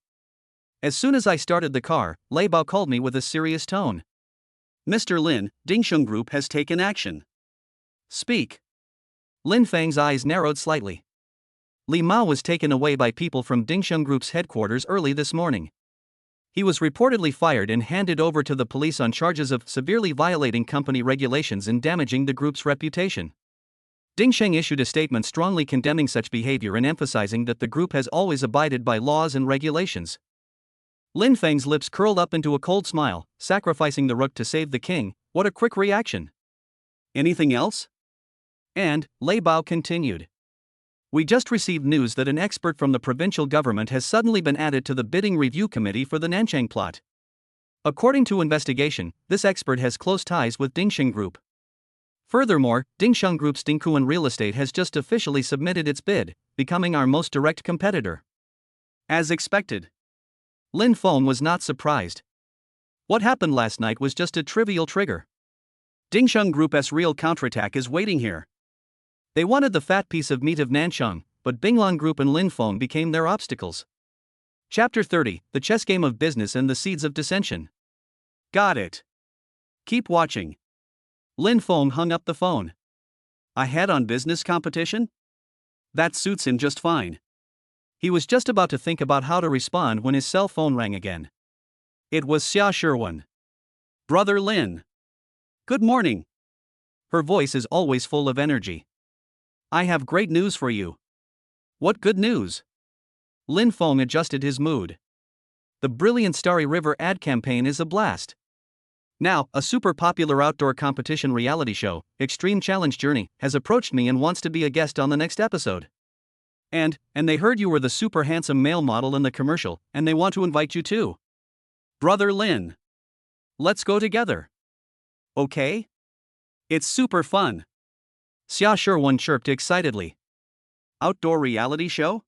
Speaker 1: As soon as I started the car, Lei Bao called me with a serious tone. Mr. Lin, Dingsheng Group has taken action. Speak. Lin Feng's eyes narrowed slightly. Li Mao was taken away by people from Dingsheng Group's headquarters early this morning. He was reportedly fired and handed over to the police on charges of severely violating company regulations and damaging the group's reputation. Dingsheng issued a statement strongly condemning such behavior and emphasizing that the group has always abided by laws and regulations. Lin Feng's lips curled up into a cold smile, sacrificing the rook to save the king. What a quick reaction. Anything else? And, Lei Bao continued. We just received news that an expert from the provincial government has suddenly been added to the bidding review committee for the Nanchang plot. According to investigation, this expert has close ties with Dingsheng Group. Furthermore, Dingsheng Group's Dingkuan Real Estate has just officially submitted its bid, becoming our most direct competitor. As expected. Lin Feng was not surprised. What happened last night was just a trivial trigger. Dingsheng Group's real counterattack is waiting here. They wanted the fat piece of meat of Nanchang, but Binglan Group and Lin Feng became their obstacles. Chapter 30, The Chess Game of Business and the Seeds of Dissension. Got it. Keep watching. Lin Feng hung up the phone. A head-on business competition? That suits him just fine. He was just about to think about how to respond when his cell phone rang again. It was Xia Sherwan. Brother Lin. Good morning. Her voice is always full of energy. I have great news for you. What good news? Lin Feng adjusted his mood. The brilliant Starry River ad campaign is a blast. Now, a super popular outdoor competition reality show, Extreme Challenge Journey, has approached me and wants to be a guest on the next episode. And they heard you were the super handsome male model in the commercial, and they want to invite you too. Brother Lin. Let's go together. Okay? It's super fun. Xia Sherwan chirped excitedly. Outdoor reality show?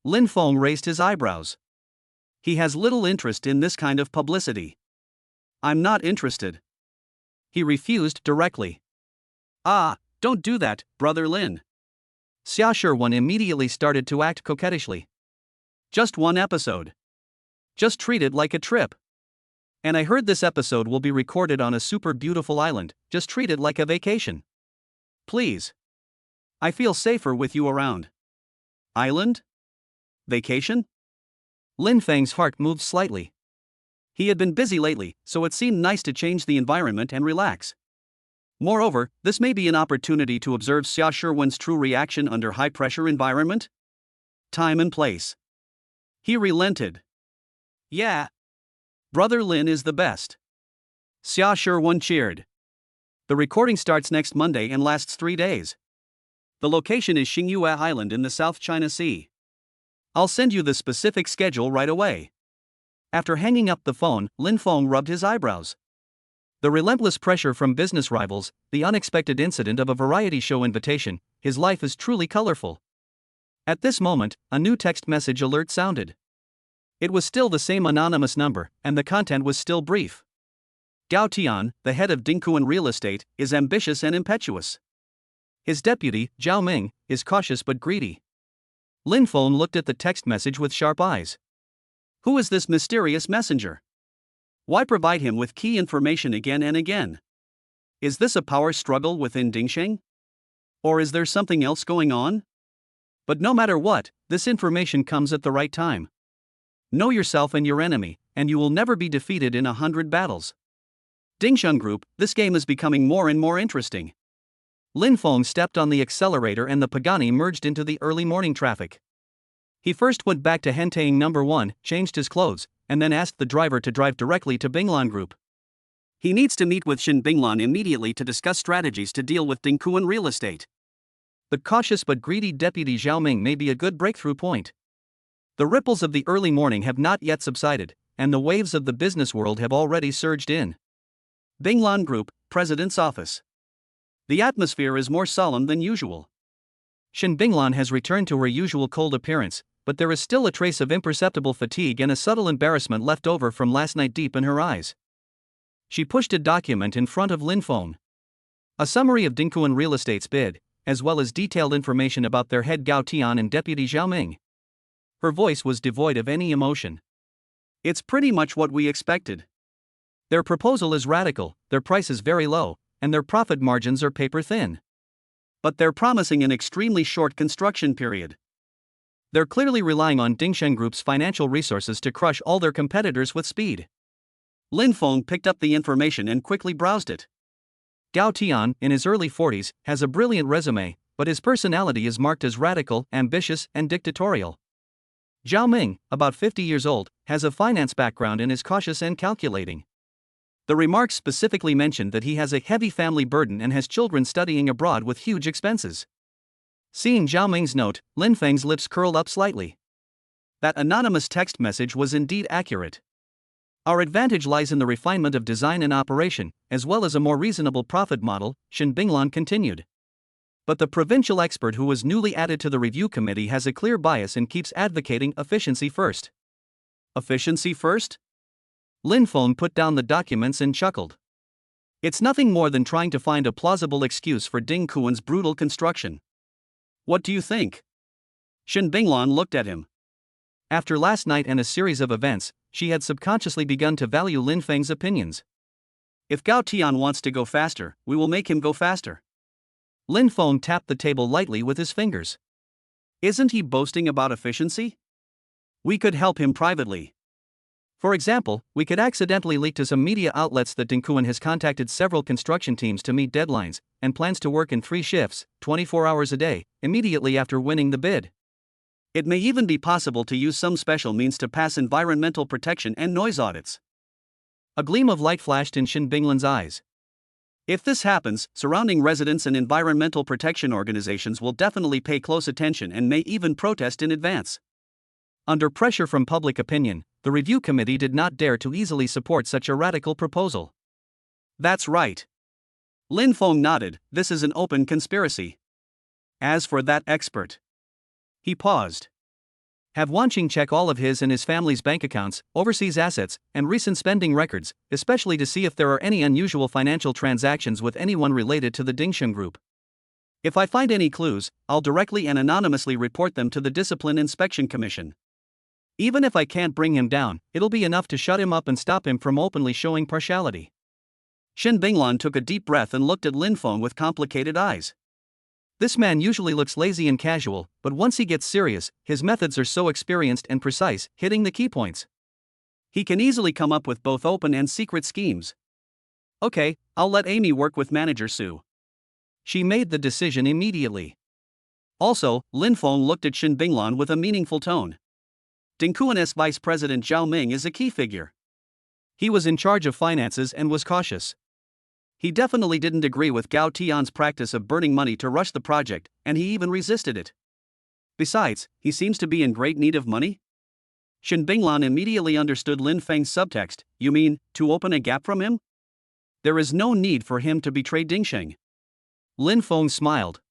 Speaker 1: Lin Feng raised his eyebrows. He has little interest in this kind of publicity. I'm not interested. He refused directly. Ah, don't do that, Brother Lin. Xia Sherwan immediately started to act coquettishly. Just one episode. Just treat it like a trip. And I heard this episode will be recorded on a super beautiful island, just treat it like a vacation. Please. I feel safer with you around. Island? Vacation? Lin Feng's heart moved slightly. He had been busy lately, so it seemed nice to change the environment and relax. Moreover, this may be an opportunity to observe Xia Sherwan's true reaction under high-pressure environment. Time and place. He relented. Yeah. Brother Lin is the best. Xia Sherwan cheered. The recording starts next Monday and lasts 3 days. The location is Xingyue Island in the South China Sea. I'll send you the specific schedule right away. After hanging up the phone, Lin Feng rubbed his eyebrows. The relentless pressure from business rivals, the unexpected incident of a variety show invitation, his life is truly colorful. At this moment, a new text message alert sounded. It was still the same anonymous number, and the content was still brief. Gao Tian, the head of Dingkuan Real Estate, is ambitious and impetuous. His deputy, Zhao Ming, is cautious but greedy. Lin Feng looked at the text message with sharp eyes. Who is this mysterious messenger? Why provide him with key information again and again? Is this a power struggle within Dingsheng? Or is there something else going on? But no matter what, this information comes at the right time. Know yourself and your enemy, and you will never be defeated in 100 battles. Dingsheng Group, this game is becoming more and more interesting. Lin Feng stepped on the accelerator and the Pagani merged into the early morning traffic. He first went back to Hentaying number 1, changed his clothes, and then asked the driver to drive directly to Binglan Group. He needs to meet with Shin Binglan immediately to discuss strategies to deal with Dingkuan Real Estate. The cautious but greedy deputy Zhao Ming may be a good breakthrough point. The ripples of the early morning have not yet subsided, and the waves of the business world have already surged in. Binglan Group, President's Office. The atmosphere is more solemn than usual. Shin Binglan has returned to her usual cold appearance, but there is still a trace of imperceptible fatigue and a subtle embarrassment left over from last night deep in her eyes. She pushed a document in front of Lin Feng. A summary of Dingkuan Real Estate's bid, as well as detailed information about their head Gao Tian and deputy Zhao Ming. Her voice was devoid of any emotion. It's pretty much what we expected. Their proposal is radical, their price is very low, and their profit margins are paper thin. But they're promising an extremely short construction period. They're clearly relying on Dingsheng Group's financial resources to crush all their competitors with speed. Lin Feng picked up the information and quickly browsed it. Gao Tian, in his early 40s, has a brilliant resume, but his personality is marked as radical, ambitious, and dictatorial. Zhao Ming, about 50 years old, has a finance background and is cautious and calculating. The remarks specifically mentioned that he has a heavy family burden and has children studying abroad with huge expenses. Seeing Zhao Ming's note, Lin Feng's lips curled up slightly. That anonymous text message was indeed accurate. Our advantage lies in the refinement of design and operation, as well as a more reasonable profit model, Shin Binglan continued. But the provincial expert who was newly added to the review committee has a clear bias and keeps advocating efficiency first. Efficiency first? Lin Feng put down the documents and chuckled. It's nothing more than trying to find a plausible excuse for Ding Kuan's brutal construction. What do you think? Shin Binglan looked at him. After last night and a series of events, she had subconsciously begun to value Lin Feng's opinions. If Gao Tian wants to go faster, we will make him go faster. Lin Feng tapped the table lightly with his fingers. Isn't he boasting about efficiency? We could help him privately. For example, we could accidentally leak to some media outlets that Dingkuan has contacted several construction teams to meet deadlines, and plans to work in 3 shifts, 24 hours a day, immediately after winning the bid. It may even be possible to use some special means to pass environmental protection and noise audits. A gleam of light flashed in Shin Binglan's eyes. If this happens, surrounding residents and environmental protection organizations will definitely pay close attention and may even protest in advance. Under pressure from public opinion, the review committee did not dare to easily support such a radical proposal. That's right. Lin Feng nodded, this is an open conspiracy. As for that expert. He paused. Have Wanqing check all of his and his family's bank accounts, overseas assets, and recent spending records, especially to see if there are any unusual financial transactions with anyone related to the Dingsheng Group. If I find any clues, I'll directly and anonymously report them to the Discipline Inspection Commission. Even if I can't bring him down, it'll be enough to shut him up and stop him from openly showing partiality. Shin Binglan took a deep breath and looked at Lin Feng with complicated eyes. This man usually looks lazy and casual, but once he gets serious, his methods are so experienced and precise, hitting the key points. He can easily come up with both open and secret schemes. Okay, I'll let Amy work with Manager Su. She made the decision immediately. Also, Lin Feng looked at Shin Binglan with a meaningful tone. Dingkuan's Vice President Zhao Ming is a key figure. He was in charge of finances and was cautious. He definitely didn't agree with Gao Tian's practice of burning money to rush the project, and he even resisted it. Besides, he seems to be in great need of money. Shin Binglan immediately understood Lin Feng's subtext. You mean, to open a gap from him? There is no need for him to betray Dingsheng. Lin Feng smiled.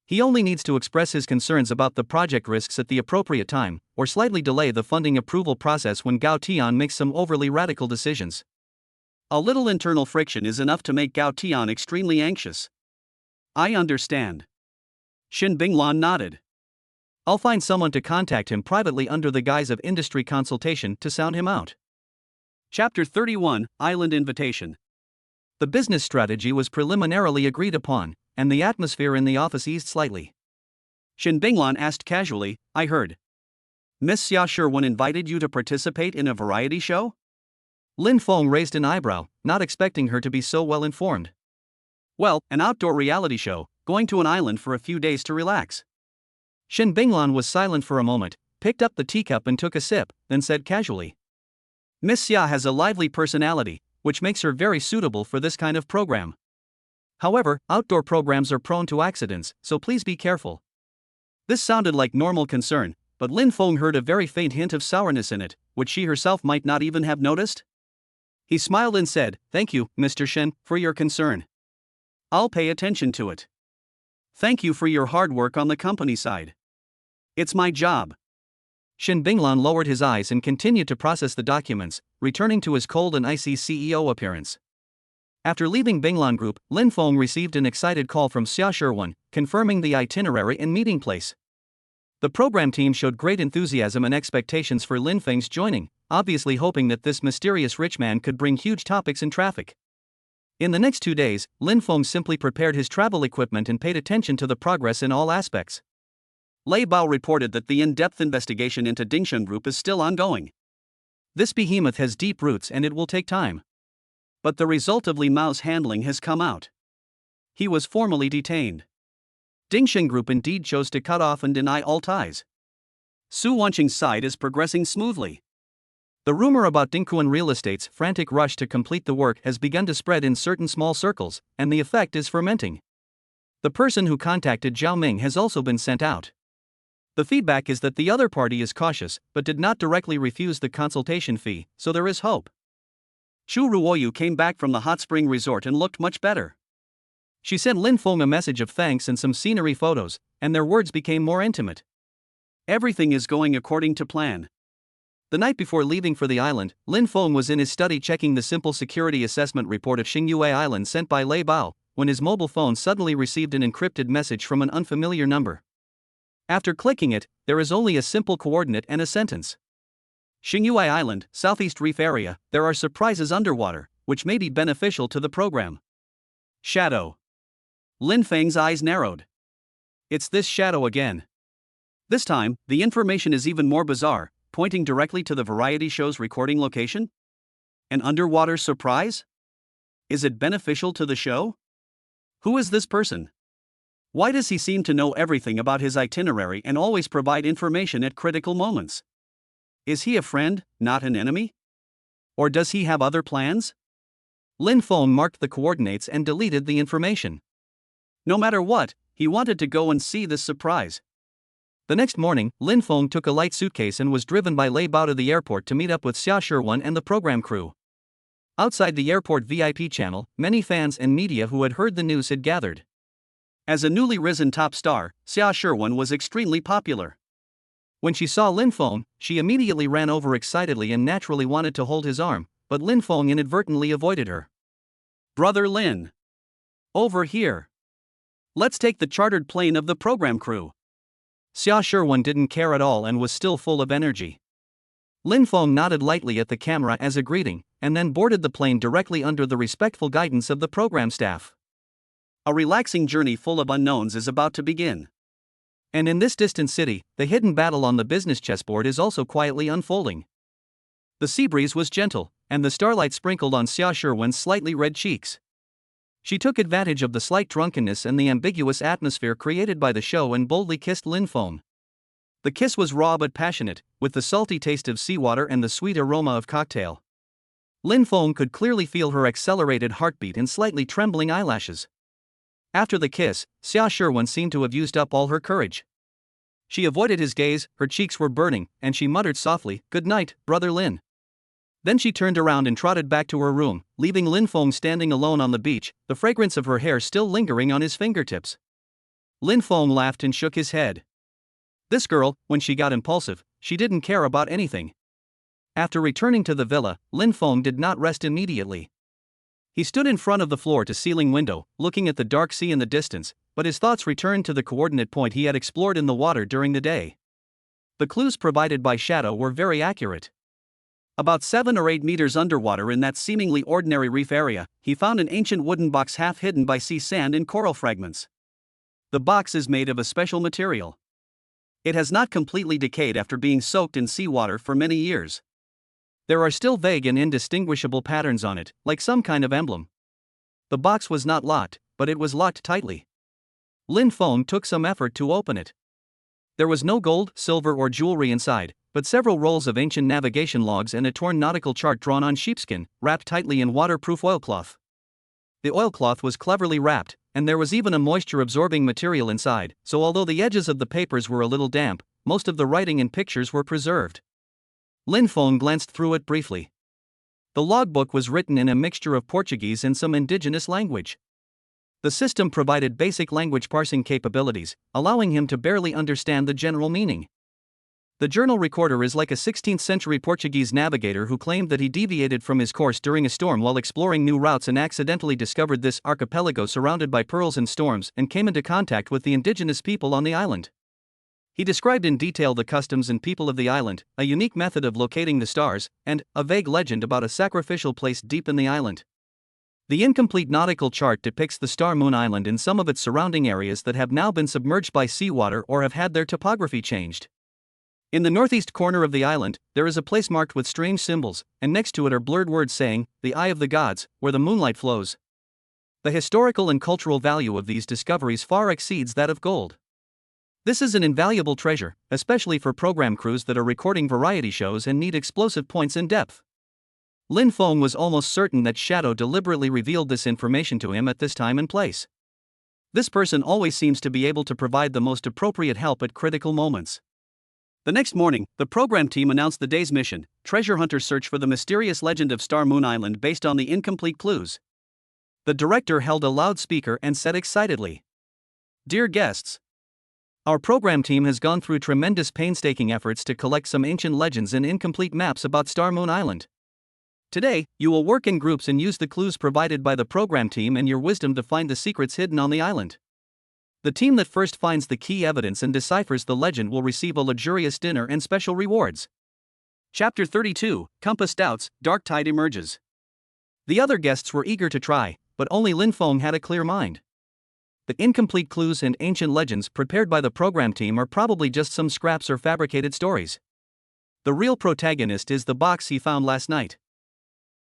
Speaker 1: He only needs to express his concerns about the project risks at the appropriate time, or slightly delay the funding approval process when Gao Tian makes some overly radical decisions. A little internal friction is enough to make Gao Tian extremely anxious. I understand. Shin Binglan nodded. I'll find someone to contact him privately under the guise of industry consultation to sound him out. Chapter 31, Island Invitation. The business strategy was preliminarily agreed upon, and the atmosphere in the office eased slightly. Shin Binglan asked casually, I heard. Miss Xia Sherwin invited you to participate in a variety show? Lin Feng raised an eyebrow, not expecting her to be so well informed. Well, an outdoor reality show, going to an island for a few days to relax. Shin Binglan was silent for a moment, picked up the teacup and took a sip, then said casually. Miss Xia has a lively personality, which makes her very suitable for this kind of program. However, outdoor programs are prone to accidents, so please be careful. This sounded like normal concern, but Lin Feng heard a very faint hint of sourness in it, which she herself might not even have noticed. He smiled and said, Thank you, Mr. Shen, for your concern. I'll pay attention to it. Thank you for your hard work on the company side. It's my job. Shin Binglan lowered his eyes and continued to process the documents, returning to his cold and icy CEO appearance. After leaving Binglan Group, Lin Feng received an excited call from Xia Sherwin, confirming the itinerary and meeting place. The program team showed great enthusiasm and expectations for Lin Feng's joining, obviously hoping that this mysterious rich man could bring huge topics in traffic. In the next 2 days, Lin Feng simply prepared his travel equipment and paid attention to the progress in all aspects. Lei Bao reported that the in-depth investigation into Dingsheng Group is still ongoing. This behemoth has deep roots and it will take time. But the result of Li Mao's handling has come out. He was formally detained. Dingsheng Group indeed chose to cut off and deny all ties. Su Wanqing's side is progressing smoothly. The rumor about Dingkuan Real Estate's frantic rush to complete the work has begun to spread in certain small circles, and the effect is fermenting. The person who contacted Zhao Ming has also been sent out. The feedback is that the other party is cautious, but did not directly refuse the consultation fee, so there is hope. Chu Ruoyu came back from the hot spring resort and looked much better. She sent Lin Feng a message of thanks and some scenery photos, and their words became more intimate. Everything is going according to plan. The night before leaving for the island, Lin Feng was in his study checking the simple security assessment report of Xingyue Island sent by Lei Bao, when his mobile phone suddenly received an encrypted message from an unfamiliar number. After clicking it, there is only a simple coordinate and a sentence. Xingyue Island, Southeast Reef Area, there are surprises underwater, which may be beneficial to the program. Shadow. Lin Feng's eyes narrowed. It's this shadow again. This time, the information is even more bizarre, pointing directly to the variety show's recording location? An underwater surprise? Is it beneficial to the show? Who is this person? Why does he seem to know everything about his itinerary and always provide information at critical moments? Is he a friend, not an enemy? Or does he have other plans? Lin Feng marked the coordinates and deleted the information. No matter what, he wanted to go and see this surprise. The next morning, Lin Feng took a light suitcase and was driven by Lei Bao to the airport to meet up with Xia Shiwen and the program crew. Outside the airport VIP channel, many fans and media who had heard the news had gathered. As a newly risen top star, Xia Shiwen was extremely popular. When she saw Lin Feng, she immediately ran over excitedly and naturally wanted to hold his arm, but Lin Feng inadvertently avoided her. "Brother Lin! Over here! Let's take the chartered plane of the program crew." Xia Shiwen didn't care at all and was still full of energy. Lin Feng nodded lightly at the camera as a greeting, and then boarded the plane directly under the respectful guidance of the program staff. A relaxing journey full of unknowns is about to begin. And in this distant city, the hidden battle on the business chessboard is also quietly unfolding. The sea breeze was gentle, and the starlight sprinkled on Xia Shiwen's slightly red cheeks. She took advantage of the slight drunkenness and the ambiguous atmosphere created by the show and boldly kissed Lin Feng. The kiss was raw but passionate, with the salty taste of seawater and the sweet aroma of cocktail. Lin Feng could clearly feel her accelerated heartbeat and slightly trembling eyelashes. After the kiss, Xia Shiwen seemed to have used up all her courage. She avoided his gaze, her cheeks were burning, and she muttered softly, "Good night, Brother Lin." Then she turned around and trotted back to her room, leaving Lin Feng standing alone on the beach, the fragrance of her hair still lingering on his fingertips. Lin Feng laughed and shook his head. This girl, when she got impulsive, she didn't care about anything. After returning to the villa, Lin Feng did not rest immediately. He stood in front of the floor-to-ceiling window, looking at the dark sea in the distance, but his thoughts returned to the coordinate point he had explored in the water during the day. The clues provided by Shadow were very accurate. About 7 or 8 meters underwater in that seemingly ordinary reef area, he found an ancient wooden box half hidden by sea sand and coral fragments. The box is made of a special material. It has not completely decayed after being soaked in seawater for many years. There are still vague and indistinguishable patterns on it, like some kind of emblem. The box was not locked, but it was locked tightly. Lin Feng took some effort to open it. There was no gold, silver or jewelry inside, but several rolls of ancient navigation logs and a torn nautical chart drawn on sheepskin, wrapped tightly in waterproof oilcloth. The oilcloth was cleverly wrapped, and there was even a moisture-absorbing material inside, so although the edges of the papers were a little damp, most of the writing and pictures were preserved. Lin Feng glanced through it briefly. The logbook was written in a mixture of Portuguese and some indigenous language. The system provided basic language parsing capabilities, allowing him to barely understand the general meaning. The journal recorder is like a 16th-century Portuguese navigator who claimed that he deviated from his course during a storm while exploring new routes and accidentally discovered this archipelago surrounded by pearls and storms and came into contact with the indigenous people on the island. He described in detail the customs and people of the island, a unique method of locating the stars, and a vague legend about a sacrificial place deep in the island. The incomplete nautical chart depicts the Star Moon Island and some of its surrounding areas that have now been submerged by seawater or have had their topography changed. In the northeast corner of the island, there is a place marked with strange symbols, and next to it are blurred words saying, "The Eye of the Gods, where the moonlight flows." The historical and cultural value of these discoveries far exceeds that of gold. This is an invaluable treasure, especially for program crews that are recording variety shows and need explosive points and depth. Lin Feng was almost certain that Shadow deliberately revealed this information to him at this time and place. This person always seems to be able to provide the most appropriate help at critical moments. The next morning, the program team announced the day's mission: treasure hunters search for the mysterious legend of Star Moon Island based on the incomplete clues. The director held a loudspeaker and said excitedly, "Dear guests, our program team has gone through tremendous painstaking efforts to collect some ancient legends and incomplete maps about Star Moon Island. Today, you will work in groups and use the clues provided by the program team and your wisdom to find the secrets hidden on the island. The team that first finds the key evidence and deciphers the legend will receive a luxurious dinner and special rewards." Chapter 32, Compass Doubts, Dark Tide Emerges. The other guests were eager to try, but only Lin Feng had a clear mind. The incomplete clues and ancient legends prepared by the program team are probably just some scraps or fabricated stories. The real protagonist is the box he found last night.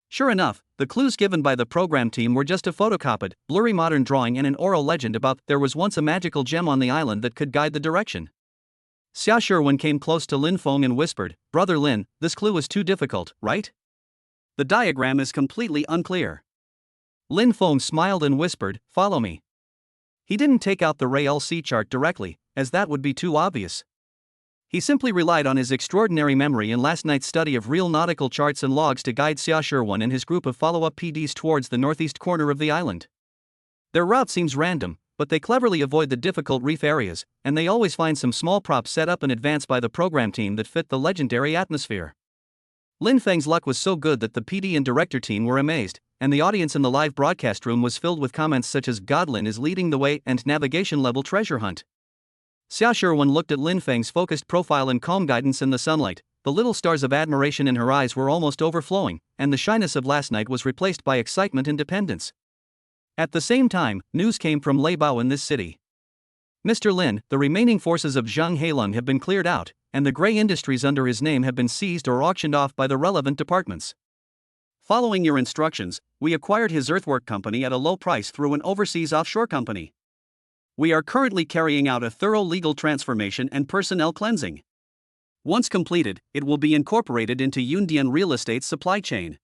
Speaker 1: Sure enough, the clues given by the program team were just a photocopied, blurry modern drawing and an oral legend about there was once a magical gem on the island that could guide the direction. Xia Shiwen came close to Lin Feng and whispered, "Brother Lin, this clue is too difficult, right? The diagram is completely unclear. Lin Feng smiled and whispered, "Follow me." He didn't take out the Ray LC chart directly, as that would be too obvious. He simply relied on his extraordinary memory and last night's study of real nautical charts and logs to guide Xia Shirwan and his group of follow-up PDs towards the northeast corner of the island. Their route seems random, but they cleverly avoid the difficult reef areas, and they always find some small props set up in advance by the program team that fit the legendary atmosphere. Lin Feng's luck was so good that the PD and director team were amazed, and the audience in the live broadcast room was filled with comments such as "Godlin is leading the way" and "navigation-level treasure hunt." Xia Shirwan looked at Lin Feng's focused profile and calm guidance in the sunlight. The little stars of admiration in her eyes were almost overflowing, and the shyness of last night was replaced by excitement and dependence. At the same time, news came from Lei Bao in this city. "Mr. Lin, the remaining forces of Zhang Heilong have been cleared out, and the gray industries under his name have been seized or auctioned off by the relevant departments. Following your instructions, we acquired his earthwork company at a low price through an overseas offshore company. We are currently carrying out a thorough legal transformation and personnel cleansing. Once completed, it will be incorporated into Yundian real estate's supply chain.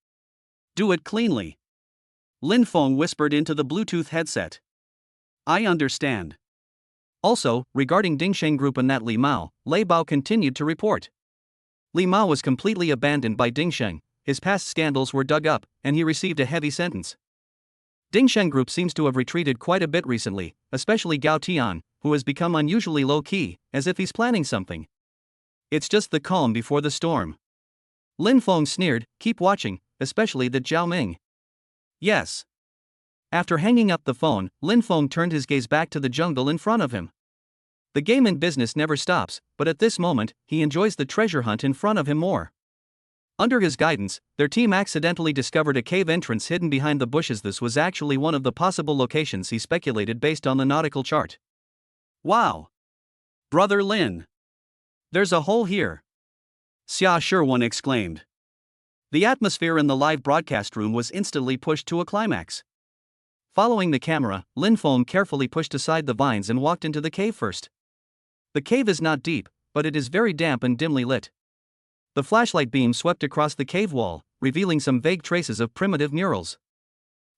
Speaker 1: Do it cleanly." Lin Feng whispered into the Bluetooth headset. "I understand." Also, regarding Dingsheng Group and that Li Mao, Lei Bao continued to report. Li Mao was completely abandoned by Dingsheng, his past scandals were dug up, and he received a heavy sentence. Dingsheng Group seems to have retreated quite a bit recently, especially Gao Tian, who has become unusually low-key, as if he's planning something. It's just the calm before the storm. Lin Feng sneered, "Keep watching, especially that Zhao Ming." "Yes." After hanging up the phone, Lin Feng turned his gaze back to the jungle in front of him. The game in business never stops, but at this moment, he enjoys the treasure hunt in front of him more. Under his guidance, their team accidentally discovered a cave entrance hidden behind the bushes. This was actually one of the possible locations he speculated based on the nautical chart. "Wow! Brother Lin! There's a hole here!" Xia Shirwan exclaimed. The atmosphere in the live broadcast room was instantly pushed to a climax. Following the camera, Lin Feng carefully pushed aside the vines and walked into the cave first. The cave is not deep, but it is very damp and dimly lit. The flashlight beam swept across the cave wall, revealing some vague traces of primitive murals.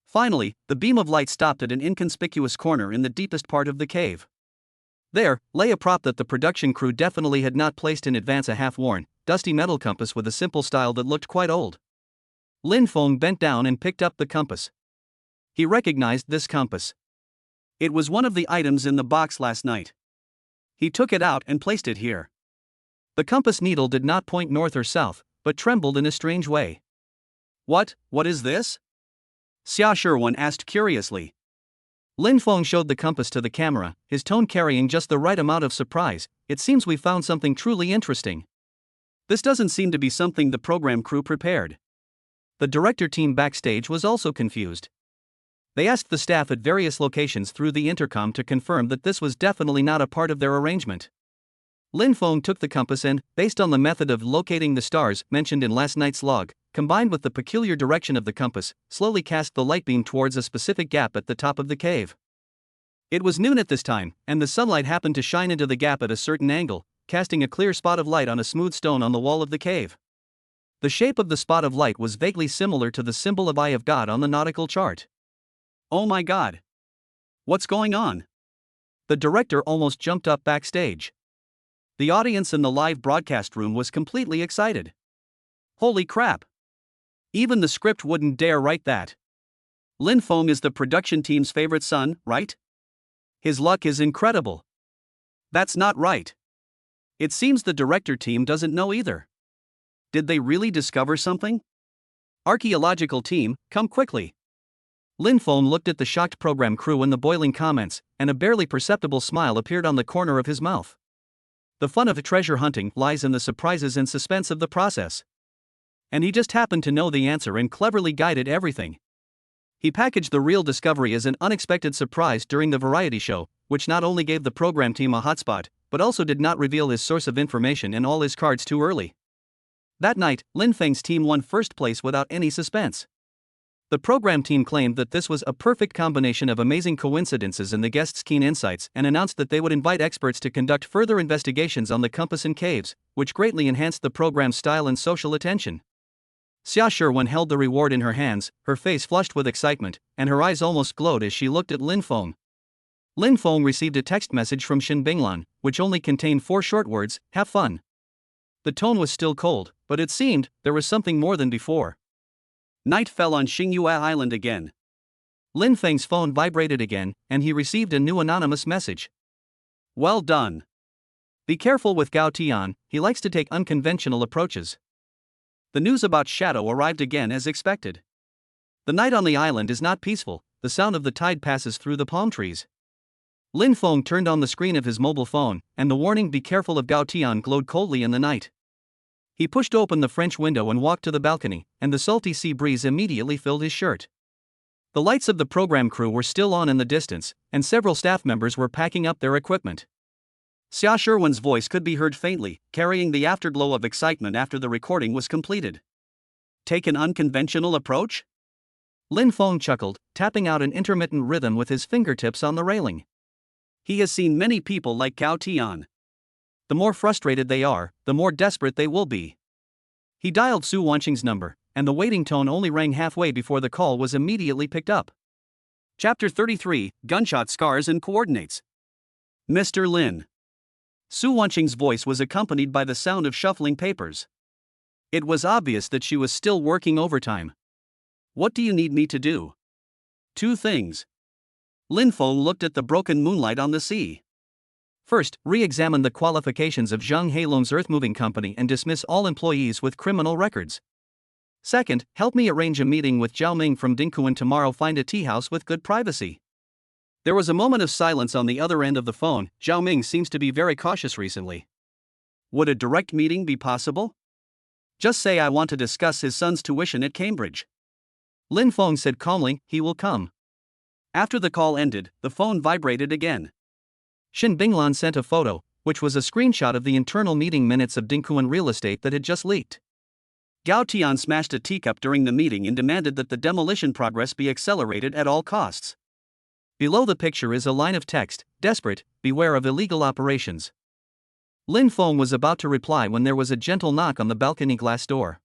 Speaker 1: Finally, the beam of light stopped at an inconspicuous corner in the deepest part of the cave. There lay a prop that the production crew definitely had not placed in advance, a half-worn, dusty metal compass with a simple style that looked quite old. Lin Feng bent down and picked up the compass. He recognized this compass. It was one of the items in the box last night. He took it out and placed it here. The compass needle did not point north or south, but trembled in a strange way. What is this?" Xia Shirwan asked curiously. Lin Feng showed the compass to the camera, his tone carrying just the right amount of surprise. "It seems we found something truly interesting. This doesn't seem to be something the program crew prepared." The director team backstage was also confused. They asked the staff at various locations through the intercom to confirm that this was definitely not a part of their arrangement. Lin Feng took the compass and, based on the method of locating the stars mentioned in last night's log, combined with the peculiar direction of the compass, slowly cast the light beam towards a specific gap at the top of the cave. It was noon at this time, and the sunlight happened to shine into the gap at a certain angle, casting a clear spot of light on a smooth stone on the wall of the cave. The shape of the spot of light was vaguely similar to the symbol of Eye of God on the nautical chart. "Oh my God! What's going on?" The director almost jumped up backstage. The audience in the live broadcast room was completely excited. "Holy crap! Even the script wouldn't dare write that. Lin Feng is the production team's favorite son, right? His luck is incredible." "That's not right. It seems the director team doesn't know either. Did they really discover something? Archaeological team, come quickly." Lin Feng looked at the shocked program crew and the boiling comments, and a barely perceptible smile appeared on the corner of his mouth. The fun of treasure hunting lies in the surprises and suspense of the process. And he just happened to know the answer and cleverly guided everything. He packaged the real discovery as an unexpected surprise during the variety show, which not only gave the program team a hotspot, but also did not reveal his source of information and all his cards too early. That night, Lin Feng's team won first place without any suspense. The program team claimed that this was a perfect combination of amazing coincidences and the guests' keen insights, and announced that they would invite experts to conduct further investigations on the compass and caves, which greatly enhanced the program's style and social attention. Xia Sherwen held the reward in her hands, her face flushed with excitement, and her eyes almost glowed as she looked at Lin Feng. Lin Feng received a text message from Shin Binglan, which only contained 4 short words: "Have fun." The tone was still cold, but it seemed there was something more than before. Night fell on Xingyue Island again. Lin Feng's phone vibrated again, and he received a new anonymous message. Well done. Be careful with Gao Tian, he likes to take unconventional approaches. The news about Shadow arrived again as expected. The night on the island is not peaceful, the sound of the tide passes through the palm trees. Lin Feng turned on the screen of his mobile phone, and the warning "Be careful of Gao Tian" glowed coldly in the night. He pushed open the French window and walked to the balcony, and the salty sea breeze immediately filled his shirt. The lights of the program crew were still on in the distance, and several staff members were packing up their equipment. Xia Sherwen's voice could be heard faintly, carrying the afterglow of excitement after the recording was completed. Take an unconventional approach? Lin Feng chuckled, tapping out an intermittent rhythm with his fingertips on the railing. He has seen many people like Gao Tian. The more frustrated they are, the more desperate they will be. He dialed Su Wanqing's number, and the waiting tone only rang halfway before the call was immediately picked up. Chapter 33, Gunshot Scars and Coordinates. Mr. Lin. Su Wanqing's voice was accompanied by the sound of shuffling papers. It was obvious that she was still working overtime. What do you need me to do? 2 things. Lin Feng looked at the broken moonlight on the sea. First, re-examine the qualifications of Zhang Heilong's earth-moving company and dismiss all employees with criminal records. Second, help me arrange a meeting with Zhao Ming from Dingkuan tomorrow. Find a tea house with good privacy. There was a moment of silence on the other end of the phone. Zhao Ming seems to be very cautious recently. Would a direct meeting be possible? Just say I want to discuss his son's tuition at Cambridge. Lin Feng said calmly, he will come. After the call ended, the phone vibrated again. Shin Binglan sent a photo, which was a screenshot of the internal meeting minutes of Dingkuan Real Estate that had just leaked. Gao Tian smashed a teacup during the meeting and demanded that the demolition progress be accelerated at all costs. Below the picture is a line of text: "Desperate, beware of illegal operations." Lin Feng was about to reply when there was a gentle knock on the balcony glass door.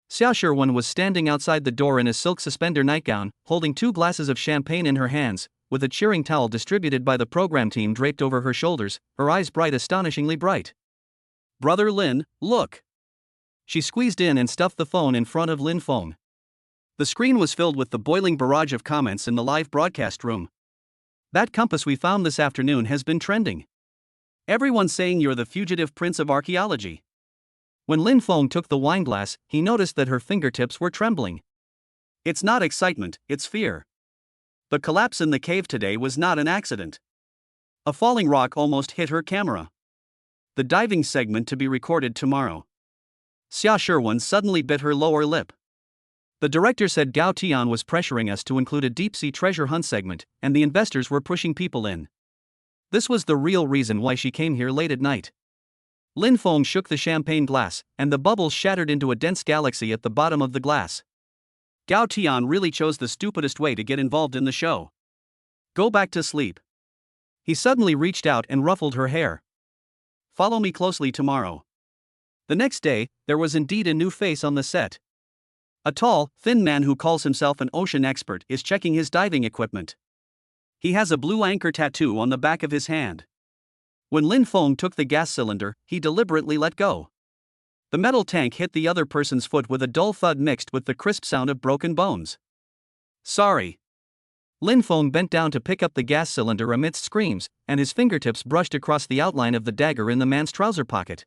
Speaker 1: Xia Sherwen was standing outside the door in a silk suspender nightgown, holding 2 glasses of champagne in her hands, with a cheering towel distributed by the program team draped over her shoulders, her eyes bright, astonishingly bright. Brother Lin, look. She squeezed in and stuffed the phone in front of Lin Feng. The screen was filled with the boiling barrage of comments in the live broadcast room. That compass we found this afternoon has been trending. Everyone's saying you're the fugitive prince of archaeology. When Lin Feng took the wineglass, he noticed that her fingertips were trembling. It's not excitement, it's fear. The collapse in the cave today was not an accident. A falling rock almost hit her camera. The diving segment to be recorded tomorrow. Xia Sherwen suddenly bit her lower lip. The director said Gao Tian was pressuring us to include a deep-sea treasure hunt segment, and the investors were pushing people in. This was the real reason why she came here late at night. Lin Feng shook the champagne glass, and the bubbles shattered into a dense galaxy at the bottom of the glass. Gao Tian really chose the stupidest way to get involved in the show. Go back to sleep. He suddenly reached out and ruffled her hair. Follow me closely tomorrow. The next day, there was indeed a new face on the set. A tall, thin man who calls himself an ocean expert is checking his diving equipment. He has a blue anchor tattoo on the back of his hand. When Lin Feng took the gas cylinder, he deliberately let go. The metal tank hit the other person's foot with a dull thud mixed with the crisp sound of broken bones. Sorry. Lin Feng bent down to pick up the gas cylinder amidst screams, and his fingertips brushed across the outline of the dagger in the man's trouser pocket.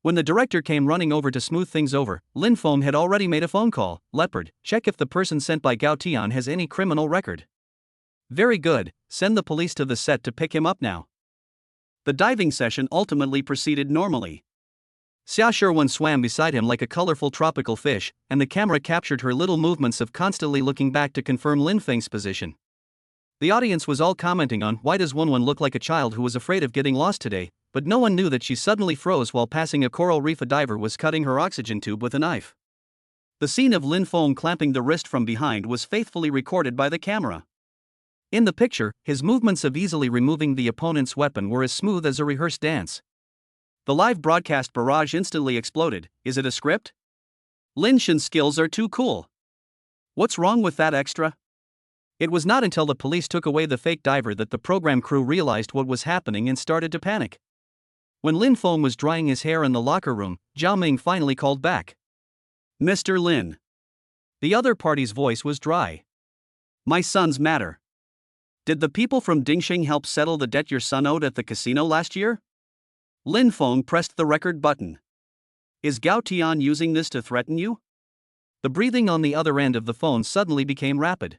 Speaker 1: When the director came running over to smooth things over, Lin Feng had already made a phone call. Leopard, check if the person sent by Gao Tian has any criminal record. Very good, send the police to the set to pick him up now. The diving session ultimately proceeded normally. Xia Sherwen swam beside him like a colorful tropical fish, and the camera captured her little movements of constantly looking back to confirm Lin Feng's position. The audience was all commenting on why does Wenwen look like a child who was afraid of getting lost today, but no one knew that she suddenly froze while passing a coral reef. A diver was cutting her oxygen tube with a knife. The scene of Lin Feng clamping the wrist from behind was faithfully recorded by the camera. In the picture, his movements of easily removing the opponent's weapon were as smooth as a rehearsed dance. The live broadcast barrage instantly exploded. Is it a script? Lin Shen's skills are too cool. What's wrong with that extra? It was not until the police took away the fake diver that the program crew realized what was happening and started to panic. When Lin Feng was drying his hair in the locker room, Zhao Ming finally called back. Mr. Lin. The other party's voice was dry. My son's matter. Did the people from Dingxing help settle the debt your son owed at the casino last year? Lin Feng pressed the record button. Is Gao Tian using this to threaten you? The breathing on the other end of the phone suddenly became rapid.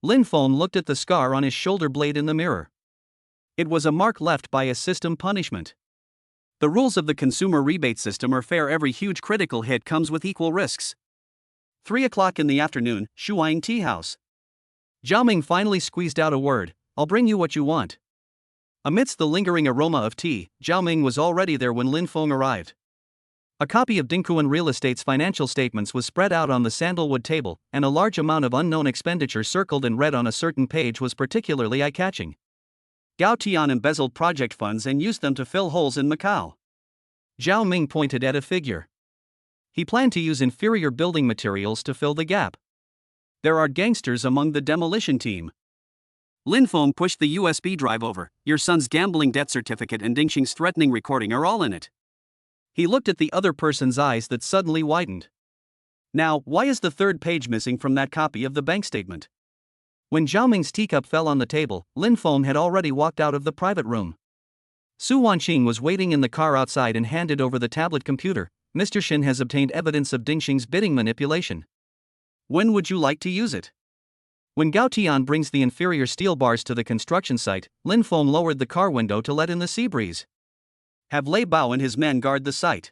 Speaker 1: Lin Feng looked at the scar on his shoulder blade in the mirror. It was a mark left by a system punishment. The rules of the consumer rebate system are fair. Every huge critical hit comes with equal risks. 3 o'clock in the afternoon, Shuang Tea House. Zhao Ming finally squeezed out a word, I'll bring you what you want. Amidst the lingering aroma of tea, Zhao Ming was already there when Lin Feng arrived. A copy of Dingkuan Real Estate's financial statements was spread out on the sandalwood table, and a large amount of unknown expenditure circled in red on a certain page was particularly eye-catching. Gao Tian embezzled project funds and used them to fill holes in Macau. Zhao Ming pointed at a figure. He planned to use inferior building materials to fill the gap. There are gangsters among the demolition team. Lin Feng pushed the USB drive over. Your son's gambling debt certificate and Dingxing's threatening recording are all in it. He looked at the other person's eyes that suddenly widened. Now, why is the third page missing from that copy of the bank statement? When Zhao Ming's teacup fell on the table, Lin Feng had already walked out of the private room. Su Wanqing was waiting in the car outside and handed over the tablet computer. Mr. Shin has obtained evidence of Dingxing's bidding manipulation. When would you like to use it? When Gao Tian brings the inferior steel bars to the construction site, Lin Feng lowered the car window to let in the sea breeze. Have Lei Bao and his men guard the site.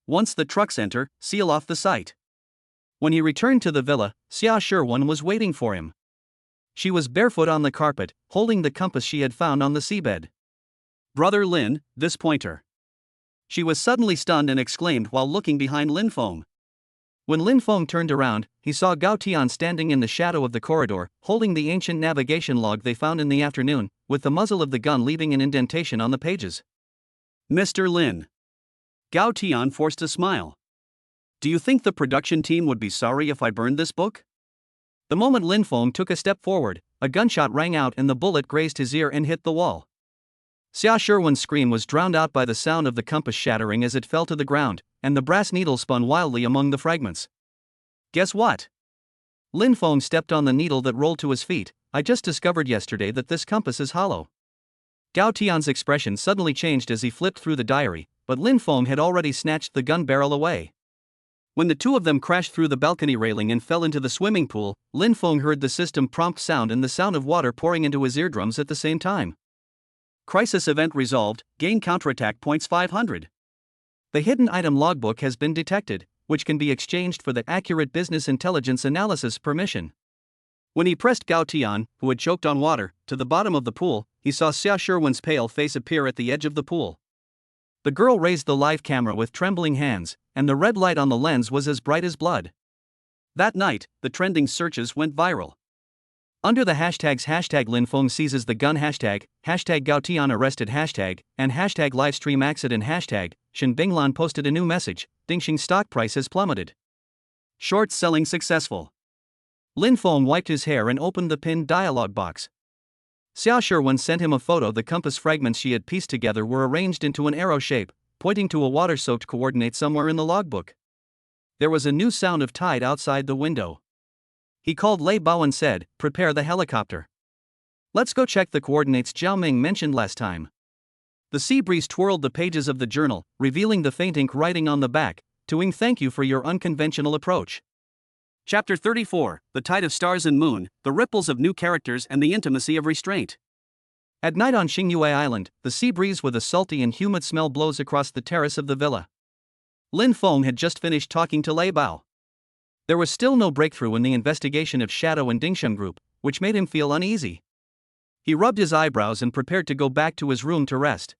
Speaker 1: Once the trucks enter, seal off the site. When he returned to the villa, Xia Sherwan was waiting for him. She was barefoot on the carpet, holding the compass she had found on the seabed. Brother Lin, this pointer. She was suddenly stunned and exclaimed while looking behind Lin Feng. When Lin Feng turned around, he saw Gao Tian standing in the shadow of the corridor, holding the ancient navigation log they found in the afternoon, with the muzzle of the gun leaving an indentation on the pages. Mr. Lin. Gao Tian forced a smile. Do you think the production team would be sorry if I burned this book? The moment Lin Feng took a step forward, a gunshot rang out and the bullet grazed his ear and hit the wall. Xia Sherwan's scream was drowned out by the sound of the compass shattering as it fell to the ground, and the brass needle spun wildly among the fragments. Guess what? Lin Feng stepped on the needle that rolled to his feet. I just discovered yesterday that this compass is hollow. Gao Tian's expression suddenly changed as he flipped through the diary, but Lin Feng had already snatched the gun barrel away. When the two of them crashed through the balcony railing and fell into the swimming pool, Lin Feng heard the system prompt sound and the sound of water pouring into his eardrums at the same time. Crisis event resolved, gain counterattack points 500. The hidden item logbook has been detected, which can be exchanged for the accurate business intelligence analysis permission. When he pressed Gao Tian, who had choked on water, to the bottom of the pool, he saw Xia Sherwan's pale face appear at the edge of the pool. The girl raised the live camera with trembling hands, and the red light on the lens was as bright as blood. That night, the trending searches went viral. Under the hashtags #LinFeng seizes the gun #, #Gao Tian arrested and #livestream accident Shen Binglan posted a new message, Dingxing stock price has plummeted. Short selling successful. Lin Feng wiped his hair and opened the pinned dialogue box. Xia Sherwan sent him a photo. The compass fragments she had pieced together were arranged into an arrow shape, pointing to a water-soaked coordinate somewhere in the logbook. There was a new sound of tide outside the window. He called Lei Bao and said, prepare the helicopter. Let's go check the coordinates Zhao Ming mentioned last time. The sea breeze twirled the pages of the journal, revealing the faint ink writing on the back, "Toing, thank you for your unconventional approach." Chapter 34, The Tide of Stars and Moon, The Ripples of New Characters and the Intimacy of Restraint. At night on Xingyue Island, the sea breeze with a salty and humid smell blows across the terrace of the villa. Lin Feng had just finished talking to Lei Bao. There was still no breakthrough in the investigation of Shadow and Dingsheng Group, which made him feel uneasy. He rubbed his eyebrows and prepared to go back to his room to rest.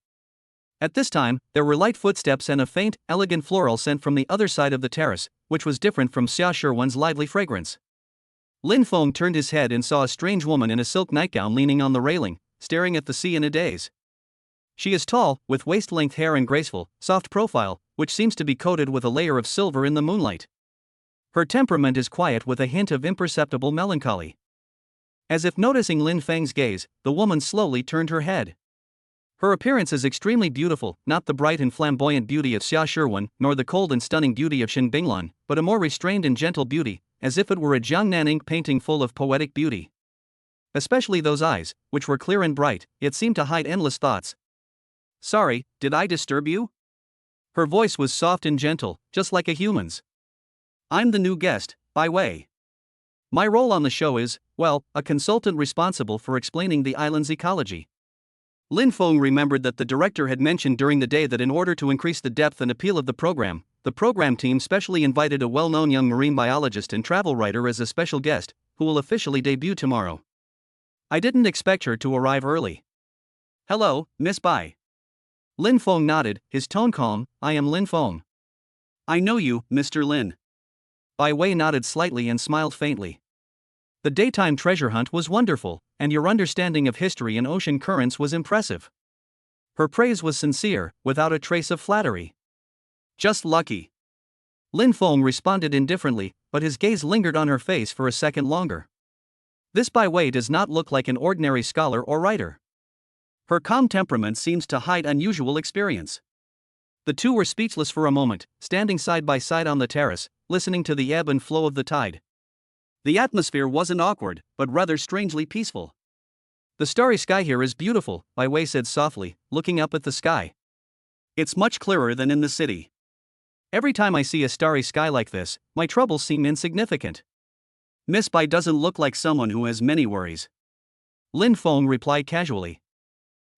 Speaker 1: At this time, there were light footsteps and a faint, elegant floral scent from the other side of the terrace, which was different from Xia Sherwan's lively fragrance. Lin Feng turned his head and saw a strange woman in a silk nightgown leaning on the railing, staring at the sea in a daze. She is tall, with waist-length hair and graceful, soft profile, which seems to be coated with a layer of silver in the moonlight. Her temperament is quiet with a hint of imperceptible melancholy. As if noticing Lin Feng's gaze, the woman slowly turned her head. Her appearance is extremely beautiful, not the bright and flamboyant beauty of Xia Shiwen, nor the cold and stunning beauty of Xin Binglan, but a more restrained and gentle beauty, as if it were a Jiangnan ink painting full of poetic beauty. Especially those eyes, which were clear and bright, yet seemed to hide endless thoughts. "Sorry, did I disturb you?" Her voice was soft and gentle, just like a human's. "I'm the new guest, Bai Wei. My role on the show is, well, a consultant responsible for explaining the island's ecology." Lin Feng remembered that the director had mentioned during the day that in order to increase the depth and appeal of the program team specially invited a well-known young marine biologist and travel writer as a special guest, who will officially debut tomorrow. "I didn't expect her to arrive early." "Hello, Miss Bai." Lin Feng nodded, his tone calm. "I am Lin Feng." "I know you, Mr. Lin." Bai Wei nodded slightly and smiled faintly. "The daytime treasure hunt was wonderful, and your understanding of history and ocean currents was impressive." Her praise was sincere, without a trace of flattery. "Just lucky." Lin Feng responded indifferently, but his gaze lingered on her face for a second longer. This Bai Wei does not look like an ordinary scholar or writer. Her calm temperament seems to hide unusual experience. The two were speechless for a moment, standing side by side on the terrace, listening to the ebb and flow of the tide. The atmosphere wasn't awkward, but rather strangely peaceful. "The starry sky here is beautiful," Bai Wei said softly, looking up at the sky. "It's much clearer than in the city. Every time I see a starry sky like this, my troubles seem insignificant." "Miss Bai doesn't look like someone who has many worries." Lin Feng replied casually.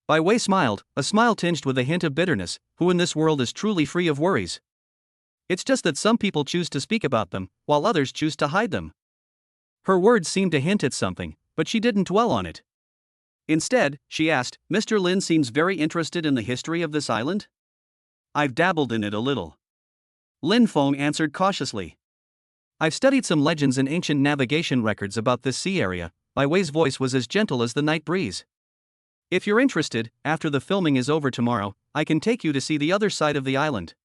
Speaker 1: Bai Wei smiled, a smile tinged with a hint of bitterness. "Who in this world is truly free of worries? It's just that some people choose to speak about them, while others choose to hide them." Her words seemed to hint at something, but she didn't dwell on it. Instead, she asked, "Mr. Lin seems very interested in the history of this island?" "I've dabbled in it a little." Lin Feng answered cautiously. "I've studied some legends and ancient navigation records about this sea area." Bai Wei's voice was as gentle as the night breeze. "If you're interested, after the filming is over tomorrow, I can take you to see the other side of the island.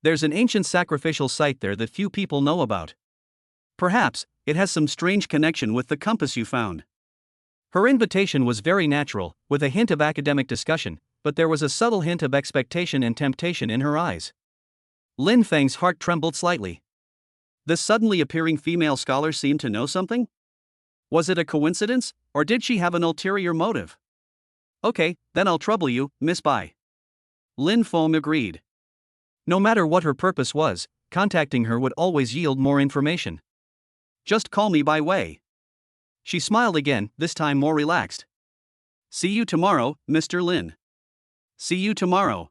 Speaker 1: There's an ancient sacrificial site there that few people know about. Perhaps it has some strange connection with the compass you found." Her invitation was very natural, with a hint of academic discussion, but there was a subtle hint of expectation and temptation in her eyes. Lin Feng's heart trembled slightly. This suddenly appearing female scholar seemed to know something? Was it a coincidence, or did she have an ulterior motive? "Okay, then I'll trouble you, Miss Bai." Lin Feng agreed. No matter what her purpose was, contacting her would always yield more information. "Just call me Bai Wei." She smiled again, this time more relaxed. "See you tomorrow, Mr. Lin." "See you tomorrow."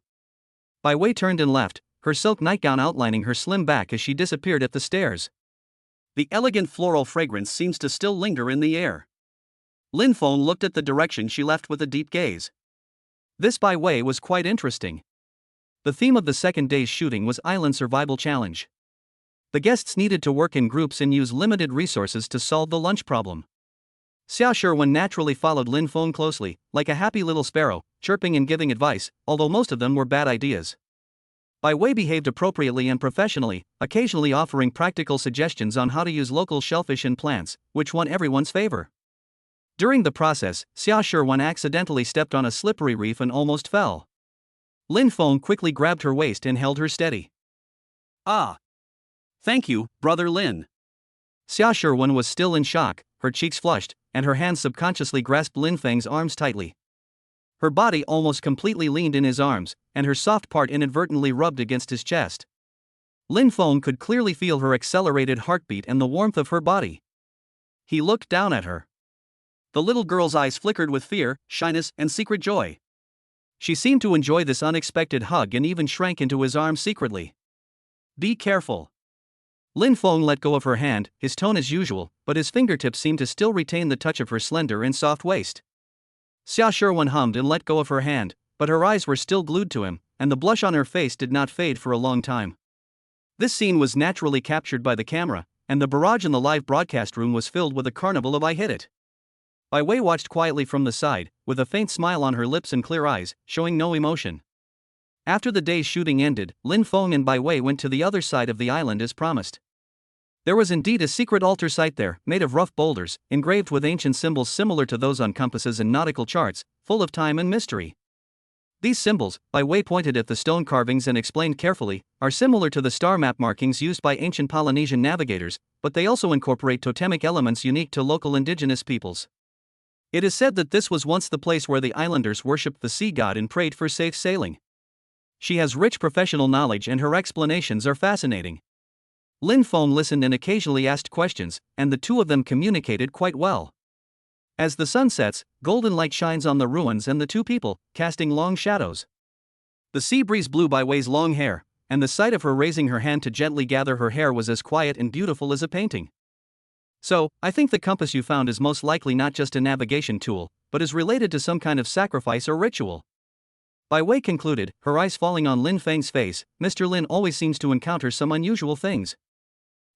Speaker 1: Bai Wei turned and left, her silk nightgown outlining her slim back as she disappeared at the stairs. The elegant floral fragrance seems to still linger in the air. Lin Feng looked at the direction she left with a deep gaze. This Bai Wei was quite interesting. The theme of the second day's shooting was Island Survival Challenge. The guests needed to work in groups and use limited resources to solve the lunch problem. Xia Shiwen naturally followed Lin Feng closely, like a happy little sparrow, chirping and giving advice, although most of them were bad ideas. Bai Wei behaved appropriately and professionally, occasionally offering practical suggestions on how to use local shellfish and plants, which won everyone's favor. During the process, Xia Shiwen accidentally stepped on a slippery reef and almost fell. Lin Feng quickly grabbed her waist and held her steady. "Ah! Thank you, Brother Lin." Xia Shiwen was still in shock, her cheeks flushed, and her hands subconsciously grasped Lin Feng's arms tightly. Her body almost completely leaned in his arms, and her soft part inadvertently rubbed against his chest. Lin Feng could clearly feel her accelerated heartbeat and the warmth of her body. He looked down at her. The little girl's eyes flickered with fear, shyness, and secret joy. She seemed to enjoy this unexpected hug and even shrank into his arms secretly. "Be careful." Lin Feng let go of her hand, his tone as usual, but his fingertips seemed to still retain the touch of her slender and soft waist. Xia Shiwen hummed and let go of her hand, but her eyes were still glued to him, and the blush on her face did not fade for a long time. This scene was naturally captured by the camera, and the barrage in the live broadcast room was filled with a carnival of "I hit it." Bai Wei watched quietly from the side, with a faint smile on her lips and clear eyes, showing no emotion. After the day's shooting ended, Lin Feng and Bai Wei went to the other side of the island as promised. There was indeed a secret altar site there, made of rough boulders, engraved with ancient symbols similar to those on compasses and nautical charts, full of time and mystery. These symbols, Bai Wei pointed at the stone carvings and explained carefully, are similar to the star map markings used by ancient Polynesian navigators, but they also incorporate totemic elements unique to local indigenous peoples. It is said that this was once the place where the islanders worshipped the sea god and prayed for safe sailing. She has rich professional knowledge and her explanations are fascinating. Lin Feng listened and occasionally asked questions, and the two of them communicated quite well. As the sun sets, golden light shines on the ruins and the two people, casting long shadows. The sea breeze blew Bai Wei's long hair, and the sight of her raising her hand to gently gather her hair was as quiet and beautiful as a painting. So, I think the compass you found is most likely not just a navigation tool, but is related to some kind of sacrifice or ritual. Bai Wei concluded, her eyes falling on Lin Feng's face. Mr. Lin always seems to encounter some unusual things.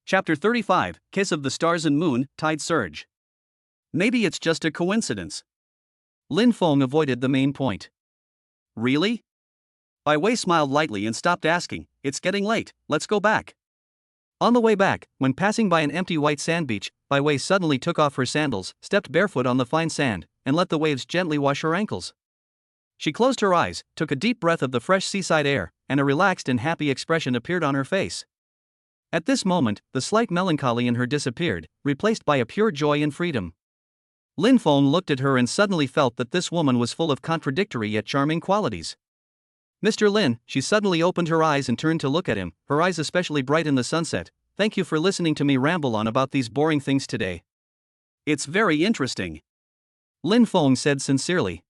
Speaker 1: Chapter 35, Kiss of the Stars and Moon, Tide Surge. Maybe it's just a coincidence. Lin Feng avoided the main point. Really? Bai Wei smiled lightly and stopped asking, it's getting late, let's go back. On the way back, when passing by an empty white sand beach, Bai Wei suddenly took off her sandals, stepped barefoot on the fine sand, and let the waves gently wash her ankles. She closed her eyes, took a deep breath of the fresh seaside air, and a relaxed and happy expression appeared on her face. At this moment, the slight melancholy in her disappeared, replaced by a pure joy and freedom. Lin Feng looked at her and suddenly felt that this woman was full of contradictory yet charming qualities. Mr. Lin, she suddenly opened her eyes and turned to look at him, her eyes especially bright in the sunset. Thank you for listening to me ramble on about these boring things today. It's very interesting. Lin Feng said sincerely.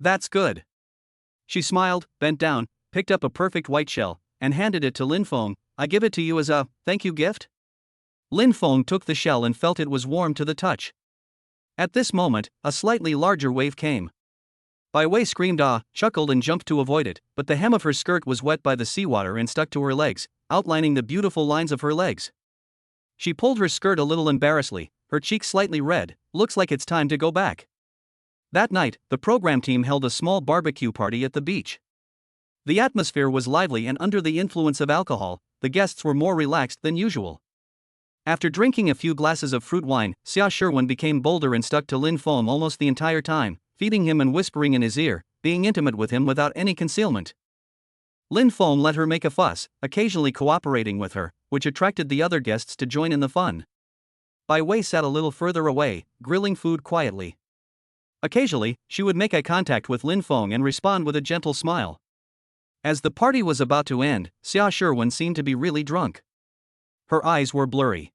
Speaker 1: That's good. She smiled, bent down, picked up a perfect white shell, and handed it to Lin Feng. I give it to you as a thank you gift? Lin Feng took the shell and felt it was warm to the touch. At this moment, a slightly larger wave came. Bai Wei screamed ah, chuckled and jumped to avoid it, but the hem of her skirt was wet by the seawater and stuck to her legs, outlining the beautiful lines of her legs. She pulled her skirt a little embarrassedly, her cheeks slightly red. Looks like it's time to go back. That night, the program team held a small barbecue party at the beach. The atmosphere was lively and under the influence of alcohol, the guests were more relaxed than usual. After drinking a few glasses of fruit wine, Xia Sherwin became bolder and stuck to Lin Feng almost the entire time, feeding him and whispering in his ear, being intimate with him without any concealment. Lin Feng let her make a fuss, occasionally cooperating with her, which attracted the other guests to join in the fun. Bai Wei sat a little further away, grilling food quietly. Occasionally, she would make eye contact with Lin Feng and respond with a gentle smile. As the party was about to end, Xia Sherwin seemed to be really drunk. Her eyes were blurry.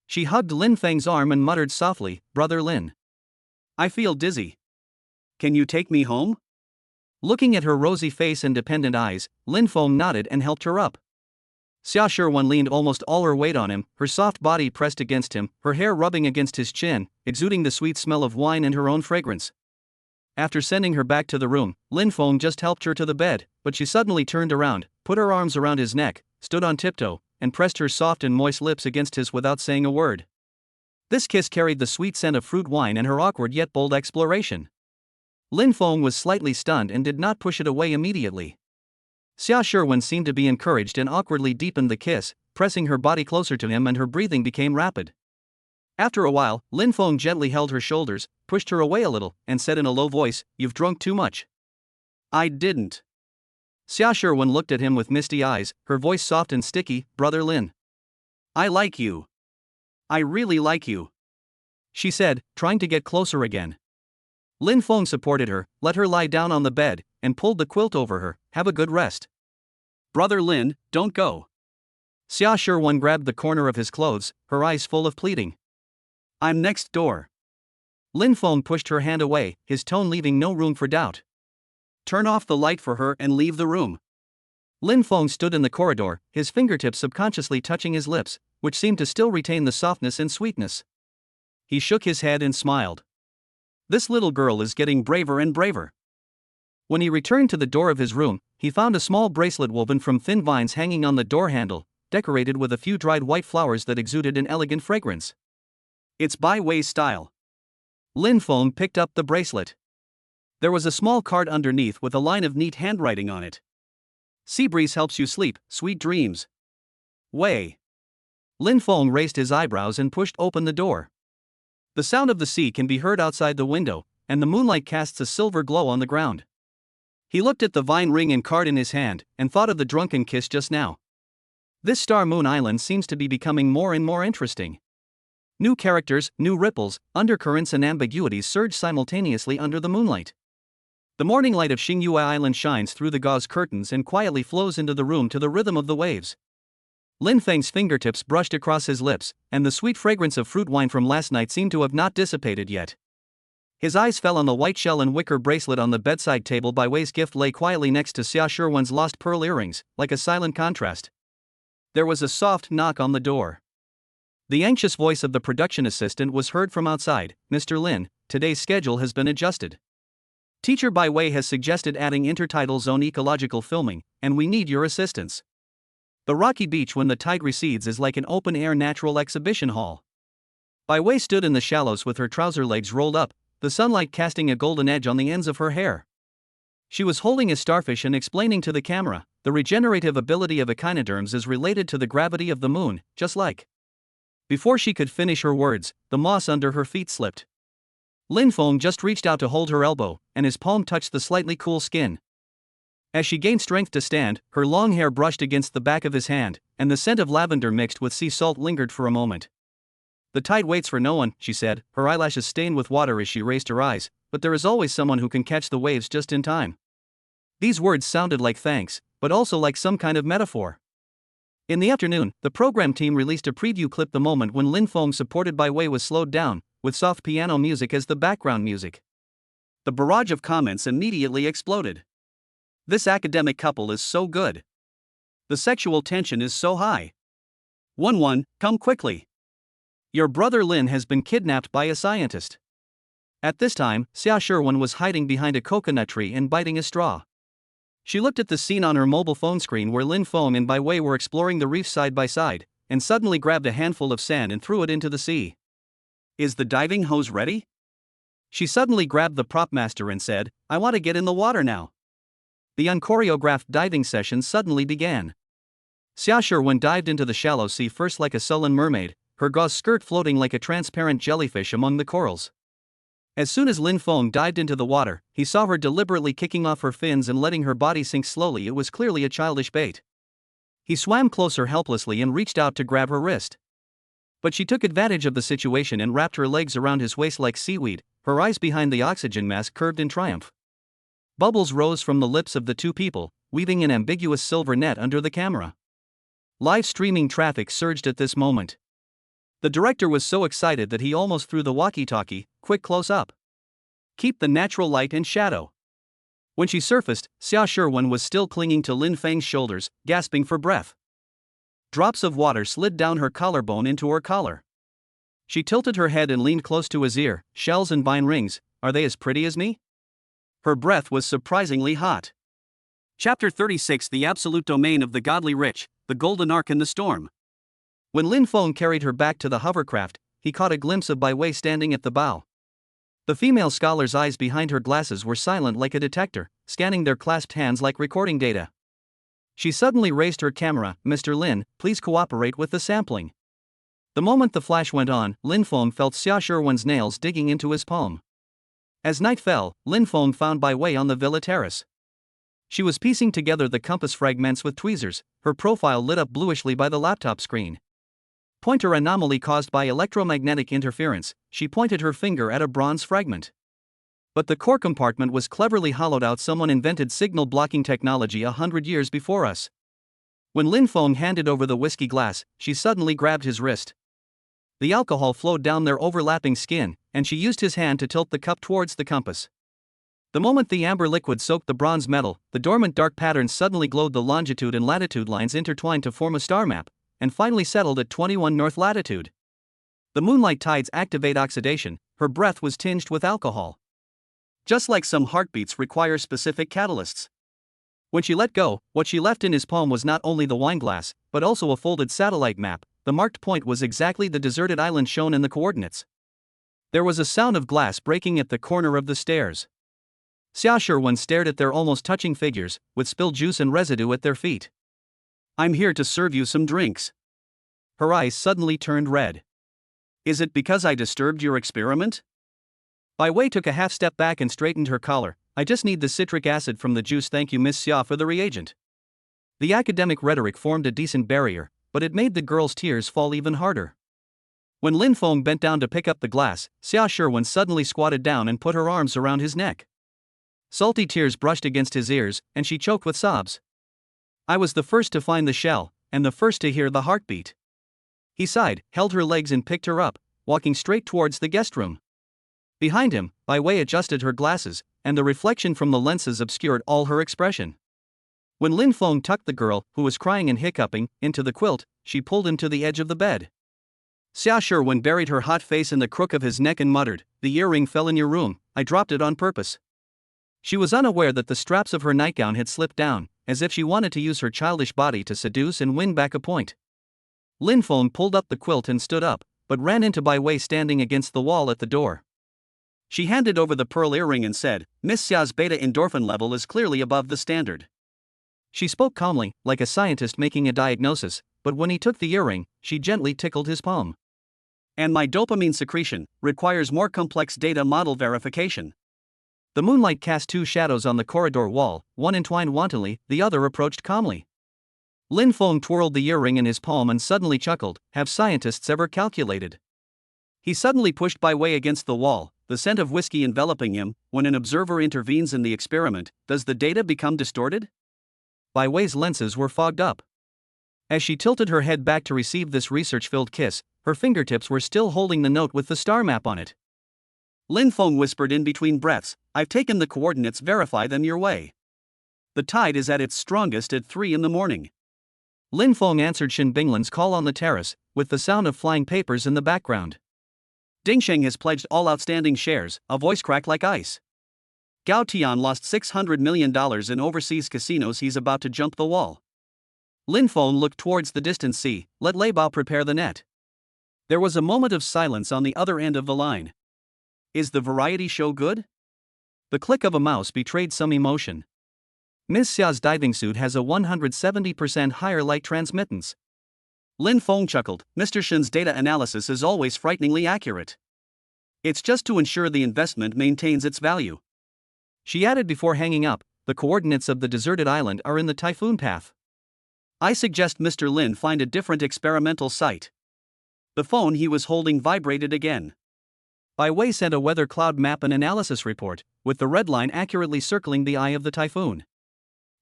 Speaker 1: She hugged Lin Feng's arm and muttered softly, Brother Lin. I feel dizzy. Can you take me home? Looking at her rosy face and dependent eyes, Lin Feng nodded and helped her up. Xia Sherwan leaned almost all her weight on him, her soft body pressed against him, her hair rubbing against his chin, exuding the sweet smell of wine and her own fragrance. After sending her back to the room, Lin Feng just helped her to the bed, but she suddenly turned around, put her arms around his neck, stood on tiptoe, and pressed her soft and moist lips against his without saying a word. This kiss carried the sweet scent of fruit wine and her awkward yet bold exploration. Lin Feng was slightly stunned and did not push it away immediately. Xia Sherwin seemed to be encouraged and awkwardly deepened the kiss, pressing her body closer to him and her breathing became rapid. After a while, Lin Feng gently held her shoulders, pushed her away a little, and said in a low voice, You've drunk too much. I didn't. Xia Sherwin looked at him with misty eyes, her voice soft and sticky, Brother Lin. I like you. I really like you. She said, trying to get closer again. Lin Feng supported her, let her lie down on the bed, and pulled the quilt over her. Have a good rest. Brother Lin, don't go. Xia Sherwin grabbed the corner of his clothes, her eyes full of pleading. I'm next door. Lin Feng pushed her hand away, his tone leaving no room for doubt. Turn off the light for her and leave the room. Lin Feng stood in the corridor, his fingertips subconsciously touching his lips, which seemed to still retain the softness and sweetness. He shook his head and smiled. This little girl is getting braver and braver. When he returned to the door of his room, he found a small bracelet woven from thin vines hanging on the door handle, decorated with a few dried white flowers that exuded an elegant fragrance. It's Bai Wei's style. Lin Feng picked up the bracelet. There was a small card underneath with a line of neat handwriting on it. Sea breeze helps you sleep, sweet dreams. Wei. Lin Feng raised his eyebrows and pushed open the door. The sound of the sea can be heard outside the window, and the moonlight casts a silver glow on the ground. He looked at the vine ring and card in his hand, and thought of the drunken kiss just now. This Star Moon Island seems to be becoming more and more interesting. New characters, new ripples, undercurrents and ambiguities surge simultaneously under the moonlight. The morning light of Xingyue Island shines through the gauze curtains and quietly flows into the room to the rhythm of the waves. Lin Feng's fingertips brushed across his lips, and the sweet fragrance of fruit wine from last night seemed to have not dissipated yet. His eyes fell on the white shell and wicker bracelet on the bedside table. Bai Wei's gift lay quietly next to Xia Shiwen's lost pearl earrings, like a silent contrast. There was a soft knock on the door. The anxious voice of the production assistant was heard from outside. "Mr. Lin, today's schedule has been adjusted. Teacher Bai Wei has suggested adding intertidal zone ecological filming, and we need your assistance. The rocky beach when the tide recedes is like an open-air natural exhibition hall." Bai Wei stood in the shallows with her trouser legs rolled up, the sunlight casting a golden edge on the ends of her hair. She was holding a starfish and explaining to the camera, "The regenerative ability of echinoderms is related to the gravity of the moon, just like." Before she could finish her words, the moss under her feet slipped. Lin Feng just reached out to hold her elbow, and his palm touched the slightly cool skin. As she gained strength to stand, her long hair brushed against the back of his hand, and the scent of lavender mixed with sea salt lingered for a moment. "The tide waits for no one," she said, her eyelashes stained with water as she raised her eyes, "but there is always someone who can catch the waves just in time." These words sounded like thanks, but also like some kind of metaphor. In the afternoon, the program team released a preview clip the moment when Lin Feng supported Bai Wei was slowed down, with soft piano music as the background music. The barrage of comments immediately exploded. "This academic couple is so good. The sexual tension is so high. 1-1, come quickly. Your brother Lin has been kidnapped by a scientist." At this time, Xia Shiwen was hiding behind a coconut tree and biting a straw. She looked at the scene on her mobile phone screen where Lin Feng and Bai Wei were exploring the reef side by side, and suddenly grabbed a handful of sand and threw it into the sea. "Is the diving hose ready?" She suddenly grabbed the prop master and said, "I want to get in the water now." The unchoreographed diving session suddenly began. Xia Shiwen dived into the shallow sea first like a sullen mermaid, her gauze skirt floating like a transparent jellyfish among the corals. As soon as Lin Feng dived into the water, he saw her deliberately kicking off her fins and letting her body sink slowly. It was clearly a childish bait. He swam closer helplessly and reached out to grab her wrist. But she took advantage of the situation and wrapped her legs around his waist like seaweed, her eyes behind the oxygen mask curved in triumph. Bubbles rose from the lips of the two people, weaving an ambiguous silver net under the camera. Live streaming traffic surged at this moment. The director was so excited that he almost threw the walkie-talkie. "Quick close up. Keep the natural light and shadow." When she surfaced, Xia Shiwen was still clinging to Lin Feng's shoulders, gasping for breath. Drops of water slid down her collarbone into her collar. She tilted her head and leaned close to his ear. "Shells and vine rings, are they as pretty as me?" Her breath was surprisingly hot. Chapter 36: The Absolute Domain of the Godly Rich, the Golden Ark in the Storm. When Lin Feng carried her back to the hovercraft, he caught a glimpse of Bai Wei standing at the bow. The female scholar's eyes behind her glasses were silent like a detector, scanning their clasped hands like recording data. She suddenly raised her camera. "Mr. Lin, please cooperate with the sampling." The moment the flash went on, Lin Feng felt Xia Shiwen's nails digging into his palm. As night fell, Lin Feng found Bai Wei on the villa terrace. She was piecing together the compass fragments with tweezers, her profile lit up bluishly by the laptop screen. Pointer anomaly caused by electromagnetic interference, she pointed her finger at a bronze fragment. But the core compartment was cleverly hollowed out. Someone invented signal blocking technology 100 years before us. When Lin Feng handed over the whiskey glass, she suddenly grabbed his wrist. The alcohol flowed down their overlapping skin, and she used his hand to tilt the cup towards the compass. The moment the amber liquid soaked the bronze metal, the dormant dark patterns suddenly glowed. The longitude and latitude lines intertwined to form a star map, and finally settled at 21 north latitude. The moonlight tides activate oxidation. Her breath was tinged with alcohol. Just like some heartbeats require specific catalysts. When she let go, what she left in his palm was not only the wineglass, but also a folded satellite map. The marked point was exactly the deserted island shown in the coordinates. There was a sound of glass breaking at the corner of the stairs. Xia Shiwen stared at their almost touching figures, with spilled juice and residue at their feet. "I'm here to serve you some drinks." Her eyes suddenly turned red. Is it because I disturbed your experiment? Bai Wei took a half step back and straightened her collar. I just need the citric acid from the juice, thank you Miss Xia for the reagent. The academic rhetoric formed a decent barrier, but it made the girl's tears fall even harder. When Lin Feng bent down to pick up the glass, Xia Sherwen suddenly squatted down and put her arms around his neck. Salty tears brushed against his ears, and she choked with sobs. I was the first to find the shell, and the first to hear the heartbeat. He sighed, held her legs and picked her up, walking straight towards the guest room. Behind him, Bai Wei adjusted her glasses, and the reflection from the lenses obscured all her expression. When Lin Feng tucked the girl, who was crying and hiccuping, into the quilt, she pulled him to the edge of the bed. Xia Sherwen buried her hot face in the crook of his neck and muttered, "The earring fell in your room, I dropped it on purpose." She was unaware that the straps of her nightgown had slipped down, as if she wanted to use her childish body to seduce and win back a point. Lin Feng pulled up the quilt and stood up, but ran into Bai Wei standing against the wall at the door. She handed over the pearl earring and said, Miss Xia's beta endorphin level is clearly above the standard. She spoke calmly, like a scientist making a diagnosis, but when he took the earring, she gently tickled his palm. And my dopamine secretion requires more complex data model verification. The moonlight cast two shadows on the corridor wall, one entwined wantonly, the other approached calmly. Lin Feng twirled the earring in his palm and suddenly chuckled, have scientists ever calculated? He suddenly pushed Bai Wei against the wall, the scent of whiskey enveloping him. When an observer intervenes in the experiment, does the data become distorted? Bai Wei's lenses were fogged up. As she tilted her head back to receive this research-filled kiss, her fingertips were still holding the note with the star map on it. Lin Feng whispered in between breaths, I've taken the coordinates, verify them your way. The tide is at its strongest at 3 in the morning. Lin Feng answered Shin Binglan's call on the terrace, with the sound of flying papers in the background. Dingsheng has pledged all outstanding shares, a voice cracked like ice. Gao Tian lost $600 million in overseas casinos, he's about to jump the wall. Lin Feng looked towards the distant sea, let Lei Bao prepare the net. There was a moment of silence on the other end of the line. Is the variety show good? The click of a mouse betrayed some emotion. Ms. Xia's diving suit has a 170% higher light transmittance. Lin Feng chuckled, Mr. Shin's data analysis is always frighteningly accurate. It's just to ensure the investment maintains its value. She added before hanging up, the coordinates of the deserted island are in the typhoon path. I suggest Mr. Lin find a different experimental site. The phone he was holding vibrated again. Bai Wei sent a weather cloud map and analysis report, with the red line accurately circling the eye of the typhoon.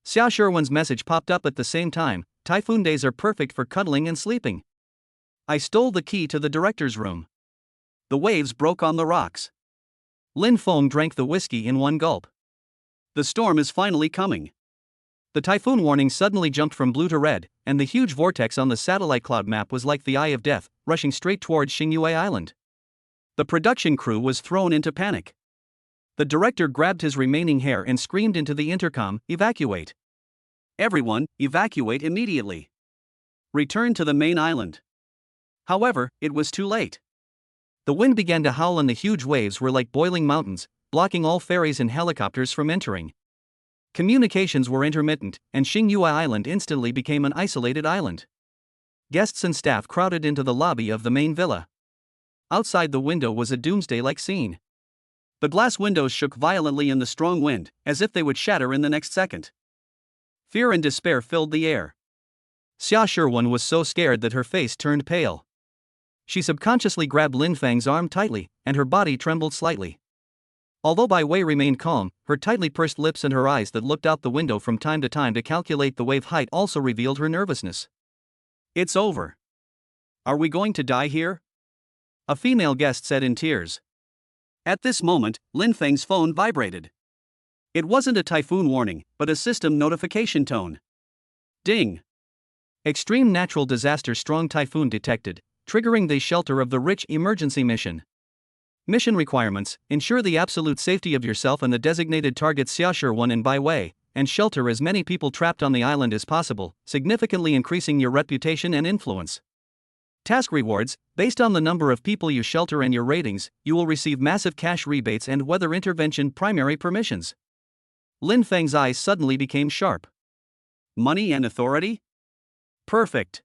Speaker 1: Xia Sherwen's message popped up at the same time, typhoon days are perfect for cuddling and sleeping. I stole the key to the director's room. The waves broke on the rocks. Lin Feng drank the whiskey in one gulp. The storm is finally coming. The typhoon warning suddenly jumped from blue to red, and the huge vortex on the satellite cloud map was like the eye of death, rushing straight towards Xingyue Island. The production crew was thrown into panic. The director grabbed his remaining hair and screamed into the intercom, evacuate. Everyone, evacuate immediately. Return to the main island. However, it was too late. The wind began to howl and the huge waves were like boiling mountains, blocking all ferries and helicopters from entering. Communications were intermittent, and Xingyue Island instantly became an isolated island. Guests and staff crowded into the lobby of the main villa. Outside the window was a doomsday-like scene. The glass windows shook violently in the strong wind, as if they would shatter in the next second. Fear and despair filled the air. Xia Sherwen was so scared that her face turned pale. She subconsciously grabbed Lin Feng's arm tightly, and her body trembled slightly. Although Bai Wei remained calm, her tightly pursed lips and her eyes that looked out the window from time to time to calculate the wave height also revealed her nervousness. It's over. Are we going to die here? A female guest said in tears. At this moment, Lin Feng's phone vibrated. It wasn't a typhoon warning, but a system notification tone. Ding. Extreme natural disaster, strong typhoon detected, triggering the shelter of the rich emergency mission. Mission requirements: ensure the absolute safety of yourself and the designated targets Xia Sherwen and Bai Wei, and shelter as many people trapped on the island as possible, significantly increasing your reputation and influence. Task rewards: based on the number of people you shelter and your ratings, you will receive massive cash rebates and weather intervention primary permissions. Lin Feng's eyes suddenly became sharp. Money and authority? Perfect.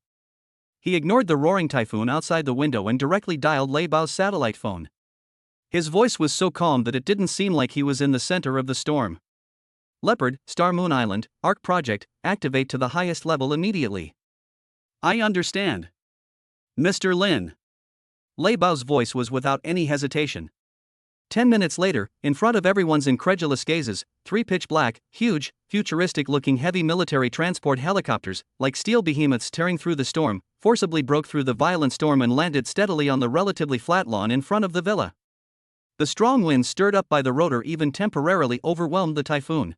Speaker 1: He ignored the roaring typhoon outside the window and directly dialed Lei Bao's satellite phone. His voice was so calm that it didn't seem like he was in the center of the storm. Leopard, Star Moon Island, ARC project, activate to the highest level immediately. I understand. Mr. Lin. Lei Bao's voice was without any hesitation. 10 minutes later, in front of everyone's incredulous gazes, 3 pitch-black, huge, futuristic-looking heavy military transport helicopters, like steel behemoths tearing through the storm, forcibly broke through the violent storm and landed steadily on the relatively flat lawn in front of the villa. The strong wind stirred up by the rotor even temporarily overwhelmed the typhoon.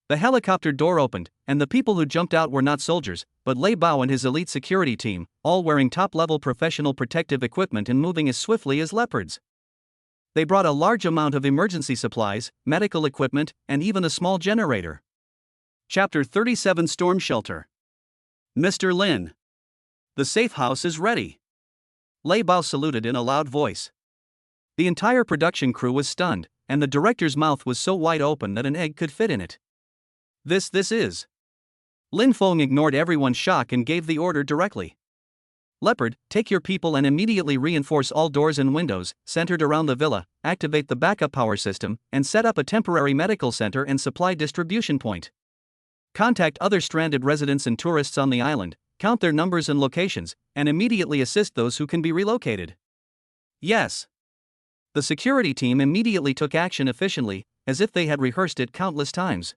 Speaker 1: The helicopter door opened, and the people who jumped out were not soldiers, but Lei Bao and his elite security team, all wearing top-level professional protective equipment and moving as swiftly as leopards. They brought a large amount of emergency supplies, medical equipment, and even a small generator. Chapter 37 Storm Shelter. Mr. Lin. The safe house is ready. Lei Bao saluted in a loud voice. The entire production crew was stunned, and the director's mouth was so wide open that an egg could fit in it. This is. Lin Feng ignored everyone's shock and gave the order directly. Leopard, take your people and immediately reinforce all doors and windows, centered around the villa, activate the backup power system, and set up a temporary medical center and supply distribution point. Contact other stranded residents and tourists on the island, count their numbers and locations, and immediately assist those who can be relocated. Yes. The security team immediately took action efficiently, as if they had rehearsed it countless times.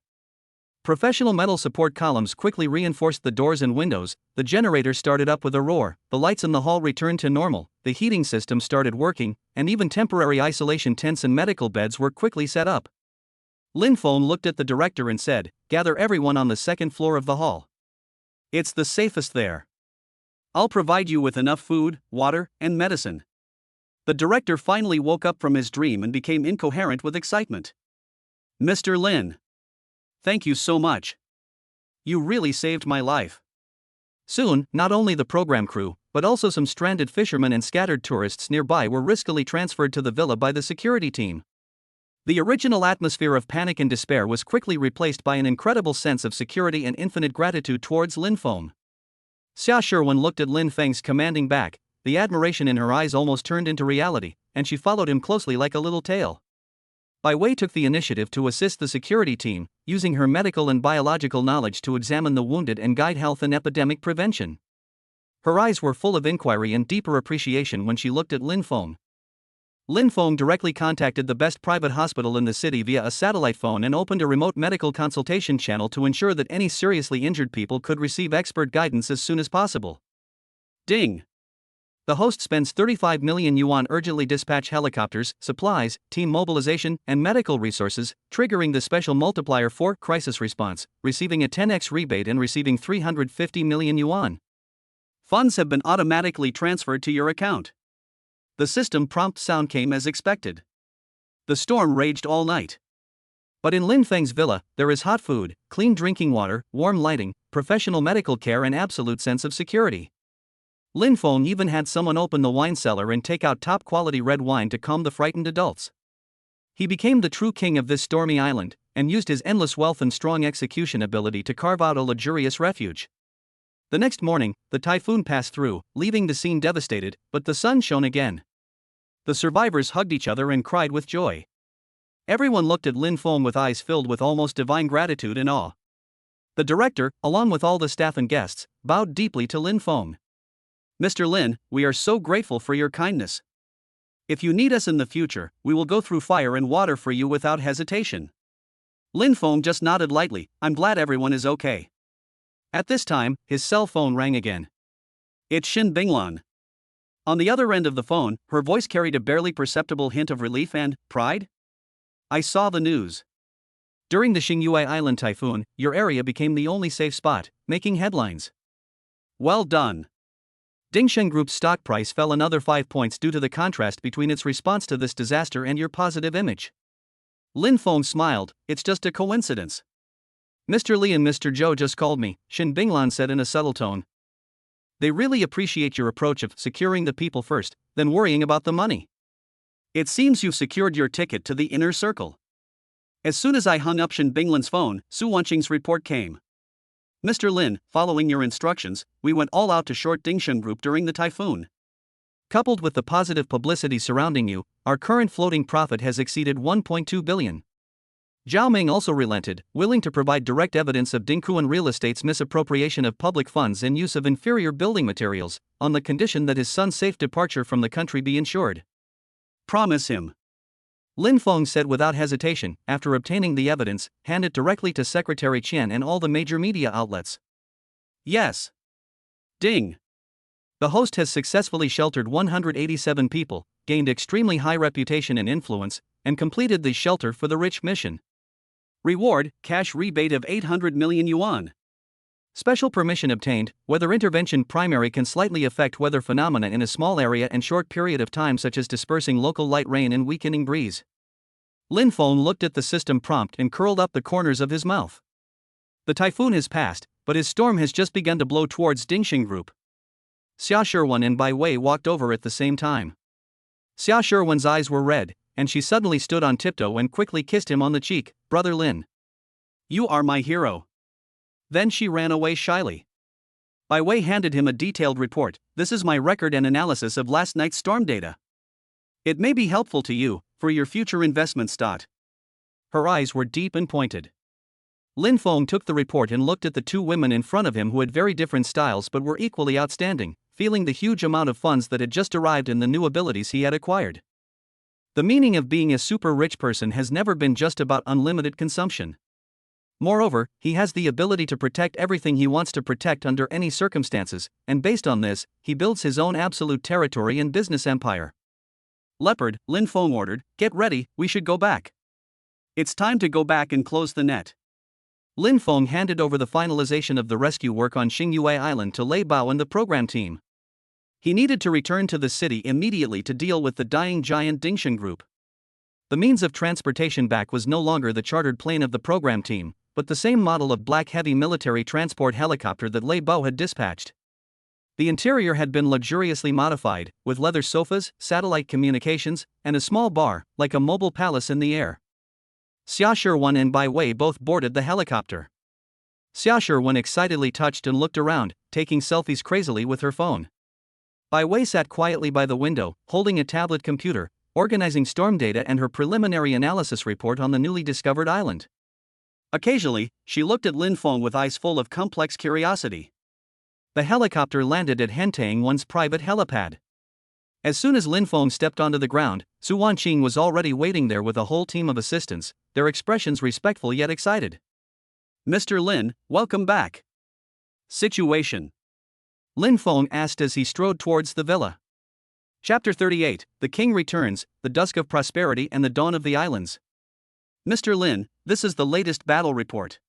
Speaker 1: Professional metal support columns quickly reinforced the doors and windows, the generator started up with a roar, the lights in the hall returned to normal, the heating system started working, and even temporary isolation tents and medical beds were quickly set up. Lin Feng looked at the director and said, "Gather everyone on the second floor of the hall. It's the safest there. I'll provide you with enough food, water, and medicine." The director finally woke up from his dream and became incoherent with excitement. Mr. Lin. Thank you so much. You really saved my life. Soon, not only the program crew, but also some stranded fishermen and scattered tourists nearby were riskily transferred to the villa by the security team. The original atmosphere of panic and despair was quickly replaced by an incredible sense of security and infinite gratitude towards Lin Feng. Xia Sherwin looked at Lin Feng's commanding back, the admiration in her eyes almost turned into reality, and she followed him closely like a little tail. Bai Wei took the initiative to assist the security team, using her medical and biological knowledge to examine the wounded and guide health and epidemic prevention. Her eyes were full of inquiry and deeper appreciation when she looked at Lin Feng. Lin Feng directly contacted the best private hospital in the city via a satellite phone and opened a remote medical consultation channel to ensure that any seriously injured people could receive expert guidance as soon as possible. Ding! The host spends 35 million yuan urgently dispatch helicopters, supplies, team mobilization, and medical resources, triggering the special multiplier for crisis response, receiving a 10x rebate and receiving 350 million yuan. Funds have been automatically transferred to your account. The system prompt sound came as expected. The storm raged all night. But in Lin Feng's villa, there is hot food, clean drinking water, warm lighting, professional medical care, and absolute sense of security. Lin Feng even had someone open the wine cellar and take out top-quality red wine to calm the frightened adults. He became the true king of this stormy island, and used his endless wealth and strong execution ability to carve out a luxurious refuge. The next morning, the typhoon passed through, leaving the scene devastated, but the sun shone again. The survivors hugged each other and cried with joy. Everyone looked at Lin Feng with eyes filled with almost divine gratitude and awe. The director, along with all the staff and guests, bowed deeply to Lin Feng. Mr. Lin, we are so grateful for your kindness. If you need us in the future, we will go through fire and water for you without hesitation. Lin Feng just nodded lightly. I'm glad everyone is okay. At this time, his cell phone rang again. It's Xin Binglan. On the other end of the phone, her voice carried a barely perceptible hint of relief and pride. I saw the news. During the Xingyue Island typhoon, your area became the only safe spot, making headlines. Well done. Dingsheng Group's stock price fell another 5 points due to the contrast between its response to this disaster and your positive image. Lin Feng smiled. It's just a coincidence. Mr. Li and Mr. Zhou just called me, Xin Binglan said in a subtle tone. They really appreciate your approach of securing the people first, then worrying about the money. It seems you've secured your ticket to the inner circle. As soon as I hung up Xin Binglan's phone, Su Wanqing's report came. Mr. Lin, following your instructions, we went all out to short Dingsheng Group during the typhoon. Coupled with the positive publicity surrounding you, our current floating profit has exceeded 1.2 billion. Zhao Ming also relented, willing to provide direct evidence of Dingkuan Real Estate's misappropriation of public funds and use of inferior building materials, on the condition that his son's safe departure from the country be ensured. Promise him. Lin Feng said without hesitation, after obtaining the evidence, hand it directly to Secretary Qian and all the major media outlets. Yes. Ding. The host has successfully sheltered 187 people, gained extremely high reputation and influence, and completed the shelter for the rich mission. Reward, cash rebate of 800 million yuan. Special permission obtained. Weather intervention primary can slightly affect weather phenomena in a small area and short period of time, such as dispersing local light rain and weakening breeze. Lin Feng looked at the system prompt and curled up the corners of his mouth. The typhoon has passed, but his storm has just begun to blow towards Dingsheng Group. Xia Shiwen and Bai Wei walked over at the same time. Xia Shiwen's eyes were red, and she suddenly stood on tiptoe and quickly kissed him on the cheek. Brother Lin. You are my hero. Then she ran away shyly. Bai Wei handed him a detailed report. This is my record and analysis of last night's storm data. It may be helpful to you, for your future investments. Her eyes were deep and pointed. Lin Feng took the report and looked at the two women in front of him who had very different styles but were equally outstanding, feeling the huge amount of funds that had just arrived and the new abilities he had acquired. The meaning of being a super rich person has never been just about unlimited consumption. Moreover, he has the ability to protect everything he wants to protect under any circumstances, and based on this, he builds his own absolute territory and business empire. Leopard, Lin Feng ordered, get ready, we should go back. It's time to go back and close the net. Lin Feng handed over the finalization of the rescue work on Xingyue Island to Lei Bao and the program team. He needed to return to the city immediately to deal with the dying giant Dingsheng Group. The means of transportation back was no longer the chartered plane of the program team, but the same model of black heavy military transport helicopter that Lei Bao had dispatched. The interior had been luxuriously modified, with leather sofas, satellite communications, and a small bar, like a mobile palace in the air. Xia Shiwen and Bai Wei both boarded the helicopter. Xia Shiwen excitedly touched and looked around, taking selfies crazily with her phone. Bai Wei sat quietly by the window, holding a tablet computer, organizing storm data and her preliminary analysis report on the newly discovered island. Occasionally, she looked at Lin Feng with eyes full of complex curiosity. The helicopter landed at Hentang One's private helipad. As soon as Lin Feng stepped onto the ground, Su Wanqing was already waiting there with a whole team of assistants, their expressions respectful yet excited. Mr. Lin, welcome back. Situation. Lin Feng asked as he strode towards the villa. Chapter 38, The King Returns, The Dusk of Prosperity and the Dawn of the Islands. Mr. Lin, this is the latest battle report.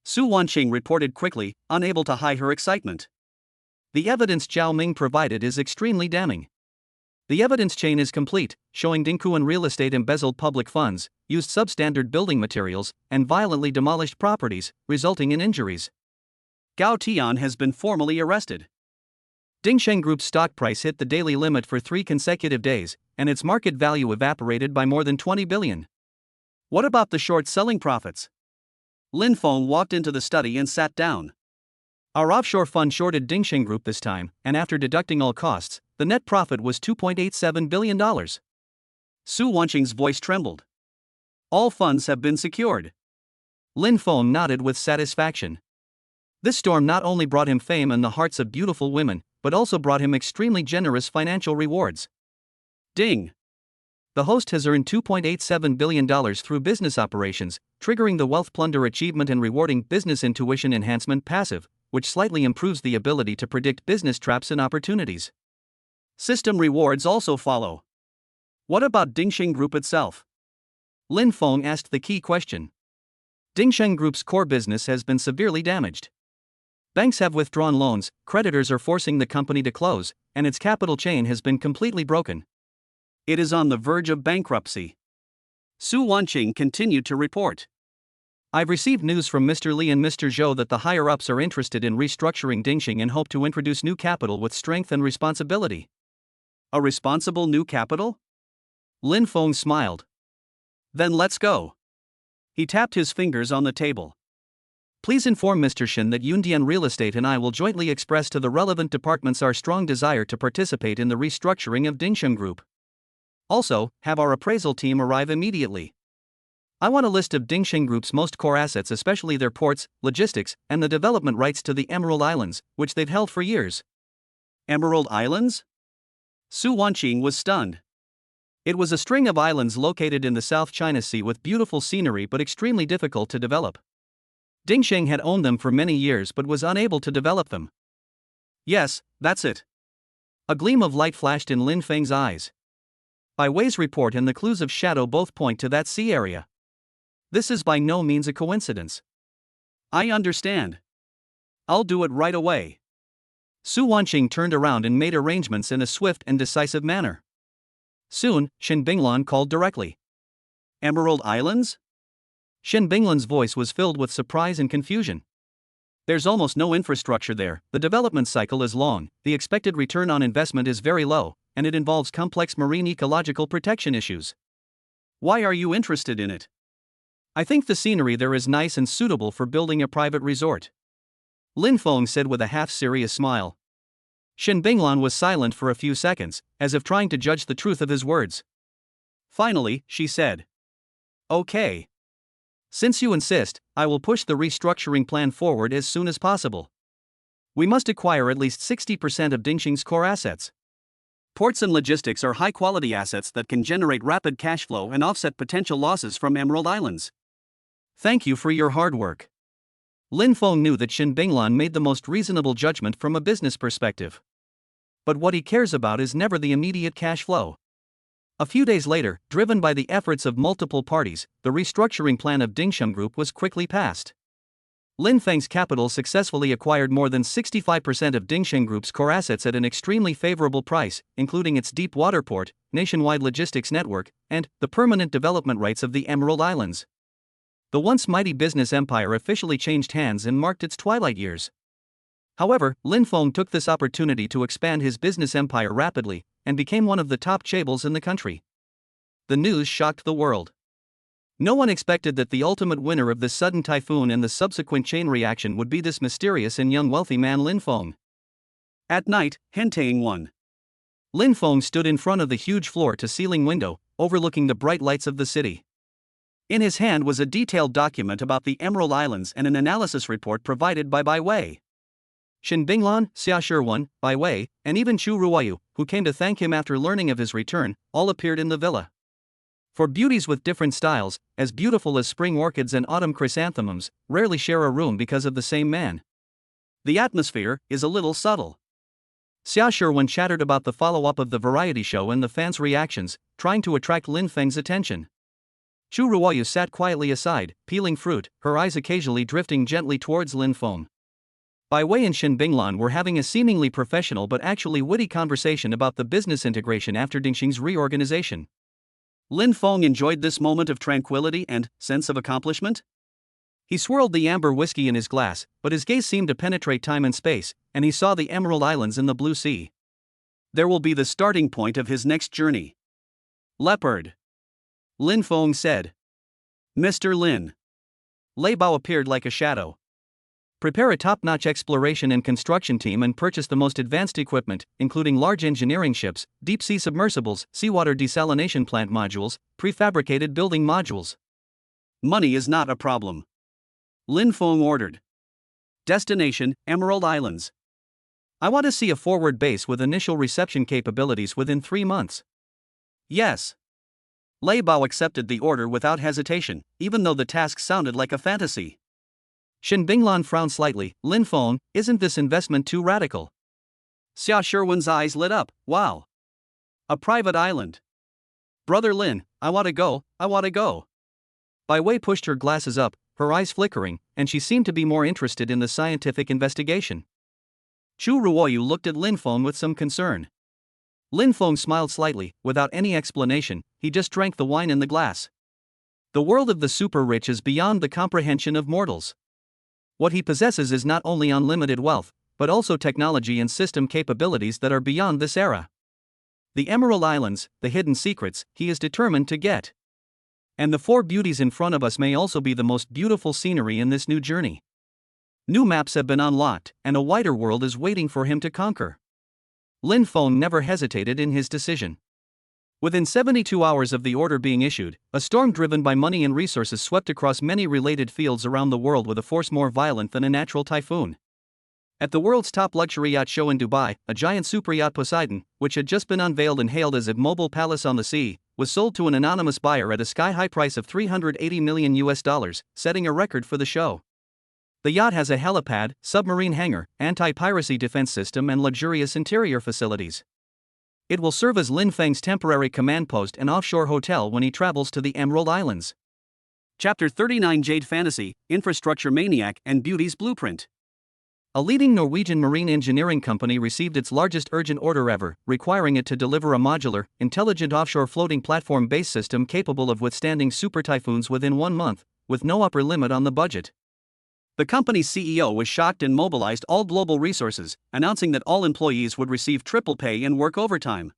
Speaker 1: Su Wanqing reported quickly, unable to hide her excitement. The evidence Zhao Ming provided is extremely damning. The evidence chain is complete, showing Dingkuan Real Estate embezzled public funds, used substandard building materials, and violently demolished properties, resulting in injuries. Gao Tian has been formally arrested. Dingsheng Group's stock price hit the daily limit for 3 consecutive days, and its market value evaporated by more than 20 billion. What about the short selling profits? Lin Feng walked into the study and sat down. Our offshore fund shorted Dingsheng Group this time, and after deducting all costs, the net profit was $2.87 billion. Su Wanqing's voice trembled. All funds have been secured. Lin Feng nodded with satisfaction. This storm not only brought him fame in the hearts of beautiful women, but also brought him extremely generous financial rewards. Ding! The host has earned $2.87 billion through business operations, triggering the Wealth Plunder Achievement and rewarding Business Intuition Enhancement passive, which slightly improves the ability to predict business traps and opportunities. System rewards also follow. What about Dingsheng Group itself? Lin Feng asked the key question. Dingsheng Group's core business has been severely damaged. Banks have withdrawn loans, creditors are forcing the company to close, and its capital chain has been completely broken. It is on the verge of bankruptcy. Su Wanqing continued to report. I've received news from Mr. Li and Mr. Zhou that the higher-ups are interested in restructuring Dingsheng and hope to introduce new capital with strength and responsibility. A responsible new capital? Lin Feng smiled. Then let's go. He tapped his fingers on the table. Please inform Mr. Shin that Yundian Real Estate and I will jointly express to the relevant departments our strong desire to participate in the restructuring of Dingsheng Group. Also, have our appraisal team arrive immediately. I want a list of Dingsheng Group's most core assets, especially their ports, logistics, and the development rights to the Emerald Islands, which they've held for years. Emerald Islands? Su Wanqing was stunned. It was a string of islands located in the South China Sea with beautiful scenery but extremely difficult to develop. Dingsheng had owned them for many years but was unable to develop them. Yes, that's it. A gleam of light flashed in Lin Feng's eyes. Bai Wei's report and the clues of shadow both point to that sea area. This is by no means a coincidence. I understand. I'll do it right away. Su Wanqing turned around and made arrangements in a swift and decisive manner. Soon, Shin Binglan called directly. Emerald Islands? Shin Binglan's voice was filled with surprise and confusion. There's almost no infrastructure there, the development cycle is long, the expected return on investment is very low, and it involves complex marine ecological protection issues. Why are you interested in it? I think the scenery there is nice and suitable for building a private resort. Lin Feng said with a half-serious smile. Shin Binglan was silent for a few seconds, as if trying to judge the truth of his words. Finally, she said. Okay. Since you insist, I will push the restructuring plan forward as soon as possible. We must acquire at least 60% of Dingsheng's core assets. Ports and logistics are high-quality assets that can generate rapid cash flow and offset potential losses from Emerald Islands. Thank you for your hard work. Lin Feng knew that Shin Binglan made the most reasonable judgment from a business perspective. But what he cares about is never the immediate cash flow. A few days later, driven by the efforts of multiple parties, the restructuring plan of Dingsheng Group was quickly passed. Lin Feng's capital successfully acquired more than 65% of Dingsheng Group's core assets at an extremely favorable price, including its deep water port, nationwide logistics network, and the permanent development rights of the Emerald Islands. The once mighty business empire officially changed hands and marked its twilight years. However, Lin Feng took this opportunity to expand his business empire rapidly, and became one of the top chaebols in the country. The news shocked the world. No one expected that the ultimate winner of this sudden typhoon and the subsequent chain reaction would be this mysterious and young wealthy man Lin Feng. At night, Hentang 1. Lin Feng stood in front of the huge floor-to-ceiling window, overlooking the bright lights of the city. In his hand was a detailed document about the Emerald Islands and an analysis report provided by Bai Wei. Shin Binglan, Xia Shirwan, Bai Wei, and even Chu Ruoyu, who came to thank him after learning of his return, all appeared in the villa. For beauties with different styles, as beautiful as spring orchids and autumn chrysanthemums, rarely share a room because of the same man. The atmosphere is a little subtle. Xia Shirwan chattered about the follow-up of the variety show and the fans' reactions, trying to attract Lin Feng's attention. Chu Ruoyu sat quietly aside, peeling fruit, her eyes occasionally drifting gently towards Lin Feng. Bai Wei and Shin Binglan were having a seemingly professional but actually witty conversation about the business integration after Dingsheng's reorganization. Lin Feng enjoyed this moment of tranquility and sense of accomplishment. He swirled the amber whiskey in his glass, but his gaze seemed to penetrate time and space, and he saw the Emerald Islands in the blue sea. There will be the starting point of his next journey. Leopard. Lin Feng said. Mr. Lin. Lei Bao appeared like a shadow. Prepare a top-notch exploration and construction team and purchase the most advanced equipment, including large engineering ships, deep-sea submersibles, seawater desalination plant modules, prefabricated building modules. Money is not a problem. Lin Feng ordered. Destination, Emerald Islands. I want to see a forward base with initial reception capabilities within 3 months. Yes. Lei Bao accepted the order without hesitation, even though the task sounded like a fantasy. Shin Binglan frowned slightly. Lin Feng, isn't this investment too radical? Xia Shirwan's eyes lit up. Wow. A private island. Brother Lin, I want to go. Bai Wei pushed her glasses up, her eyes flickering, and she seemed to be more interested in the scientific investigation. Chu Ruoyu looked at Lin Feng with some concern. Lin Feng smiled slightly, without any explanation, he just drank the wine in the glass. The world of the super-rich is beyond the comprehension of mortals. What he possesses is not only unlimited wealth, but also technology and system capabilities that are beyond this era. The Emerald Islands, the hidden secrets, he is determined to get. And the 4 beauties in front of us may also be the most beautiful scenery in this new journey. New maps have been unlocked, and a wider world is waiting for him to conquer. Lin Feng never hesitated in his decision. Within 72 hours of the order being issued, a storm driven by money and resources swept across many related fields around the world with a force more violent than a natural typhoon. At the world's top luxury yacht show in Dubai, a giant super yacht Poseidon, which had just been unveiled and hailed as a mobile palace on the sea, was sold to an anonymous buyer at a sky-high price of $380 million, setting a record for the show. The yacht has a helipad, submarine hangar, anti-piracy defense system and luxurious interior facilities. It will serve as Lin Feng's temporary command post and offshore hotel when he travels to the Emerald Islands. Chapter 39: Jade Fantasy, Infrastructure Maniac and Beauty's Blueprint. A leading Norwegian marine engineering company received its largest urgent order ever, requiring it to deliver a modular, intelligent offshore floating platform-based system capable of withstanding super typhoons within 1 month, with no upper limit on the budget. The company's CEO was shocked and mobilized all global resources, announcing that all employees would receive triple pay and work overtime.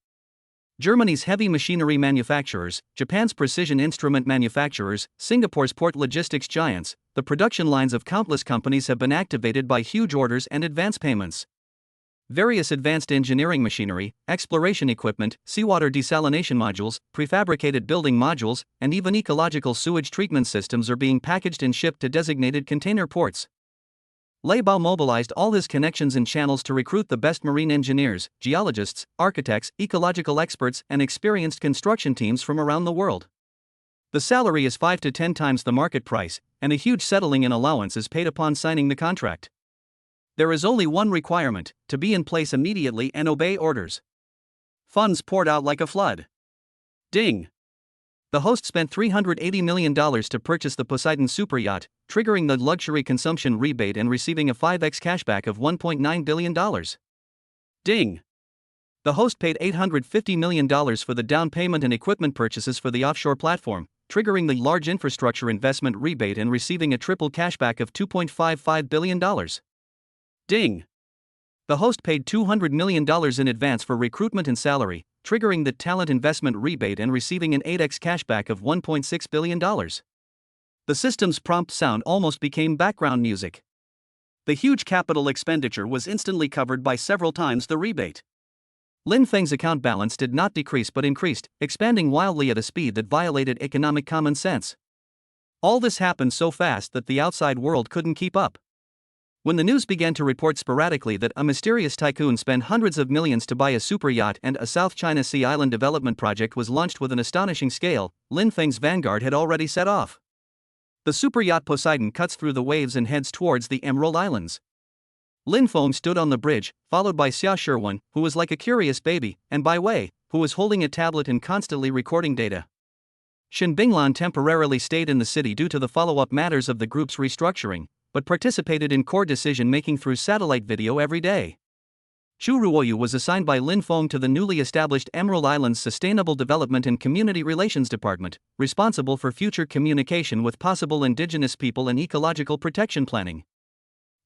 Speaker 1: Germany's heavy machinery manufacturers, Japan's precision instrument manufacturers, Singapore's port logistics giants, the production lines of countless companies have been activated by huge orders and advance payments. Various advanced engineering machinery, exploration equipment, seawater desalination modules, prefabricated building modules, and even ecological sewage treatment systems are being packaged and shipped to designated container ports. Leibao mobilized all his connections and channels to recruit the best marine engineers, geologists, architects, ecological experts, and experienced construction teams from around the world. The salary is 5 to 10 times the market price, and a huge settling-in allowance is paid upon signing the contract. There is only one requirement: to be in place immediately and obey orders. Funds poured out like a flood. Ding! The host spent $380 million to purchase the Poseidon super yacht, triggering the luxury consumption rebate and receiving a 5x cashback of $1.9 billion. Ding! The host paid $850 million for the down payment and equipment purchases for the offshore platform, triggering the large infrastructure investment rebate and receiving a triple cashback of $2.55 billion. Ding! The host paid $200 million in advance for recruitment and salary, triggering the talent investment rebate and receiving an 8x cashback of $1.6 billion. The system's prompt sound almost became background music. The huge capital expenditure was instantly covered by several times the rebate. Lin Feng's account balance did not decrease but increased, expanding wildly at a speed that violated economic common sense. All this happened so fast that the outside world couldn't keep up. When the news began to report sporadically that a mysterious tycoon spent hundreds of millions to buy a super yacht and a South China Sea island development project was launched with an astonishing scale, Lin Feng's vanguard had already set off. The super yacht Poseidon cuts through the waves and heads towards the Emerald Islands. Lin Feng stood on the bridge, followed by Xia Shiwen, who was like a curious baby, and Bai Wei, who was holding a tablet and constantly recording data. Shen Binglan temporarily stayed in the city due to the follow-up matters of the group's restructuring, but participated in core decision-making through satellite video every day. Xu Ruoyu was assigned by Lin Feng to the newly established Emerald Islands Sustainable Development and Community Relations Department, responsible for future communication with possible indigenous people and ecological protection planning.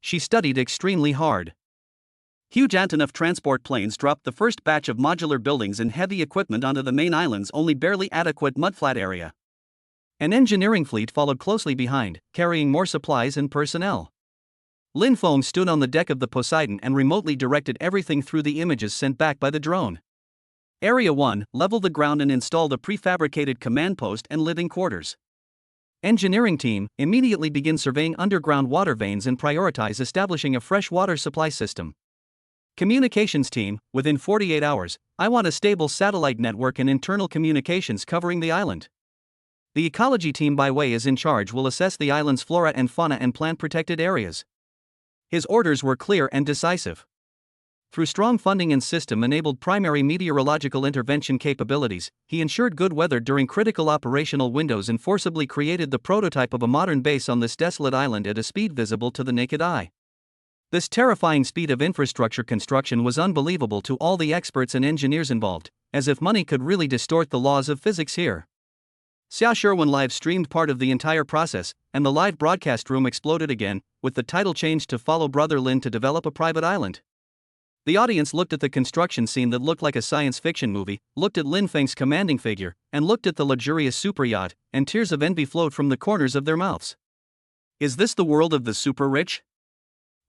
Speaker 1: She studied extremely hard. Huge Antonov transport planes dropped the first batch of modular buildings and heavy equipment onto the main island's only barely adequate mudflat area. An engineering fleet followed closely behind, carrying more supplies and personnel. Lin Feng stood on the deck of the Poseidon and remotely directed everything through the images sent back by the drone. Area 1, level the ground and install the prefabricated command post and living quarters. Engineering team, immediately begin surveying underground water veins and prioritize establishing a fresh water supply system. Communications team, within 48 hours, I want a stable satellite network and internal communications covering the island. The ecology team Bai Wei is in charge will assess the island's flora and fauna and plant protected areas. His orders were clear and decisive. Through strong funding and system-enabled primary meteorological intervention capabilities, he ensured good weather during critical operational windows and forcibly created the prototype of a modern base on this desolate island at a speed visible to the naked eye. This terrifying speed of infrastructure construction was unbelievable to all the experts and engineers involved, as if money could really distort the laws of physics here. Xia Shiwen live streamed part of the entire process, and the live broadcast room exploded again, with the title changed to Follow Brother Lin to Develop a Private Island. The audience looked at the construction scene that looked like a science fiction movie, looked at Lin Feng's commanding figure, and looked at the luxurious super yacht, and tears of envy flowed from the corners of their mouths. Is this the world of the super rich?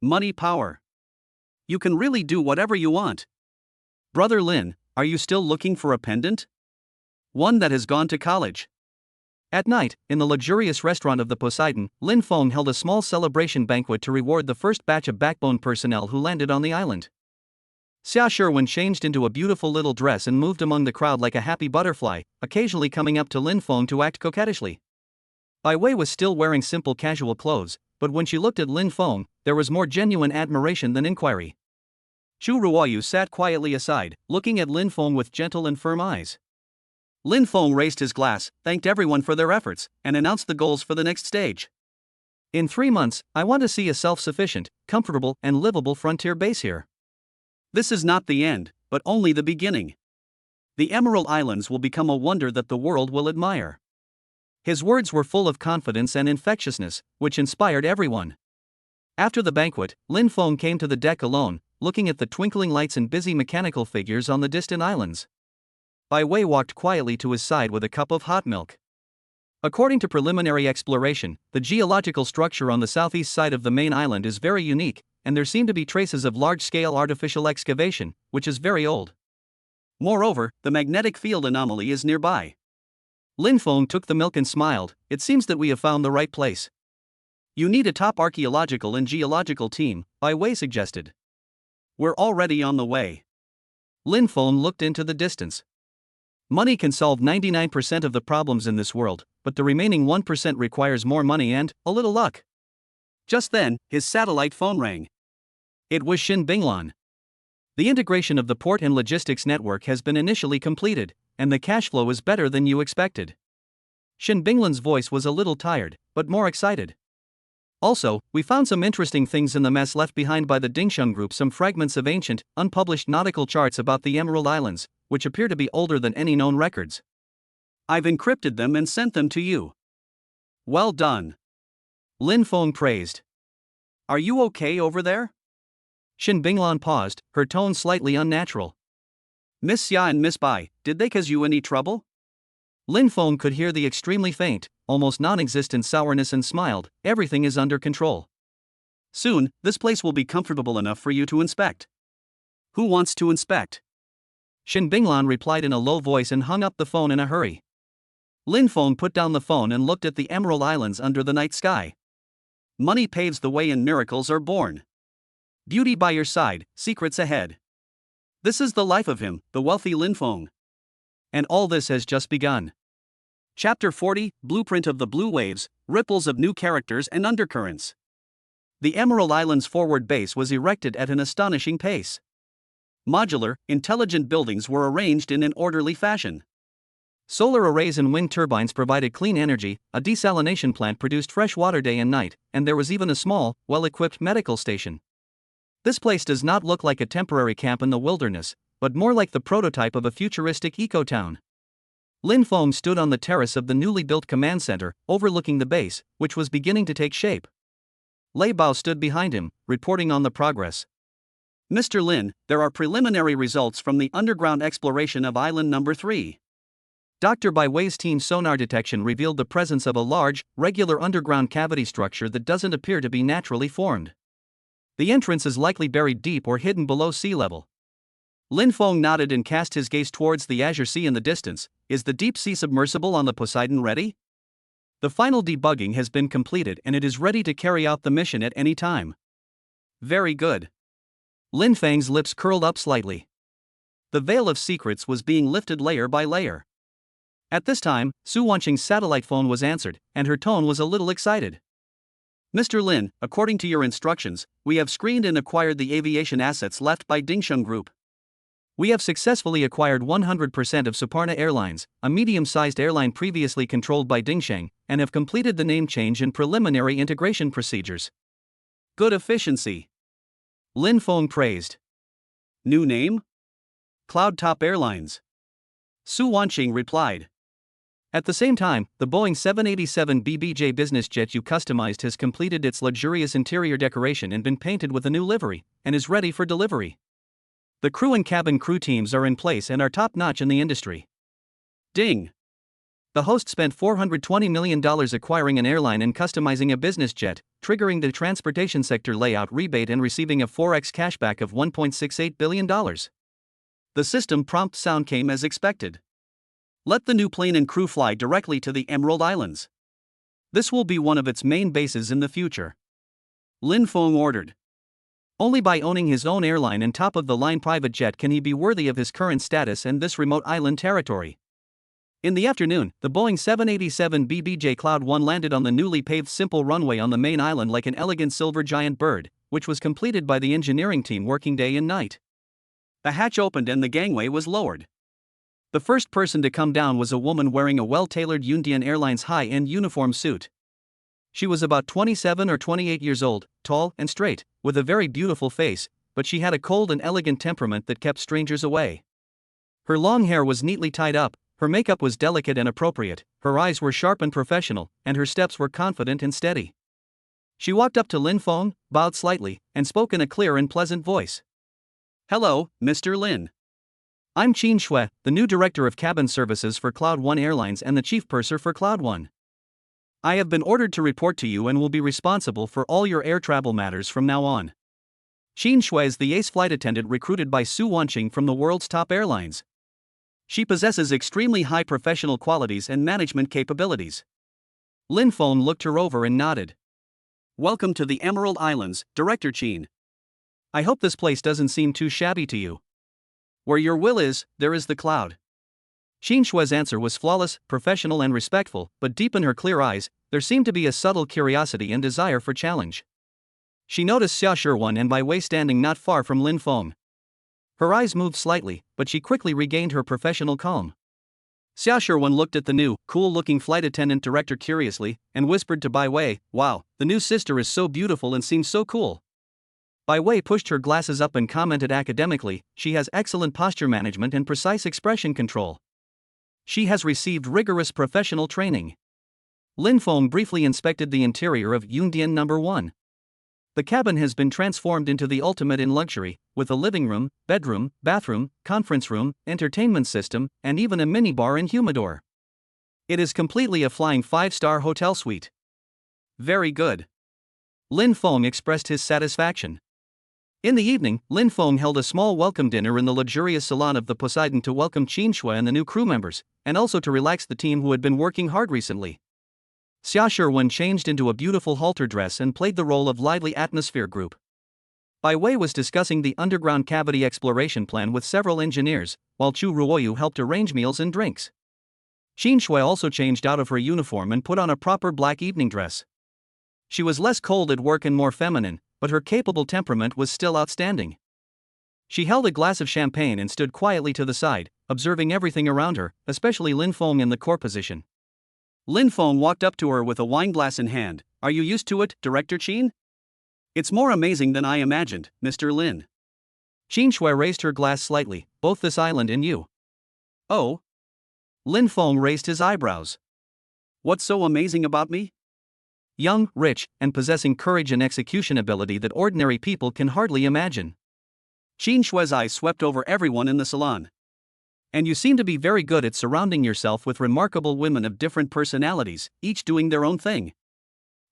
Speaker 1: Money power. You can really do whatever you want. Brother Lin, are you still looking for a pendant? One that has gone to college. At night, in the luxurious restaurant of the Poseidon, Lin Feng held a small celebration banquet to reward the first batch of backbone personnel who landed on the island. Xia Sherwin changed into a beautiful little dress and moved among the crowd like a happy butterfly, occasionally coming up to Lin Feng to act coquettishly. Bai Wei was still wearing simple casual clothes, but when she looked at Lin Feng, there was more genuine admiration than inquiry. Chu Ruoyu sat quietly aside, looking at Lin Feng with gentle and firm eyes. Lin Feng raised his glass, thanked everyone for their efforts, and announced the goals for the next stage. In 3 months, I want to see a self-sufficient, comfortable, and livable frontier base here. This is not the end, but only the beginning. The Emerald Islands will become a wonder that the world will admire. His words were full of confidence and infectiousness, which inspired everyone. After the banquet, Lin Feng came to the deck alone, looking at the twinkling lights and busy mechanical figures on the distant islands. Bai Wei walked quietly to his side with a cup of hot milk. According to preliminary exploration, the geological structure on the southeast side of the main island is very unique, and there seem to be traces of large-scale artificial excavation, which is very old. Moreover, the magnetic field anomaly is nearby. Lin Feng took the milk and smiled. It seems that we have found the right place. You need a top archaeological and geological team, Bai Wei suggested. We're already on the way. Lin Feng looked into the distance. Money can solve 99% of the problems in this world, but the remaining 1% requires more money and a little luck. Just then, his satellite phone rang. It was Shin Binglan. The integration of the port and logistics network has been initially completed, and the cash flow is better than you expected. Shin Binglan's voice was a little tired, but more excited. Also, we found some interesting things in the mess left behind by the Dingsheng group, some fragments of ancient, unpublished nautical charts about the Emerald Islands, which appear to be older than any known records. I've encrypted them and sent them to you. Well done. Lin Feng praised. Are you okay over there? Shin Binglan paused, her tone slightly unnatural. Miss Xia and Miss Bai, did they cause you any trouble? Lin Feng could hear the extremely faint, almost non-existent sourness and smiled. Everything is under control. Soon, this place will be comfortable enough for you to inspect. Who wants to inspect? Shin Binglan replied in a low voice and hung up the phone in a hurry. Lin Feng put down the phone and looked at the Emerald Islands under the night sky. Money paves the way and miracles are born. Beauty by your side, secrets ahead. This is the life of him, the wealthy Lin Feng. And all this has just begun. Chapter 40, Blueprint of the Blue Waves, Ripples of New Characters and Undercurrents. The Emerald Islands forward base was erected at an astonishing pace. Modular, intelligent buildings were arranged in an orderly fashion. Solar arrays and wind turbines provided clean energy, a desalination plant produced fresh water day and night, and there was even a small, well-equipped medical station. This place does not look like a temporary camp in the wilderness, but more like the prototype of a futuristic eco-town. Lin Feng stood on the terrace of the newly built command center, overlooking the base, which was beginning to take shape. Lei Bao stood behind him, reporting on the progress. Mr. Lin, there are preliminary results from the underground exploration of Island Number 3. Dr. Bai Wei's team's sonar detection revealed the presence of a large, regular underground cavity structure that doesn't appear to be naturally formed. The entrance is likely buried deep or hidden below sea level. Lin Feng nodded and cast his gaze towards the azure sea in the distance. Is the deep-sea submersible on the Poseidon ready? The final debugging has been completed and it is ready to carry out the mission at any time. Very good. Lin Feng's lips curled up slightly. The veil of secrets was being lifted layer by layer. At this time, Su Wanqing's satellite phone was answered, and her tone was a little excited. Mr. Lin, according to your instructions, we have screened and acquired the aviation assets left by Dingsheng Group. We have successfully acquired 100% of Suparna Airlines, a medium-sized airline previously controlled by Dingsheng, and have completed the name change and preliminary integration procedures. Good efficiency. Lin Feng praised. New name? Cloud Top Airlines. Su Wanqing replied. At the same time, the Boeing 787 BBJ business jet you customized has completed its luxurious interior decoration and been painted with a new livery, and is ready for delivery. The crew and cabin crew teams are in place and are top-notch in the industry. Ding! The host spent $420 million acquiring an airline and customizing a business jet, triggering the transportation sector layout rebate and receiving a 4x cashback of $1.68 billion. The system prompt sound came as expected. Let the new plane and crew fly directly to the Emerald Islands. This will be one of its main bases in the future. Lin Feng ordered. Only by owning his own airline and top-of-the-line private jet can he be worthy of his current status and this remote island territory. In the afternoon, the Boeing 787 BBJ Cloud 1 landed on the newly paved simple runway on the main island like an elegant silver giant bird, which was completed by the engineering team working day and night. The hatch opened and the gangway was lowered. The first person to come down was a woman wearing a well-tailored Yundian Airlines high-end uniform suit. She was about 27 or 28 years old, tall and straight, with a very beautiful face, but she had a cold and elegant temperament that kept strangers away. Her long hair was neatly tied up, her makeup was delicate and appropriate, her eyes were sharp and professional, and her steps were confident and steady. She walked up to Lin Feng, bowed slightly, and spoke in a clear and pleasant voice. "Hello, Mr. Lin. I'm Qin Shui, the new director of cabin services for Cloud One Airlines and the chief purser for Cloud One. I have been ordered to report to you and will be responsible for all your air travel matters from now on." Qin Shui is the ace flight attendant recruited by Su Wanqing from the world's top airlines. She possesses extremely high professional qualities and management capabilities. Lin Feng looked her over and nodded. "Welcome to the Emerald Islands, Director Qin. I hope this place doesn't seem too shabby to you. Where your will is, there is the cloud." Qin Shui's answer was flawless, professional and respectful, but deep in her clear eyes, there seemed to be a subtle curiosity and desire for challenge. She noticed Xia Shirwan and Bai Wei standing not far from Lin Feng. Her eyes moved slightly, but she quickly regained her professional calm. Xia Shirwan looked at the new, cool-looking flight attendant director curiously, and whispered to Bai Wei, "Wow, the new sister is so beautiful and seems so cool." Bai Wei pushed her glasses up and commented academically, "She has excellent posture management and precise expression control. She has received rigorous professional training." Lin Feng briefly inspected the interior of Yundian No. 1. The cabin has been transformed into the ultimate in luxury, with a living room, bedroom, bathroom, conference room, entertainment system, and even a minibar and humidor. It is completely a flying 5-star hotel suite. "Very good." Lin Feng expressed his satisfaction. In the evening, Lin Feng held a small welcome dinner in the luxurious salon of the Poseidon to welcome Qin Shui and the new crew members, and also to relax the team who had been working hard recently. Xia Shirwan changed into a beautiful halter dress and played the role of lively atmosphere group. Bai Wei was discussing the underground cavity exploration plan with several engineers, while Chu Ruoyu helped arrange meals and drinks. Qin Shui also changed out of her uniform and put on a proper black evening dress. She was less cold at work and more feminine, but her capable temperament was still outstanding. She held a glass of champagne and stood quietly to the side, observing everything around her, especially Lin Feng in the core position. Lin Feng walked up to her with a wine glass in hand. "Are you used to it, Director Qin?" "It's more amazing than I imagined, Mr. Lin." Qin Shui raised her glass slightly. "Both this island and you." "Oh?" Lin Feng raised his eyebrows. "What's so amazing about me?" "Young, rich, and possessing courage and execution ability that ordinary people can hardly imagine." Qin Shui's eyes swept over everyone in the salon. "And you seem to be very good at surrounding yourself with remarkable women of different personalities, each doing their own thing."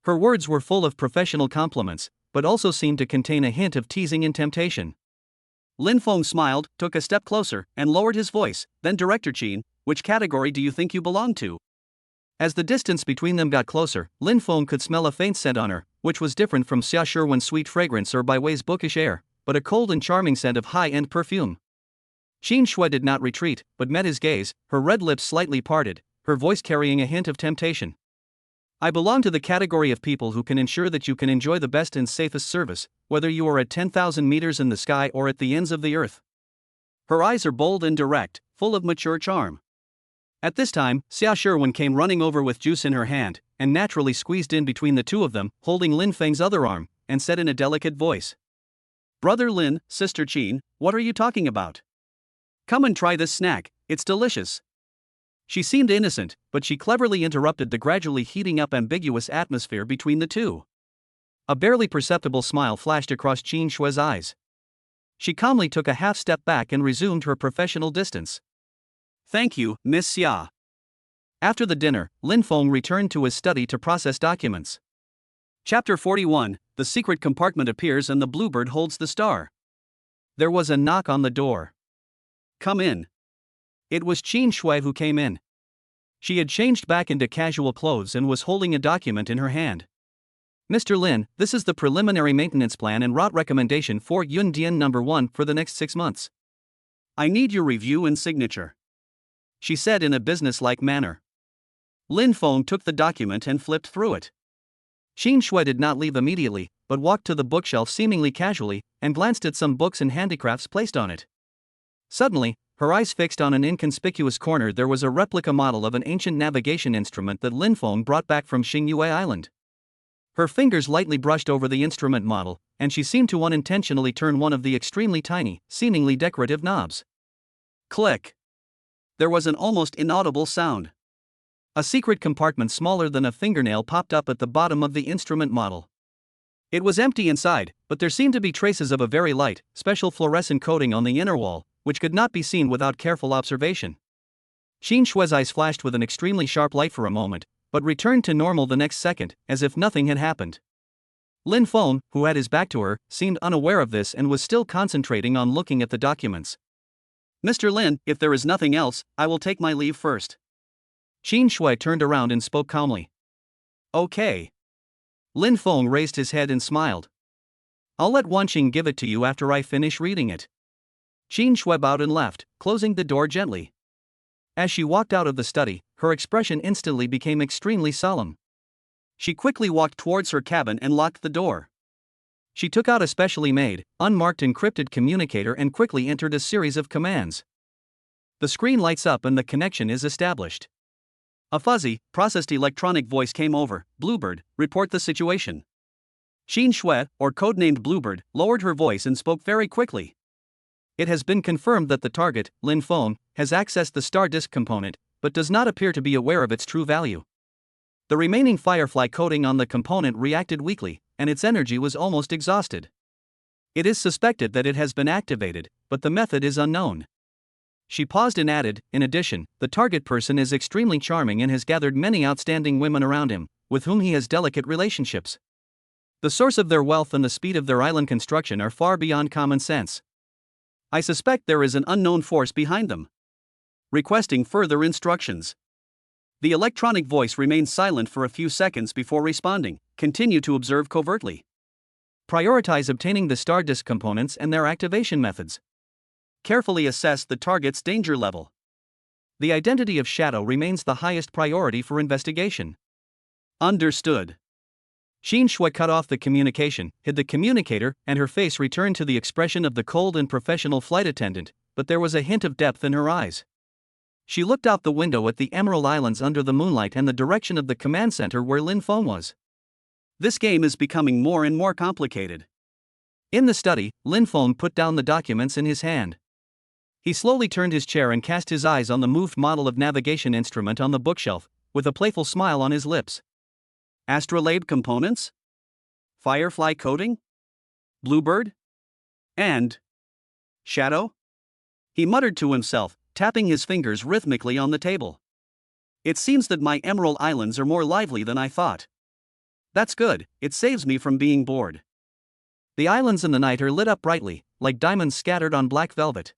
Speaker 1: Her words were full of professional compliments, but also seemed to contain a hint of teasing and temptation. Lin Feng smiled, took a step closer, and lowered his voice. "Then Director Qin, which category do you think you belong to?" As the distance between them got closer, Lin Feng could smell a faint scent on her, which was different from Xia Shirwan's sweet fragrance or Bai Wei's bookish air, but a cold and charming scent of high-end perfume. Qin Shui did not retreat, but met his gaze, her red lips slightly parted, her voice carrying a hint of temptation. "I belong to the category of people who can ensure that you can enjoy the best and safest service, whether you are at 10,000 meters in the sky or at the ends of the earth." Her eyes are bold and direct, full of mature charm. At this time, Xia Shirwan came running over with juice in her hand, and naturally squeezed in between the two of them, holding Lin Feng's other arm, and said in a delicate voice, "Brother Lin, Sister Qin, what are you talking about? Come and try this snack, it's delicious." She seemed innocent, but she cleverly interrupted the gradually heating up ambiguous atmosphere between the two. A barely perceptible smile flashed across Qin Shui's eyes. She calmly took a half step back and resumed her professional distance. "Thank you, Miss Xia. After the dinner, Lin Feng returned to his study to process documents. Chapter 41, The secret compartment appears and the bluebird holds the star. There was a knock on the door. Come in. It was Qin Shui who came in. She had changed back into casual clothes and was holding a document in her hand. Mr. Lin, this is the preliminary maintenance plan and route recommendation for Yundian number 1 for the next 6 months. I need your review and signature, she said in a business-like manner. Lin Feng took the document and flipped through it. Qin Shui did not leave immediately, but walked to the bookshelf seemingly casually, and glanced at some books and handicrafts placed on it. Suddenly, her eyes fixed on an inconspicuous corner. There was a replica model of an ancient navigation instrument that Lin Feng brought back from Xingyue Island. Her fingers lightly brushed over the instrument model, and she seemed to unintentionally turn one of the extremely tiny, seemingly decorative knobs. Click! There was an almost inaudible sound. A secret compartment smaller than a fingernail popped up at the bottom of the instrument model. It was empty inside, but there seemed to be traces of a very light, special fluorescent coating on the inner wall, which could not be seen without careful observation. Qin Shui's eyes flashed with an extremely sharp light for a moment, but returned to normal the next second, as if nothing had happened. Lin Feng, who had his back to her, seemed unaware of this and was still concentrating on looking at the documents. Mr. Lin, if there is nothing else, I will take my leave first. Qin Shui turned around and spoke calmly. Okay. Lin Feng raised his head and smiled. I'll let Wanqing give it to you after I finish reading it. Qin Shui bowed and left, closing the door gently. As she walked out of the study, her expression instantly became extremely solemn. She quickly walked towards her cabin and locked the door. She took out a specially made, unmarked encrypted communicator and quickly entered a series of commands. The screen lights up and the connection is established. A fuzzy, processed electronic voice came over. Bluebird, report the situation. Qin Shui, or codenamed Bluebird, lowered her voice and spoke very quickly. It has been confirmed that the target, Lin Feng, has accessed the star disk component, but does not appear to be aware of its true value. The remaining firefly coating on the component reacted weakly, and its energy was almost exhausted. It is suspected that it has been activated, but the method is unknown. She paused and added, in addition, the target person is extremely charming and has gathered many outstanding women around him, with whom he has delicate relationships. The source of their wealth and the speed of their island construction are far beyond common sense. I suspect there is an unknown force behind them. Requesting further instructions. The electronic voice remained silent for a few seconds before responding. Continue to observe covertly. Prioritize obtaining the star disk components and their activation methods. Carefully assess the target's danger level. The identity of Shadow remains the highest priority for investigation. Understood. Qin Shui cut off the communication, hid the communicator, and her face returned to the expression of the cold and professional flight attendant, but there was a hint of depth in her eyes. She looked out the window at the Emerald Islands under the moonlight and the direction of the command center where Lin Feng was. This game is becoming more and more complicated. In the study, Lin Feng put down the documents in his hand. He slowly turned his chair and cast his eyes on the moved model of navigation instrument on the bookshelf, with a playful smile on his lips. Astrolabe components? Firefly coating? Bluebird? And Shadow? He muttered to himself, tapping his fingers rhythmically on the table. It seems that my Emerald Islands are more lively than I thought. That's good, it saves me from being bored. The islands in the night are lit up brightly, like diamonds scattered on black velvet.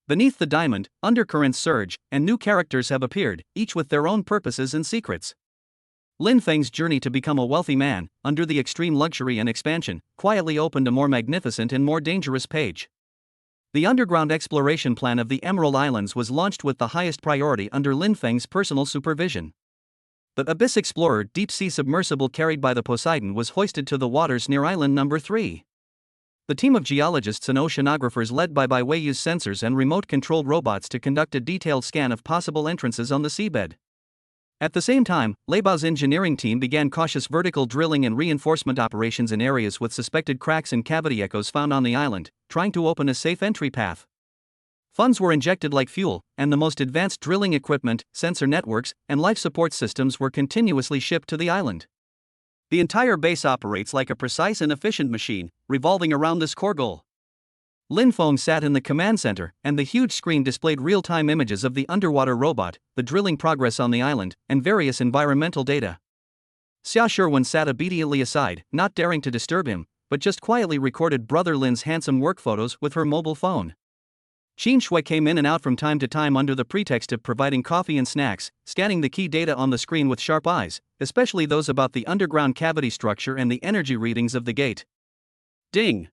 Speaker 1: Beneath the diamond, undercurrents surge, and new characters have appeared, each with their own purposes and secrets. Lin Feng's journey to become a wealthy man, under the extreme luxury and expansion, quietly opened a more magnificent and more dangerous page. The underground exploration plan of the Emerald Islands was launched with the highest priority under Lin Feng's personal supervision. The Abyss Explorer deep-sea submersible carried by the Poseidon was hoisted to the waters near Island number 3. The team of geologists and oceanographers led by Wei used sensors and remote-controlled robots to conduct a detailed scan of possible entrances on the seabed. At the same time, Leibao's engineering team began cautious vertical drilling and reinforcement operations in areas with suspected cracks and cavity echoes found on the island, trying to open a safe entry path. Funds were injected like fuel, and the most advanced drilling equipment, sensor networks, and life support systems were continuously shipped to the island. The entire base operates like a precise and efficient machine, revolving around this core goal. Lin Feng sat in the command center, and the huge screen displayed real-time images of the underwater robot, the drilling progress on the island, and various environmental data. Xia Sherwan sat obediently aside, not daring to disturb him, but just quietly recorded Brother Lin's handsome work photos with her mobile phone. Qin Shui came in and out from time to time under the pretext of providing coffee and snacks, scanning the key data on the screen with sharp eyes, especially those about the underground cavity structure and the energy readings of the gate. Ding!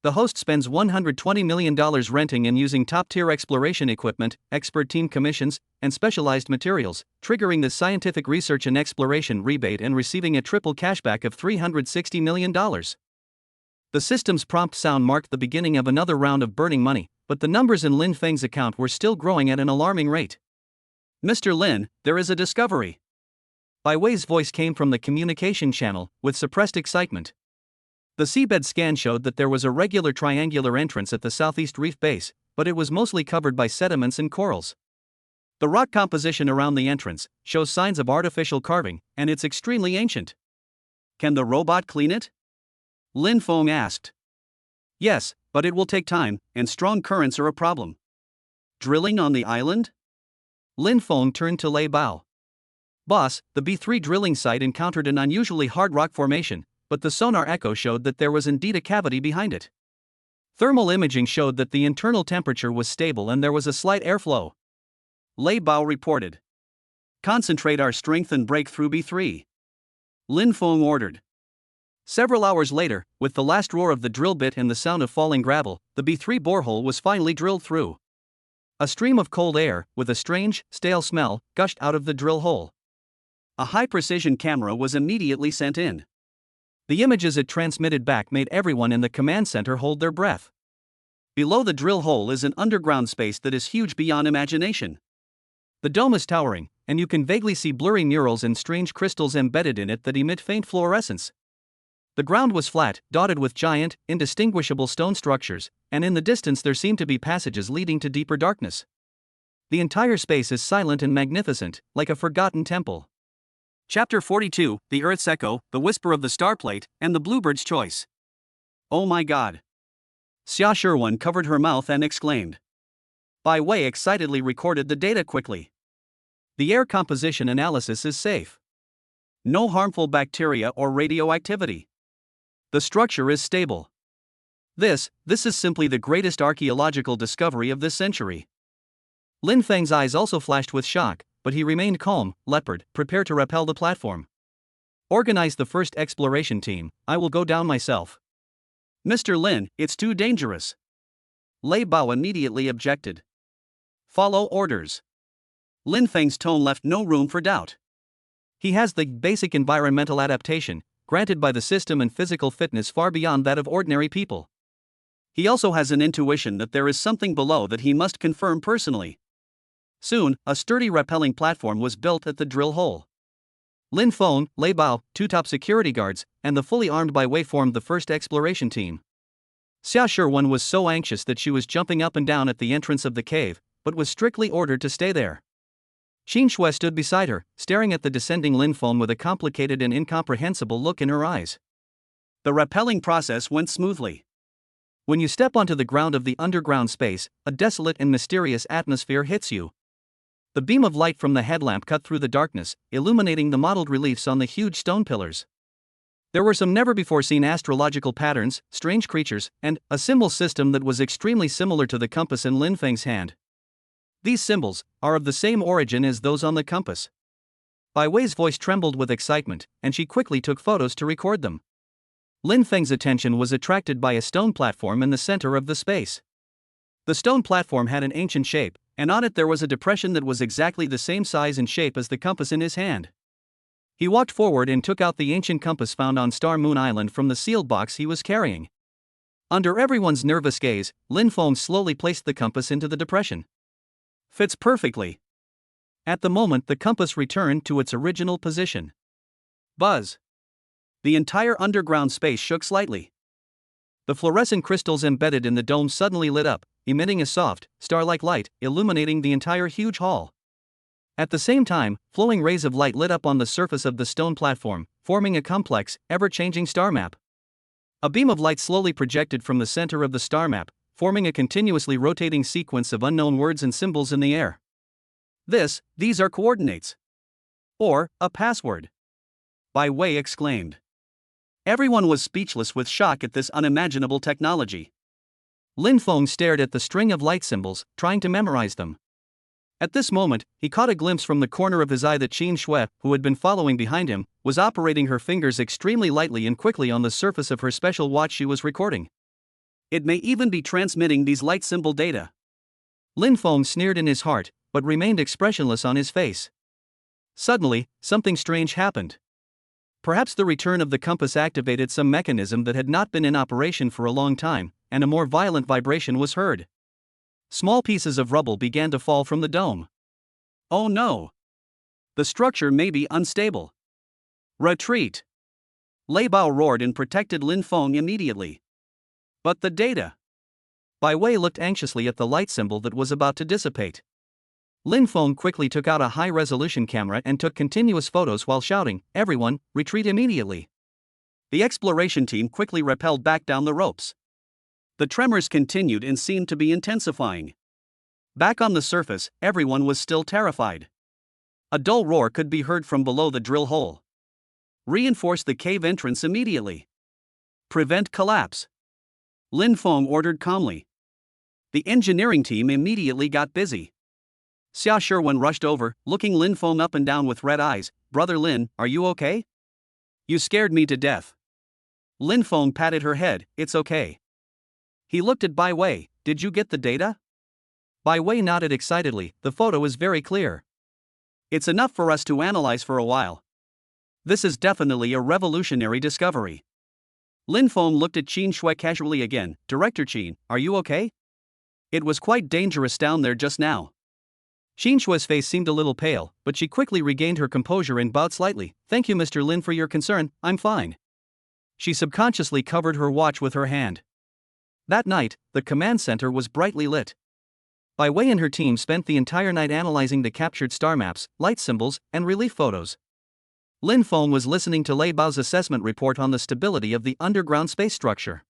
Speaker 1: The host spends $120 million renting and using top-tier exploration equipment, expert team commissions, and specialized materials, triggering the scientific research and exploration rebate and receiving a triple cashback of $360 million. The system's prompt sound marked the beginning of another round of burning money, but the numbers in Lin Feng's account were still growing at an alarming rate. "Mr. Lin, there is a discovery." Bai Wei's voice came from the communication channel, with suppressed excitement. The seabed scan showed that there was a regular triangular entrance at the southeast reef base, but it was mostly covered by sediments and corals. The rock composition around the entrance shows signs of artificial carving, and it's extremely ancient. "Can the robot clean it?" Lin Feng asked. "Yes, but it will take time, and strong currents are a problem." "Drilling on the island?" Lin Feng turned to Lei Bao. "Boss, the B3 drilling site encountered an unusually hard rock formation, but the sonar echo showed that there was indeed a cavity behind it. Thermal imaging showed that the internal temperature was stable and there was a slight airflow." Lei Bao reported. "Concentrate our strength and break through B3." Lin Feng ordered. Several hours later, with the last roar of the drill bit and the sound of falling gravel, the B3 borehole was finally drilled through. A stream of cold air, with a strange, stale smell, gushed out of the drill hole. A high-precision camera was immediately sent in. The images it transmitted back made everyone in the command center hold their breath. Below the drill hole is an underground space that is huge beyond imagination. The dome is towering, and you can vaguely see blurry murals and strange crystals embedded in it that emit faint fluorescence. The ground was flat, dotted with giant, indistinguishable stone structures, and in the distance there seemed to be passages leading to deeper darkness. The entire space is silent and magnificent, like a forgotten temple. Chapter 42, The Earth's Echo, The Whisper of the Starplate, and the Bluebird's Choice. "Oh my God!" Xia Sherwan covered her mouth and exclaimed. Bai Wei excitedly recorded the data quickly. "The air composition analysis is safe. No harmful bacteria or radioactivity. The structure is stable. This is simply the greatest archaeological discovery of this century." Lin Feng's eyes also flashed with shock, but he remained calm. "Leopard, prepare to rappel the platform. Organize the first exploration team, I will go down myself." "Mr. Lin, it's too dangerous." Lei Bao immediately objected. "Follow orders." Lin Feng's tone left no room for doubt. He has the basic environmental adaptation, granted by the system, and physical fitness far beyond that of ordinary people. He also has an intuition that there is something below that he must confirm personally. Soon, a sturdy rappelling platform was built at the drill hole. Lin Feng, Lei Bao, two top security guards, and the fully armed Bai Wei formed the first exploration team. Xia Sherwan was so anxious that she was jumping up and down at the entrance of the cave, but was strictly ordered to stay there. Qin Shui stood beside her, staring at the descending Lin Feng with a complicated and incomprehensible look in her eyes. The rappelling process went smoothly. When you step onto the ground of the underground space, a desolate and mysterious atmosphere hits you. The beam of light from the headlamp cut through the darkness, illuminating the modeled reliefs on the huge stone pillars. There were some never-before-seen astrological patterns, strange creatures, and a symbol system that was extremely similar to the compass in Lin Feng's hand. These symbols are of the same origin as those on the compass. Bai Wei's voice trembled with excitement, and she quickly took photos to record them. Lin Feng's attention was attracted by a stone platform in the center of the space. The stone platform had an ancient shape, and on it there was a depression that was exactly the same size and shape as the compass in his hand. He walked forward and took out the ancient compass found on Star Moon Island from the sealed box he was carrying. Under everyone's nervous gaze, Lin Feng slowly placed the compass into the depression. "Fits perfectly." At the moment, the compass returned to its original position. Buzz! The entire underground space shook slightly. The fluorescent crystals embedded in the dome suddenly lit up, emitting a soft, star-like light, illuminating the entire huge hall. At the same time, flowing rays of light lit up on the surface of the stone platform, forming a complex, ever-changing star map. A beam of light slowly projected from the center of the star map, forming a continuously rotating sequence of unknown words and symbols in the air. These are coordinates. Or, a password. Bai Wei exclaimed. Everyone was speechless with shock at this unimaginable technology. Lin Feng stared at the string of light symbols, trying to memorize them. At this moment, he caught a glimpse from the corner of his eye that Qin Shui, who had been following behind him, was operating her fingers extremely lightly and quickly on the surface of her special watch she was recording. It may even be transmitting these light symbol data. Lin Feng sneered in his heart, but remained expressionless on his face. Suddenly, something strange happened. Perhaps the return of the compass activated some mechanism that had not been in operation for a long time, and a more violent vibration was heard. Small pieces of rubble began to fall from the dome. Oh no! The structure may be unstable. Retreat! Lei Bao roared and protected Lin Feng immediately. But the data? Bai Wei looked anxiously at the light symbol that was about to dissipate. Lin Feng quickly took out a high-resolution camera and took continuous photos while shouting, "Everyone, retreat immediately!" The exploration team quickly rappelled back down the ropes. The tremors continued and seemed to be intensifying. Back on the surface, everyone was still terrified. A dull roar could be heard from below the drill hole. Reinforce the cave entrance immediately. Prevent collapse. Lin Feng ordered calmly. The engineering team immediately got busy. Xia Sherwen rushed over, looking Lin Feng up and down with red eyes. "Brother Lin, are you okay? You scared me to death." Lin Feng patted her head. "It's okay." He looked at Bai Wei. "Did you get the data?" Bai Wei nodded excitedly. "The photo is very clear. It's enough for us to analyze for a while. This is definitely a revolutionary discovery." Lin Feng looked at Qin Shui casually again. "Director Qin, are you okay? It was quite dangerous down there just now." Qin Shui's face seemed a little pale, but she quickly regained her composure and bowed slightly. "Thank you, Mr. Lin, for your concern. I'm fine." She subconsciously covered her watch with her hand. That night, the command center was brightly lit. Bai Wei and her team spent the entire night analyzing the captured star maps, light symbols, and relief photos. Lin Feng was listening to Lei Bao's assessment report on the stability of the underground space structure.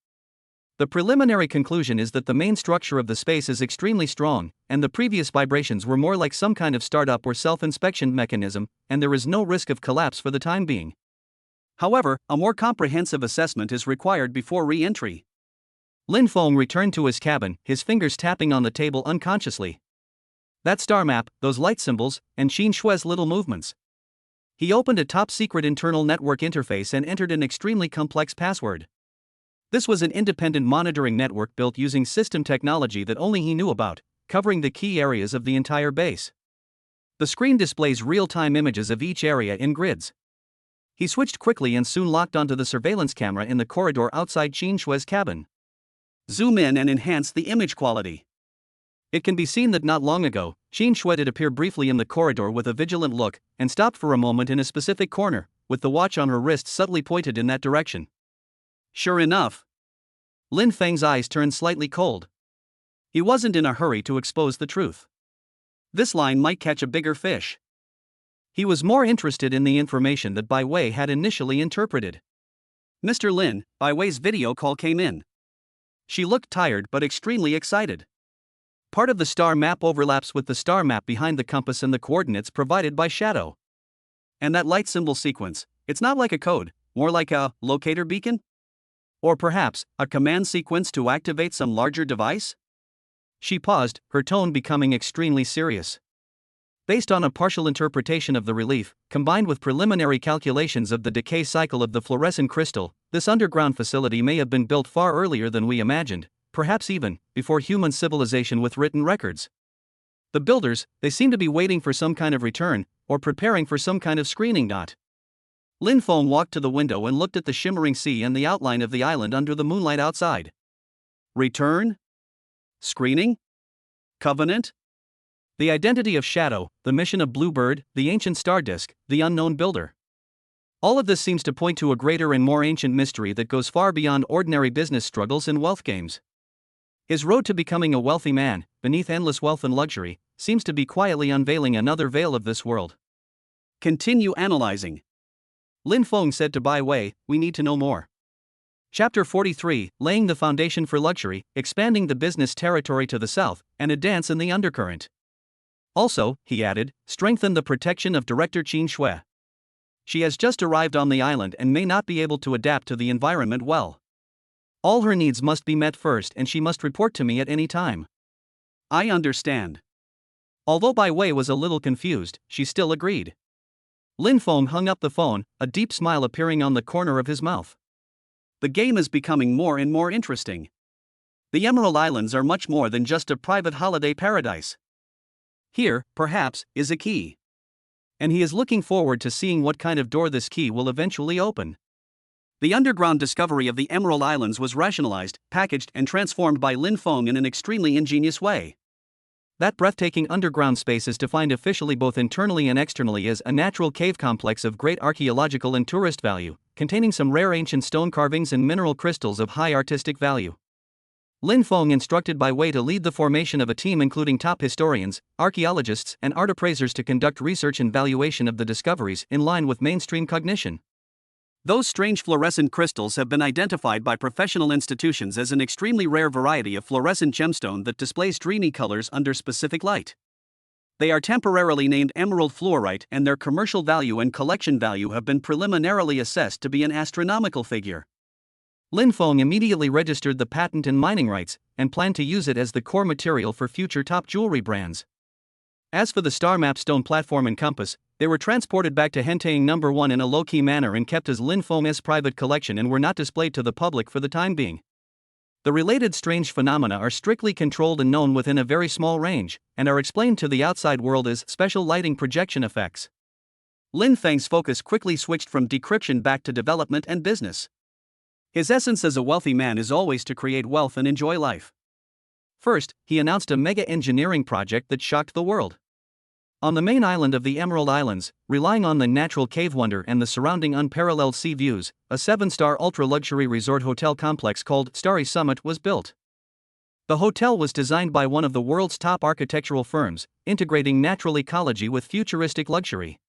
Speaker 1: The preliminary conclusion is that the main structure of the space is extremely strong, and the previous vibrations were more like some kind of startup or self-inspection mechanism, and there is no risk of collapse for the time being. However, a more comprehensive assessment is required before re-entry. Lin Feng returned to his cabin, his fingers tapping on the table unconsciously. That star map, those light symbols, and Qin Shui's little movements. He opened a top-secret internal network interface and entered an extremely complex password. This was an independent monitoring network built using system technology that only he knew about, covering the key areas of the entire base. The screen displays real-time images of each area in grids. He switched quickly and soon locked onto the surveillance camera in the corridor outside Qin Shui's cabin. Zoom in and enhance the image quality. It can be seen that not long ago, Qin Shui did appear briefly in the corridor with a vigilant look, and stopped for a moment in a specific corner, with the watch on her wrist subtly pointed in that direction. Sure enough. Lin Feng's eyes turned slightly cold. He wasn't in a hurry to expose the truth. This line might catch a bigger fish. He was more interested in the information that Bai Wei had initially interpreted. "Mr. Lin," Bai Wei's video call came in. She looked tired but extremely excited. Part of the star map overlaps with the star map behind the compass and the coordinates provided by Shadow. And that light symbol sequence, it's not like a code, more like a locator beacon? Or perhaps, a command sequence to activate some larger device? She paused, her tone becoming extremely serious. Based on a partial interpretation of the relief, combined with preliminary calculations of the decay cycle of the fluorescent crystal, this underground facility may have been built far earlier than we imagined, perhaps even before human civilization with written records. The builders, they seem to be waiting for some kind of return, or preparing for some kind of screening. Lin Feng walked to the window and looked at the shimmering sea and the outline of the island under the moonlight outside. Return? Screening? Covenant? The identity of Shadow, the mission of Bluebird, the ancient star disk, the unknown builder. All of this seems to point to a greater and more ancient mystery that goes far beyond ordinary business struggles and wealth games. His road to becoming a wealthy man, beneath endless wealth and luxury, seems to be quietly unveiling another veil of this world. Continue analyzing. Lin Feng said to Bai Wei, "We need to know more." Chapter 43, Laying the Foundation for Luxury, Expanding the Business Territory to the South, and a Dance in the Undercurrent. Also, he added, strengthen the protection of Director Qin Shui. She has just arrived on the island and may not be able to adapt to the environment well. All her needs must be met first and she must report to me at any time. I understand. Although Bai Wei was a little confused, she still agreed. Lin Feng hung up the phone, a deep smile appearing on the corner of his mouth. The game is becoming more and more interesting. The Emerald Islands are much more than just a private holiday paradise. Here, perhaps, is a key. And he is looking forward to seeing what kind of door this key will eventually open. The underground discovery of the Emerald Islands was rationalized, packaged, and transformed by Lin Feng in an extremely ingenious way. That breathtaking underground space is defined officially both internally and externally as a natural cave complex of great archaeological and tourist value, containing some rare ancient stone carvings and mineral crystals of high artistic value. Lin Feng instructed Bai Wei to lead the formation of a team including top historians, archaeologists, and art appraisers to conduct research and valuation of the discoveries in line with mainstream cognition. Those strange fluorescent crystals have been identified by professional institutions as an extremely rare variety of fluorescent gemstone that displays dreamy colors under specific light. They are temporarily named emerald fluorite, and their commercial value and collection value have been preliminarily assessed to be an astronomical figure. Lin Feng immediately registered the patent and mining rights, and planned to use it as the core material for future top jewelry brands. As for the star map stone platform and compass, they were transported back to Hentang No. 1 in a low-key manner and kept as Lin Feng's private collection and were not displayed to the public for the time being. The related strange phenomena are strictly controlled and known within a very small range, and are explained to the outside world as special lighting projection effects. Lin Feng's focus quickly switched from decryption back to development and business. His essence as a wealthy man is always to create wealth and enjoy life. First, he announced a mega engineering project that shocked the world. On the main island of the Emerald Islands, relying on the natural cave wonder and the surrounding unparalleled sea views, a 7-star ultra-luxury resort hotel complex called Starry Summit was built. The hotel was designed by one of the world's top architectural firms, integrating natural ecology with futuristic luxury.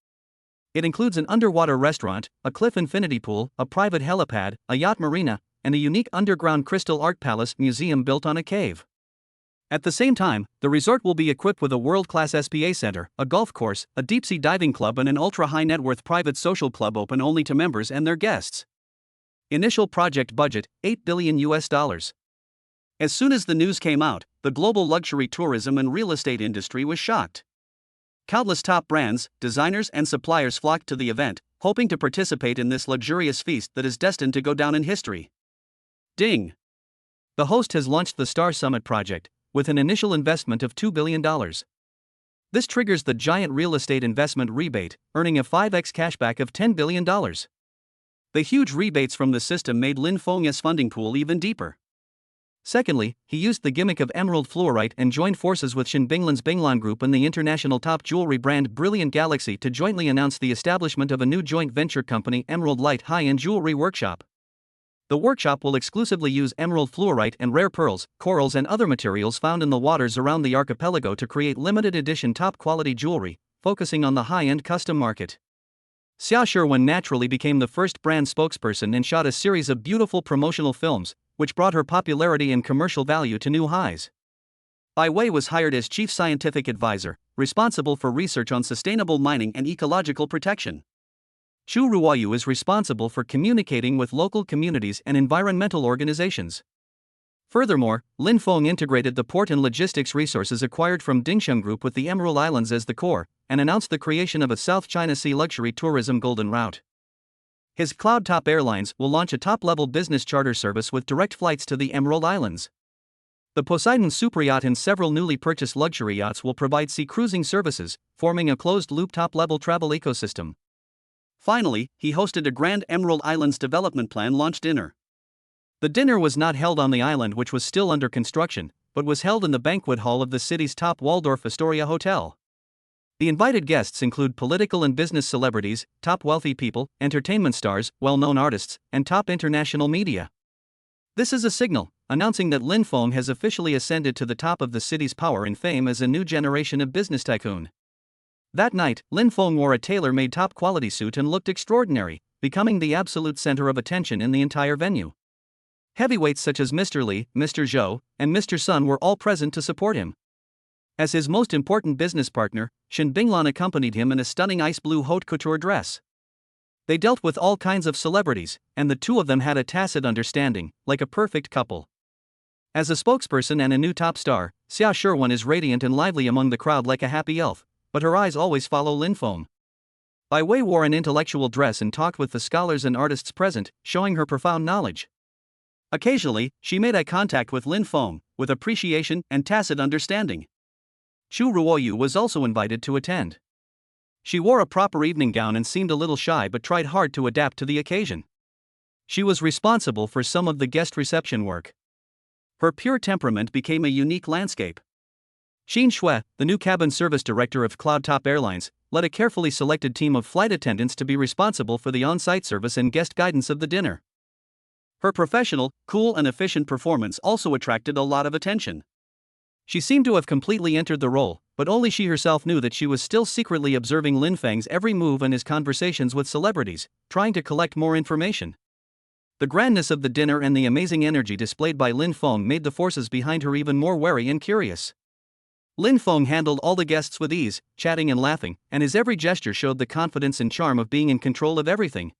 Speaker 1: It includes an underwater restaurant, a cliff infinity pool, a private helipad, a yacht marina, and a unique underground crystal art palace museum built on a cave. At the same time, the resort will be equipped with a world-class SPA center, a golf course, a deep-sea diving club and an ultra-high net worth private social club open only to members and their guests. Initial project budget, $8 billion. As soon as the news came out, the global luxury tourism and real estate industry was shocked. Countless top brands, designers and suppliers flocked to the event, hoping to participate in this luxurious feast that is destined to go down in history. Ding! The host has launched the Star Summit project, with an initial investment of $2 billion. This triggers the giant real estate investment rebate, earning a 5x cashback of $10 billion. The huge rebates from the system made Lin Feng's funding pool even deeper. Secondly, he used the gimmick of emerald fluorite and joined forces with Shin Binglan's Binglan Group and the international top jewelry brand Brilliant Galaxy to jointly announce the establishment of a new joint venture company, Emerald Light High-End Jewelry Workshop. The workshop will exclusively use emerald fluorite and rare pearls, corals and other materials found in the waters around the archipelago to create limited edition top-quality jewelry, focusing on the high-end custom market. Xia Sherwen naturally became the first brand spokesperson and shot a series of beautiful promotional films, which brought her popularity and commercial value to new highs. Bai Wei was hired as chief scientific advisor, responsible for research on sustainable mining and ecological protection. Chu Ruoyu is responsible for communicating with local communities and environmental organizations. Furthermore, Lin Feng integrated the port and logistics resources acquired from Dingsheng Group with the Emerald Islands as the core, and announced the creation of a South China Sea luxury tourism golden route. His Cloud Top Airlines will launch a top-level business charter service with direct flights to the Emerald Islands. The Poseidon Superyacht and several newly purchased luxury yachts will provide sea cruising services, forming a closed-loop top-level travel ecosystem. Finally, he hosted a Grand Emerald Islands Development Plan launch dinner. The dinner was not held on the island, which was still under construction, but was held in the banquet hall of the city's top Waldorf Astoria hotel. The invited guests include political and business celebrities, top wealthy people, entertainment stars, well-known artists, and top international media. This is a signal, announcing that Lin Feng has officially ascended to the top of the city's power and fame as a new generation of business tycoon. That night, Lin Feng wore a tailor-made top-quality suit and looked extraordinary, becoming the absolute center of attention in the entire venue. Heavyweights such as Mr. Li, Mr. Zhou, and Mr. Sun were all present to support him. As his most important business partner, Shen Binglan accompanied him in a stunning ice blue haute couture dress. They dealt with all kinds of celebrities, and the two of them had a tacit understanding, like a perfect couple. As a spokesperson and a new top star, Xia Sherwan is radiant and lively among the crowd like a happy elf, but her eyes always follow Lin Feng. Bai Wei wore an intellectual dress and talked with the scholars and artists present, showing her profound knowledge. Occasionally, she made eye contact with Lin Feng, with appreciation and tacit understanding. Chu Ruoyu was also invited to attend. She wore a proper evening gown and seemed a little shy but tried hard to adapt to the occasion. She was responsible for some of the guest reception work. Her pure temperament became a unique landscape. Xin Shui, the new cabin service director of Cloud Top Airlines, led a carefully selected team of flight attendants to be responsible for the on-site service and guest guidance of the dinner. Her professional, cool and efficient performance also attracted a lot of attention. She seemed to have completely entered the role, but only she herself knew that she was still secretly observing Lin Feng's every move and his conversations with celebrities, trying to collect more information. The grandness of the dinner and the amazing energy displayed by Lin Feng made the forces behind her even more wary and curious. Lin Feng handled all the guests with ease, chatting and laughing, and his every gesture showed the confidence and charm of being in control of everything.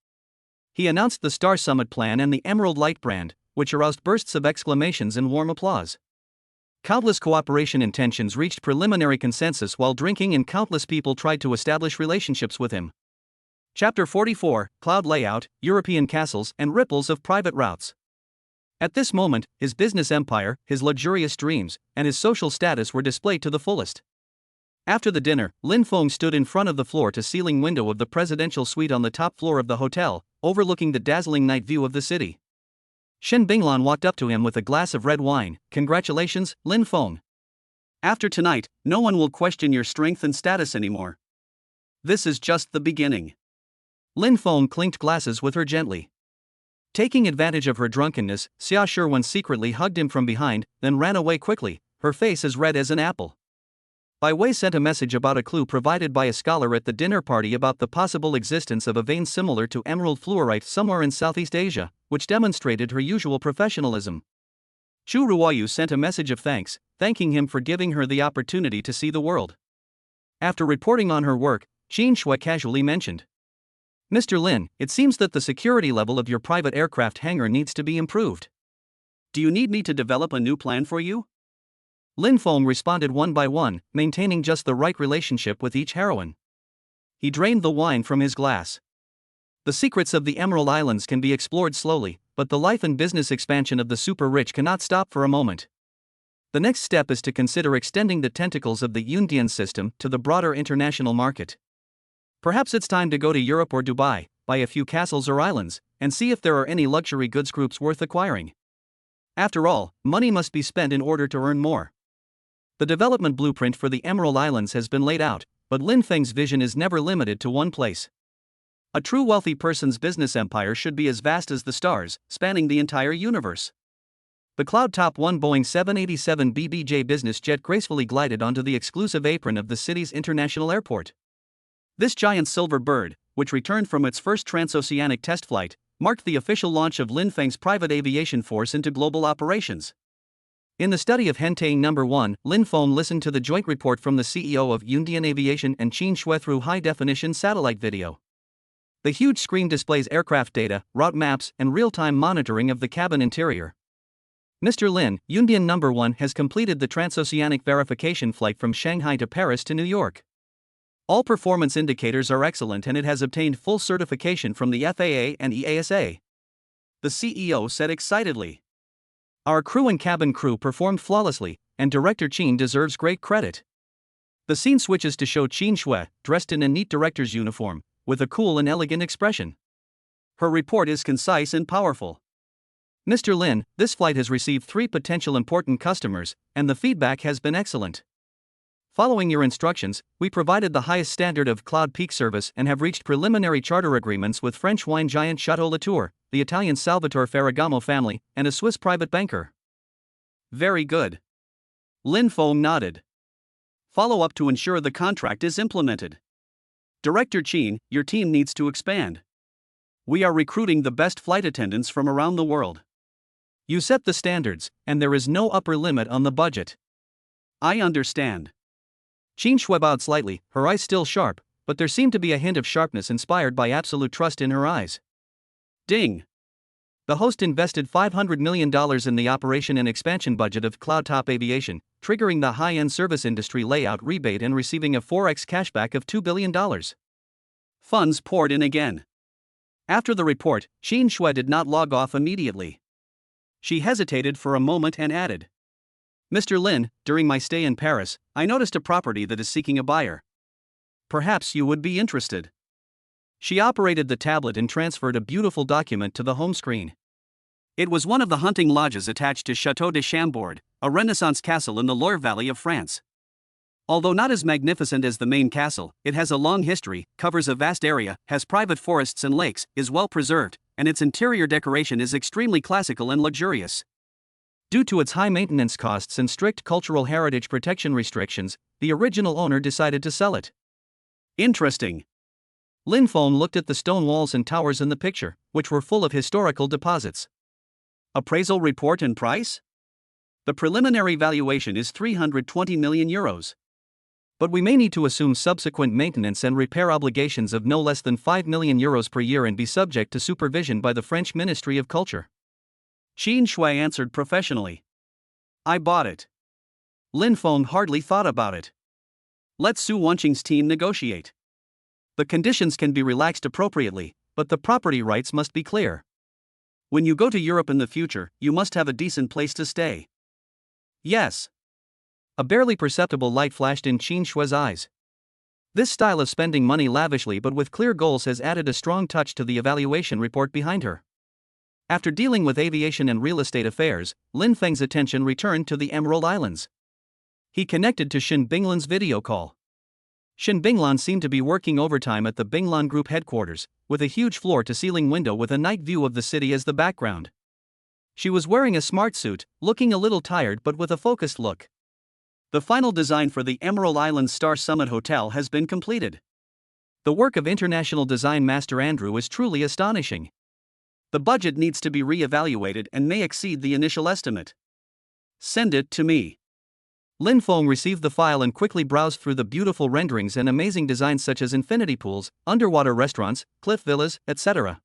Speaker 1: He announced the Star Summit plan and the Emerald Light brand, which aroused bursts of exclamations and warm applause. Countless cooperation intentions reached preliminary consensus while drinking, and countless people tried to establish relationships with him. Chapter 44, Cloud Layout, European Castles and Ripples of Private Routes. At this moment, his business empire, his luxurious dreams, and his social status were displayed to the fullest. After the dinner, Lin Feng stood in front of the floor-to-ceiling window of the presidential suite on the top floor of the hotel, overlooking the dazzling night view of the city. Shen Binglan walked up to him with a glass of red wine. "Congratulations, Lin Feng. After tonight, no one will question your strength and status anymore. This is just the beginning." Lin Feng clinked glasses with her gently. Taking advantage of her drunkenness, Xia Sherwan secretly hugged him from behind, then ran away quickly, her face as red as an apple. Bai Wei sent a message about a clue provided by a scholar at the dinner party about the possible existence of a vein similar to emerald fluorite somewhere in Southeast Asia, which demonstrated her usual professionalism. Chu Ruoyu sent a message of thanks, thanking him for giving her the opportunity to see the world. After reporting on her work, Xin Shui casually mentioned, "Mr. Lin, it seems that the security level of your private aircraft hangar needs to be improved. Do you need me to develop a new plan for you?" Lin Feng responded one by one, maintaining just the right relationship with each heroine. He drained the wine from his glass. The secrets of the Emerald Islands can be explored slowly, but the life and business expansion of the super-rich cannot stop for a moment. The next step is to consider extending the tentacles of the Yundian system to the broader international market. Perhaps it's time to go to Europe or Dubai, buy a few castles or islands, and see if there are any luxury goods groups worth acquiring. After all, money must be spent in order to earn more. The development blueprint for the Emerald Islands has been laid out, but Lin Feng's vision is never limited to one place. A true wealthy person's business empire should be as vast as the stars, spanning the entire universe. The Cloud Top 1 Boeing 787 BBJ business jet gracefully glided onto the exclusive apron of the city's international airport. This giant silver bird, which returned from its first transoceanic test flight, marked the official launch of Lin Feng's private aviation force into global operations. In the study of Hentang No. 1, Lin Feng listened to the joint report from the CEO of Yundian Aviation and Xin Shui through high-definition satellite video. The huge screen displays aircraft data, route maps, and real-time monitoring of the cabin interior. "Mr. Lin, Yundian No. 1 has completed the transoceanic verification flight from Shanghai to Paris to New York. All performance indicators are excellent and it has obtained full certification from the FAA and EASA." The CEO said excitedly. "Our crew and cabin crew performed flawlessly, and Director Qin deserves great credit." The scene switches to show Qin Shui, dressed in a neat director's uniform, with a cool and elegant expression. Her report is concise and powerful. "Mr. Lin, this flight has received 3 potential important customers, and the feedback has been excellent. Following your instructions, we provided the highest standard of cloud peak service and have reached preliminary charter agreements with French wine giant Chateau Latour, the Italian Salvatore Ferragamo family, and a Swiss private banker." "Very good." Lin Feng nodded. "Follow up to ensure the contract is implemented. Director Qin, your team needs to expand. We are recruiting the best flight attendants from around the world. You set the standards, and there is no upper limit on the budget. I understand. Qin Shui bowed slightly, her eyes still sharp, but there seemed to be a hint of sharpness inspired by absolute trust in her eyes. Ding! The host invested $500 million in the operation and expansion budget of Cloud Top Aviation, triggering the high-end service industry layout rebate and receiving a 4x cashback of $2 billion. Funds poured in again. After the report, Qin Shui did not log off immediately. She hesitated for a moment and added, Mr. Lin, during my stay in Paris, I noticed a property that is seeking a buyer. Perhaps you would be interested. She operated the tablet and transferred a beautiful document to the home screen. It was one of the hunting lodges attached to Château de Chambord, a Renaissance castle in the Loire Valley of France. Although not as magnificent as the main castle, it has a long history, covers a vast area, has private forests and lakes, is well preserved, and its interior decoration is extremely classical and luxurious. Due to its high maintenance costs and strict cultural heritage protection restrictions, the original owner decided to sell it. Interesting. Lin Feng looked at the stone walls and towers in the picture, which were full of historical deposits. Appraisal report and price? The preliminary valuation is 320 million euros. But we may need to assume subsequent maintenance and repair obligations of no less than 5 million euros per year and be subject to supervision by the French Ministry of Culture. Qin Shui answered professionally. I bought it. Lin Feng hardly thought about it. Let Su Wanqing's team negotiate. The conditions can be relaxed appropriately, but the property rights must be clear. When you go to Europe in the future, you must have a decent place to stay. Yes. A barely perceptible light flashed in Qin Shui's eyes. This style of spending money lavishly but with clear goals has added a strong touch to the evaluation report behind her. After dealing with aviation and real estate affairs, Lin Feng's attention returned to the Emerald Islands. He connected to Shin Binglan's video call. Shin Binglan seemed to be working overtime at the Binglan Group headquarters, with a huge floor-to-ceiling window with a night view of the city as the background. She was wearing a smart suit, looking a little tired but with a focused look. The final design for the Emerald Islands Star Summit Hotel has been completed. The work of international design master Andrew is truly astonishing. The budget needs to be re-evaluated and may exceed the initial estimate. Send it to me. Lin Feng received the file and quickly browsed through the beautiful renderings and amazing designs such as infinity pools, underwater restaurants, cliff villas, etc.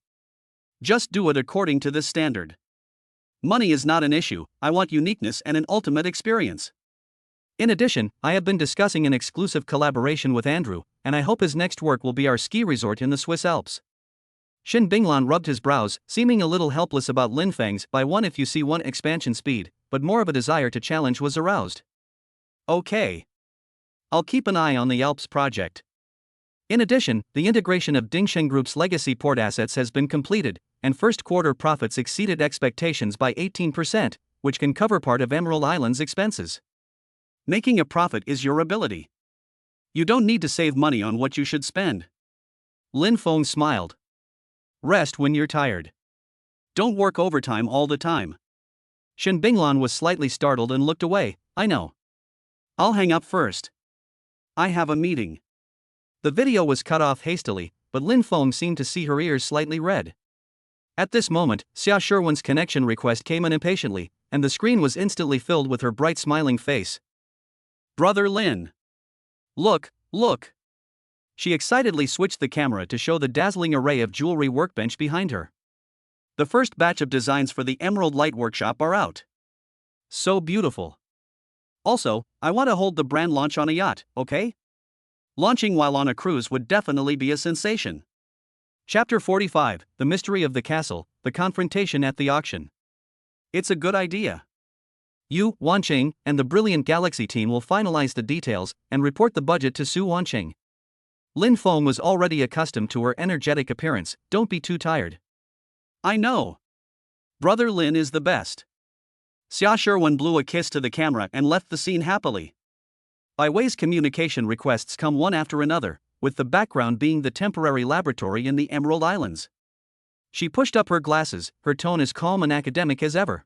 Speaker 1: Just do it according to this standard. Money is not an issue, I want uniqueness and an ultimate experience. In addition, I have been discussing an exclusive collaboration with Andrew, and I hope his next work will be our ski resort in the Swiss Alps. Shin Binglan rubbed his brows, seeming a little helpless about Lin Feng's by one if you see one expansion speed, but more of a desire to challenge was aroused. Okay. I'll keep an eye on the Alps project. In addition, the integration of Dingsheng Group's legacy port assets has been completed, and first quarter profits exceeded expectations by 18%, which can cover part of Emerald Island's expenses. Making a profit is your ability. You don't need to save money on what you should spend. Lin Feng smiled. Rest when you're tired. Don't work overtime all the time. Shin Binglan was slightly startled and looked away. I know. I'll hang up first. I have a meeting. The video was cut off hastily, but Lin Feng seemed to see her ears slightly red. At this moment, Xia Sherwin's connection request came in impatiently, and the screen was instantly filled with her bright smiling face. Brother Lin. Look, look. She excitedly switched the camera to show the dazzling array of jewelry workbench behind her. The first batch of designs for the Emerald Light Workshop are out. So beautiful. Also, I want to hold the brand launch on a yacht, okay? Launching while on a cruise would definitely be a sensation. Chapter 45, The Mystery of the Castle, The Confrontation at the Auction. It's a good idea. You, Wanqing, and the brilliant Galaxy team will finalize the details and report the budget to Su Wanqing. Lin Feng was already accustomed to her energetic appearance. Don't be too tired. I know. Brother Lin is the best. Xia Sherwin blew a kiss to the camera and left the scene happily. Bai Wei's communication requests come one after another, with the background being the temporary laboratory in the Emerald Islands. She pushed up her glasses, her tone as calm and academic as ever.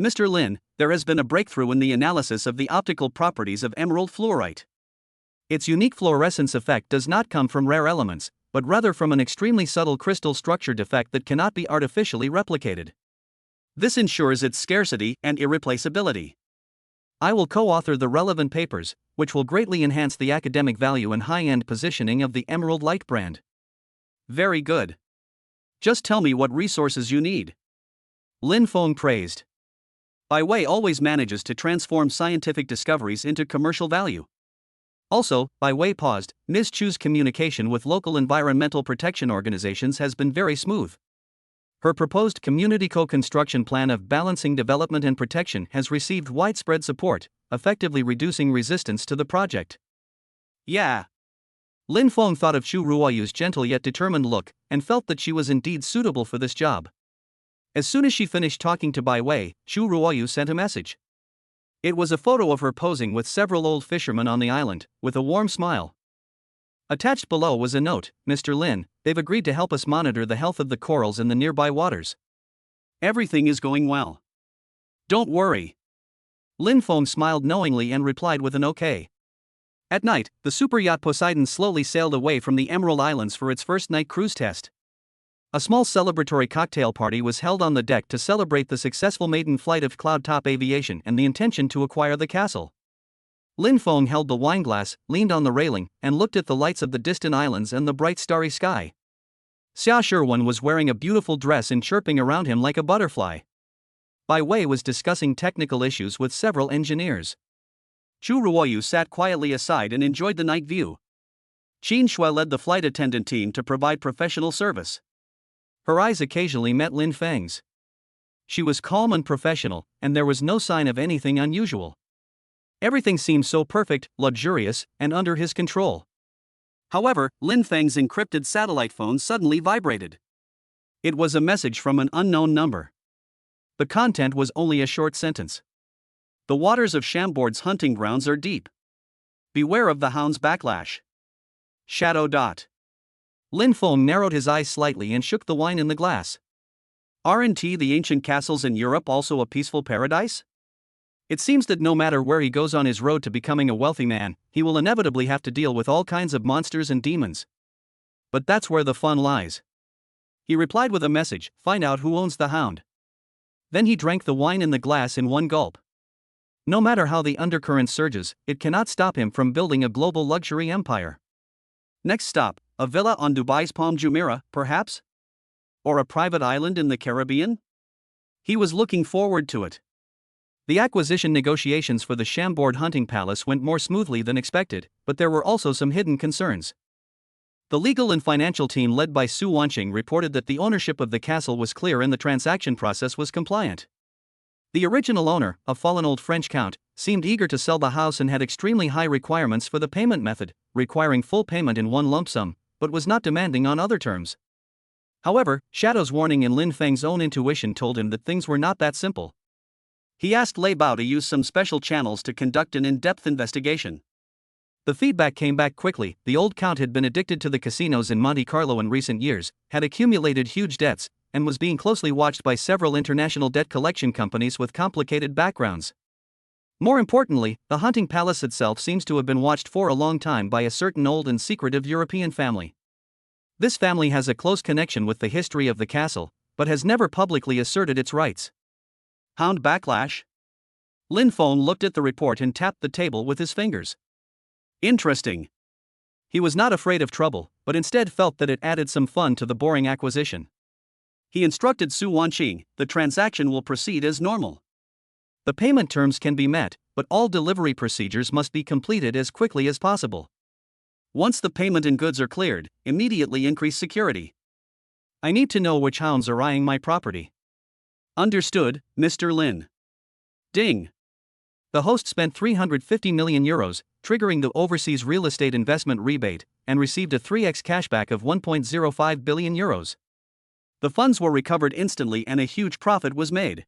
Speaker 1: Mr. Lin, there has been a breakthrough in the analysis of the optical properties of emerald fluorite. Its unique fluorescence effect does not come from rare elements, but rather from an extremely subtle crystal structure defect that cannot be artificially replicated. This ensures its scarcity and irreplaceability. I will co-author the relevant papers, which will greatly enhance the academic value and high-end positioning of the Emerald Light brand. Very good. Just tell me what resources you need. Lin Feng praised. Bai Wei always manages to transform scientific discoveries into commercial value. Also, Bai Wei paused. Ms. Chu's communication with local environmental protection organizations has been very smooth. Her proposed community co-construction plan of balancing development and protection has received widespread support, effectively reducing resistance to the project. Yeah. Lin Feng thought of Chu Ruoyu's gentle yet determined look, and felt that she was indeed suitable for this job. As soon as she finished talking to Bai Wei, Chu Ruoyu sent a message. It was a photo of her posing with several old fishermen on the island, with a warm smile. Attached below was a note: Mr. Lin, they've agreed to help us monitor the health of the corals in the nearby waters. Everything is going well. Don't worry. Lin Feng smiled knowingly and replied with an okay. At night, the super yacht Poseidon slowly sailed away from the Emerald Islands for its first night cruise test. A small celebratory cocktail party was held on the deck to celebrate the successful maiden flight of Cloud Top Aviation and the intention to acquire the castle. Lin Feng held the wineglass, leaned on the railing, and looked at the lights of the distant islands and the bright starry sky. Xia Shiwen was wearing a beautiful dress and chirping around him like a butterfly. Bai Wei was discussing technical issues with several engineers. Chu Ruoyu sat quietly aside and enjoyed the night view. Qin Shui led the flight attendant team to provide professional service. Her eyes occasionally met Lin Feng's. She was calm and professional, and there was no sign of anything unusual. Everything seemed so perfect, luxurious, and under his control. However, Lin Feng's encrypted satellite phone suddenly vibrated. It was a message from an unknown number. The content was only a short sentence. The waters of Chambord's hunting grounds are deep. Beware of the hound's backlash. Shadow. Lin Feng narrowed his eyes slightly and shook the wine in the glass. Aren't the ancient castles in Europe also a peaceful paradise? It seems that no matter where he goes on his road to becoming a wealthy man, he will inevitably have to deal with all kinds of monsters and demons. But that's where the fun lies. He replied with a message: find out who owns the hound. Then he drank the wine in the glass in one gulp. No matter how the undercurrent surges, it cannot stop him from building a global luxury empire. Next stop, a villa on Dubai's Palm Jumeirah, perhaps? Or a private island in the Caribbean? He was looking forward to it. The acquisition negotiations for the Chambord hunting palace went more smoothly than expected, but there were also some hidden concerns. The legal and financial team led by Su Wanqing reported that the ownership of the castle was clear and the transaction process was compliant. The original owner, a fallen old French count, seemed eager to sell the house and had extremely high requirements for the payment method, requiring full payment in one lump sum, but was not demanding on other terms. However, Shadow's warning and Lin Feng's own intuition told him that things were not that simple. He asked Lei Bao to use some special channels to conduct an in-depth investigation. The feedback came back quickly. The old count had been addicted to the casinos in Monte Carlo in recent years, had accumulated huge debts, and was being closely watched by several international debt collection companies with complicated backgrounds. More importantly, the hunting palace itself seems to have been watched for a long time by a certain old and secretive European family. This family has a close connection with the history of the castle, but has never publicly asserted its rights. Hound backlash? Lin Feng looked at the report and tapped the table with his fingers. Interesting. He was not afraid of trouble, but instead felt that it added some fun to the boring acquisition. He instructed Su Wanqing, the transaction will proceed as normal. The payment terms can be met, but all delivery procedures must be completed as quickly as possible. Once the payment and goods are cleared, immediately increase security. I need to know which hounds are eyeing my property. Understood, Mr. Lin. Ding. The host spent 350 million euros, triggering the overseas real estate investment rebate, and received a 3x cashback of 1.05 billion euros. The funds were recovered instantly and a huge profit was made.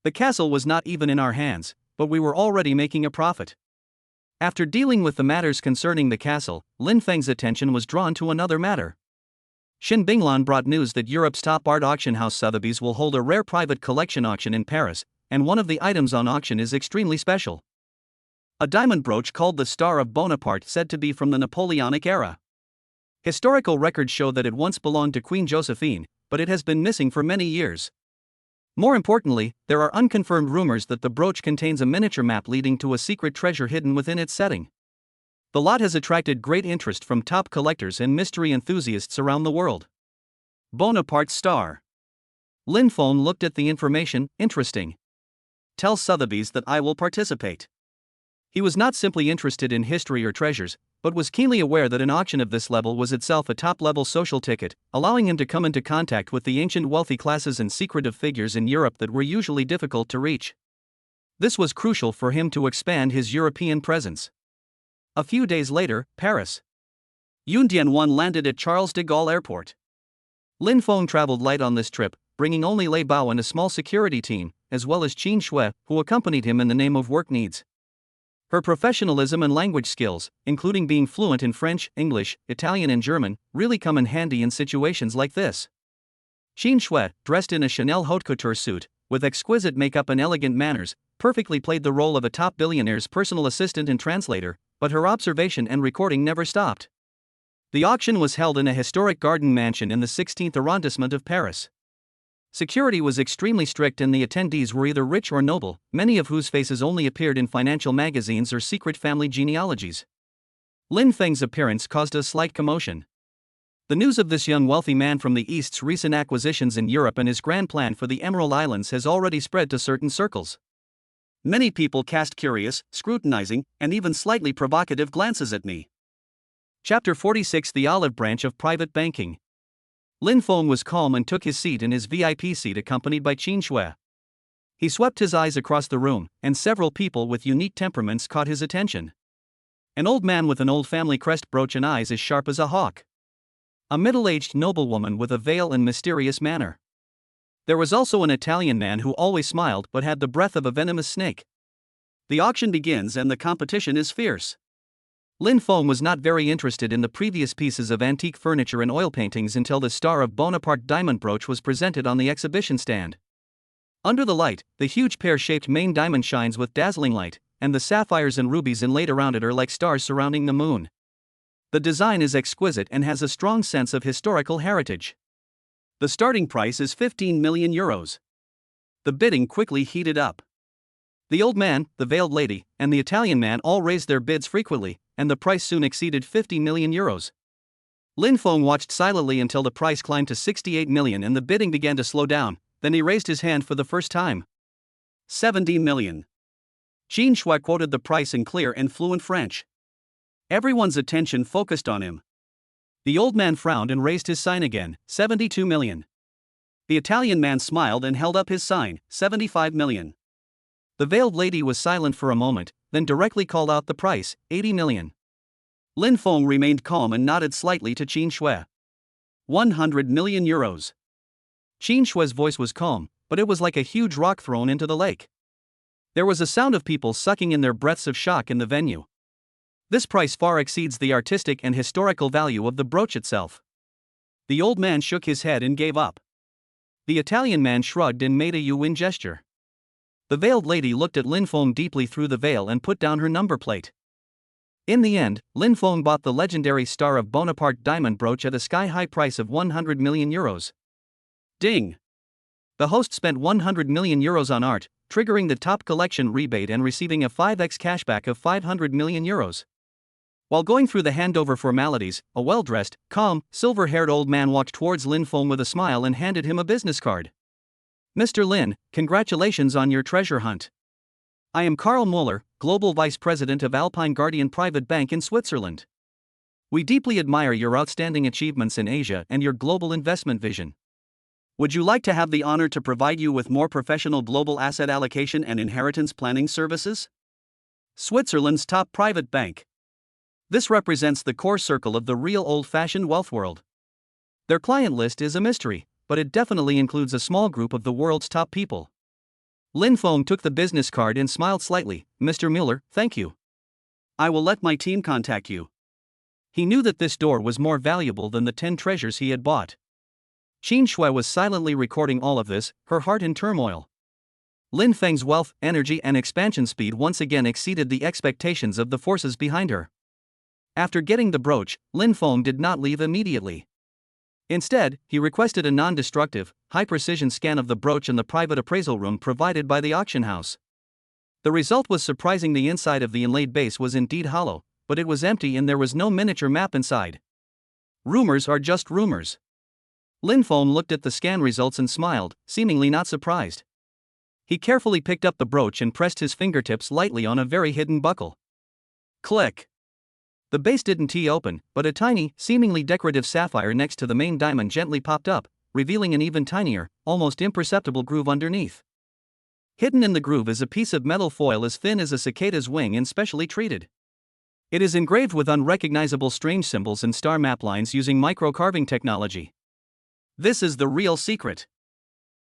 Speaker 1: The castle was not even in our hands, but we were already making a profit. After dealing with the matters concerning the castle, Lin Feng's attention was drawn to another matter. Xin Binglan brought news that Europe's top art auction house Sotheby's will hold a rare private collection auction in Paris, and one of the items on auction is extremely special. A diamond brooch called the Star of Bonaparte, said to be from the Napoleonic era. Historical records show that it once belonged to Queen Josephine, but it has been missing for many years. More importantly, there are unconfirmed rumors that the brooch contains a miniature map leading to a secret treasure hidden within its setting. The lot has attracted great interest from top collectors and mystery enthusiasts around the world. Bonaparte star. Lin Feng looked at the information. Interesting. Tell Sotheby's that I will participate. He was not simply interested in history or treasures, but was keenly aware that an auction of this level was itself a top-level social ticket, allowing him to come into contact with the ancient wealthy classes and secretive figures in Europe that were usually difficult to reach. This was crucial for him to expand his European presence. A few days later, Paris. Yun Dianwan landed at Charles de Gaulle Airport. Lin Feng traveled light on this trip, bringing only Lei Bao and a small security team, as well as Qin Shui, who accompanied him in the name of work needs. Her professionalism and language skills, including being fluent in French, English, Italian and German, really come in handy in situations like this. Qin Shui, dressed in a Chanel haute couture suit, with exquisite makeup and elegant manners, perfectly played the role of a top billionaire's personal assistant and translator, but her observation and recording never stopped. The auction was held in a historic garden mansion in the 16th arrondissement of Paris. Security was extremely strict and the attendees were either rich or noble, many of whose faces only appeared in financial magazines or secret family genealogies. Lin Feng's appearance caused a slight commotion. The news of this young wealthy man from the East's recent acquisitions in Europe and his grand plan for the Emerald Islands has already spread to certain circles. Many people cast curious, scrutinizing, and even slightly provocative glances at me. Chapter 46: The Olive Branch of Private Banking. Lin Feng was calm and took his seat in his VIP seat accompanied by Qin Shui. He swept his eyes across the room, and several people with unique temperaments caught his attention. An old man with an old family crest brooch and eyes as sharp as a hawk. A middle-aged noblewoman with a veil and mysterious manner. There was also an Italian man who always smiled but had the breath of a venomous snake. The auction begins and the competition is fierce. Lin Feng was not very interested in the previous pieces of antique furniture and oil paintings until the Star of Bonaparte diamond brooch was presented on the exhibition stand. Under the light, the huge pear-shaped main diamond shines with dazzling light, and the sapphires and rubies inlaid around it are like stars surrounding the moon. The design is exquisite and has a strong sense of historical heritage. The starting price is 15 million euros. The bidding quickly heated up. The old man, the veiled lady, and the Italian man all raised their bids frequently, and the price soon exceeded 50 million euros. Lin Feng watched silently until the price climbed to 68 million and the bidding began to slow down, then he raised his hand for the first time. 70 million. Qin Shui quoted the price in clear and fluent French. Everyone's attention focused on him. The old man frowned and raised his sign again, 72 million. The Italian man smiled and held up his sign, 75 million. The veiled lady was silent for a moment, then directly called out the price, 80 million. Lin Feng remained calm and nodded slightly to Qin Shui. 100 million euros. Qin Shui's voice was calm, but it was like a huge rock thrown into the lake. There was a sound of people sucking in their breaths of shock in the venue. This price far exceeds the artistic and historical value of the brooch itself. The old man shook his head and gave up. The Italian man shrugged and made a you-win gesture. The veiled lady looked at Lin Feng deeply through the veil and put down her number plate. In the end, Lin Feng bought the legendary Star of Bonaparte diamond brooch at a sky-high price of 100 million euros. Ding! The host spent 100 million euros on art, triggering the top collection rebate and receiving a 5x cashback of 500 million euros. While going through the handover formalities, a well-dressed, calm, silver-haired old man walked towards Lin Feng with a smile and handed him a business card. Mr. Lin, congratulations on your treasure hunt. I am Karl Muller, Global Vice President of Alpine Guardian Private Bank in Switzerland. We deeply admire your outstanding achievements in Asia and your global investment vision. Would you like to have the honor to provide you with more professional global asset allocation and inheritance planning services? Switzerland's top private bank. This represents the core circle of the real old-fashioned wealth world. Their client list is a mystery, but it definitely includes a small group of the world's top people. Lin Feng took the business card and smiled slightly. Mr. Mueller, thank you. I will let my team contact you. He knew that this door was more valuable than the 10 treasures he had bought. Qin Shui was silently recording all of this, her heart in turmoil. Lin Feng's wealth, energy and expansion speed once again exceeded the expectations of the forces behind her. After getting the brooch, Lin Feng did not leave immediately. Instead, he requested a non-destructive, high-precision scan of the brooch in the private appraisal room provided by the auction house. The result was surprising. The inside of the inlaid base was indeed hollow, but it was empty and there was no miniature map inside. Rumors are just rumors. Lin Feng looked at the scan results and smiled, seemingly not surprised. He carefully picked up the brooch and pressed his fingertips lightly on a very hidden buckle. Click! The base didn't tee open, but a tiny, seemingly decorative sapphire next to the main diamond gently popped up, revealing an even tinier, almost imperceptible groove underneath. Hidden in the groove is a piece of metal foil as thin as a cicada's wing and specially treated. It is engraved with unrecognizable strange symbols and star map lines using micro-carving technology. This is the real secret.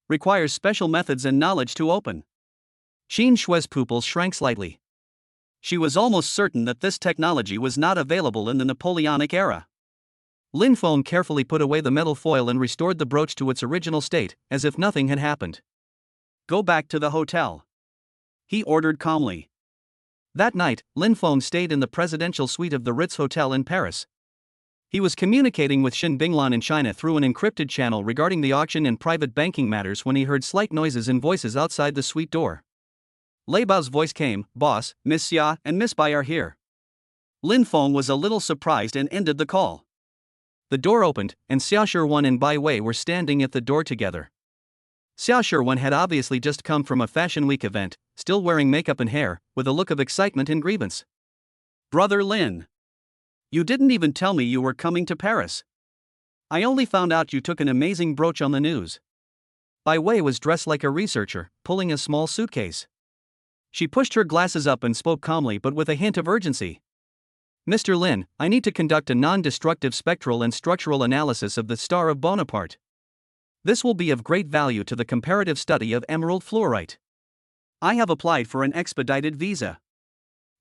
Speaker 1: Requires special methods and knowledge to open. Qin Shui's pupils shrank slightly. She was almost certain that this technology was not available in the Napoleonic era. Lin Feng carefully put away the metal foil and restored the brooch to its original state, as if nothing had happened. Go back to the hotel, he ordered calmly. That night, Lin Feng stayed in the presidential suite of the Ritz Hotel in Paris. He was communicating with Xin Binglan in China through an encrypted channel regarding the auction and private banking matters when he heard slight noises and voices outside the suite door. Lei Bao's voice came, "Boss, Miss Xia and Miss Bai are here." Lin Feng was a little surprised and ended the call. The door opened, and Xia Shiwen and Bai Wei were standing at the door together. Xia Shiwen had obviously just come from a Fashion Week event, still wearing makeup and hair, with a look of excitement and grievance. "Brother Lin, you didn't even tell me you were coming to Paris. I only found out you took an amazing brooch on the news." Bai Wei was dressed like a researcher, pulling a small suitcase. She pushed her glasses up and spoke calmly but with a hint of urgency. "Mr. Lin, I need to conduct a non-destructive spectral and structural analysis of the Star of Bonaparte. This will be of great value to the comparative study of emerald fluorite. I have applied for an expedited visa."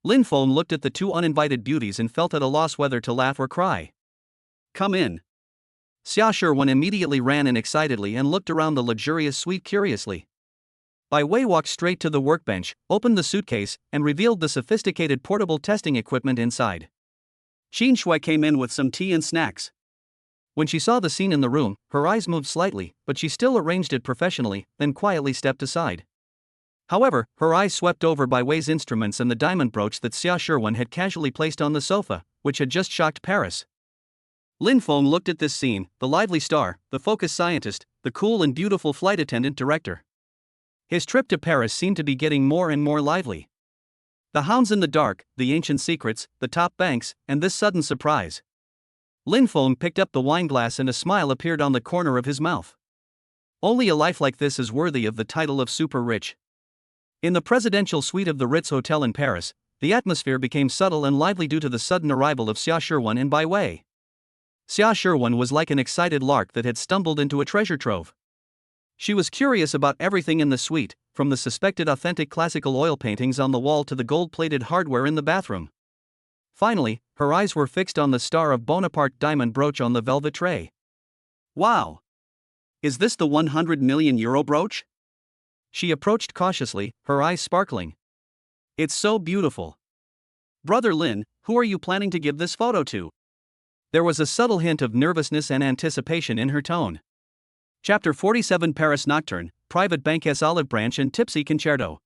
Speaker 1: Lin Feng looked at the two uninvited beauties and felt at a loss whether to laugh or cry. "Come in." Xia Shiwen immediately ran in excitedly and looked around the luxurious suite curiously. Bai Wei walked straight to the workbench, opened the suitcase, and revealed the sophisticated portable testing equipment inside. Qin Shui came in with some tea and snacks. When she saw the scene in the room, her eyes moved slightly, but she still arranged it professionally, then quietly stepped aside. However, her eyes swept over Bai Wei's instruments and the diamond brooch that Xia Shiwen had casually placed on the sofa, which had just shocked Paris. Lin Feng looked at this scene, the lively star, the focused scientist, the cool and beautiful flight attendant director. His trip to Paris seemed to be getting more and more lively. The hounds in the dark, the ancient secrets, the top banks, and this sudden surprise. Lin Feng picked up the wineglass and a smile appeared on the corner of his mouth. Only a life like this is worthy of the title of super rich. In the presidential suite of the Ritz Hotel in Paris, the atmosphere became subtle and lively due to the sudden arrival of Xia Shiwen and Bai Wei. Xia Shiwen was like an excited lark that had stumbled into a treasure trove. She was curious about everything in the suite, from the suspected authentic classical oil paintings on the wall to the gold-plated hardware in the bathroom. Finally, her eyes were fixed on the Star of Bonaparte diamond brooch on the velvet tray. "Wow! Is this the 100 million euro brooch?" She approached cautiously, her eyes sparkling. "It's so beautiful. Brother Lin, who are you planning to give this photo to?" There was a subtle hint of nervousness and anticipation in her tone. Chapter 47 Paris Nocturne, Private Bankess Olive Branch and Tipsy Concerto.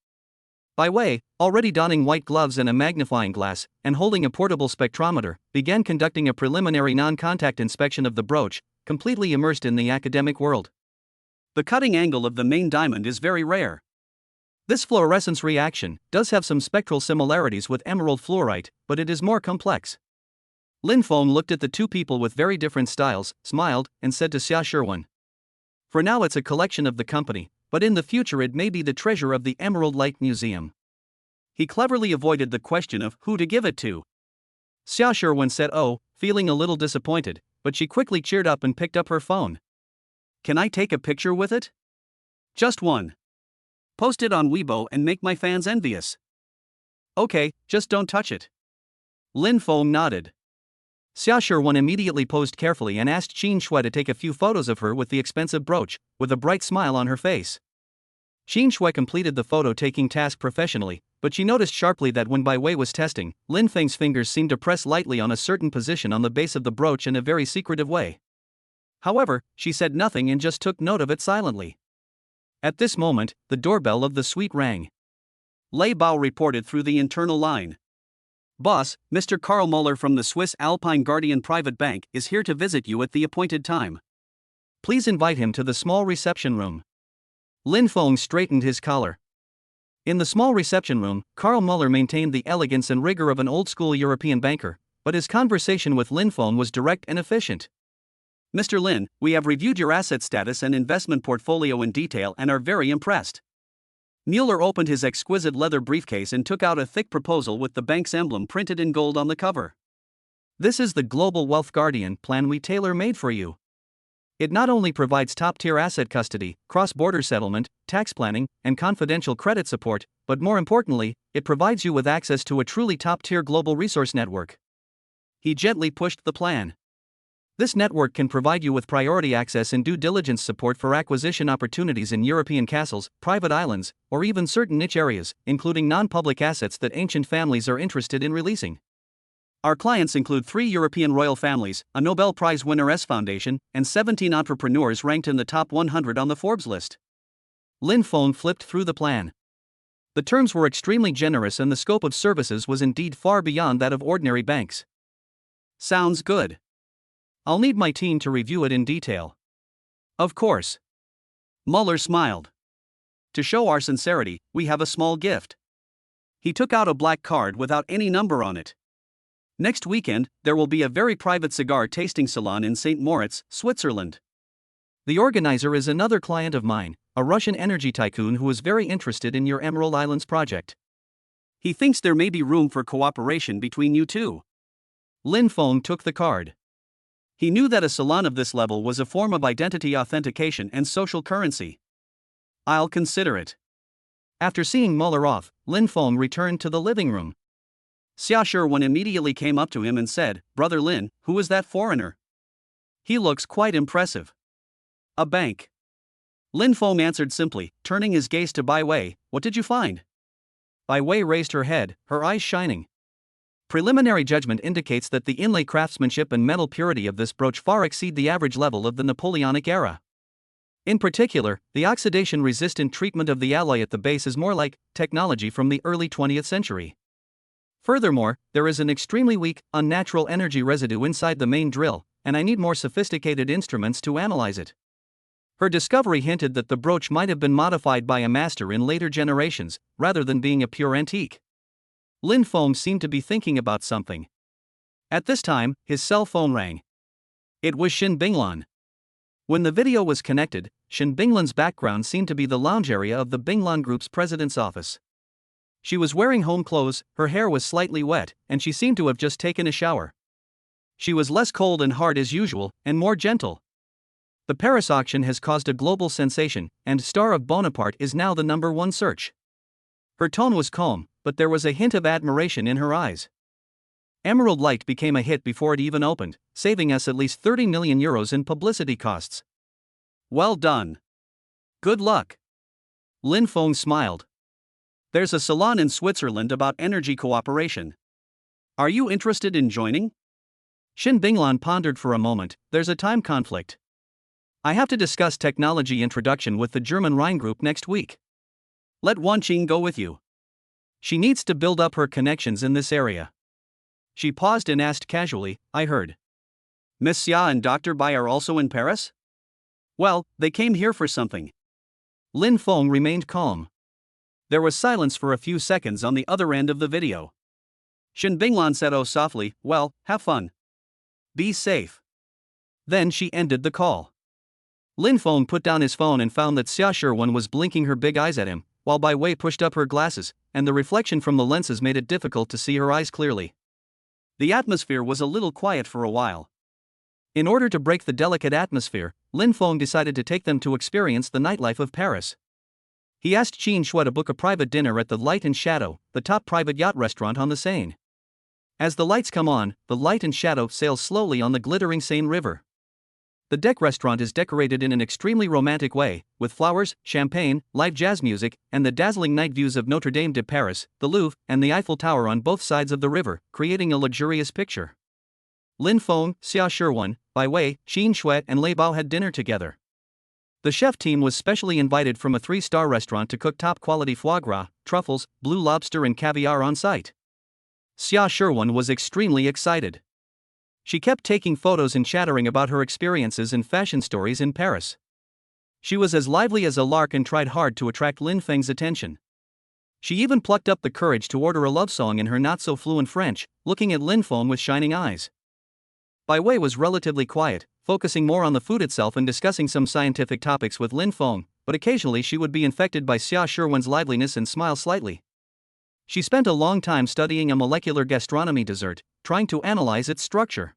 Speaker 1: Bai Wei, already donning white gloves and a magnifying glass, and holding a portable spectrometer, began conducting a preliminary non-contact inspection of the brooch, completely immersed in the academic world. The cutting angle of the main diamond is very rare. This fluorescence reaction does have some spectral similarities with emerald fluorite, but it is more complex. Lin Feng looked at the two people with very different styles, smiled, and said to Xia Shiwen, "For now it's a collection of the company, but in the future it may be the treasure of the Emerald Light Museum." He cleverly avoided the question of who to give it to. Xia Shiwen said "Oh," feeling a little disappointed, but she quickly cheered up and picked up her phone. "Can I take a picture with it?" "Just one. Post it on Weibo and make my fans envious." "Okay, just don't touch it." Lin Feng nodded. Xia Shiwen immediately posed carefully and asked Qin Shui to take a few photos of her with the expensive brooch, with a bright smile on her face. Qin Shui completed the photo-taking task professionally, but she noticed sharply that when Bai Wei was testing, Lin Feng's fingers seemed to press lightly on a certain position on the base of the brooch in a very secretive way. However, she said nothing and just took note of it silently. At this moment, the doorbell of the suite rang. Lei Bao reported through the internal line. Boss, Mr. Karl Muller from the Swiss Alpine Guardian Private Bank is here to visit you at the appointed time. Please invite him to the small reception room. Lin Feng straightened his collar. In the small reception room, Karl Muller maintained the elegance and rigor of an old-school European banker, but his conversation with Lin Feng was direct and efficient. Mr. Lin, we have reviewed your asset status and investment portfolio in detail and are very impressed. Mueller opened his exquisite leather briefcase and took out a thick proposal with the bank's emblem printed in gold on the cover. This is the Global Wealth Guardian plan we tailor-made for you. It not only provides top-tier asset custody, cross-border settlement, tax planning, and confidential credit support, but more importantly, it provides you with access to a truly top-tier global resource network. He gently pushed the plan. This network can provide you with priority access and due diligence support for acquisition opportunities in European castles, private islands, or even certain niche areas, including non-public assets that ancient families are interested in releasing. Our clients include 3 European royal families, a Nobel Prize winner S Foundation, and 17 entrepreneurs ranked in the top 100 on the Forbes list. Lin Feng flipped through the plan. The terms were extremely generous and the scope of services was indeed far beyond that of ordinary banks. Sounds good. I'll need my team to review it in detail. Of course. Muller smiled. To show our sincerity, we have a small gift. He took out a black card without any number on it. Next weekend, there will be a very private cigar tasting salon in St. Moritz, Switzerland. The organizer is another client of mine, a Russian energy tycoon who is very interested in your Emerald Islands project. He thinks there may be room for cooperation between you two. Lin Feng took the card. He knew that a salon of this level was a form of identity authentication and social currency. I'll consider it. After seeing Muller off, Lin Feng returned to the living room. Xia Sherwin immediately came up to him and said, "Brother Lin, who is that foreigner? He looks quite impressive." "A bank." Lin Feng answered simply, turning his gaze to Bai Wei. "What did you find?" Bai Wei raised her head, her eyes shining. Preliminary judgment indicates that the inlay craftsmanship and metal purity of this brooch far exceed the average level of the Napoleonic era. In particular, the oxidation-resistant treatment of the alloy at the base is more like technology from the early 20th century. Furthermore, there is an extremely weak, unnatural energy residue inside the main drill, and I need more sophisticated instruments to analyze it. Her discovery hinted that the brooch might have been modified by a master in later generations, rather than being a pure antique. Lin Feng seemed to be thinking about something. At this time, his cell phone rang. It was Shin Binglan. When the video was connected, Shin Binglan's background seemed to be the lounge area of the Binglan Group's president's office. She was wearing home clothes, her hair was slightly wet, and she seemed to have just taken a shower. She was less cold and hard as usual, and more gentle. The Paris auction has caused a global sensation, and Star of Bonaparte is now the #1 search. Her tone was calm, but there was a hint of admiration in her eyes. Emerald Light became a hit before it even opened, saving us at least 30 million euros in publicity costs. Well done. Good luck. Lin Feng smiled. There's a salon in Switzerland about energy cooperation. Are you interested in joining? Shin Binglan pondered for a moment. There's a time conflict. I have to discuss technology introduction with the German Rhine Group next week. Let Wan Qing go with you. She needs to build up her connections in this area. She paused and asked casually, I heard. Miss Xia and Dr. Bai are also in Paris? Well, they came here for something. Lin Feng remained calm. There was silence for a few seconds on the other end of the video. Shin Binglan said softly, well, have fun. Be safe. Then she ended the call. Lin Feng put down his phone and found that Xia Sherwin was blinking her big eyes at him, while Bai Wei pushed up her glasses, and the reflection from the lenses made it difficult to see her eyes clearly. The atmosphere was a little quiet for a while. In order to break the delicate atmosphere, Lin Feng decided to take them to experience the nightlife of Paris. He asked Qin Shui to book a private dinner at the Light and Shadow, the top private yacht restaurant on the Seine. As the lights come on, the Light and Shadow sails slowly on the glittering Seine River. The deck restaurant is decorated in an extremely romantic way, with flowers, champagne, live jazz music, and the dazzling night views of Notre Dame de Paris, the Louvre, and the Eiffel Tower on both sides of the river, creating a luxurious picture. Lin Feng, Xia Sherwin, Bai Wei, Qin Shui, and Lei Bao had dinner together. The chef team was specially invited from a 3-star restaurant to cook top-quality foie gras, truffles, blue lobster and caviar on site. Xia Shiwen was extremely excited. She kept taking photos and chattering about her experiences and fashion stories in Paris. She was as lively as a lark and tried hard to attract Lin Feng's attention. She even plucked up the courage to order a love song in her not-so-fluent French, looking at Lin Feng with shining eyes. Bai Wei was relatively quiet, focusing more on the food itself and discussing some scientific topics with Lin Feng, but occasionally she would be infected by Xia Shiwen's liveliness and smile slightly. She spent a long time studying a molecular gastronomy dessert, trying to analyze its structure.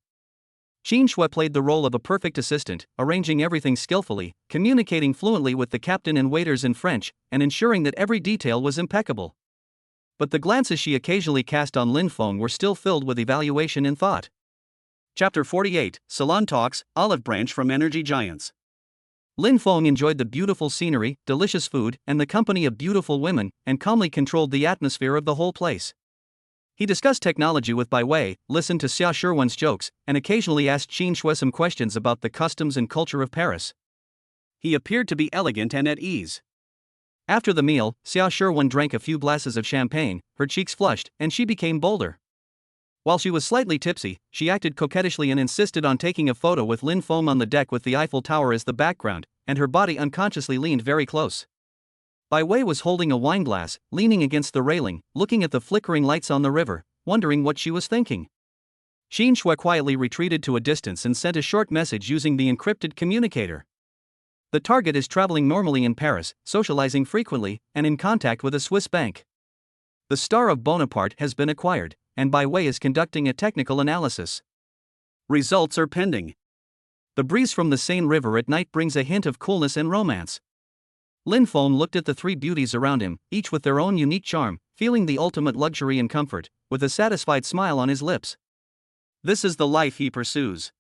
Speaker 1: Qin Shui played the role of a perfect assistant, arranging everything skillfully, communicating fluently with the captain and waiters in French, and ensuring that every detail was impeccable. But the glances she occasionally cast on Lin Feng were still filled with evaluation and thought. Chapter 48, Salon Talks, Olive Branch from Energy Giants. Lin Feng enjoyed the beautiful scenery, delicious food, and the company of beautiful women, and calmly controlled the atmosphere of the whole place. He discussed technology with Bai Wei, listened to Xia Shiwen's jokes, and occasionally asked Qin Shui some questions about the customs and culture of Paris. He appeared to be elegant and at ease. After the meal, Xia Shiwen drank a few glasses of champagne, her cheeks flushed, and she became bolder. While she was slightly tipsy, she acted coquettishly and insisted on taking a photo with Lin Feng on the deck with the Eiffel Tower as the background, and her body unconsciously leaned very close. Bai Wei was holding a wine glass, leaning against the railing, looking at the flickering lights on the river, wondering what she was thinking. Qin Shui quietly retreated to a distance and sent a short message using the encrypted communicator. The target is traveling normally in Paris, socializing frequently, and in contact with a Swiss bank. The Star of Bonaparte has been acquired, and Bai Wei is conducting a technical analysis. Results are pending. The breeze from the Seine River at night brings a hint of coolness and romance. Lin Feng looked at the three beauties around him, each with their own unique charm, feeling the ultimate luxury and comfort, with a satisfied smile on his lips. This is the life he pursues.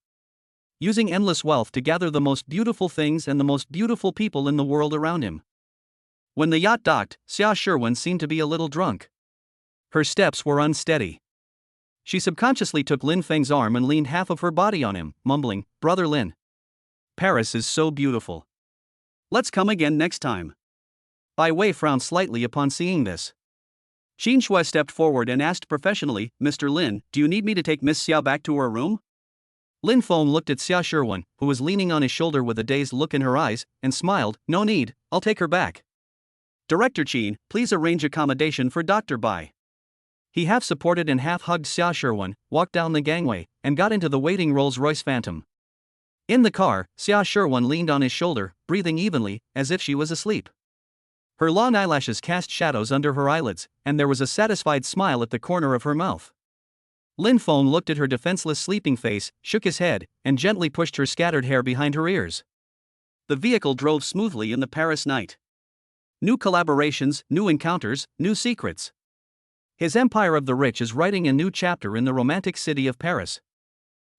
Speaker 1: Using endless wealth to gather the most beautiful things and the most beautiful people in the world around him. When the yacht docked, Xia Shiwen seemed to be a little drunk. Her steps were unsteady. She subconsciously took Lin Feng's arm and leaned half of her body on him, mumbling, "Brother Lin. Paris is so beautiful. Let's come again next time." Bai Wei frowned slightly upon seeing this. Qin Shui stepped forward and asked professionally, "Mr. Lin, do you need me to take Miss Xia back to her room?" Lin Feng looked at Xia Shiwen, who was leaning on his shoulder with a dazed look in her eyes, and smiled, "No need, I'll take her back. Director Qin, please arrange accommodation for Dr. Bai." He half supported and half hugged Xia Shiwen, walked down the gangway, and got into the waiting Rolls-Royce Phantom. In the car, Xia Shiwen leaned on his shoulder, breathing evenly, as if she was asleep. Her long eyelashes cast shadows under her eyelids, and there was a satisfied smile at the corner of her mouth. Lin Feng looked at her defenseless sleeping face, shook his head, and gently pushed her scattered hair behind her ears. The vehicle drove smoothly in the Paris night. New collaborations, new encounters, new secrets. His empire of the rich is writing a new chapter in the romantic city of Paris.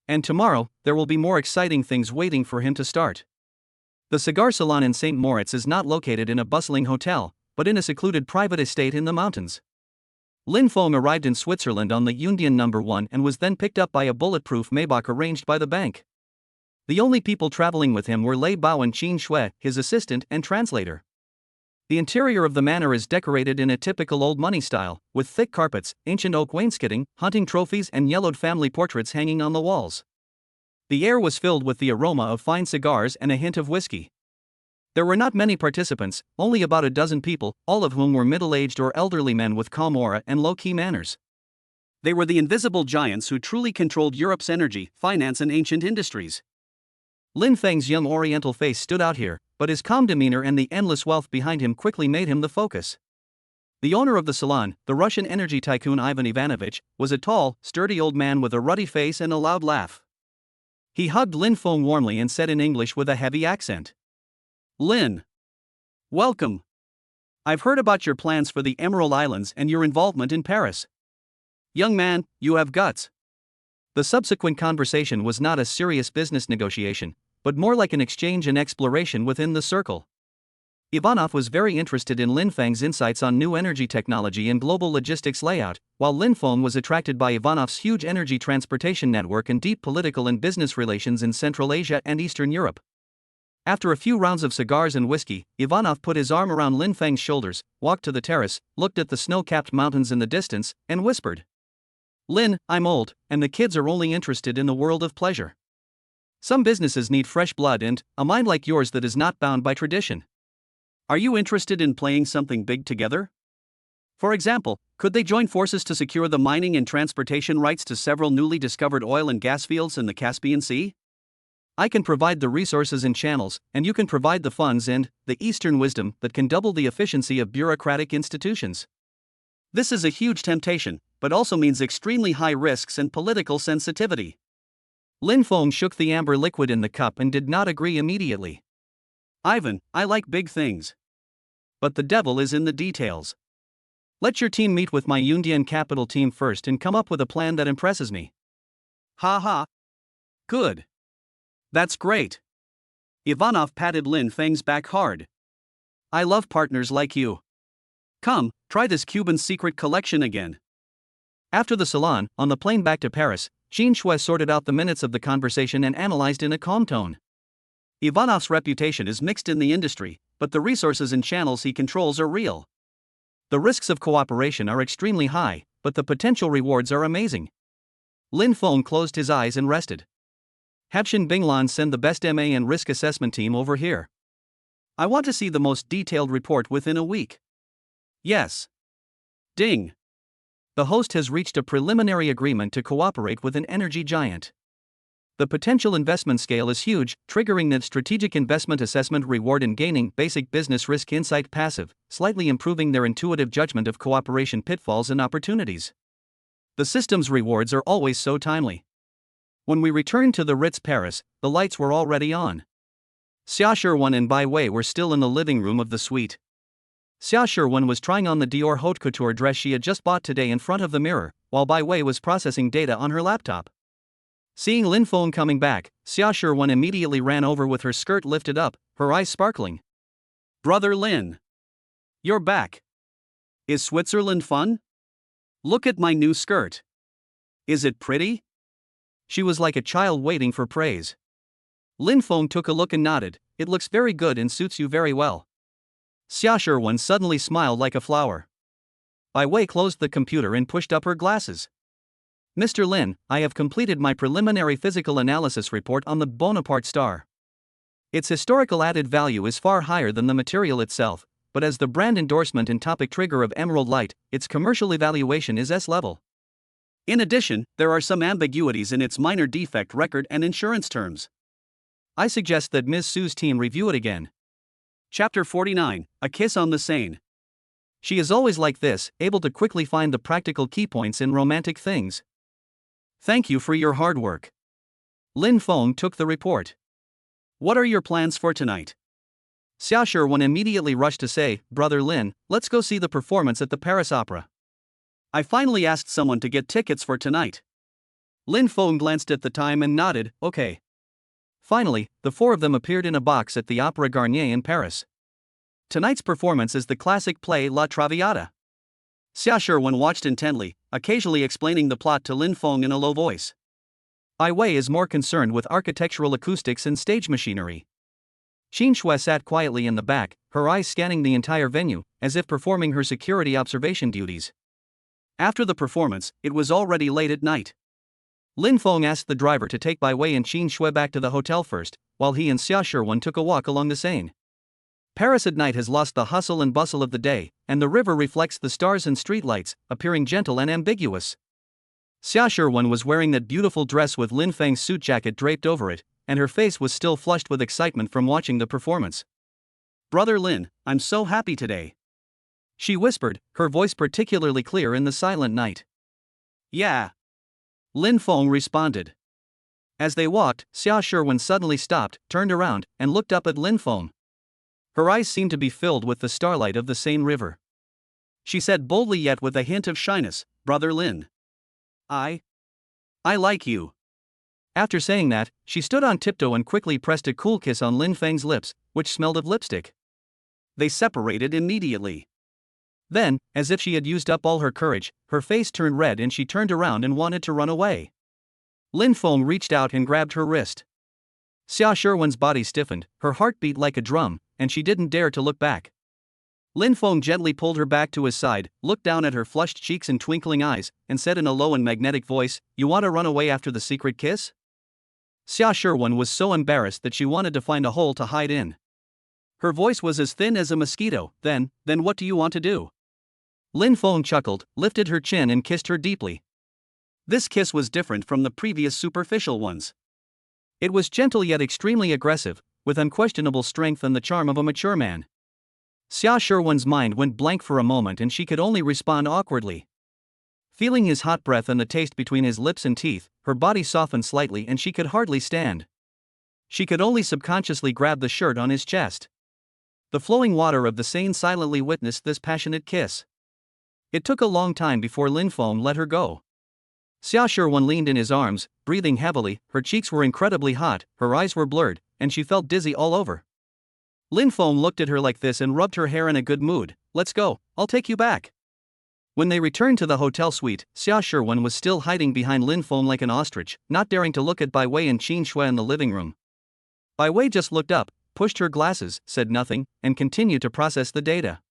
Speaker 1: And tomorrow, there will be more exciting things waiting for him to start. The cigar salon in St. Moritz is not located in a bustling hotel, but in a secluded private estate in the mountains. Lin Feng arrived in Switzerland on the Yundian No. 1 and was then picked up by a bulletproof Maybach arranged by the bank. The only people traveling with him were Lei Bao and Qin Shui, his assistant and translator. The interior of the manor is decorated in a typical old money style, with thick carpets, ancient oak wainscoting, hunting trophies and yellowed family portraits hanging on the walls. The air was filled with the aroma of fine cigars and a hint of whiskey. There were not many participants, only about a dozen people, all of whom were middle-aged or elderly men with calm aura and low-key manners. They were the invisible giants who truly controlled Europe's energy, finance and ancient industries. Lin Feng's young oriental face stood out here, but his calm demeanor and the endless wealth behind him quickly made him the focus. The owner of the salon, the Russian energy tycoon Ivan Ivanovich, was a tall, sturdy old man with a ruddy face and a loud laugh. He hugged Lin Feng warmly and said in English with a heavy accent, "Lin, welcome. I've heard about your plans for the Emerald Islands and your involvement in Paris. Young man, you have guts." The subsequent conversation was not a serious business negotiation, but more like an exchange and exploration within the circle. Ivanov was very interested in Lin Feng's insights on new energy technology and global logistics layout, while Lin Feng was attracted by Ivanov's huge energy transportation network and deep political and business relations in Central Asia and Eastern Europe. After a few rounds of cigars and whiskey, Ivanov put his arm around Lin Feng's shoulders, walked to the terrace, looked at the snow-capped mountains in the distance, and whispered, "Lin, I'm old, and the kids are only interested in the world of pleasure. Some businesses need fresh blood and a mind like yours that is not bound by tradition. Are you interested in playing something big together? For example, could they join forces to secure the mining and transportation rights to several newly discovered oil and gas fields in the Caspian Sea? I can provide the resources and channels, and you can provide the funds and the Eastern wisdom that can double the efficiency of bureaucratic institutions. This is a huge temptation, but also means extremely high risks and political sensitivity." Lin Feng shook the amber liquid in the cup and did not agree immediately. "Ivan, I like big things. But the devil is in the details. Let your team meet with my Yundian capital team first and come up with a plan that impresses me." "Ha ha. Good. That's great." Ivanov patted Lin Feng's back hard. "I love partners like you. Come, try this Cuban secret collection again." After the salon, on the plane back to Paris, Jean Shui sorted out the minutes of the conversation and analyzed in a calm tone. Ivanov's reputation is mixed in the industry, but the resources and channels he controls are real. The risks of cooperation are extremely high, but the potential rewards are amazing. Lin Feng closed his eyes and rested. "Habshin Binglan, send the best MA and risk assessment team over here. I want to see the most detailed report within a week." "Yes." Ding. The host has reached a preliminary agreement to cooperate with an energy giant. The potential investment scale is huge, triggering the strategic investment assessment reward and gaining basic business risk insight passive, slightly improving their intuitive judgment of cooperation pitfalls and opportunities. The system's rewards are always so timely. When we returned to the Ritz Paris, the lights were already on. Xia Sherwan and Bai Wei were still in the living room of the suite. Xia Sherwan was trying on the Dior haute couture dress she had just bought today in front of the mirror, while Bai Wei was processing data on her laptop. Seeing Lin Feng coming back, Xia Sherwan immediately ran over with her skirt lifted up, her eyes sparkling. "Brother Lin! You're back! Is Switzerland fun? Look at my new skirt. Is it pretty?" She was like a child waiting for praise. Lin Feng took a look and nodded. "It looks very good and suits you very well." Xia Sherwan suddenly smiled like a flower. Bai Wei closed the computer and pushed up her glasses. "Mr. Lin, I have completed my preliminary physical analysis report on the Bonaparte star. Its historical added value is far higher than the material itself, but as the brand endorsement and topic trigger of Emerald Light, its commercial evaluation is S-level. In addition, there are some ambiguities in its minor defect record and insurance terms. I suggest that Ms. Su's team review it again." Chapter 49, A Kiss on the Seine. She is always like this, able to quickly find the practical key points in romantic things. "Thank you for your hard work." Lin Feng took the report. "What are your plans for tonight?" Xia Sherwan immediately rushed to say, "Brother Lin, let's go see the performance at the Paris Opera. I finally asked someone to get tickets for tonight." Lin Feng glanced at the time and nodded, "Okay." Finally, the four of them appeared in a box at the Opera Garnier in Paris. Tonight's performance is the classic play La Traviata. Xia Sherwan watched intently, occasionally explaining the plot to Lin Feng in a low voice. Bai Wei is more concerned with architectural acoustics and stage machinery. Qin Shui sat quietly in the back, her eyes scanning the entire venue, as if performing her security observation duties. After the performance, it was already late at night. Lin Feng asked the driver to take Bai Wei and Qin Shui back to the hotel first, while he and Xia Sherwan took a walk along the Seine. Paris at night has lost the hustle and bustle of the day, and the river reflects the stars and streetlights, appearing gentle and ambiguous. Xia Sherwan was wearing that beautiful dress with Lin Feng's suit jacket draped over it, and her face was still flushed with excitement from watching the performance. "Brother Lin, I'm so happy today," she whispered, her voice particularly clear in the silent night. "Yeah," Lin Feng responded. As they walked, Xia Sherwan suddenly stopped, turned around, and looked up at Lin Feng. Her eyes seemed to be filled with the starlight of the Seine River. She said boldly yet with a hint of shyness, "Brother Lin. I like you." After saying that, she stood on tiptoe and quickly pressed a cool kiss on Lin Feng's lips, which smelled of lipstick. They separated immediately. Then, as if she had used up all her courage, her face turned red and she turned around and wanted to run away. Lin Feng reached out and grabbed her wrist. Xia Sherwan's body stiffened, her heart beat like a drum, and she didn't dare to look back. Lin Feng gently pulled her back to his side, looked down at her flushed cheeks and twinkling eyes, and said in a low and magnetic voice, "You want to run away after the secret kiss?" Xia Sherwan was so embarrassed that she wanted to find a hole to hide in. Her voice was as thin as a mosquito. Then what do you want to do? Lin Feng chuckled, lifted her chin and kissed her deeply. This kiss was different from the previous superficial ones. It was gentle yet extremely aggressive, with unquestionable strength and the charm of a mature man. Xia Sherwan's mind went blank for a moment and she could only respond awkwardly. Feeling his hot breath and the taste between his lips and teeth, her body softened slightly and she could hardly stand. She could only subconsciously grab the shirt on his chest. The flowing water of the Seine silently witnessed this passionate kiss. It took a long time before Lin Feng let her go. Xia Sherwan leaned in his arms, breathing heavily, her cheeks were incredibly hot, her eyes were blurred, and she felt dizzy all over. Lin Feng looked at her like this and rubbed her hair in a good mood. "Let's go, I'll take you back." When they returned to the hotel suite, Xia Sherwan was still hiding behind Lin Feng like an ostrich, not daring to look at Bai Wei and Qin Shui in the living room. Bai Wei just looked up, pushed her glasses, said nothing, and continued to process the data.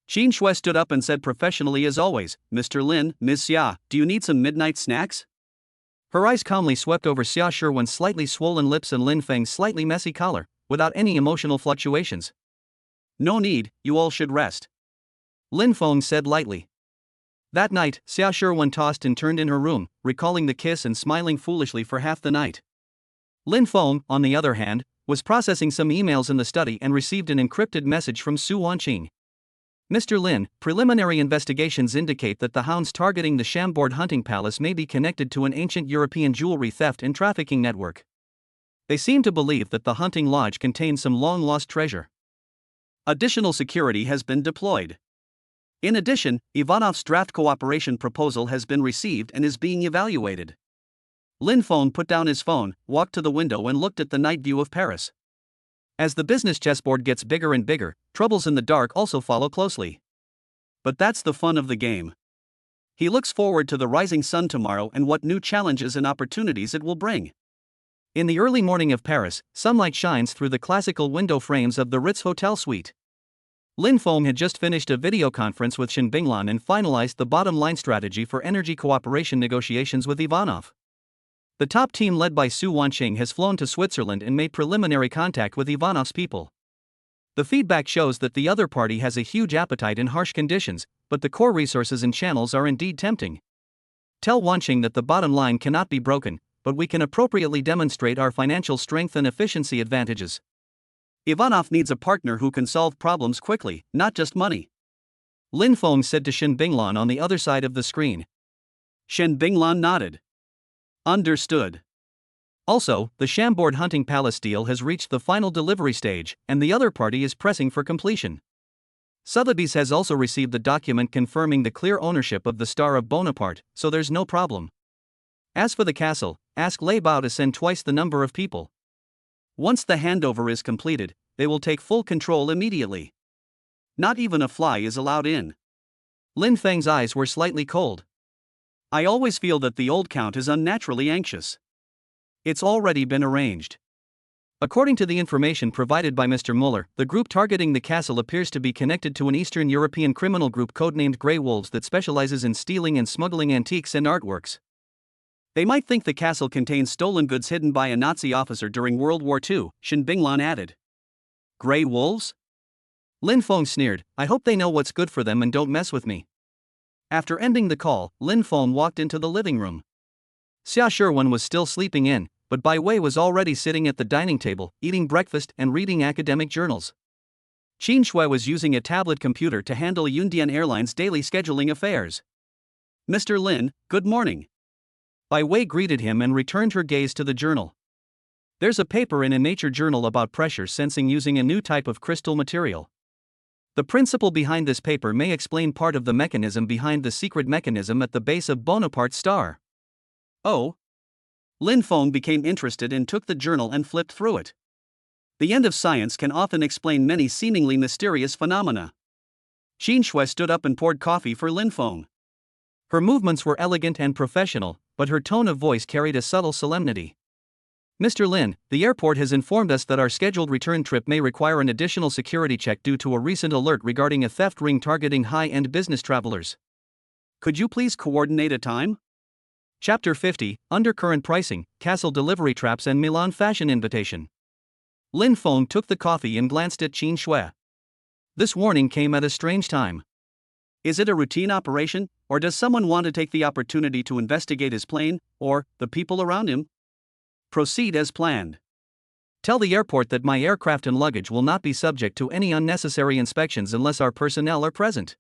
Speaker 1: Qin Shui stood up and said professionally as always, "Mr. Lin, Ms. Xia, do you need some midnight snacks?" Her eyes calmly swept over Xia Sherwan's slightly swollen lips and Lin Feng's slightly messy collar, without any emotional fluctuations. "No need, you all should rest," Lin Feng said lightly. That night, Xia Sherwan tossed and turned in her room, recalling the kiss and smiling foolishly for half the night. Lin Feng, on the other hand, was processing some emails in the study and received an encrypted message from Su Wanqing. "Mr. Lin, preliminary investigations indicate that the hounds targeting the Chambord hunting palace may be connected to an ancient European jewelry theft and trafficking network. They seem to believe that the hunting lodge contains some long-lost treasure. Additional security has been deployed. In addition, Ivanov's draft cooperation proposal has been received and is being evaluated." Lin Feng put down his phone, walked to the window and looked at the night view of Paris. As the business chessboard gets bigger and bigger, troubles in the dark also follow closely. But that's the fun of the game. He looks forward to the rising sun tomorrow and what new challenges and opportunities it will bring. In the early morning of Paris, sunlight shines through the classical window frames of the Ritz Hotel suite. Lin Feng had just finished a video conference with Shen Binglan and finalized the bottom-line strategy for energy cooperation negotiations with Ivanov. The top team led by Su Wanqing has flown to Switzerland and made preliminary contact with Ivanov's people. The feedback shows that the other party has a huge appetite in harsh conditions, but the core resources and channels are indeed tempting. Tell Wanqing that the bottom line cannot be broken, but we can appropriately demonstrate our financial strength and efficiency advantages. Ivanov needs a partner who can solve problems quickly, not just money. Lin Feng said to Shen Binglan on the other side of the screen. Shen Binglan nodded. Understood. Also, the Chambord hunting palace deal has reached the final delivery stage, and the other party is pressing for completion. Sotheby's has also received the document confirming the clear ownership of the Star of Bonaparte, so there's no problem. As for the castle, ask Lei Bao to send twice the number of people. Once the handover is completed, they will take full control immediately. Not even a fly is allowed in. Lin Feng's eyes were slightly cold. I always feel that the old count is unnaturally anxious. It's already been arranged. According to the information provided by Mr. Muller, the group targeting the castle appears to be connected to an Eastern European criminal group codenamed Grey Wolves that specializes in stealing and smuggling antiques and artworks. They might think the castle contains stolen goods hidden by a Nazi officer during World War II, Shen Binglan added. Grey Wolves? Lin Feng sneered, I hope they know what's good for them and don't mess with me. After ending the call, Lin Feng walked into the living room. Xia Sherwan was still sleeping in, but Bai Wei was already sitting at the dining table, eating breakfast and reading academic journals. Qin Shui was using a tablet computer to handle Yundian Airlines' daily scheduling affairs. Mr. Lin, good morning. Bai Wei greeted him and returned her gaze to the journal. There's a paper in a nature journal about pressure sensing using a new type of crystal material. The principle behind this paper may explain part of the mechanism behind the secret mechanism at the base of Bonaparte's star. Oh? Lin Feng became interested and took the journal and flipped through it. The end of science can often explain many seemingly mysterious phenomena. Qin Shui stood up and poured coffee for Lin Feng. Her movements were elegant and professional, but her tone of voice carried a subtle solemnity. Mr. Lin, the airport has informed us that our scheduled return trip may require an additional security check due to a recent alert regarding a theft ring targeting high-end business travelers. Could you please coordinate a time? Chapter 50, Undercurrent Pricing, Castle Delivery Traps and Milan Fashion Invitation. Lin Feng took the coffee and glanced at Qin Shui. This warning came at a strange time. Is it a routine operation, or does someone want to take the opportunity to investigate his plane, or the people around him? Proceed as planned. Tell the airport that my aircraft and luggage will not be subject to any unnecessary inspections unless our personnel are present.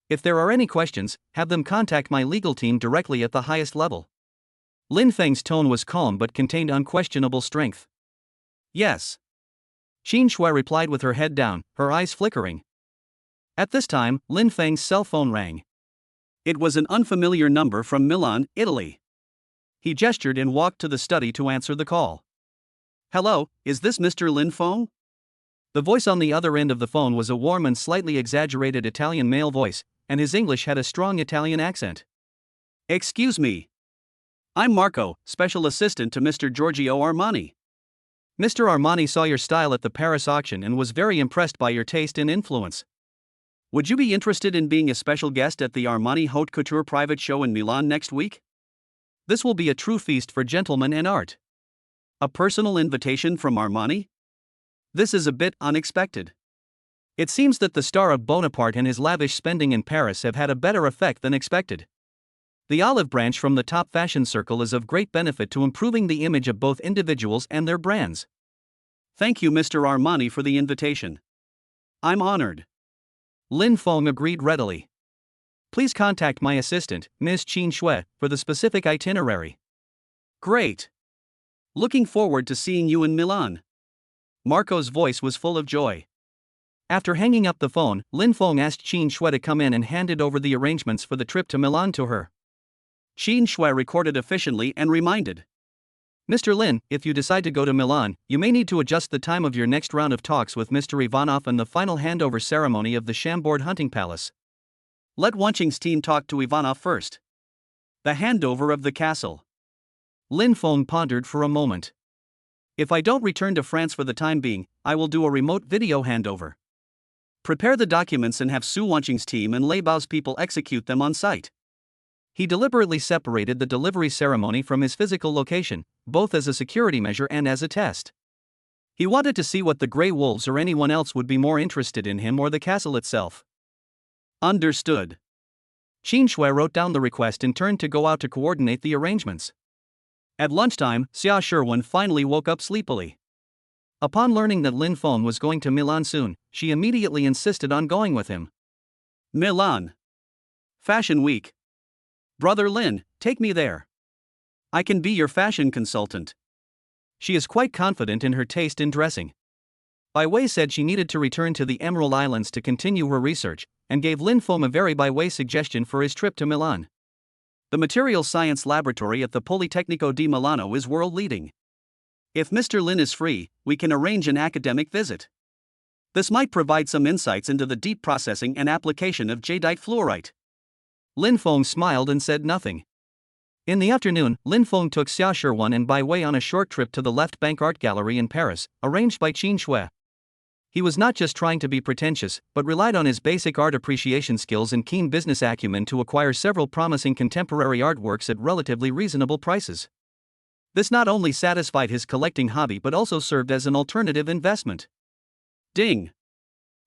Speaker 1: If there are any questions, have them contact my legal team directly at the highest level. Lin Feng's tone was calm but contained unquestionable strength. Yes. Qin Shui replied with her head down, her eyes flickering. At this time, Lin Feng's cell phone rang. It was an unfamiliar number from Milan, Italy. He gestured and walked to the study to answer the call. Hello, is this Mr. Lin Feng? The voice on the other end of the phone was a warm and slightly exaggerated Italian male voice, and his English had a strong Italian accent. Excuse me. I'm Marco, special assistant to Mr. Giorgio Armani. Mr. Armani saw your style at the Paris auction and was very impressed by your taste and influence. Would you be interested in being a special guest at the Armani Haute Couture private show in Milan next week? This will be a true feast for gentlemen and art. A personal invitation from Armani? This is a bit unexpected. It seems that the star of Bonaparte and his lavish spending in Paris have had a better effect than expected. The olive branch from the top fashion circle is of great benefit to improving the image of both individuals and their brands. Thank you, Mr. Armani, for the invitation. I'm honored. Lin Feng agreed readily. Please contact my assistant, Ms. Qin Shui, for the specific itinerary. Great. Looking forward to seeing you in Milan. Marco's voice was full of joy. After hanging up the phone, Lin Feng asked Qin Shui to come in and handed over the arrangements for the trip to Milan to her. Qin Shui recorded efficiently and reminded. Mr. Lin, if you decide to go to Milan, you may need to adjust the time of your next round of talks with Mr. Ivanov and the final handover ceremony of the Chambord hunting palace. Let Wanqing's team talk to Ivanov first. The handover of the castle. Lin Feng pondered for a moment. If I don't return to France for the time being, I will do a remote video handover. Prepare the documents and have Su Wanqing's team and Lei Bao's people execute them on site. He deliberately separated the delivery ceremony from his physical location, both as a security measure and as a test. He wanted to see what the Grey Wolves or anyone else would be more interested in, him or the castle itself. Understood. Qin Shui wrote down the request and turned to go out to coordinate the arrangements. At lunchtime, Xia Sherwan finally woke up sleepily. Upon learning that Lin Feng was going to Milan soon, she immediately insisted on going with him. Milan. Fashion Week. Brother Lin, take me there. I can be your fashion consultant. She is quite confident in her taste in dressing. Bai Wei said she needed to return to the Emerald Islands to continue her research, and gave Lin Feng a very Bai Wei suggestion for his trip to Milan. The Material Science Laboratory at the Politecnico di Milano is world-leading. If Mr. Lin is free, we can arrange an academic visit. This might provide some insights into the deep processing and application of jadeite fluorite. Lin Feng smiled and said nothing. In the afternoon, Lin Feng took Xia Sherwan and Bai Wei on a short trip to the Left Bank Art Gallery in Paris, arranged by Qin Shui. He was not just trying to be pretentious, but relied on his basic art appreciation skills and keen business acumen to acquire several promising contemporary artworks at relatively reasonable prices. This not only satisfied his collecting hobby but also served as an alternative investment. Ding!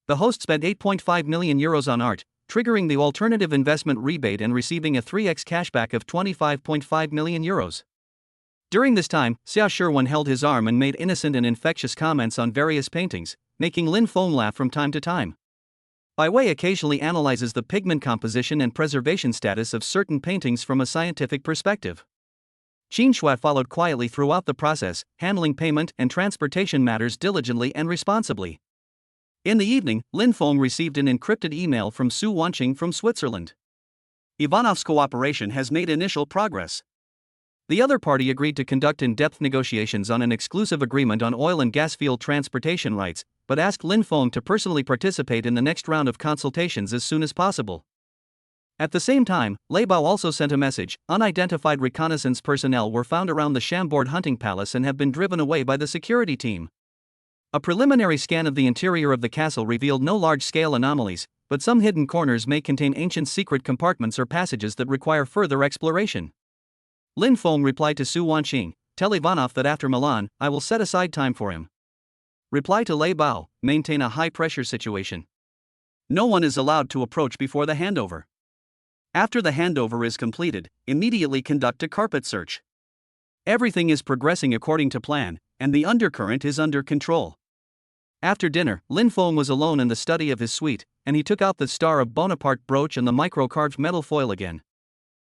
Speaker 1: The host spent €8.5 million on art, triggering the alternative investment rebate and receiving a 3x cashback of €25.5 million. During this time, Xia Sherwan held his arm and made innocent and infectious comments on various paintings, making Lin Feng laugh from time to time. Bai Wei occasionally analyzes the pigment composition and preservation status of certain paintings from a scientific perspective. Qin Shui followed quietly throughout the process, handling payment and transportation matters diligently and responsibly. In the evening, Lin Feng received an encrypted email from Su Wanqing from Switzerland. Ivanov's cooperation has made initial progress. The other party agreed to conduct in-depth negotiations on an exclusive agreement on oil and gas field transportation rights, but asked Lin Feng to personally participate in the next round of consultations as soon as possible. At the same time, Lei Bao also sent a message. Unidentified reconnaissance personnel were found around the Chambord hunting palace and have been driven away by the security team. A preliminary scan of the interior of the castle revealed no large-scale anomalies, but some hidden corners may contain ancient secret compartments or passages that require further exploration. Lin Feng replied to Su Wanqing, "Tell Ivanov that after Milan, I will set aside time for him." Reply to Lei Bao, "Maintain a high-pressure situation. No one is allowed to approach before the handover. After the handover is completed, immediately conduct a carpet search. Everything is progressing according to plan, and the undercurrent is under control." After dinner, Lin Feng was alone in the study of his suite, and he took out the Star of Bonaparte brooch and the micro-carved metal foil again.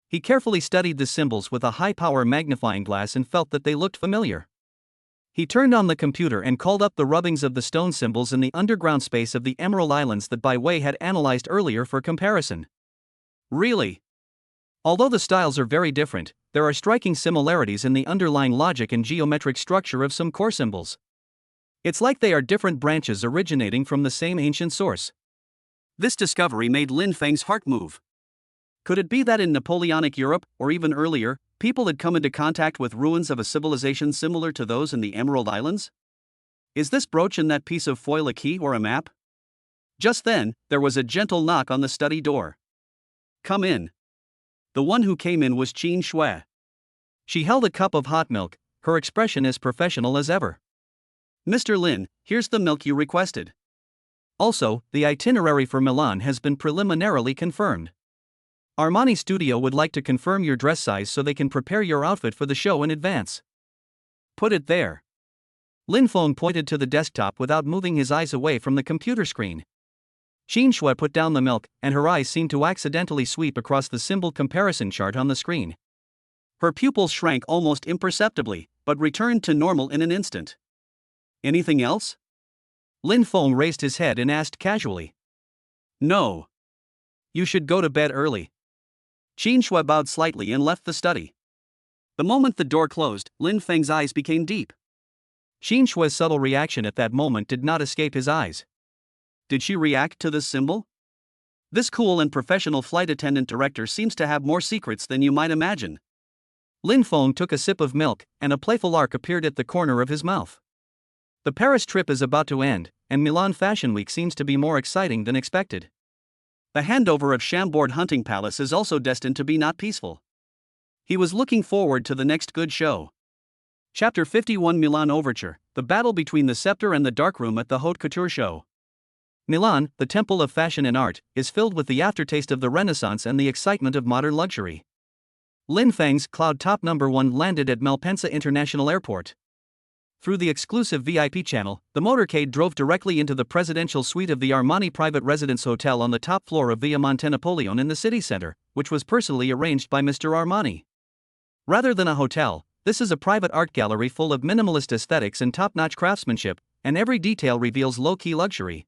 Speaker 1: He carefully studied the symbols with a high-power magnifying glass and felt that they looked familiar. He turned on the computer and called up the rubbings of the stone symbols in the underground space of the Emerald Islands that Bai Wei had analyzed earlier for comparison. Really? Although the styles are very different, there are striking similarities in the underlying logic and geometric structure of some core symbols. It's like they are different branches originating from the same ancient source. This discovery made Lin Feng's heart move. Could it be that in Napoleonic Europe, or even earlier, people had come into contact with ruins of a civilization similar to those in the Emerald Islands? Is this brooch and that piece of foil a key or a map? Just then, there was a gentle knock on the study door. "Come in." The one who came in was Qin Shui. She held a cup of hot milk, her expression as professional as ever. "Mr. Lin, here's the milk you requested. Also, the itinerary for Milan has been preliminarily confirmed. Armani Studio would like to confirm your dress size so they can prepare your outfit for the show in advance. Put it there." Lin Feng pointed to the desktop without moving his eyes away from the computer screen. Qin Shui put down the milk, and her eyes seemed to accidentally sweep across the symbol comparison chart on the screen. Her pupils shrank almost imperceptibly, but returned to normal in an instant. "Anything else?" Lin Feng raised his head and asked casually. "No. You should go to bed early." Qin Shui bowed slightly and left the study. The moment the door closed, Lin Feng's eyes became deep. Qin Shui's subtle reaction at that moment did not escape his eyes. Did she react to this symbol? This cool and professional flight attendant director seems to have more secrets than you might imagine. Lin Feng took a sip of milk, and a playful arc appeared at the corner of his mouth. The Paris trip is about to end, and Milan Fashion Week seems to be more exciting than expected. The handover of Chambord Hunting Palace is also destined to be not peaceful. He was looking forward to the next good show. Chapter 51 Milan Overture, the battle between the scepter and the darkroom at the Haute Couture show. Milan, the temple of fashion and art, is filled with the aftertaste of the Renaissance and the excitement of modern luxury. Lin Feng's Cloud Top No. 1 landed at Malpensa International Airport. Through the exclusive VIP channel, the motorcade drove directly into the presidential suite of the Armani Private Residence Hotel on the top floor of Via Monte Napoleon in the city center, which was personally arranged by Mr. Armani. Rather than a hotel, this is a private art gallery full of minimalist aesthetics and top-notch craftsmanship, and every detail reveals low-key luxury.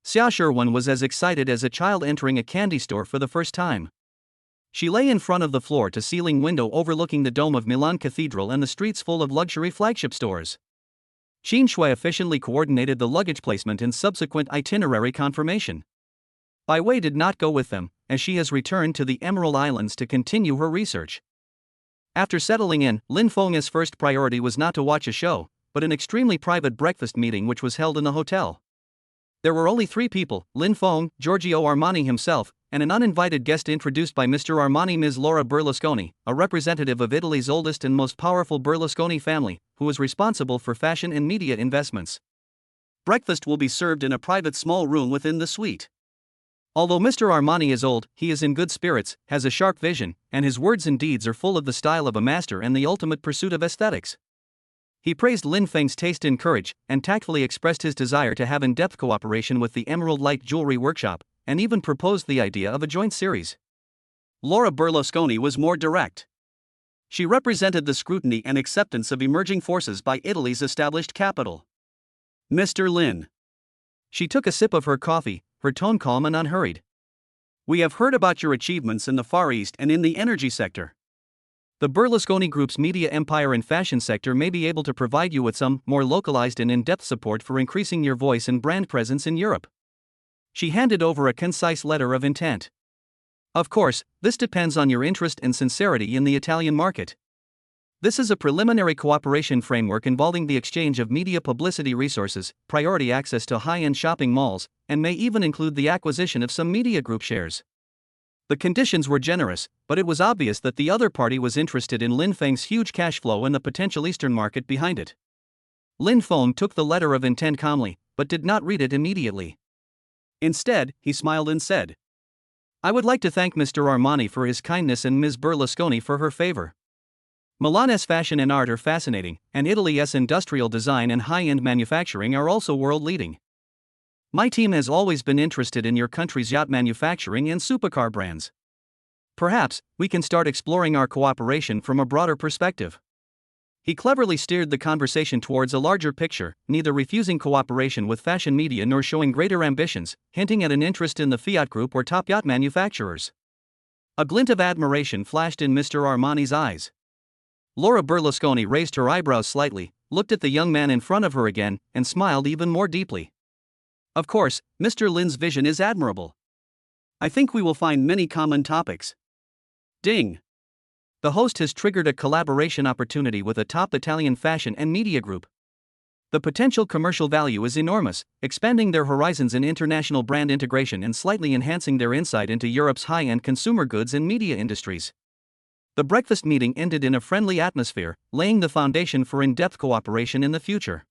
Speaker 1: Xia Sherwan was as excited as a child entering a candy store for the first time. She lay in front of the floor-to-ceiling window overlooking the dome of Milan Cathedral and the streets full of luxury flagship stores. Qin Shui efficiently coordinated the luggage placement and subsequent itinerary confirmation. Bai Wei did not go with them, as she has returned to the Emerald Islands to continue her research. After settling in, Lin Feng's first priority was not to watch a show, but an extremely private breakfast meeting which was held in the hotel. There were only 3 people, Lin Feng, Giorgio Armani himself, and an uninvited guest introduced by Mr. Armani, Ms. Laura Berlusconi, a representative of Italy's oldest and most powerful Berlusconi family, who is responsible for fashion and media investments. Breakfast will be served in a private small room within the suite. Although Mr. Armani is old, he is in good spirits, has a sharp vision, and his words and deeds are full of the style of a master and the ultimate pursuit of aesthetics. He praised Lin Feng's taste and courage, and tactfully expressed his desire to have in-depth cooperation with the Emerald Light Jewelry Workshop, and even proposed the idea of a joint series. Laura Berlusconi was more direct. She represented the scrutiny and acceptance of emerging forces by Italy's established capital. "Mr. Lin." She took a sip of her coffee, her tone calm and unhurried. "We have heard about your achievements in the Far East and in the energy sector. The Berlusconi Group's media empire and fashion sector may be able to provide you with some more localized and in-depth support for increasing your voice and brand presence in Europe. She handed over a concise letter of intent. Of course, this depends on your interest and sincerity in the Italian market. This is a preliminary cooperation framework involving the exchange of media publicity resources, priority access to high-end shopping malls, and may even include the acquisition of some media group shares. The conditions were generous, but it was obvious that the other party was interested in Lin Feng's huge cash flow and the potential Eastern market behind it. Lin Feng took the letter of intent calmly, but did not read it immediately. Instead, he smiled and said, "I would like to thank Mr. Armani for his kindness and Ms. Berlusconi for her favor. Milan's fashion and art are fascinating, and Italy's industrial design and high-end manufacturing are also world-leading. My team has always been interested in your country's yacht manufacturing and supercar brands. Perhaps we can start exploring our cooperation from a broader perspective." He cleverly steered the conversation towards a larger picture, neither refusing cooperation with fashion media nor showing greater ambitions, hinting at an interest in the Fiat Group or top yacht manufacturers. A glint of admiration flashed in Mr. Armani's eyes. Laura Berlusconi raised her eyebrows slightly, looked at the young man in front of her again, and smiled even more deeply. "Of course, Mr. Lin's vision is admirable. I think we will find many common topics." Ding! The host has triggered a collaboration opportunity with a top Italian fashion and media group. The potential commercial value is enormous, expanding their horizons in international brand integration and slightly enhancing their insight into Europe's high-end consumer goods and media industries. The breakfast meeting ended in a friendly atmosphere, laying the foundation for in-depth cooperation in the future.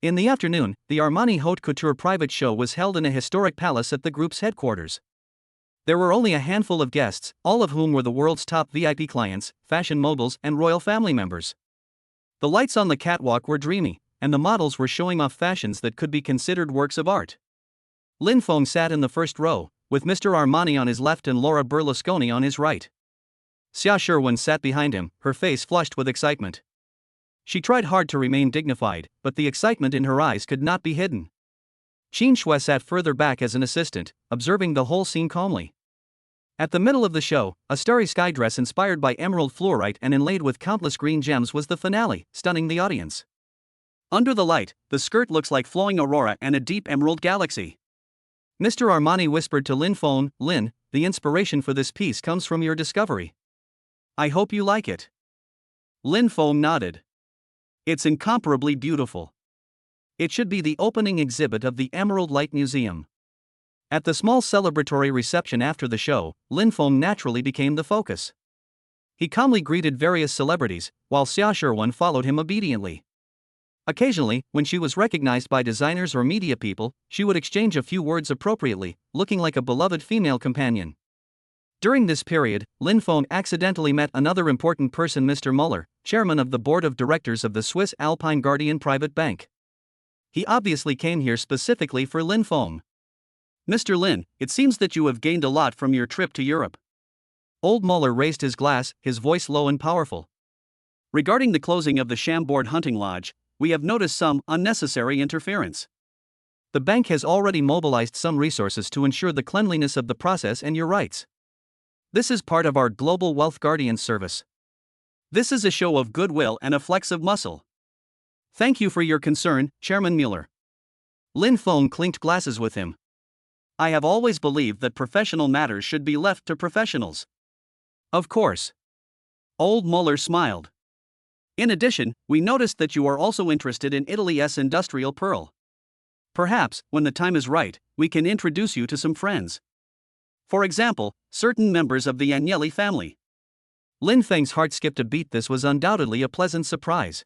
Speaker 1: In the afternoon, the Armani Haute Couture private show was held in a historic palace at the group's headquarters. There were only a handful of guests, all of whom were the world's top VIP clients, fashion moguls, and royal family members. The lights on the catwalk were dreamy, and the models were showing off fashions that could be considered works of art. Lin Feng sat in the first row, with Mr. Armani on his left and Laura Berlusconi on his right. Xia Sherwin sat behind him, her face flushed with excitement. She tried hard to remain dignified, but the excitement in her eyes could not be hidden. Qin Shui sat further back as an assistant, observing the whole scene calmly. At the middle of the show, a starry sky dress inspired by emerald fluorite and inlaid with countless green gems was the finale, stunning the audience. Under the light, the skirt looks like flowing aurora and a deep emerald galaxy. Mr. Armani whispered to Lin Feng, "Lin, the inspiration for this piece comes from your discovery. I hope you like it." Lin Feng nodded. "It's incomparably beautiful. It should be the opening exhibit of the Emerald Light Museum." At the small celebratory reception after the show, Lin Feng naturally became the focus. He calmly greeted various celebrities, while Xia Sherwan followed him obediently. Occasionally, when she was recognized by designers or media people, she would exchange a few words appropriately, looking like a beloved female companion. During this period, Lin Feng accidentally met another important person, Mr. Muller, chairman of the board of directors of the Swiss Alpine Guardian Private Bank. He obviously came here specifically for Lin Feng. "Mr. Lin, it seems that you have gained a lot from your trip to Europe." Old Muller raised his glass, his voice low and powerful. "Regarding the closing of the Chambord hunting lodge, we have noticed some unnecessary interference. The bank has already mobilized some resources to ensure the cleanliness of the process and your rights. This is part of our Global Wealth Guardian service. This is a show of goodwill and a flex of muscle. Thank you for your concern, Chairman Mueller." Lin Feng clinked glasses with him. "I have always believed that professional matters should be left to professionals." "Of course." Old Mueller smiled. "In addition, we noticed that you are also interested in Italy's industrial pearl. Perhaps, when the time is right, we can introduce you to some friends. For example, certain members of the Agnelli family." Lin Feng's heart skipped a beat. This was undoubtedly a pleasant surprise.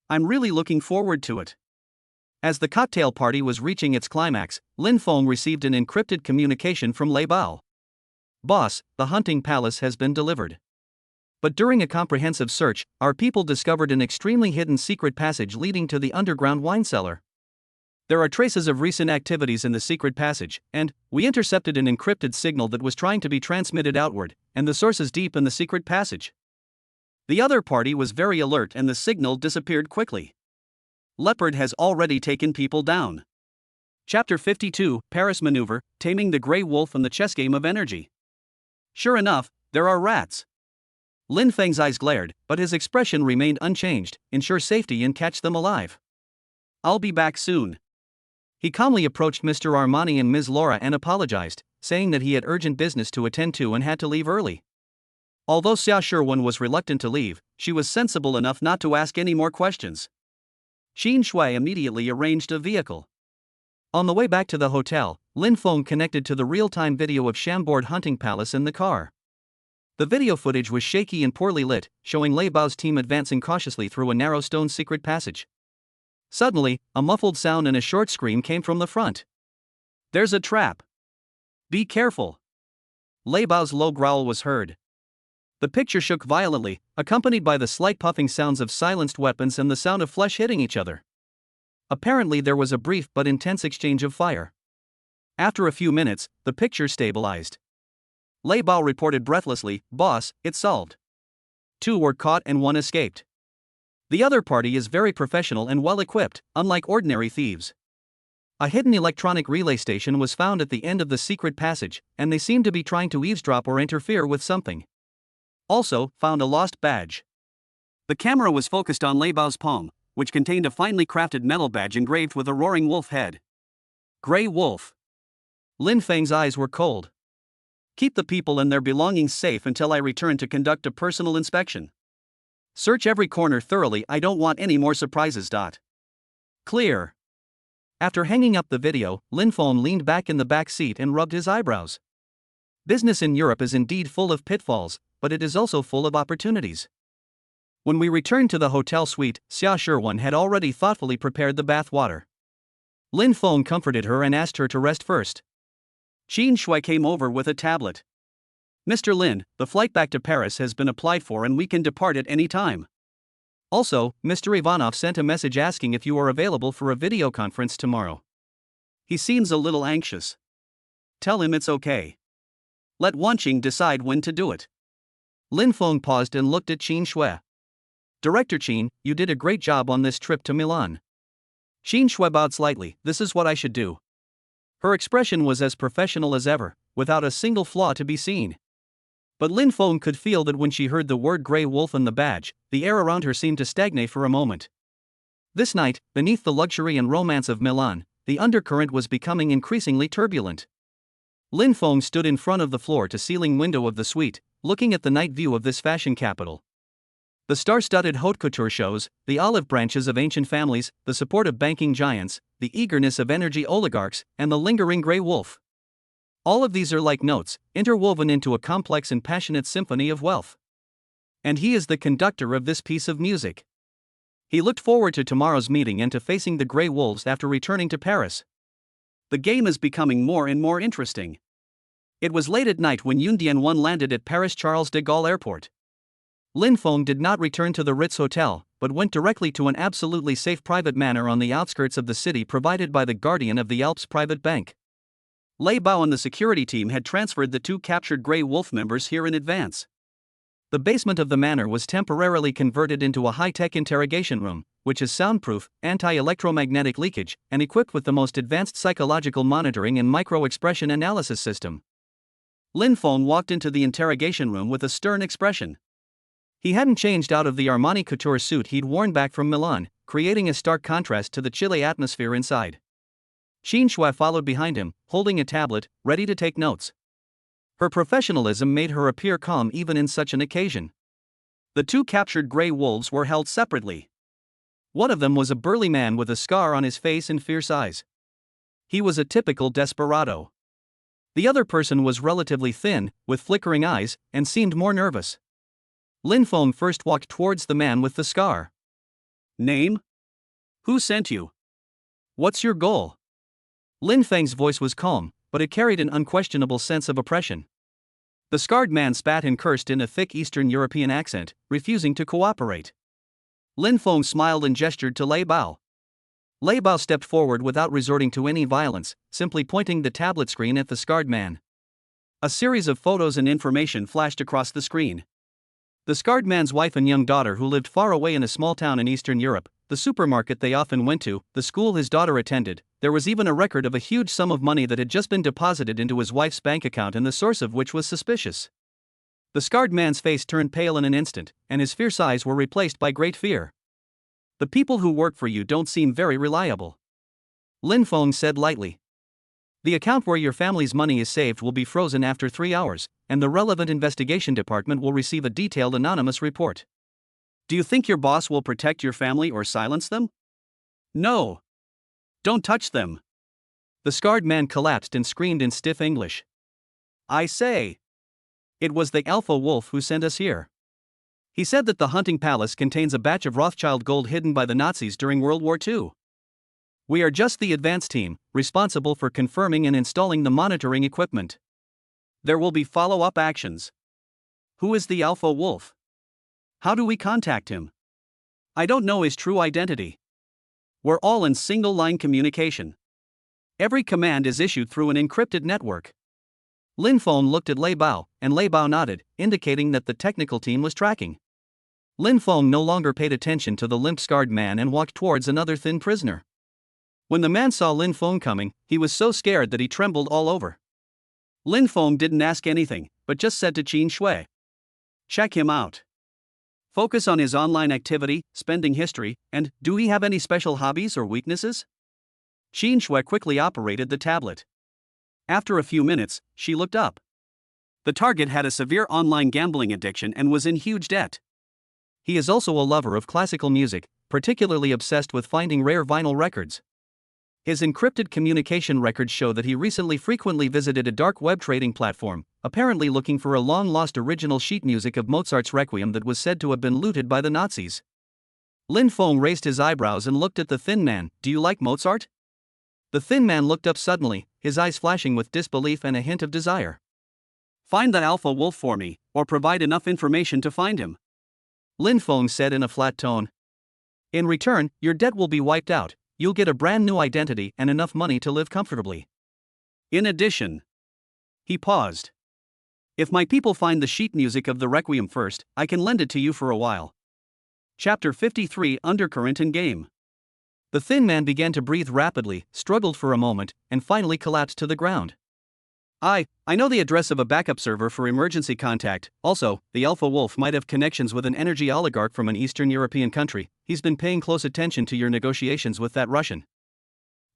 Speaker 1: "I'm really looking forward to it." As the cocktail party was reaching its climax, Lin Feng received an encrypted communication from Lei Bao. "Boss, the hunting palace has been delivered. But during a comprehensive search, our people discovered an extremely hidden secret passage leading to the underground wine cellar. There are traces of recent activities in the secret passage, and we intercepted an encrypted signal that was trying to be transmitted outward, and the source is deep in the secret passage." The other party was very alert and the signal disappeared quickly. Leopard has already taken people down. Chapter 52, Paris Maneuver, Taming the Grey Wolf and the Chess Game of Energy. Sure enough, there are rats. Lin Feng's eyes glared, but his expression remained unchanged. Ensure safety and catch them alive. I'll be back soon. He calmly approached Mr. Armani and Ms. Laura and apologized, saying that he had urgent business to attend to and had to leave early. Although Xia Sherwan was reluctant to leave, she was sensible enough not to ask any more questions. Qin Shui immediately arranged a vehicle. On the way back to the hotel, Lin Feng connected to the real-time video of Chambord Hunting Palace in the car. The video footage was shaky and poorly lit, showing Lei Bao's team advancing cautiously through a narrow stone secret passage. Suddenly, a muffled sound and a short scream came from the front. There's a trap. Be careful. Lei Bao's low growl was heard. The picture shook violently, accompanied by the slight puffing sounds of silenced weapons and the sound of flesh hitting each other. Apparently there was a brief but intense exchange of fire. After a few minutes, the picture stabilized. Lei Bao reported breathlessly, "Boss, it's solved. 2 were caught and 1 escaped. The other party is very professional and well equipped, unlike ordinary thieves. A hidden electronic relay station was found at the end of the secret passage, and they seem to be trying to eavesdrop or interfere with something. Also, found a lost badge." The camera was focused on Lei Bao's palm, which contained a finely crafted metal badge engraved with a roaring wolf head. Grey Wolf. Lin Feng's eyes were cold. Keep the people and their belongings safe until I return to conduct a personal inspection. Search every corner thoroughly, I don't want any more surprises. Clear. After hanging up the video, Lin Feng leaned back in the back seat and rubbed his eyebrows. Business in Europe is indeed full of pitfalls, but it is also full of opportunities. When we returned to the hotel suite, Xia Sherwan had already thoughtfully prepared the bath water. Lin Feng comforted her and asked her to rest first. Qin Shui came over with a tablet. "Mr. Lin, the flight back to Paris has been applied for and we can depart at any time. Also, Mr. Ivanov sent a message asking if you are available for a video conference tomorrow. He seems a little anxious. Tell him it's okay. Let Wanqing decide when to do it." Lin Feng paused and looked at Qin Shui. "Director Qin, you did a great job on this trip to Milan." Qin Shui bowed slightly. "This is what I should do." Her expression was as professional as ever, without a single flaw to be seen. But Lin Feng could feel that when she heard the word Grey Wolf and the badge, the air around her seemed to stagnate for a moment. This night, beneath the luxury and romance of Milan, the undercurrent was becoming increasingly turbulent. Lin Feng stood in front of the floor-to-ceiling window of the suite, looking at the night view of this fashion capital. The star-studded haute couture shows, the olive branches of ancient families, the support of banking giants, the eagerness of energy oligarchs, and the lingering Grey Wolf. All of these are like notes, interwoven into a complex and passionate symphony of wealth. And he is the conductor of this piece of music. He looked forward to tomorrow's meeting and to facing the Grey Wolves after returning to Paris. The game is becoming more and more interesting. It was late at night when Yundian 1 landed at Paris Charles de Gaulle Airport. Lin Feng did not return to the Ritz Hotel, but went directly to an absolutely safe private manor on the outskirts of the city provided by the Guardian of the Alps private bank. Lei Bao and the security team had transferred the 2 captured Grey Wolf members here in advance. The basement of the manor was temporarily converted into a high-tech interrogation room, which is soundproof, anti-electromagnetic leakage, and equipped with the most advanced psychological monitoring and micro-expression analysis system. Lin Feng walked into the interrogation room with a stern expression. He hadn't changed out of the Armani couture suit he'd worn back from Milan, creating a stark contrast to the chilly atmosphere inside. Qin Shui followed behind him, holding a tablet, ready to take notes. Her professionalism made her appear calm even in such an occasion. The 2 captured Grey Wolves were held separately. One of them was a burly man with a scar on his face and fierce eyes. He was a typical desperado. The other person was relatively thin, with flickering eyes, and seemed more nervous. Lin Feng first walked towards the man with the scar. "Name? Who sent you? What's your goal?" Lin Feng's voice was calm, but it carried an unquestionable sense of oppression. The scarred man spat and cursed in a thick Eastern European accent, refusing to cooperate. Lin Feng smiled and gestured to Lei Bao. Lei Bao stepped forward without resorting to any violence, simply pointing the tablet screen at the scarred man. A series of photos and information flashed across the screen. The scarred man's wife and young daughter who lived far away in a small town in Eastern Europe, the supermarket they often went to, the school his daughter attended. There was even a record of a huge sum of money that had just been deposited into his wife's bank account and the source of which was suspicious. The scarred man's face turned pale in an instant, and his fierce eyes were replaced by great fear. The people who work for you don't seem very reliable, Lin Feng said lightly. The account where your family's money is saved will be frozen after 3 hours, and the relevant investigation department will receive a detailed anonymous report. Do you think your boss will protect your family or silence them? No. Don't touch them. The scarred man collapsed and screamed in stiff English. I say. It was the Alpha Wolf who sent us here. He said that the hunting palace contains a batch of Rothschild gold hidden by the Nazis during World War II. We are just the advance team, responsible for confirming and installing the monitoring equipment. There will be follow-up actions. Who is the Alpha Wolf? How do we contact him? I don't know his true identity. We're all in single-line communication. Every command is issued through an encrypted network. Lin Feng looked at Lei Bao, and Lei Bao nodded, indicating that the technical team was tracking. Lin Feng no longer paid attention to the limp-scarred man and walked towards another thin prisoner. When the man saw Lin Feng coming, he was so scared that he trembled all over. Lin Feng didn't ask anything, but just said to Qin Shui, check him out. Focus on his online activity, spending history, and do he have any special hobbies or weaknesses? Qin Shui quickly operated the tablet. After a few minutes, she looked up. The target had a severe online gambling addiction and was in huge debt. He is also a lover of classical music, particularly obsessed with finding rare vinyl records. His encrypted communication records show that he recently frequently visited a dark web trading platform, apparently looking for a long-lost original sheet music of Mozart's Requiem that was said to have been looted by the Nazis. Lin Feng raised his eyebrows and looked at the thin man. Do you like Mozart? The thin man looked up suddenly, his eyes flashing with disbelief and a hint of desire. Find the Alpha Wolf for me, or provide enough information to find him, Lin Feng said in a flat tone. In return, your debt will be wiped out. You'll get a brand new identity and enough money to live comfortably. In addition, he paused. If my people find the sheet music of the Requiem first, I can lend it to you for a while. Chapter 53 Undercurrent in Game. The thin man began to breathe rapidly, struggled for a moment, and finally collapsed to the ground. I know the address of a backup server for emergency contact. Also, the Alpha Wolf might have connections with an energy oligarch from an Eastern European country. He's been paying close attention to your negotiations with that Russian.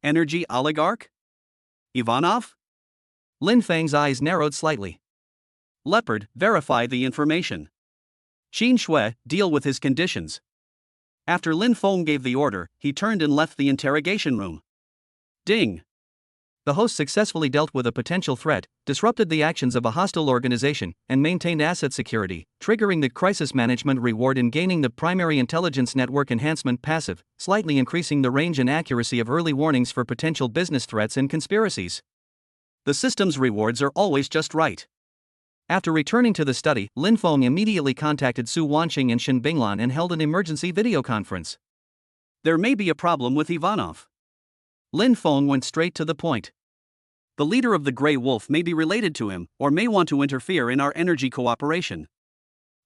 Speaker 1: Energy oligarch? Ivanov? Lin Feng's eyes narrowed slightly. Leopard, verify the information. Qin Shui, deal with his conditions. After Lin Feng gave the order, he turned and left the interrogation room. Ding! The host successfully dealt with a potential threat, disrupted the actions of a hostile organization, and maintained asset security, triggering the crisis management reward and gaining the primary intelligence network enhancement passive, slightly increasing the range and accuracy of early warnings for potential business threats and conspiracies. The system's rewards are always just right. After returning to the study, Lin Feng immediately contacted Su Wanqing and Shen Binglan and held an emergency video conference. There may be a problem with Ivanov. Lin Feng went straight to the point. The leader of the Grey Wolf may be related to him, or may want to interfere in our energy cooperation.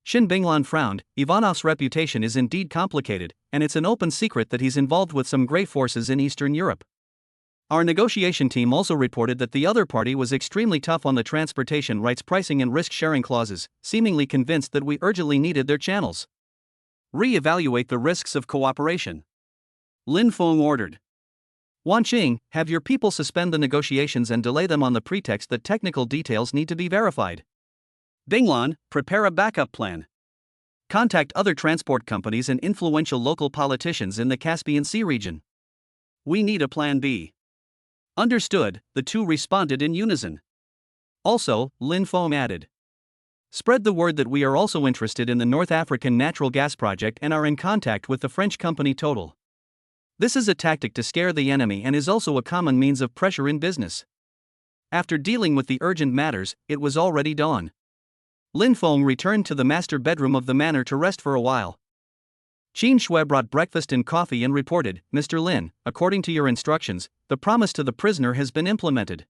Speaker 1: Shen Binglan frowned. Ivanov's reputation is indeed complicated, and it's an open secret that he's involved with some Grey forces in Eastern Europe. Our negotiation team also reported that the other party was extremely tough on the transportation rights pricing and risk-sharing clauses, seemingly convinced that we urgently needed their channels. Re-evaluate the risks of cooperation, Lin Feng ordered. Wanqing, have your people suspend the negotiations and delay them on the pretext that technical details need to be verified. Binglan, prepare a backup plan. Contact other transport companies and influential local politicians in the Caspian Sea region. We need a plan B. Understood, the two responded in unison. Also, Lin Feng added. Spread the word that we are also interested in the North African natural gas project and are in contact with the French company Total. This is a tactic to scare the enemy and is also a common means of pressure in business. After dealing with the urgent matters, it was already dawn. Lin Feng returned to the master bedroom of the manor to rest for a while. Qin Shui brought breakfast and coffee and reported, Mr. Lin, according to your instructions, the promise to the prisoner has been implemented.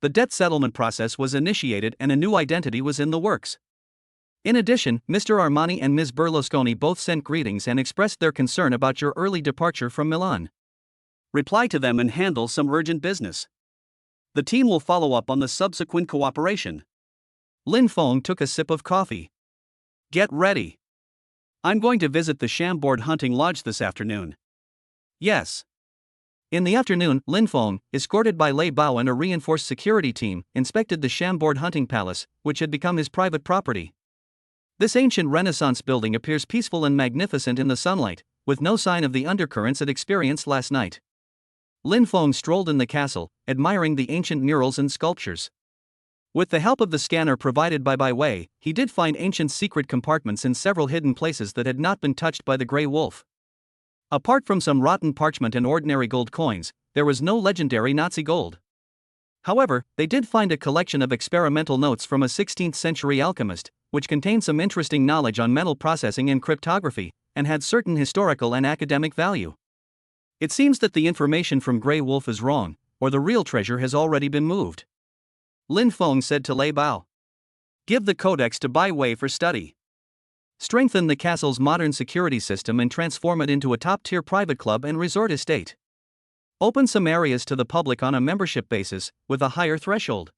Speaker 1: The debt settlement process was initiated and a new identity was in the works. In addition, Mr. Armani and Ms. Berlusconi both sent greetings and expressed their concern about your early departure from Milan. Reply to them and handle some urgent business. The team will follow up on the subsequent cooperation. Lin Feng took a sip of coffee. Get ready. I'm going to visit the Shambord hunting lodge this afternoon. Yes. In the afternoon, Lin Feng, escorted by Lei Bao and a reinforced security team, inspected the Shambord hunting palace, which had become his private property. This ancient Renaissance building appears peaceful and magnificent in the sunlight, with no sign of the undercurrents it experienced last night. Lin Feng strolled in the castle, admiring the ancient murals and sculptures. With the help of the scanner provided by Bai Wei, he did find ancient secret compartments in several hidden places that had not been touched by the Grey Wolf. Apart from some rotten parchment and ordinary gold coins, there was no legendary Nazi gold. However, they did find a collection of experimental notes from a 16th century alchemist, which contained some interesting knowledge on metal processing and cryptography, and had certain historical and academic value. It seems that the information from Grey Wolf is wrong, or the real treasure has already been moved. Lin Feng said to Lei Bao. Give the codex to Bai Wei for study. Strengthen the castle's modern security system and transform it into a top-tier private club and resort estate. Open some areas to the public on a membership basis, with a higher threshold.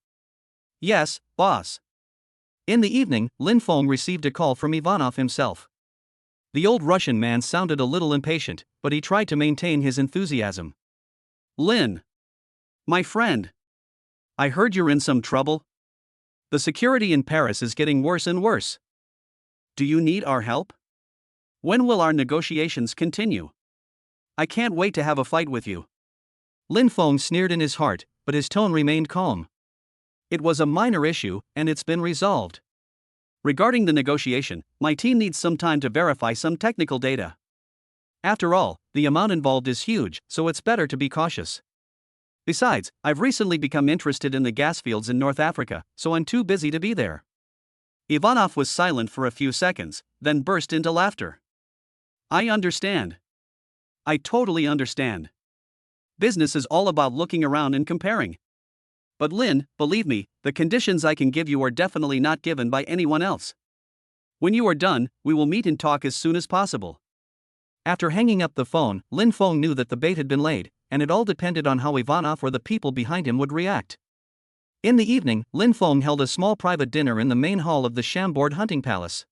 Speaker 1: Yes, boss. In the evening, Lin Feng received a call from Ivanov himself. The old Russian man sounded a little impatient, but he tried to maintain his enthusiasm. Lin. My friend. I heard you're in some trouble. The security in Paris is getting worse and worse. Do you need our help? When will our negotiations continue? I can't wait to have a fight with you. Lin Feng sneered in his heart, but his tone remained calm. It was a minor issue, and it's been resolved. Regarding the negotiation, my team needs some time to verify some technical data. After all, the amount involved is huge, so it's better to be cautious. Besides, I've recently become interested in the gas fields in North Africa, so I'm too busy to be there. Ivanov was silent for a few seconds, then burst into laughter. I understand. I totally understand. Business is all about looking around and comparing. But Lin, believe me, the conditions I can give you are definitely not given by anyone else. When you are done, we will meet and talk as soon as possible. After hanging up the phone, Lin Feng knew that the bait had been laid, and it all depended on how Ivanov or the people behind him would react. In the evening, Lin Feng held a small private dinner in the main hall of the Shambord hunting palace.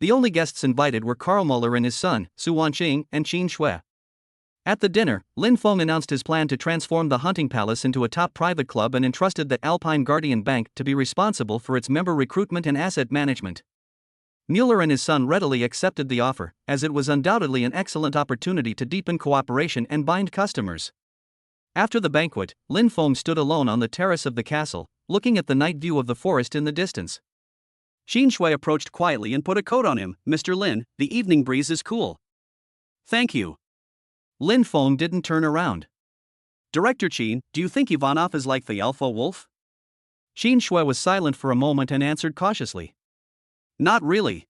Speaker 1: The only guests invited were Karl Muller and his son, Su Wanqing, and Qin Shui. At the dinner, Lin Feng announced his plan to transform the hunting palace into a top private club and entrusted the Alpine Guardian Bank to be responsible for its member recruitment and asset management. Mueller and his son readily accepted the offer, as it was undoubtedly an excellent opportunity to deepen cooperation and bind customers. After the banquet, Lin Feng stood alone on the terrace of the castle, looking at the night view of the forest in the distance. Qin Shui approached quietly and put a coat on him. Mr. Lin, the evening breeze is cool. Thank you. Lin Feng didn't turn around. Director Qin, do you think Ivanov is like the alpha wolf? Qin Shui was silent for a moment and answered cautiously. Not really.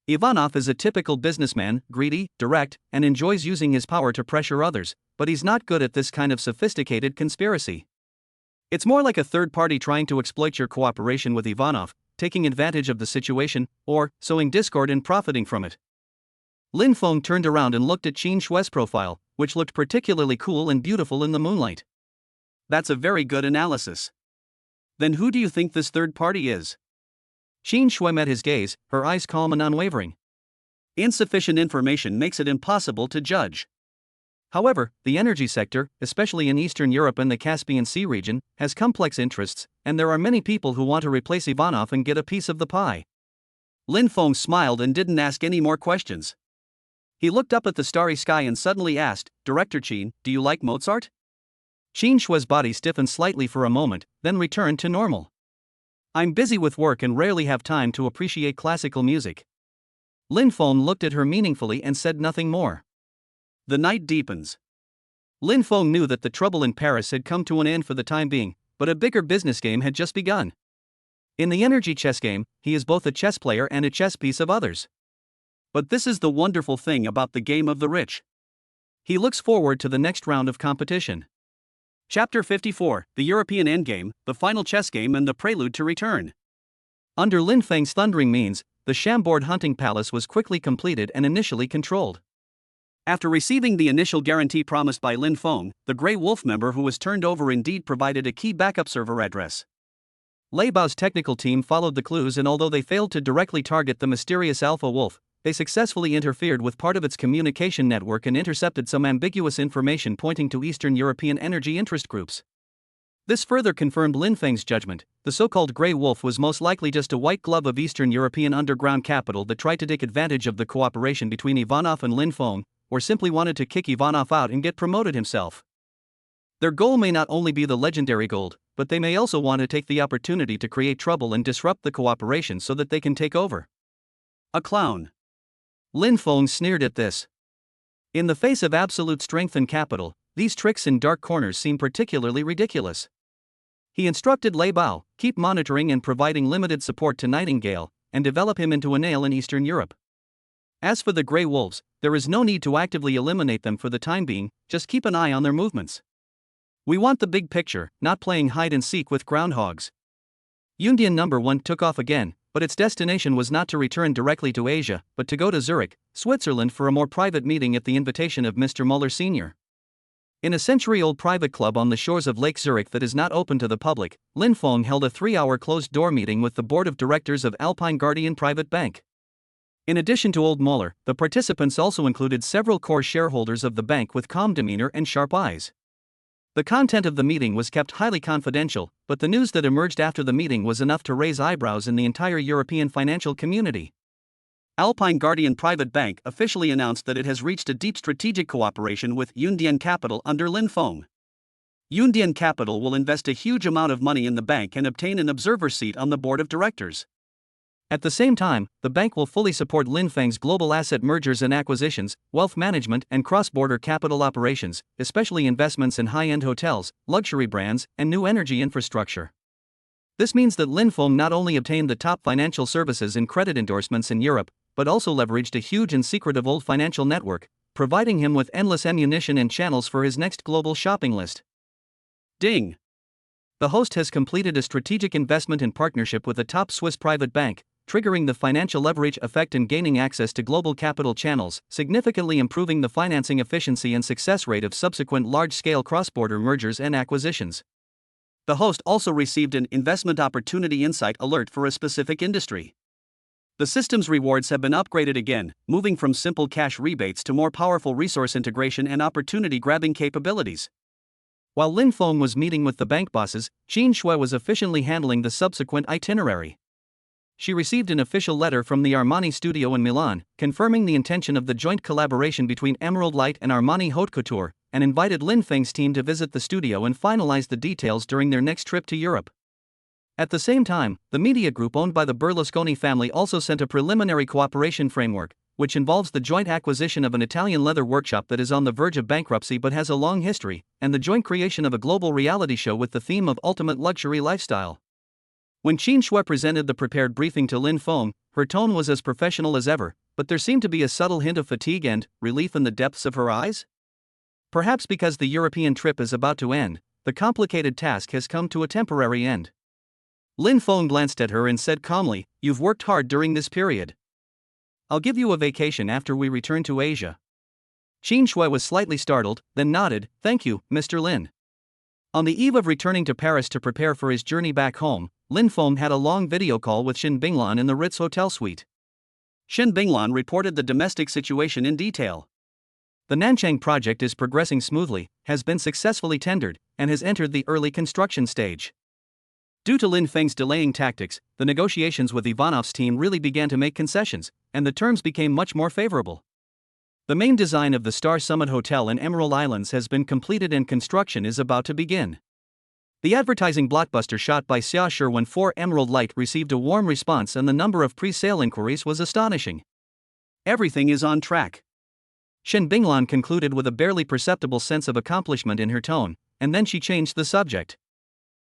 Speaker 1: Ivanov is a typical businessman, greedy, direct, and enjoys using his power to pressure others, but he's not good at this kind of sophisticated conspiracy. It's more like a third party trying to exploit your cooperation with Ivanov, taking advantage of the situation, or sowing discord and profiting from it. Lin Feng turned around and looked at Qin Shui's profile, which looked particularly cool and beautiful in the moonlight. That's a very good analysis. Then who do you think this third party is? Qin Shui met his gaze, her eyes calm and unwavering. Insufficient information makes it impossible to judge. However, the energy sector, especially in Eastern Europe and the Caspian Sea region, has complex interests, and there are many people who want to replace Ivanov and get a piece of the pie. Lin Feng smiled and didn't ask any more questions. He looked up at the starry sky and suddenly asked, Director Qin, do you like Mozart? Qin Shui's body stiffened slightly for a moment, then returned to normal. I'm busy with work and rarely have time to appreciate classical music. Lin Feng looked at her meaningfully and said nothing more. The night deepens. Lin Feng knew that the trouble in Paris had come to an end for the time being, but a bigger business game had just begun. In the energy chess game, he is both a chess player and a chess piece of others. But this is the wonderful thing about the game of the rich. He looks forward to the next round of competition. Chapter 54, The European Endgame, the final chess game and the prelude to return. Under Lin Feng's thundering means, the Shambord hunting palace was quickly completed and initially controlled. After receiving the initial guarantee promised by Lin Feng, the Grey Wolf member who was turned over indeed provided a key backup server address. Lei Bao's technical team followed the clues, and although they failed to directly target the mysterious Alpha Wolf, they successfully interfered with part of its communication network and intercepted some ambiguous information pointing to Eastern European energy interest groups. This further confirmed Lin Feng's judgment. The so-called Grey Wolf was most likely just a white glove of Eastern European underground capital that tried to take advantage of the cooperation between Ivanov and Lin Feng, or simply wanted to kick Ivanov out and get promoted himself. Their goal may not only be the legendary gold, but they may also want to take the opportunity to create trouble and disrupt the cooperation so that they can take over. A clown. Lin Feng sneered at this. In the face of absolute strength and capital, these tricks in dark corners seem particularly ridiculous. He instructed Lei Bao, keep monitoring and providing limited support to Nightingale, and develop him into a nail in Eastern Europe. As for the Grey Wolves, there is no need to actively eliminate them for the time being, just keep an eye on their movements. We want the big picture, not playing hide and seek with groundhogs. Yundian No. 1 took off again, but its destination was not to return directly to Asia, but to go to Zurich, Switzerland for a more private meeting at the invitation of Mr. Muller Sr. In a century-old private club on the shores of Lake Zurich that is not open to the public, Lin Feng held a 3-hour closed-door meeting with the board of directors of Alpine Guardian Private Bank. In addition to Old Muller, the participants also included several core shareholders of the bank with calm demeanor and sharp eyes. The content of the meeting was kept highly confidential, but the news that emerged after the meeting was enough to raise eyebrows in the entire European financial community. Alpine Guardian Private Bank officially announced that it has reached a deep strategic cooperation with Yundian Capital under Lin Feng. Yundian Capital will invest a huge amount of money in the bank and obtain an observer seat on the board of directors. At the same time, the bank will fully support Lin Feng's global asset mergers and acquisitions, wealth management, and cross-border capital operations, especially investments in high-end hotels, luxury brands, and new energy infrastructure. This means that Lin Feng not only obtained the top financial services and credit endorsements in Europe, but also leveraged a huge and secretive old financial network, providing him with endless ammunition and channels for his next global shopping list. Ding! The host has completed a strategic investment in partnership with a top Swiss private bank, triggering the financial leverage effect and gaining access to global capital channels, significantly improving the financing efficiency and success rate of subsequent large-scale cross-border mergers and acquisitions. The host also received an investment opportunity insight alert for a specific industry. The system's rewards have been upgraded again, moving from simple cash rebates to more powerful resource integration and opportunity-grabbing capabilities. While Lin Feng was meeting with the bank bosses, Qin Shui was efficiently handling the subsequent itinerary. She received an official letter from the Armani studio in Milan, confirming the intention of the joint collaboration between Emerald Light and Armani Haute Couture, and invited Lin Feng's team to visit the studio and finalize the details during their next trip to Europe. At the same time, the media group owned by the Berlusconi family also sent a preliminary cooperation framework, which involves the joint acquisition of an Italian leather workshop that is on the verge of bankruptcy but has a long history, and the joint creation of a global reality show with the theme of ultimate luxury lifestyle. When Qin Shui presented the prepared briefing to Lin Feng, her tone was as professional as ever, but there seemed to be a subtle hint of fatigue and relief in the depths of her eyes. Perhaps because the European trip is about to end, the complicated task has come to a temporary end. Lin Feng glanced at her and said calmly, "You've worked hard during this period. I'll give you a vacation after we return to Asia." Qin Shui was slightly startled, then nodded, "Thank you, Mr. Lin." On the eve of returning to Paris to prepare for his journey back home, Lin Feng had a long video call with Shen Binglan in the Ritz Hotel suite. Shen Binglan reported the domestic situation in detail. The Nanchang project is progressing smoothly, has been successfully tendered, and has entered the early construction stage. Due to Lin Feng's delaying tactics, the negotiations with Ivanov's team really began to make concessions, and the terms became much more favorable. The main design of the Star Summit Hotel in Emerald Islands has been completed and construction is about to begin. The advertising blockbuster shot by Xia Sherwin for Emerald Light received a warm response, and the number of pre-sale inquiries was astonishing. Everything is on track. Shen Binglan concluded with a barely perceptible sense of accomplishment in her tone, and then she changed the subject.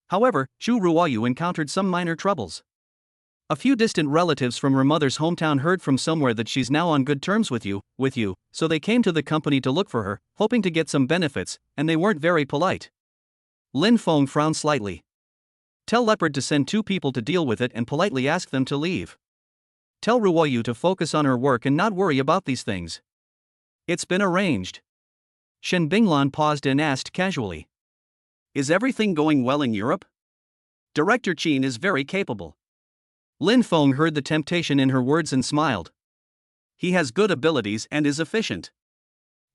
Speaker 1: However, Zhu Ruoyu encountered some minor troubles. A few distant relatives from her mother's hometown heard from somewhere that she's now on good terms with you, so they came to the company to look for her, hoping to get some benefits, and they weren't very polite. Lin Feng frowned slightly. Tell Leopard to send 2 people to deal with it and politely ask them to leave. Tell Ruoyu to focus on her work and not worry about these things. It's been arranged. Shen Binglan paused and asked casually. Is everything going well in Europe? Director Qin is very capable. Lin Feng heard the temptation in her words and smiled. He has good abilities and is efficient.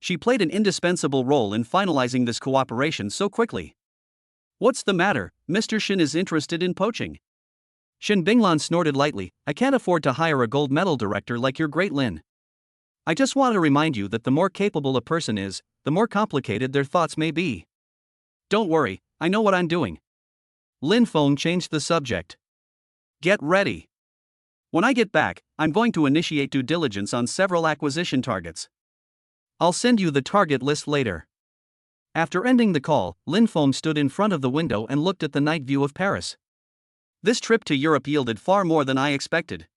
Speaker 1: She played an indispensable role in finalizing this cooperation so quickly. What's the matter? Mr. Shin is interested in poaching. Shin Binglan snorted lightly. I can't afford to hire a gold medal director like your great Lin. I just want to remind you that the more capable a person is, the more complicated their thoughts may be. Don't worry, I know what I'm doing. Lin Feng changed the subject. Get ready. When I get back, I'm going to initiate due diligence on several acquisition targets. I'll send you the target list later. After ending the call, Lin Feng stood in front of the window and looked at the night view of Paris. This trip to Europe yielded far more than I expected.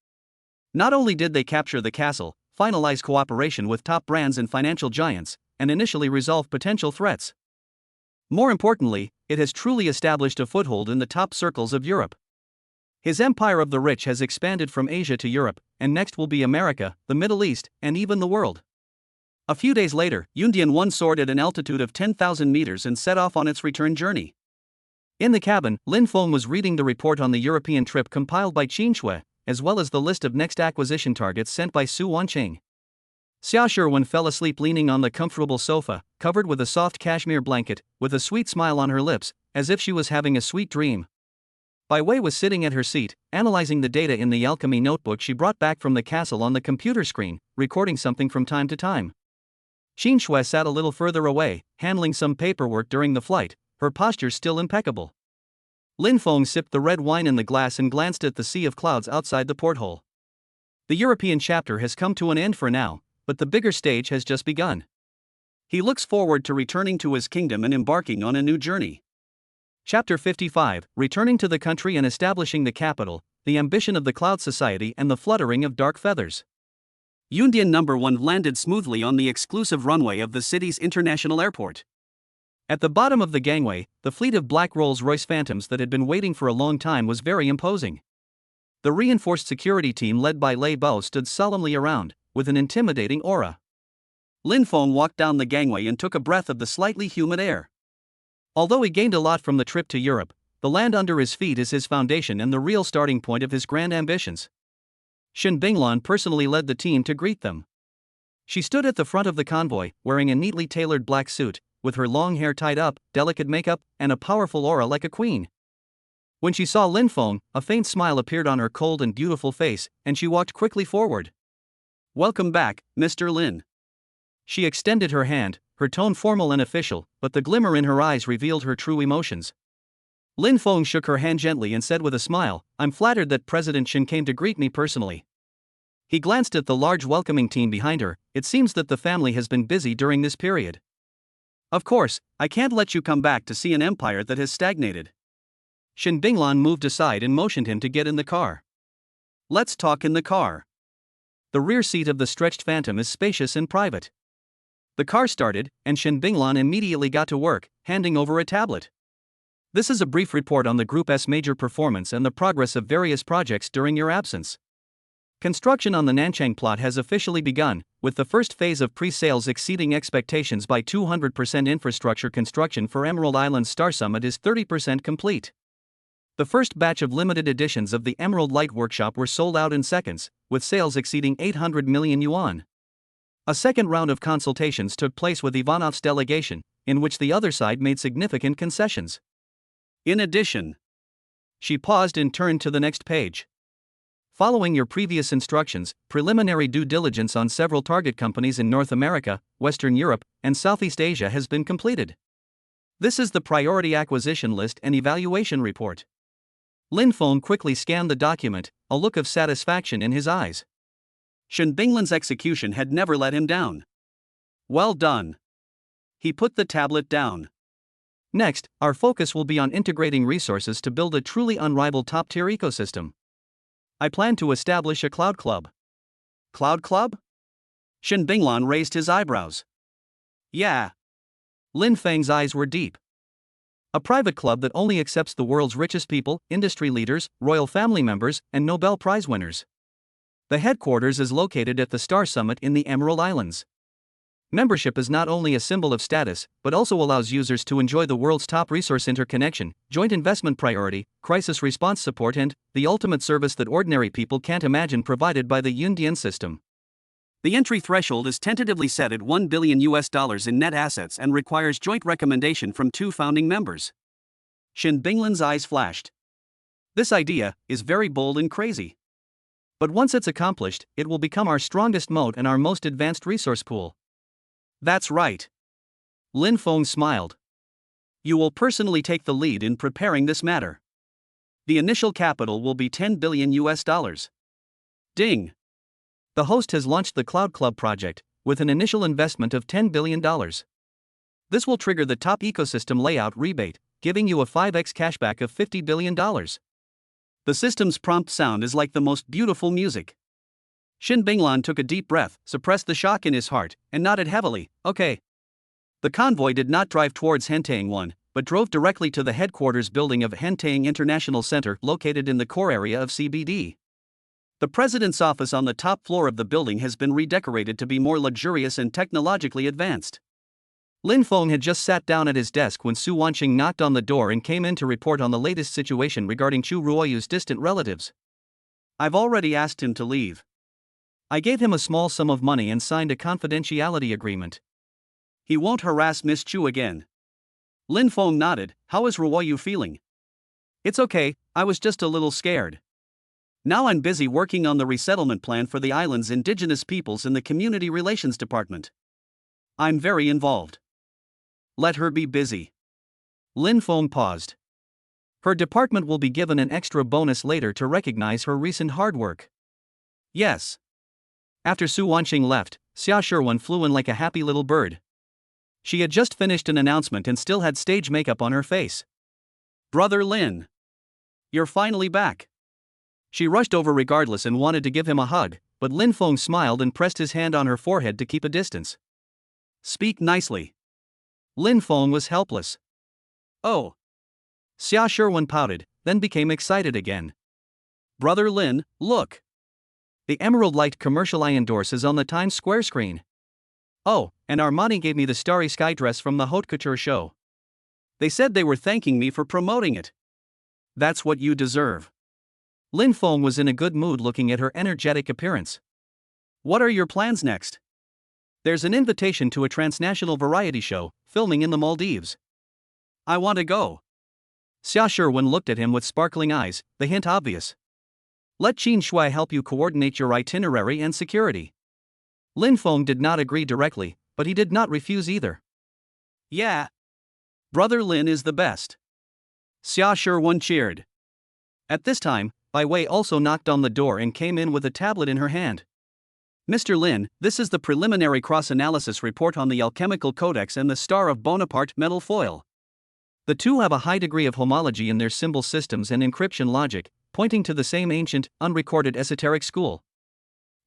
Speaker 1: Not only did they capture the castle, finalize cooperation with top brands and financial giants, and initially resolve potential threats. More importantly, it has truly established a foothold in the top circles of Europe. His empire of the rich has expanded from Asia to Europe, and next will be America, the Middle East, and even the world. A few days later, Yundian 1 soared at an altitude of 10,000 meters and set off on its return journey. In the cabin, Lin Feng was reading the report on the European trip compiled by Qin Shui, as well as the list of next acquisition targets sent by Su Wanqing. Xia Sherwen fell asleep leaning on the comfortable sofa, covered with a soft cashmere blanket, with a sweet smile on her lips, as if she was having a sweet dream. Bai Wei was sitting at her seat, analyzing the data in the alchemy notebook she brought back from the castle on the computer screen, recording something from time to time. Qin Shui sat a little further away, handling some paperwork during the flight, her posture still impeccable. Lin Feng sipped the red wine in the glass and glanced at the sea of clouds outside the porthole. The European chapter has come to an end for now, but the bigger stage has just begun. He looks forward to returning to his kingdom and embarking on a new journey. Chapter 55, Returning to the country and establishing the capital, the ambition of the Cloud Society and the fluttering of dark feathers. Yundian No. 1 landed smoothly on the exclusive runway of the city's international airport. At the bottom of the gangway, the fleet of black Rolls-Royce Phantoms that had been waiting for a long time was very imposing. The reinforced security team led by Lei Bo stood solemnly around, with an intimidating aura. Lin Feng walked down the gangway and took a breath of the slightly humid air. Although he gained a lot from the trip to Europe, the land under his feet is his foundation and the real starting point of his grand ambitions. Shin Binglan personally led the team to greet them. She stood at the front of the convoy, wearing a neatly tailored black suit, with her long hair tied up, delicate makeup, and a powerful aura like a queen. When she saw Lin Feng, a faint smile appeared on her cold and beautiful face, and she walked quickly forward. Welcome back, Mr. Lin. She extended her hand, her tone formal and official, but the glimmer in her eyes revealed her true emotions. Lin Feng shook her hand gently and said with a smile, I'm flattered that President Shin came to greet me personally. He glanced at the large welcoming team behind her. It seems that the family has been busy during this period. Of course, I can't let you come back to see an empire that has stagnated. Shin Binglan moved aside and motioned him to get in the car. Let's talk in the car. The rear seat of the stretched Phantom is spacious and private. The car started, and Shin Binglan immediately got to work, handing over a tablet. This is a brief report on the Group's major performance and the progress of various projects during your absence. Construction on the Nanchang plot has officially begun, with the first phase of pre-sales exceeding expectations by 200%. Infrastructure construction for Emerald Island's Star Summit is 30% complete. The first batch of limited editions of the Emerald Light Workshop were sold out in seconds, with sales exceeding 800 million yuan. A second round of consultations took place with Ivanov's delegation, in which the other side made significant concessions. In addition, she paused and turned to the next page. Following your previous instructions, preliminary due diligence on several target companies in North America, Western Europe, and Southeast Asia has been completed. This is the priority acquisition list and evaluation report. Lin Feng quickly scanned the document, a look of satisfaction in his eyes. Shin Binglan's execution had never let him down. Well done. He put the tablet down. Next, our focus will be on integrating resources to build a truly unrivaled top-tier ecosystem. I plan to establish a cloud club. Cloud club? Shin Binglan raised his eyebrows. Yeah. Lin Feng's eyes were deep. A private club that only accepts the world's richest people, industry leaders, royal family members, and Nobel Prize winners. The headquarters is located at the Star Summit in the Emerald Islands. Membership is not only a symbol of status, but also allows users to enjoy the world's top resource interconnection, joint investment priority, crisis response support, and the ultimate service that ordinary people can't imagine provided by the Yundian system. The entry threshold is tentatively set at $1 billion in net assets and requires joint recommendation from 2 founding members. Xin Binglan's eyes flashed. This idea is very bold and crazy. But once it's accomplished, it will become our strongest moat and our most advanced resource pool. That's right. Lin Feng smiled. You will personally take the lead in preparing this matter. The initial capital will be $10 billion. Ding! The host has launched the Cloud Club project, with an initial investment of $10 billion. This will trigger the top ecosystem layout rebate, giving you a 5x cashback of $50 billion. The system's prompt sound is like the most beautiful music. Xin Binglan took a deep breath, suppressed the shock in his heart, and nodded heavily. Okay. The convoy did not drive towards Hentang 1, but drove directly to the headquarters building of Hentang International Center located in the core area of CBD. The president's office on the top floor of the building has been redecorated to be more luxurious and technologically advanced. Lin Feng had just sat down at his desk when Su Wanqing knocked on the door and came in to report on the latest situation regarding Chu Ruoyu's distant relatives. I've already asked him to leave. I gave him a small sum of money and signed a confidentiality agreement. He won't harass Miss Chu again. Lin Feng nodded. How is Ruoyu feeling? It's okay, I was just a little scared. Now I'm busy working on the resettlement plan for the island's indigenous peoples in the Community Relations Department. I'm very involved. Let her be busy. Lin Feng paused. Her department will be given an extra bonus later to recognize her recent hard work. Yes. After Su Wanqing left, Xia Sherwan flew in like a happy little bird. She had just finished an announcement and still had stage makeup on her face. Brother Lin. You're finally back. She rushed over regardless and wanted to give him a hug, but Lin Feng smiled and pressed his hand on her forehead to keep a distance. Speak nicely. Lin Feng was helpless. Oh. Xia Sherwan pouted, then became excited again. Brother Lin, look. The Emerald Light commercial I endorse is on the Times Square screen. Oh, and Armani gave me the Starry Sky dress from the Haute Couture show. They said they were thanking me for promoting it. That's what you deserve. Lin Feng was in a good mood looking at her energetic appearance. What are your plans next? There's an invitation to a transnational variety show, filming in the Maldives. I want to go. Xia Sherwan looked at him with sparkling eyes, the hint obvious. Let Qin Shui help you coordinate your itinerary and security. Lin Feng did not agree directly, but he did not refuse either. Yeah. Brother Lin is the best. Xia Sherwan cheered. At this time, Bai Wei also knocked on the door and came in with a tablet in her hand. Mr. Lin, this is the preliminary cross-analysis report on the Alchemical Codex and the Star of Bonaparte metal foil. The two have a high degree of homology in their symbol systems and encryption logic, pointing to the same ancient, unrecorded esoteric school.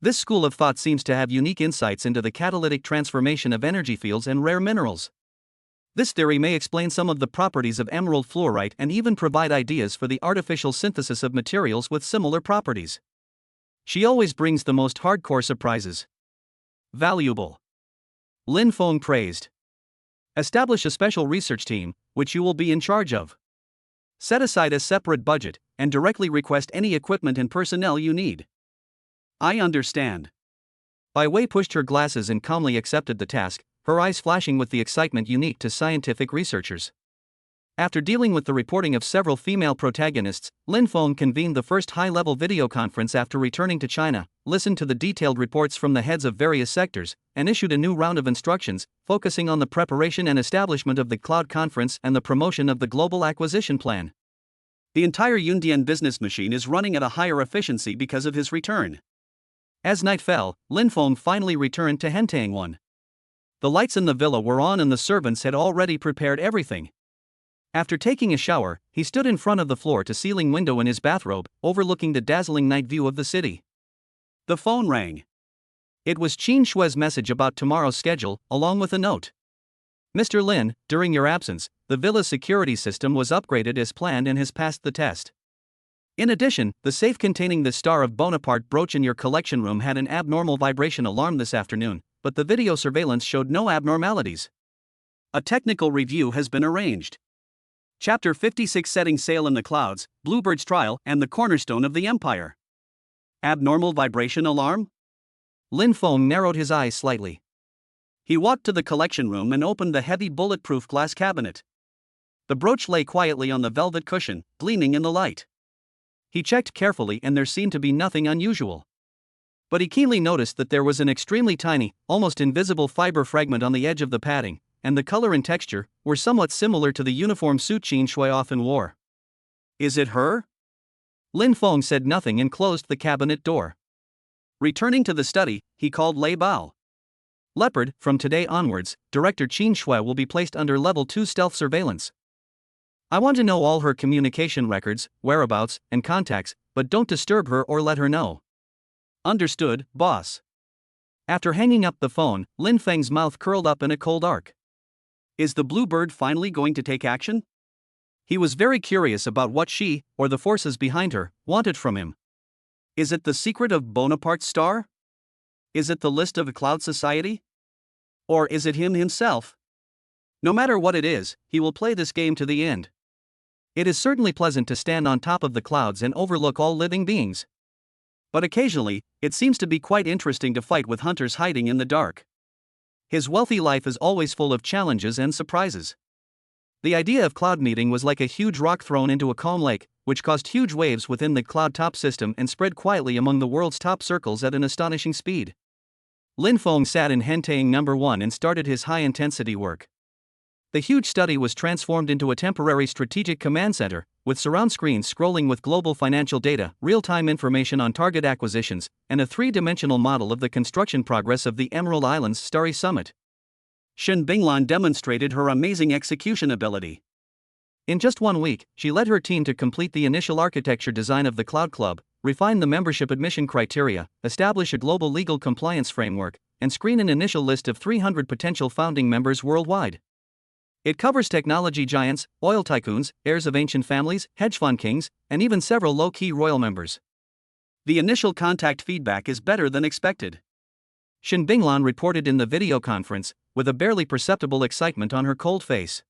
Speaker 1: This school of thought seems to have unique insights into the catalytic transformation of energy fields and rare minerals. This theory may explain some of the properties of emerald fluorite and even provide ideas for the artificial synthesis of materials with similar properties. She always brings the most hardcore surprises. Valuable. Lin Feng praised. Establish a special research team, which you will be in charge of. Set aside a separate budget, and directly request any equipment and personnel you need. I understand. Bai Wei pushed her glasses and calmly accepted the task, her eyes flashing with the excitement unique to scientific researchers. After dealing with the reporting of several female protagonists, Lin Feng convened the first high-level video conference after returning to China, listened to the detailed reports from the heads of various sectors, and issued a new round of instructions, focusing on the preparation and establishment of the Cloud Conference and the promotion of the Global Acquisition Plan. The entire Yundian business machine is running at a higher efficiency because of his return. As night fell, Lin Feng finally returned to Hentang 1. The lights in the villa were on and the servants had already prepared everything. After taking a shower, he stood in front of the floor-to-ceiling window in his bathrobe, overlooking the dazzling night view of the city. The phone rang. It was Qin Shui's message about tomorrow's schedule, along with a note. Mr. Lin, during your absence, the villa's security system was upgraded as planned and has passed the test. In addition, the safe containing the Star of Bonaparte brooch in your collection room had an abnormal vibration alarm this afternoon, but the video surveillance showed no abnormalities. A technical review has been arranged. Chapter 56, Setting Sail in the Clouds, Bluebird's Trial and the Cornerstone of the Empire. Abnormal vibration alarm? Lin Feng narrowed his eyes slightly. He walked to the collection room and opened the heavy bulletproof glass cabinet. The brooch lay quietly on the velvet cushion, gleaming in the light. He checked carefully and there seemed to be nothing unusual. But he keenly noticed that there was an extremely tiny, almost invisible fiber fragment on the edge of the padding, and the color and texture were somewhat similar to the uniform suit Qin Shui often wore. Is it her? Lin Feng said nothing and closed the cabinet door. Returning to the study, he called Lei Bao. Leopard, from today onwards, Director Qin Shui will be placed under Level 2 stealth surveillance. I want to know all her communication records, whereabouts, and contacts, but don't disturb her or let her know. Understood, boss. After hanging up the phone, Lin Feng's mouth curled up in a cold arc. Is the Bluebird finally going to take action? He was very curious about what she, or the forces behind her, wanted from him. Is it the secret of Bonaparte's star? Is it the list of a cloud society? Or is it him himself? No matter what it is, he will play this game to the end. It is certainly pleasant to stand on top of the clouds and overlook all living beings. But occasionally, it seems to be quite interesting to fight with hunters hiding in the dark. His wealthy life is always full of challenges and surprises. The idea of cloud meeting was like a huge rock thrown into a calm lake, which caused huge waves within the cloud top system and spread quietly among the world's top circles at an astonishing speed. Lin Feng sat in Hentaying No. 1 and started his high-intensity work. The huge study was transformed into a temporary strategic command center, with surround screens scrolling with global financial data, real-time information on target acquisitions, and a three-dimensional model of the construction progress of the Emerald Islands Starry Summit. Shen Binglan demonstrated her amazing execution ability. In just 1 week, she led her team to complete the initial architecture design of the Cloud Club, refine the membership admission criteria, establish a global legal compliance framework, and screen an initial list of 300 potential founding members worldwide. It covers technology giants, oil tycoons, heirs of ancient families, hedge fund kings, and even several low-key royal members. The initial contact feedback is better than expected. Shen Binglan reported in the video conference, with a barely perceptible excitement on her cold face.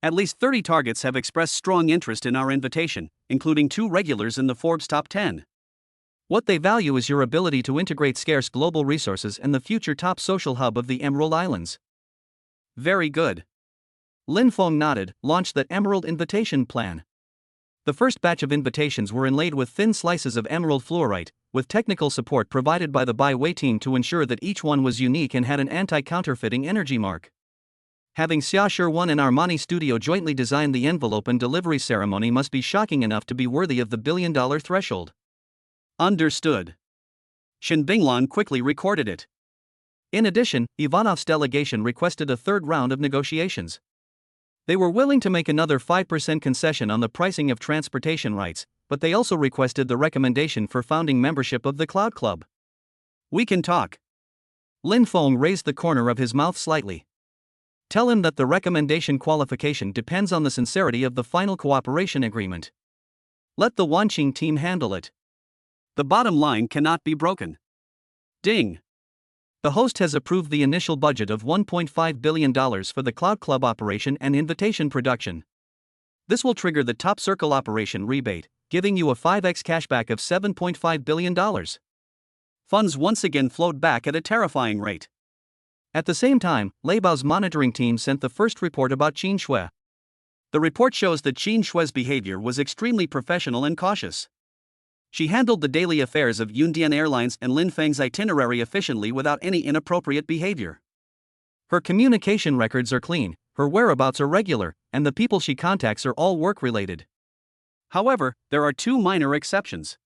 Speaker 1: At least 30 targets have expressed strong interest in our invitation, including 2 regulars in the Forbes Top 10. What they value is your ability to integrate scarce global resources and the future top social hub of the Emerald Islands. Very good. Lin Feng nodded, launched the Emerald Invitation Plan. The first batch of invitations were inlaid with thin slices of emerald fluorite, with technical support provided by the Bai Wei team to ensure that each one was unique and had an anti-counterfeiting energy mark. Having Xia Shi-1 and Armani Studio jointly design the envelope and delivery ceremony must be shocking enough to be worthy of the billion-dollar threshold. Understood. Shen Binglan quickly recorded it. In addition, Ivanov's delegation requested a third round of negotiations. They were willing to make another 5% concession on the pricing of transportation rights, but they also requested the recommendation for founding membership of the Cloud Club. We can talk. Lin Feng raised the corner of his mouth slightly. Tell him that the recommendation qualification depends on the sincerity of the final cooperation agreement. Let the Wanqing team handle it. The bottom line cannot be broken. Ding. The host has approved the initial budget of $1.5 billion for the Cloud Club operation and invitation production. This will trigger the Top Circle operation rebate, giving you a 5x cashback of $7.5 billion. Funds once again flowed back at a terrifying rate. At the same time, Lei Bao's monitoring team sent the first report about Qin Shui. The report shows that Qin Shui's behavior was extremely professional and cautious. She handled the daily affairs of Yundian Airlines and Lin Feng's itinerary efficiently without any inappropriate behavior. Her communication records are clean, her whereabouts are regular, and the people she contacts are all work-related. However, there are 2 minor exceptions.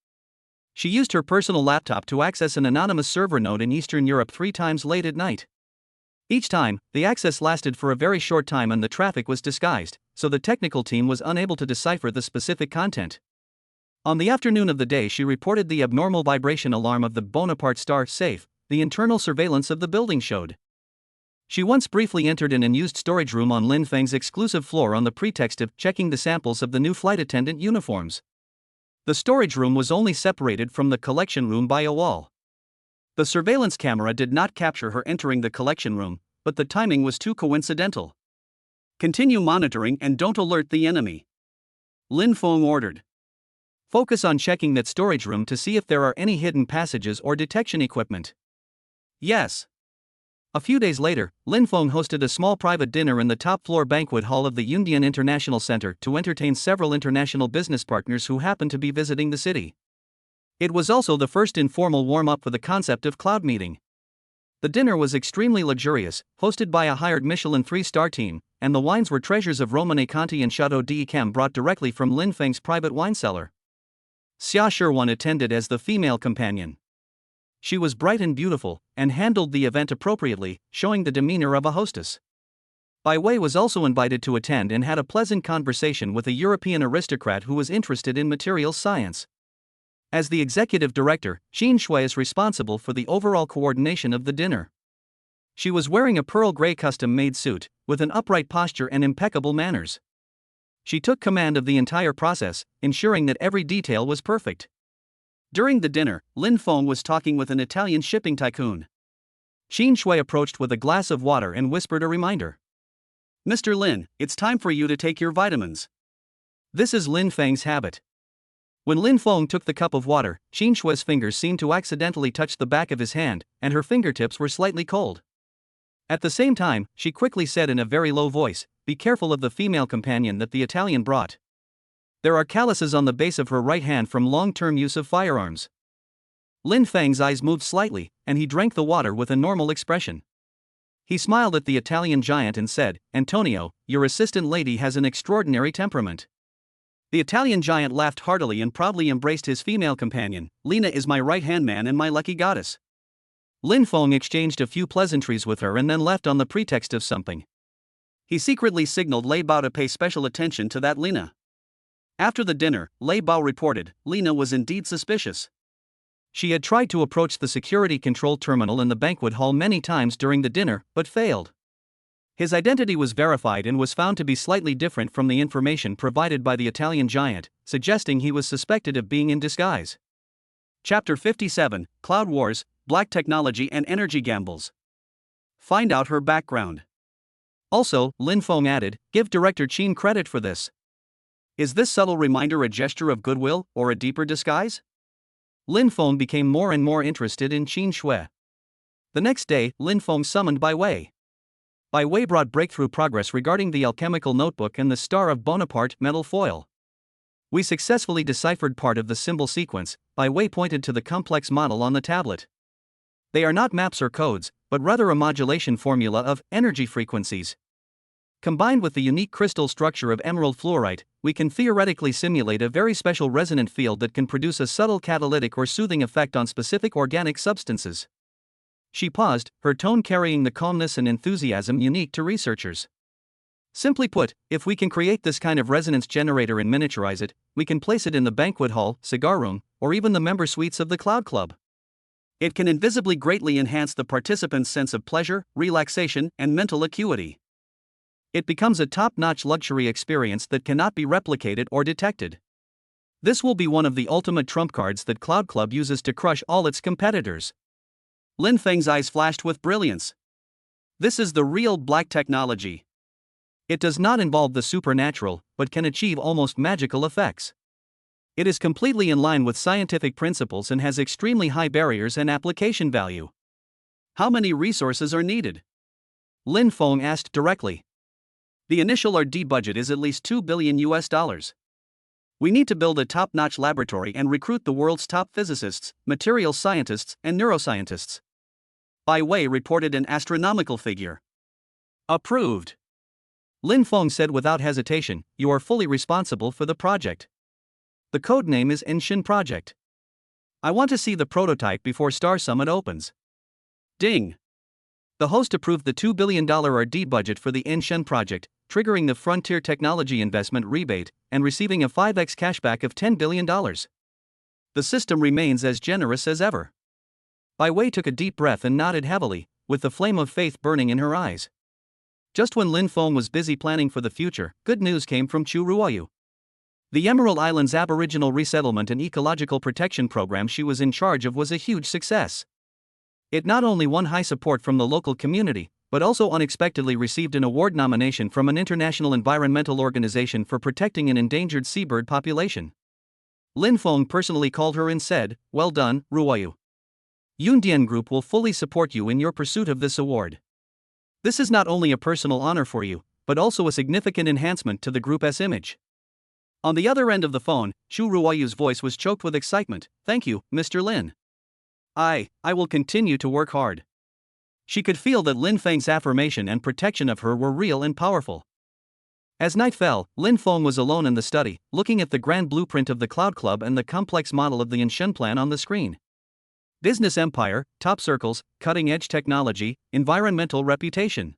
Speaker 1: She used her personal laptop to access an anonymous server node in Eastern Europe 3 times late at night. Each time, the access lasted for a very short time and the traffic was disguised, so the technical team was unable to decipher the specific content. On the afternoon of the day she reported the abnormal vibration alarm of the Bonaparte Star safe, the internal surveillance of the building showed. She once briefly entered an unused storage room on Lin Feng's exclusive floor on the pretext of checking the samples of the new flight attendant uniforms. The storage room was only separated from the collection room by a wall. The surveillance camera did not capture her entering the collection room, but the timing was too coincidental. Continue monitoring and don't alert the enemy, Lin Feng ordered. Focus on checking that storage room to see if there are any hidden passages or detection equipment. Yes. A few days later, Lin Feng hosted a small private dinner in the top-floor banquet hall of the Yundian International Center to entertain several international business partners who happened to be visiting the city. It was also the first informal warm-up for the concept of cloud meeting. The dinner was extremely luxurious, hosted by a hired Michelin 3-star team, and the wines were treasures of Romanée Conti and Chateau d'Yquem brought directly from Lin Feng's private wine cellar. Xia Shirwan attended as the female companion. She was bright and beautiful, and handled the event appropriately, showing the demeanor of a hostess. Bai Wei was also invited to attend and had a pleasant conversation with a European aristocrat who was interested in materials science. As the executive director, Qin Shui is responsible for the overall coordination of the dinner. She was wearing a pearl gray custom-made suit, with an upright posture and impeccable manners. She took command of the entire process, ensuring that every detail was perfect. During the dinner, Lin Feng was talking with an Italian shipping tycoon. Qin Shui approached with a glass of water and whispered a reminder. Mr. Lin, it's time for you to take your vitamins. This is Lin Feng's habit. When Lin Feng took the cup of water, Qin Shui's fingers seemed to accidentally touch the back of his hand, and her fingertips were slightly cold. At the same time, she quickly said in a very low voice, "Be careful of the female companion that the Italian brought. There are calluses on the base of her right hand from long-term use of firearms." Lin Feng's eyes moved slightly, and he drank the water with a normal expression. He smiled at the Italian giant and said, "Antonio, your assistant lady has an extraordinary temperament." The Italian giant laughed heartily and proudly embraced his female companion. "Lina is my right-hand man and my lucky goddess." Lin Feng exchanged a few pleasantries with her and then left on the pretext of something. He secretly signaled Lei Bao to pay special attention to that Lina. After the dinner, Lei Bao reported, Lina was indeed suspicious. She had tried to approach the security control terminal in the banquet hall many times during the dinner, but failed. His identity was verified and was found to be slightly different from the information provided by the Italian giant, suggesting he was suspected of being in disguise. Chapter 57, Cloud Wars, Black Technology and Energy Gambles. Find out her background. Also, Lin Feng added, give Director Qin credit for this. Is this subtle reminder a gesture of goodwill, or a deeper disguise? Lin Feng became more and more interested in Qin Shui. The next day, Lin Feng summoned Bai Wei. Bai Wei brought breakthrough progress regarding the alchemical notebook and the Star of Bonaparte metal foil. We successfully deciphered part of the symbol sequence. Bai Wei pointed to the complex model on the tablet. They are not maps or codes, but rather a modulation formula of energy frequencies. Combined with the unique crystal structure of emerald fluorite, we can theoretically simulate a very special resonant field that can produce a subtle catalytic or soothing effect on specific organic substances. She paused, her tone carrying the calmness and enthusiasm unique to researchers. Simply put, if we can create this kind of resonance generator and miniaturize it, we can place it in the banquet hall, cigar room, or even the member suites of the Cloud Club. It can invisibly greatly enhance the participants' sense of pleasure, relaxation, and mental acuity. It becomes a top-notch luxury experience that cannot be replicated or detected. This will be one of the ultimate trump cards that Cloud Club uses to crush all its competitors. Lin Feng's eyes flashed with brilliance. This is the real black technology. It does not involve the supernatural, but can achieve almost magical effects. It is completely in line with scientific principles and has extremely high barriers and application value. How many resources are needed? Lin Feng asked directly. The initial R&D budget is at least $2 billion. We need to build a top-notch laboratory and recruit the world's top physicists, materials scientists, and neuroscientists. Bai Wei reported an astronomical figure. Approved. Lin Feng said without hesitation, you are fully responsible for the project. The code name is Enshin Project. I want to see the prototype before Star Summit opens. Ding. The host approved the $2 billion R&D budget for the Enshin project, triggering the Frontier Technology Investment Rebate, and receiving a 5x cashback of $10 billion. The system remains as generous as ever. Bai Wei took a deep breath and nodded heavily, with the flame of faith burning in her eyes. Just when Lin Feng was busy planning for the future, good news came from Chu Ruoyu. The Emerald Islands Aboriginal Resettlement and Ecological Protection Program she was in charge of was a huge success. It not only won high support from the local community, but also unexpectedly received an award nomination from an international environmental organization for protecting an endangered seabird population. Lin Feng personally called her and said, "Well done, Ruoyu. Yundian Group will fully support you in your pursuit of this award. This is not only a personal honor for you, but also a significant enhancement to the group's image." On the other end of the phone, Shu Ruoyu's voice was choked with excitement. "Thank you, Mr. Lin. I will continue to work hard." She could feel that Lin Feng's affirmation and protection of her were real and powerful. As night fell, Lin Feng was alone in the study, looking at the grand blueprint of the Cloud Club and the complex model of the Yanshen plan on the screen. Business empire, top circles, cutting-edge technology, environmental reputation.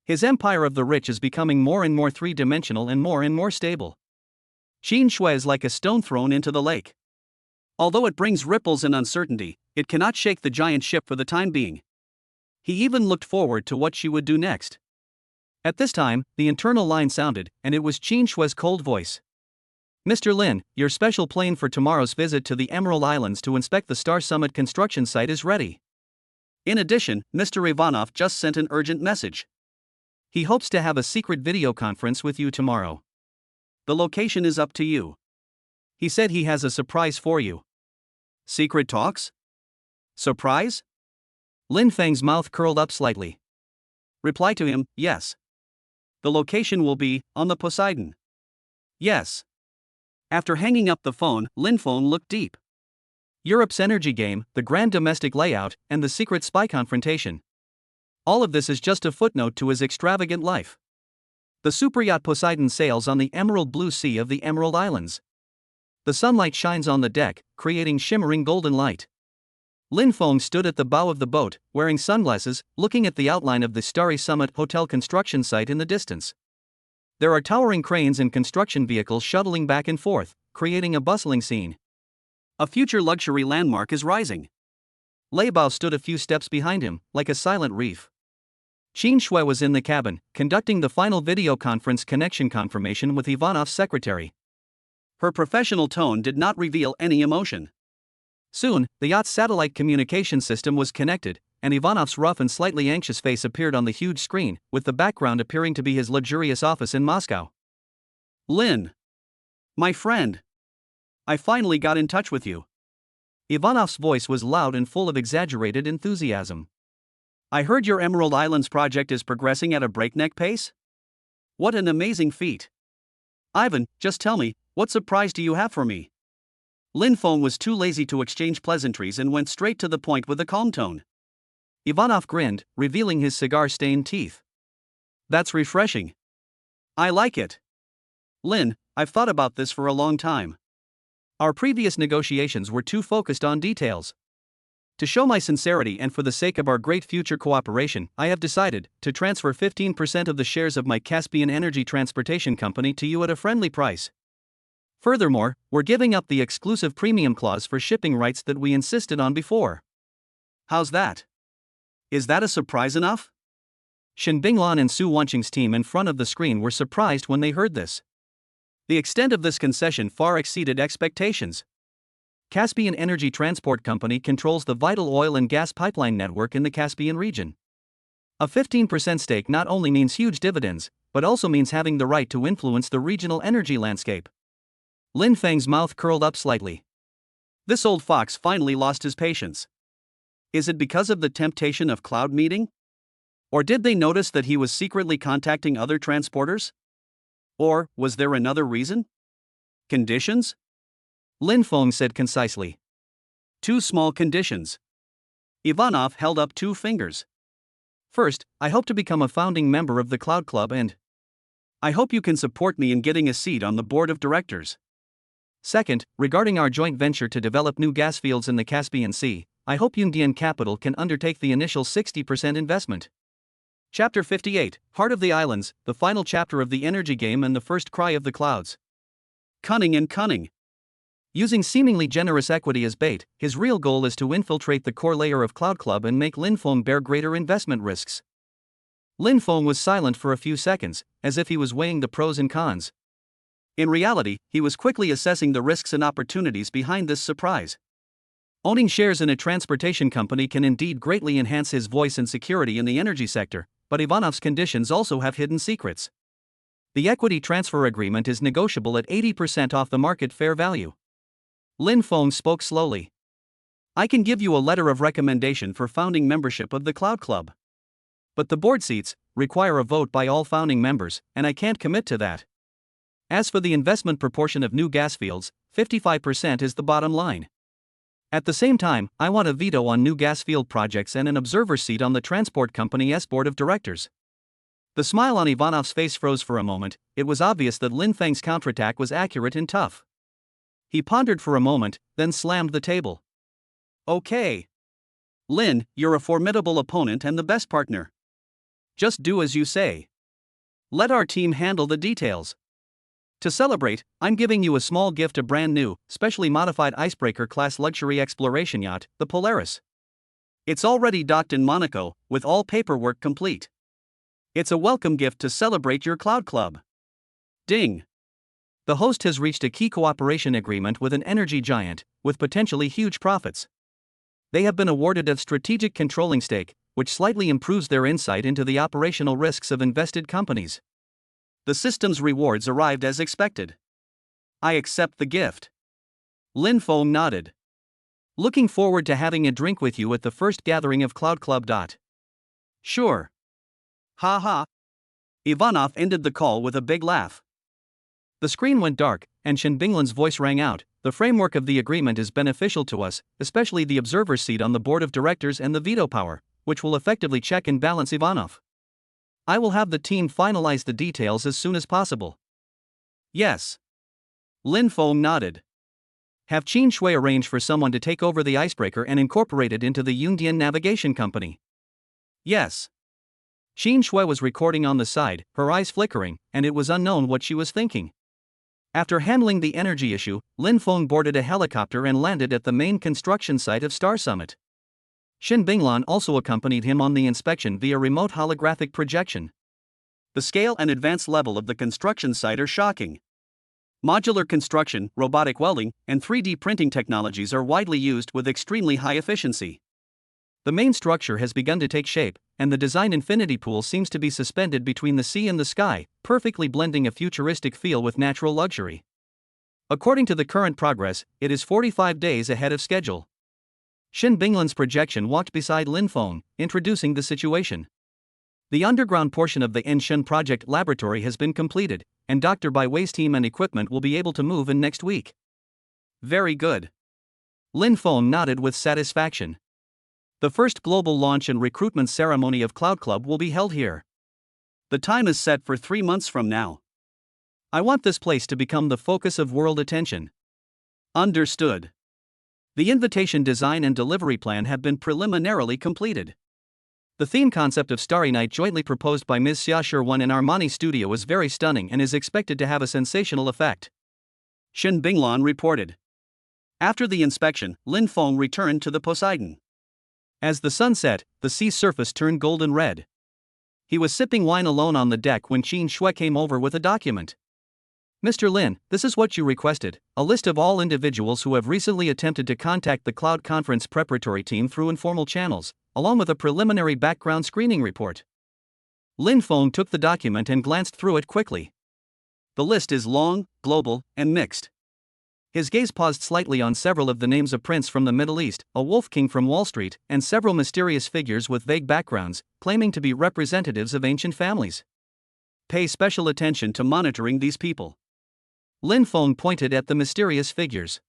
Speaker 1: His empire of the rich is becoming more and more three-dimensional and more stable. Qin Shui is like a stone thrown into the lake. Although it brings ripples and uncertainty, it cannot shake the giant ship for the time being. He even looked forward to what she would do next. At this time, the internal line sounded, and it was Qin Shui's cold voice. "Mr. Lin, your special plane for tomorrow's visit to the Emerald Islands to inspect the Star Summit construction site is ready. In addition, Mr. Ivanov just sent an urgent message. He hopes to have a secret video conference with you tomorrow. The location is up to you. He said he has a surprise for you." Secret talks? Surprise? Lin Feng's mouth curled up slightly. Reply to him, "Yes. The location will be on the Poseidon." "Yes." After hanging up the phone, Lin Feng looked deep. Europe's energy game, the grand domestic layout, and the secret spy confrontation. All of this is just a footnote to his extravagant life. The superyacht Poseidon sails on the emerald blue sea of the Emerald Islands. The sunlight shines on the deck, creating shimmering golden light. Lin Feng stood at the bow of the boat, wearing sunglasses, looking at the outline of the Starry Summit Hotel construction site in the distance. There are towering cranes and construction vehicles shuttling back and forth, creating a bustling scene. A future luxury landmark is rising. Lei Bao stood a few steps behind him, like a silent reef. Qin Shui was in the cabin, conducting the final video conference connection confirmation with Ivanov's secretary. Her professional tone did not reveal any emotion. Soon, the yacht's satellite communication system was connected, and Ivanov's rough and slightly anxious face appeared on the huge screen, with the background appearing to be his luxurious office in Moscow. "Lin. My friend. I finally got in touch with you." Ivanov's voice was loud and full of exaggerated enthusiasm. "I heard your Emerald Islands project is progressing at a breakneck pace? What an amazing feat. Ivan, just tell me, what surprise do you have for me?" Lin Feng was too lazy to exchange pleasantries and went straight to the point with a calm tone. Ivanov grinned, revealing his cigar-stained teeth. "That's refreshing. I like it. Lin, I've thought about this for a long time. Our previous negotiations were too focused on details. To show my sincerity and for the sake of our great future cooperation, I have decided to transfer 15% of the shares of my Caspian Energy Transportation Company to you at a friendly price. Furthermore, we're giving up the exclusive premium clause for shipping rights that we insisted on before. How's that? Is that a surprise enough?" Shen Binglan and Su Wanqing's team in front of the screen were surprised when they heard this. The extent of this concession far exceeded expectations. Caspian Energy Transport Company controls the vital oil and gas pipeline network in the Caspian region. A 15% stake not only means huge dividends, but also means having the right to influence the regional energy landscape. Lin Feng's mouth curled up slightly. This old fox finally lost his patience. Is it because of the temptation of cloud meeting? Or did they notice that he was secretly contacting other transporters? Or was there another reason? Conditions? Lin Feng said concisely. "Two small conditions." Ivanov held up two fingers. "First, I hope to become a founding member of the Cloud Club and I hope you can support me in getting a seat on the board of directors. Second, regarding our joint venture to develop new gas fields in the Caspian Sea, I hope Yundian Capital can undertake the initial 60% investment." Chapter 58, Heart of the Islands, the final chapter of the energy game and the first cry of the clouds. Cunning and cunning. Using seemingly generous equity as bait, his real goal is to infiltrate the core layer of Cloud Club and make Lin Feng bear greater investment risks. Lin Feng was silent for a few seconds, as if he was weighing the pros and cons. In reality, he was quickly assessing the risks and opportunities behind this surprise. Owning shares in a transportation company can indeed greatly enhance his voice and security in the energy sector, but Ivanov's conditions also have hidden secrets. The equity transfer agreement is negotiable at 80% off the market fair value. Lin Feng spoke slowly. I can give you a letter of recommendation for founding membership of the Cloud Club. But the board seats require a vote by all founding members, and I can't commit to that. As for the investment proportion of new gas fields, 55% is the bottom line. At the same time, I want a veto on new gas field projects and an observer seat on the transport company's board of directors. The smile on Ivanov's face froze for a moment. It was obvious that Lin Feng's counterattack was accurate and tough. He pondered for a moment, then slammed the table. Okay. Lin, you're a formidable opponent and the best partner. Just do as you say. Let our team handle the details. To celebrate, I'm giving you a small gift, a brand new, specially modified icebreaker-class luxury exploration yacht, the Polaris. It's already docked in Monaco, with all paperwork complete. It's a welcome gift to celebrate your Cloud Club. Ding! The host has reached a key cooperation agreement with an energy giant, with potentially huge profits. They have been awarded a strategic controlling stake, which slightly improves their insight into the operational risks of invested companies. The system's rewards arrived as expected. I accept the gift. Lin Feng nodded. Looking forward to having a drink with you at the first gathering of Cloud Club. Sure. Ha ha. Ivanov ended the call with a big laugh. The screen went dark, and Shen Binglan's voice rang out. The framework of the agreement is beneficial to us, especially the observer seat on the board of directors and the veto power, which will effectively check and balance Ivanov. I will have the team finalize the details as soon as possible. Yes. Lin Feng nodded. Have Qin Shui arrange for someone to take over the icebreaker and incorporate it into the Yongdian Navigation Company. Yes. Qin Shui was recording on the side, her eyes flickering, and it was unknown what she was thinking. After handling the energy issue, Lin Feng boarded a helicopter and landed at the main construction site of Star Summit. Shen Binglan also accompanied him on the inspection via remote holographic projection. The scale and advanced level of the construction site are shocking. Modular construction, robotic welding, and 3D printing technologies are widely used with extremely high efficiency. The main structure has begun to take shape, and the design infinity pool seems to be suspended between the sea and the sky, perfectly blending a futuristic feel with natural luxury. According to the current progress, it is 45 days ahead of schedule. Shen Binglan's projection walked beside Lin Feng, introducing the situation. The underground portion of the Enshen project laboratory has been completed, and Dr. Bai Wei's team and equipment will be able to move in next week. Very good. Lin Feng nodded with satisfaction. The first global launch and recruitment ceremony of Cloud Club will be held here. The time is set for 3 months from now. I want this place to become the focus of world attention. Understood. The invitation design and delivery plan have been preliminarily completed. The theme concept of Starry Night jointly proposed by Ms. Xia Shirwan in Armani Studio is very stunning and is expected to have a sensational effect. Shen Binglan reported. After the inspection, Lin Feng returned to the Poseidon. As the sun set, the sea's surface turned golden red. He was sipping wine alone on the deck when Qin Shui came over with a document. Mr. Lin, this is what you requested, a list of all individuals who have recently attempted to contact the Cloud Conference preparatory team through informal channels, along with a preliminary background screening report. Lin Feng took the document and glanced through it quickly. The list is long, global, and mixed. His gaze paused slightly on several of the names of princes from the Middle East, a wolf king from Wall Street, and several mysterious figures with vague backgrounds, claiming to be representatives of ancient families. Pay special attention to monitoring these people. Lin Feng pointed at the mysterious figures.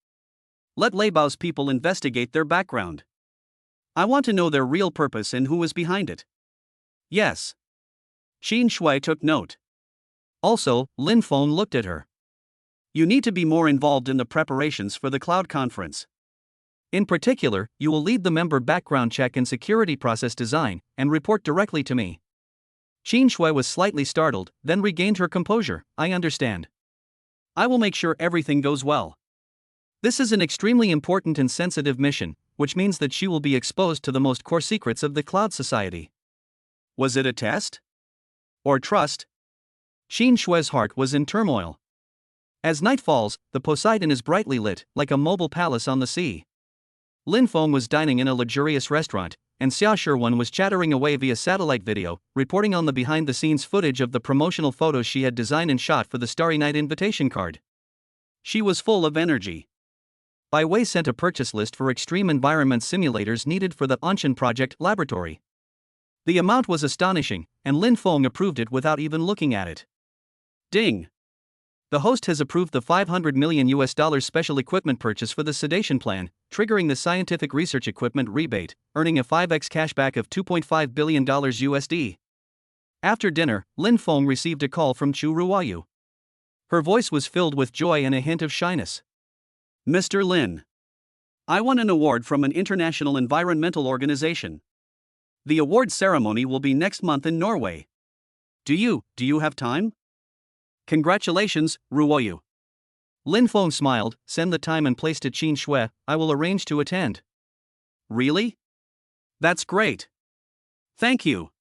Speaker 1: Let Leibao's people investigate their background. I want to know their real purpose and who is behind it. Yes. Qin Shui took note. Also, Lin Feng looked at her. You need to be more involved in the preparations for the Cloud Conference. In particular, you will lead the member background check and security process design, and report directly to me. Qin Shui was slightly startled, then regained her composure. I understand. I will make sure everything goes well. This is an extremely important and sensitive mission, which means that she will be exposed to the most core secrets of the Cloud Society. Was it a test? Or trust? Qin Shui's heart was in turmoil. As night falls, the Poseidon is brightly lit, like a mobile palace on the sea. Lin Feng was dining in a luxurious restaurant, and Xia Shiwen was chattering away via satellite video, reporting on the behind-the-scenes footage of the promotional photos she had designed and shot for the Starry Night invitation card. She was full of energy. Bai Wei sent a purchase list for extreme environment simulators needed for the Anshan Project laboratory. The amount was astonishing, and Lin Feng approved it without even looking at it. Ding! The host has approved the $500 million special equipment purchase for the sedation plan, triggering the scientific research equipment rebate, earning a 5x cashback of $2.5 billion USD. After dinner, Lin Feng received a call from Chu Ruoyu. Her voice was filled with joy and a hint of shyness. Mr. Lin, I won an award from an international environmental organization. The award ceremony will be next month in Norway. Do you have time? Congratulations, Ruoyu. Lin Feng smiled, send the time and place to Qin Shui, I will arrange to attend. Really? That's great. Thank you.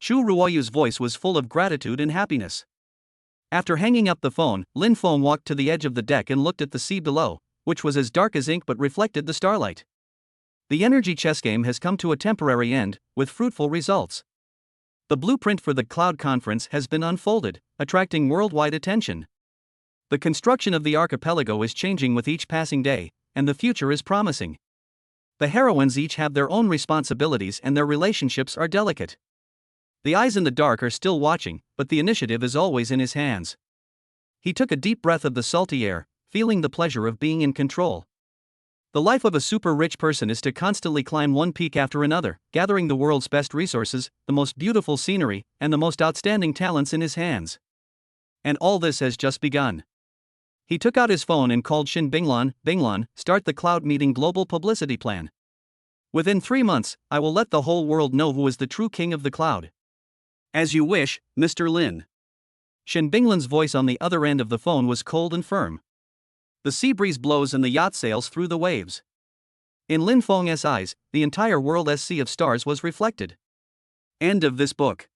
Speaker 1: Chu Ruoyu's voice was full of gratitude and happiness. After hanging up the phone, Lin Feng walked to the edge of the deck and looked at the sea below, which was as dark as ink but reflected the starlight. The energy chess game has come to a temporary end, with fruitful results. The blueprint for the Cloud Conference has been unfolded, attracting worldwide attention. The construction of the archipelago is changing with each passing day, and the future is promising. The heroines each have their own responsibilities and their relationships are delicate. The eyes in the dark are still watching, but the initiative is always in his hands. He took a deep breath of the salty air, feeling the pleasure of being in control. The life of a super-rich person is to constantly climb one peak after another, gathering the world's best resources, the most beautiful scenery, and the most outstanding talents in his hands. And all this has just begun. He took out his phone and called Shin Binglan, start the Cloud Meeting global publicity plan. Within 3 months, I will let the whole world know who is the true king of the cloud. As you wish, Mr. Lin. Shin Binglan's voice on the other end of the phone was cold and firm. The sea breeze blows and the yacht sails through the waves. In Lin Feng's eyes, the entire world as sea of stars was reflected. End of this book.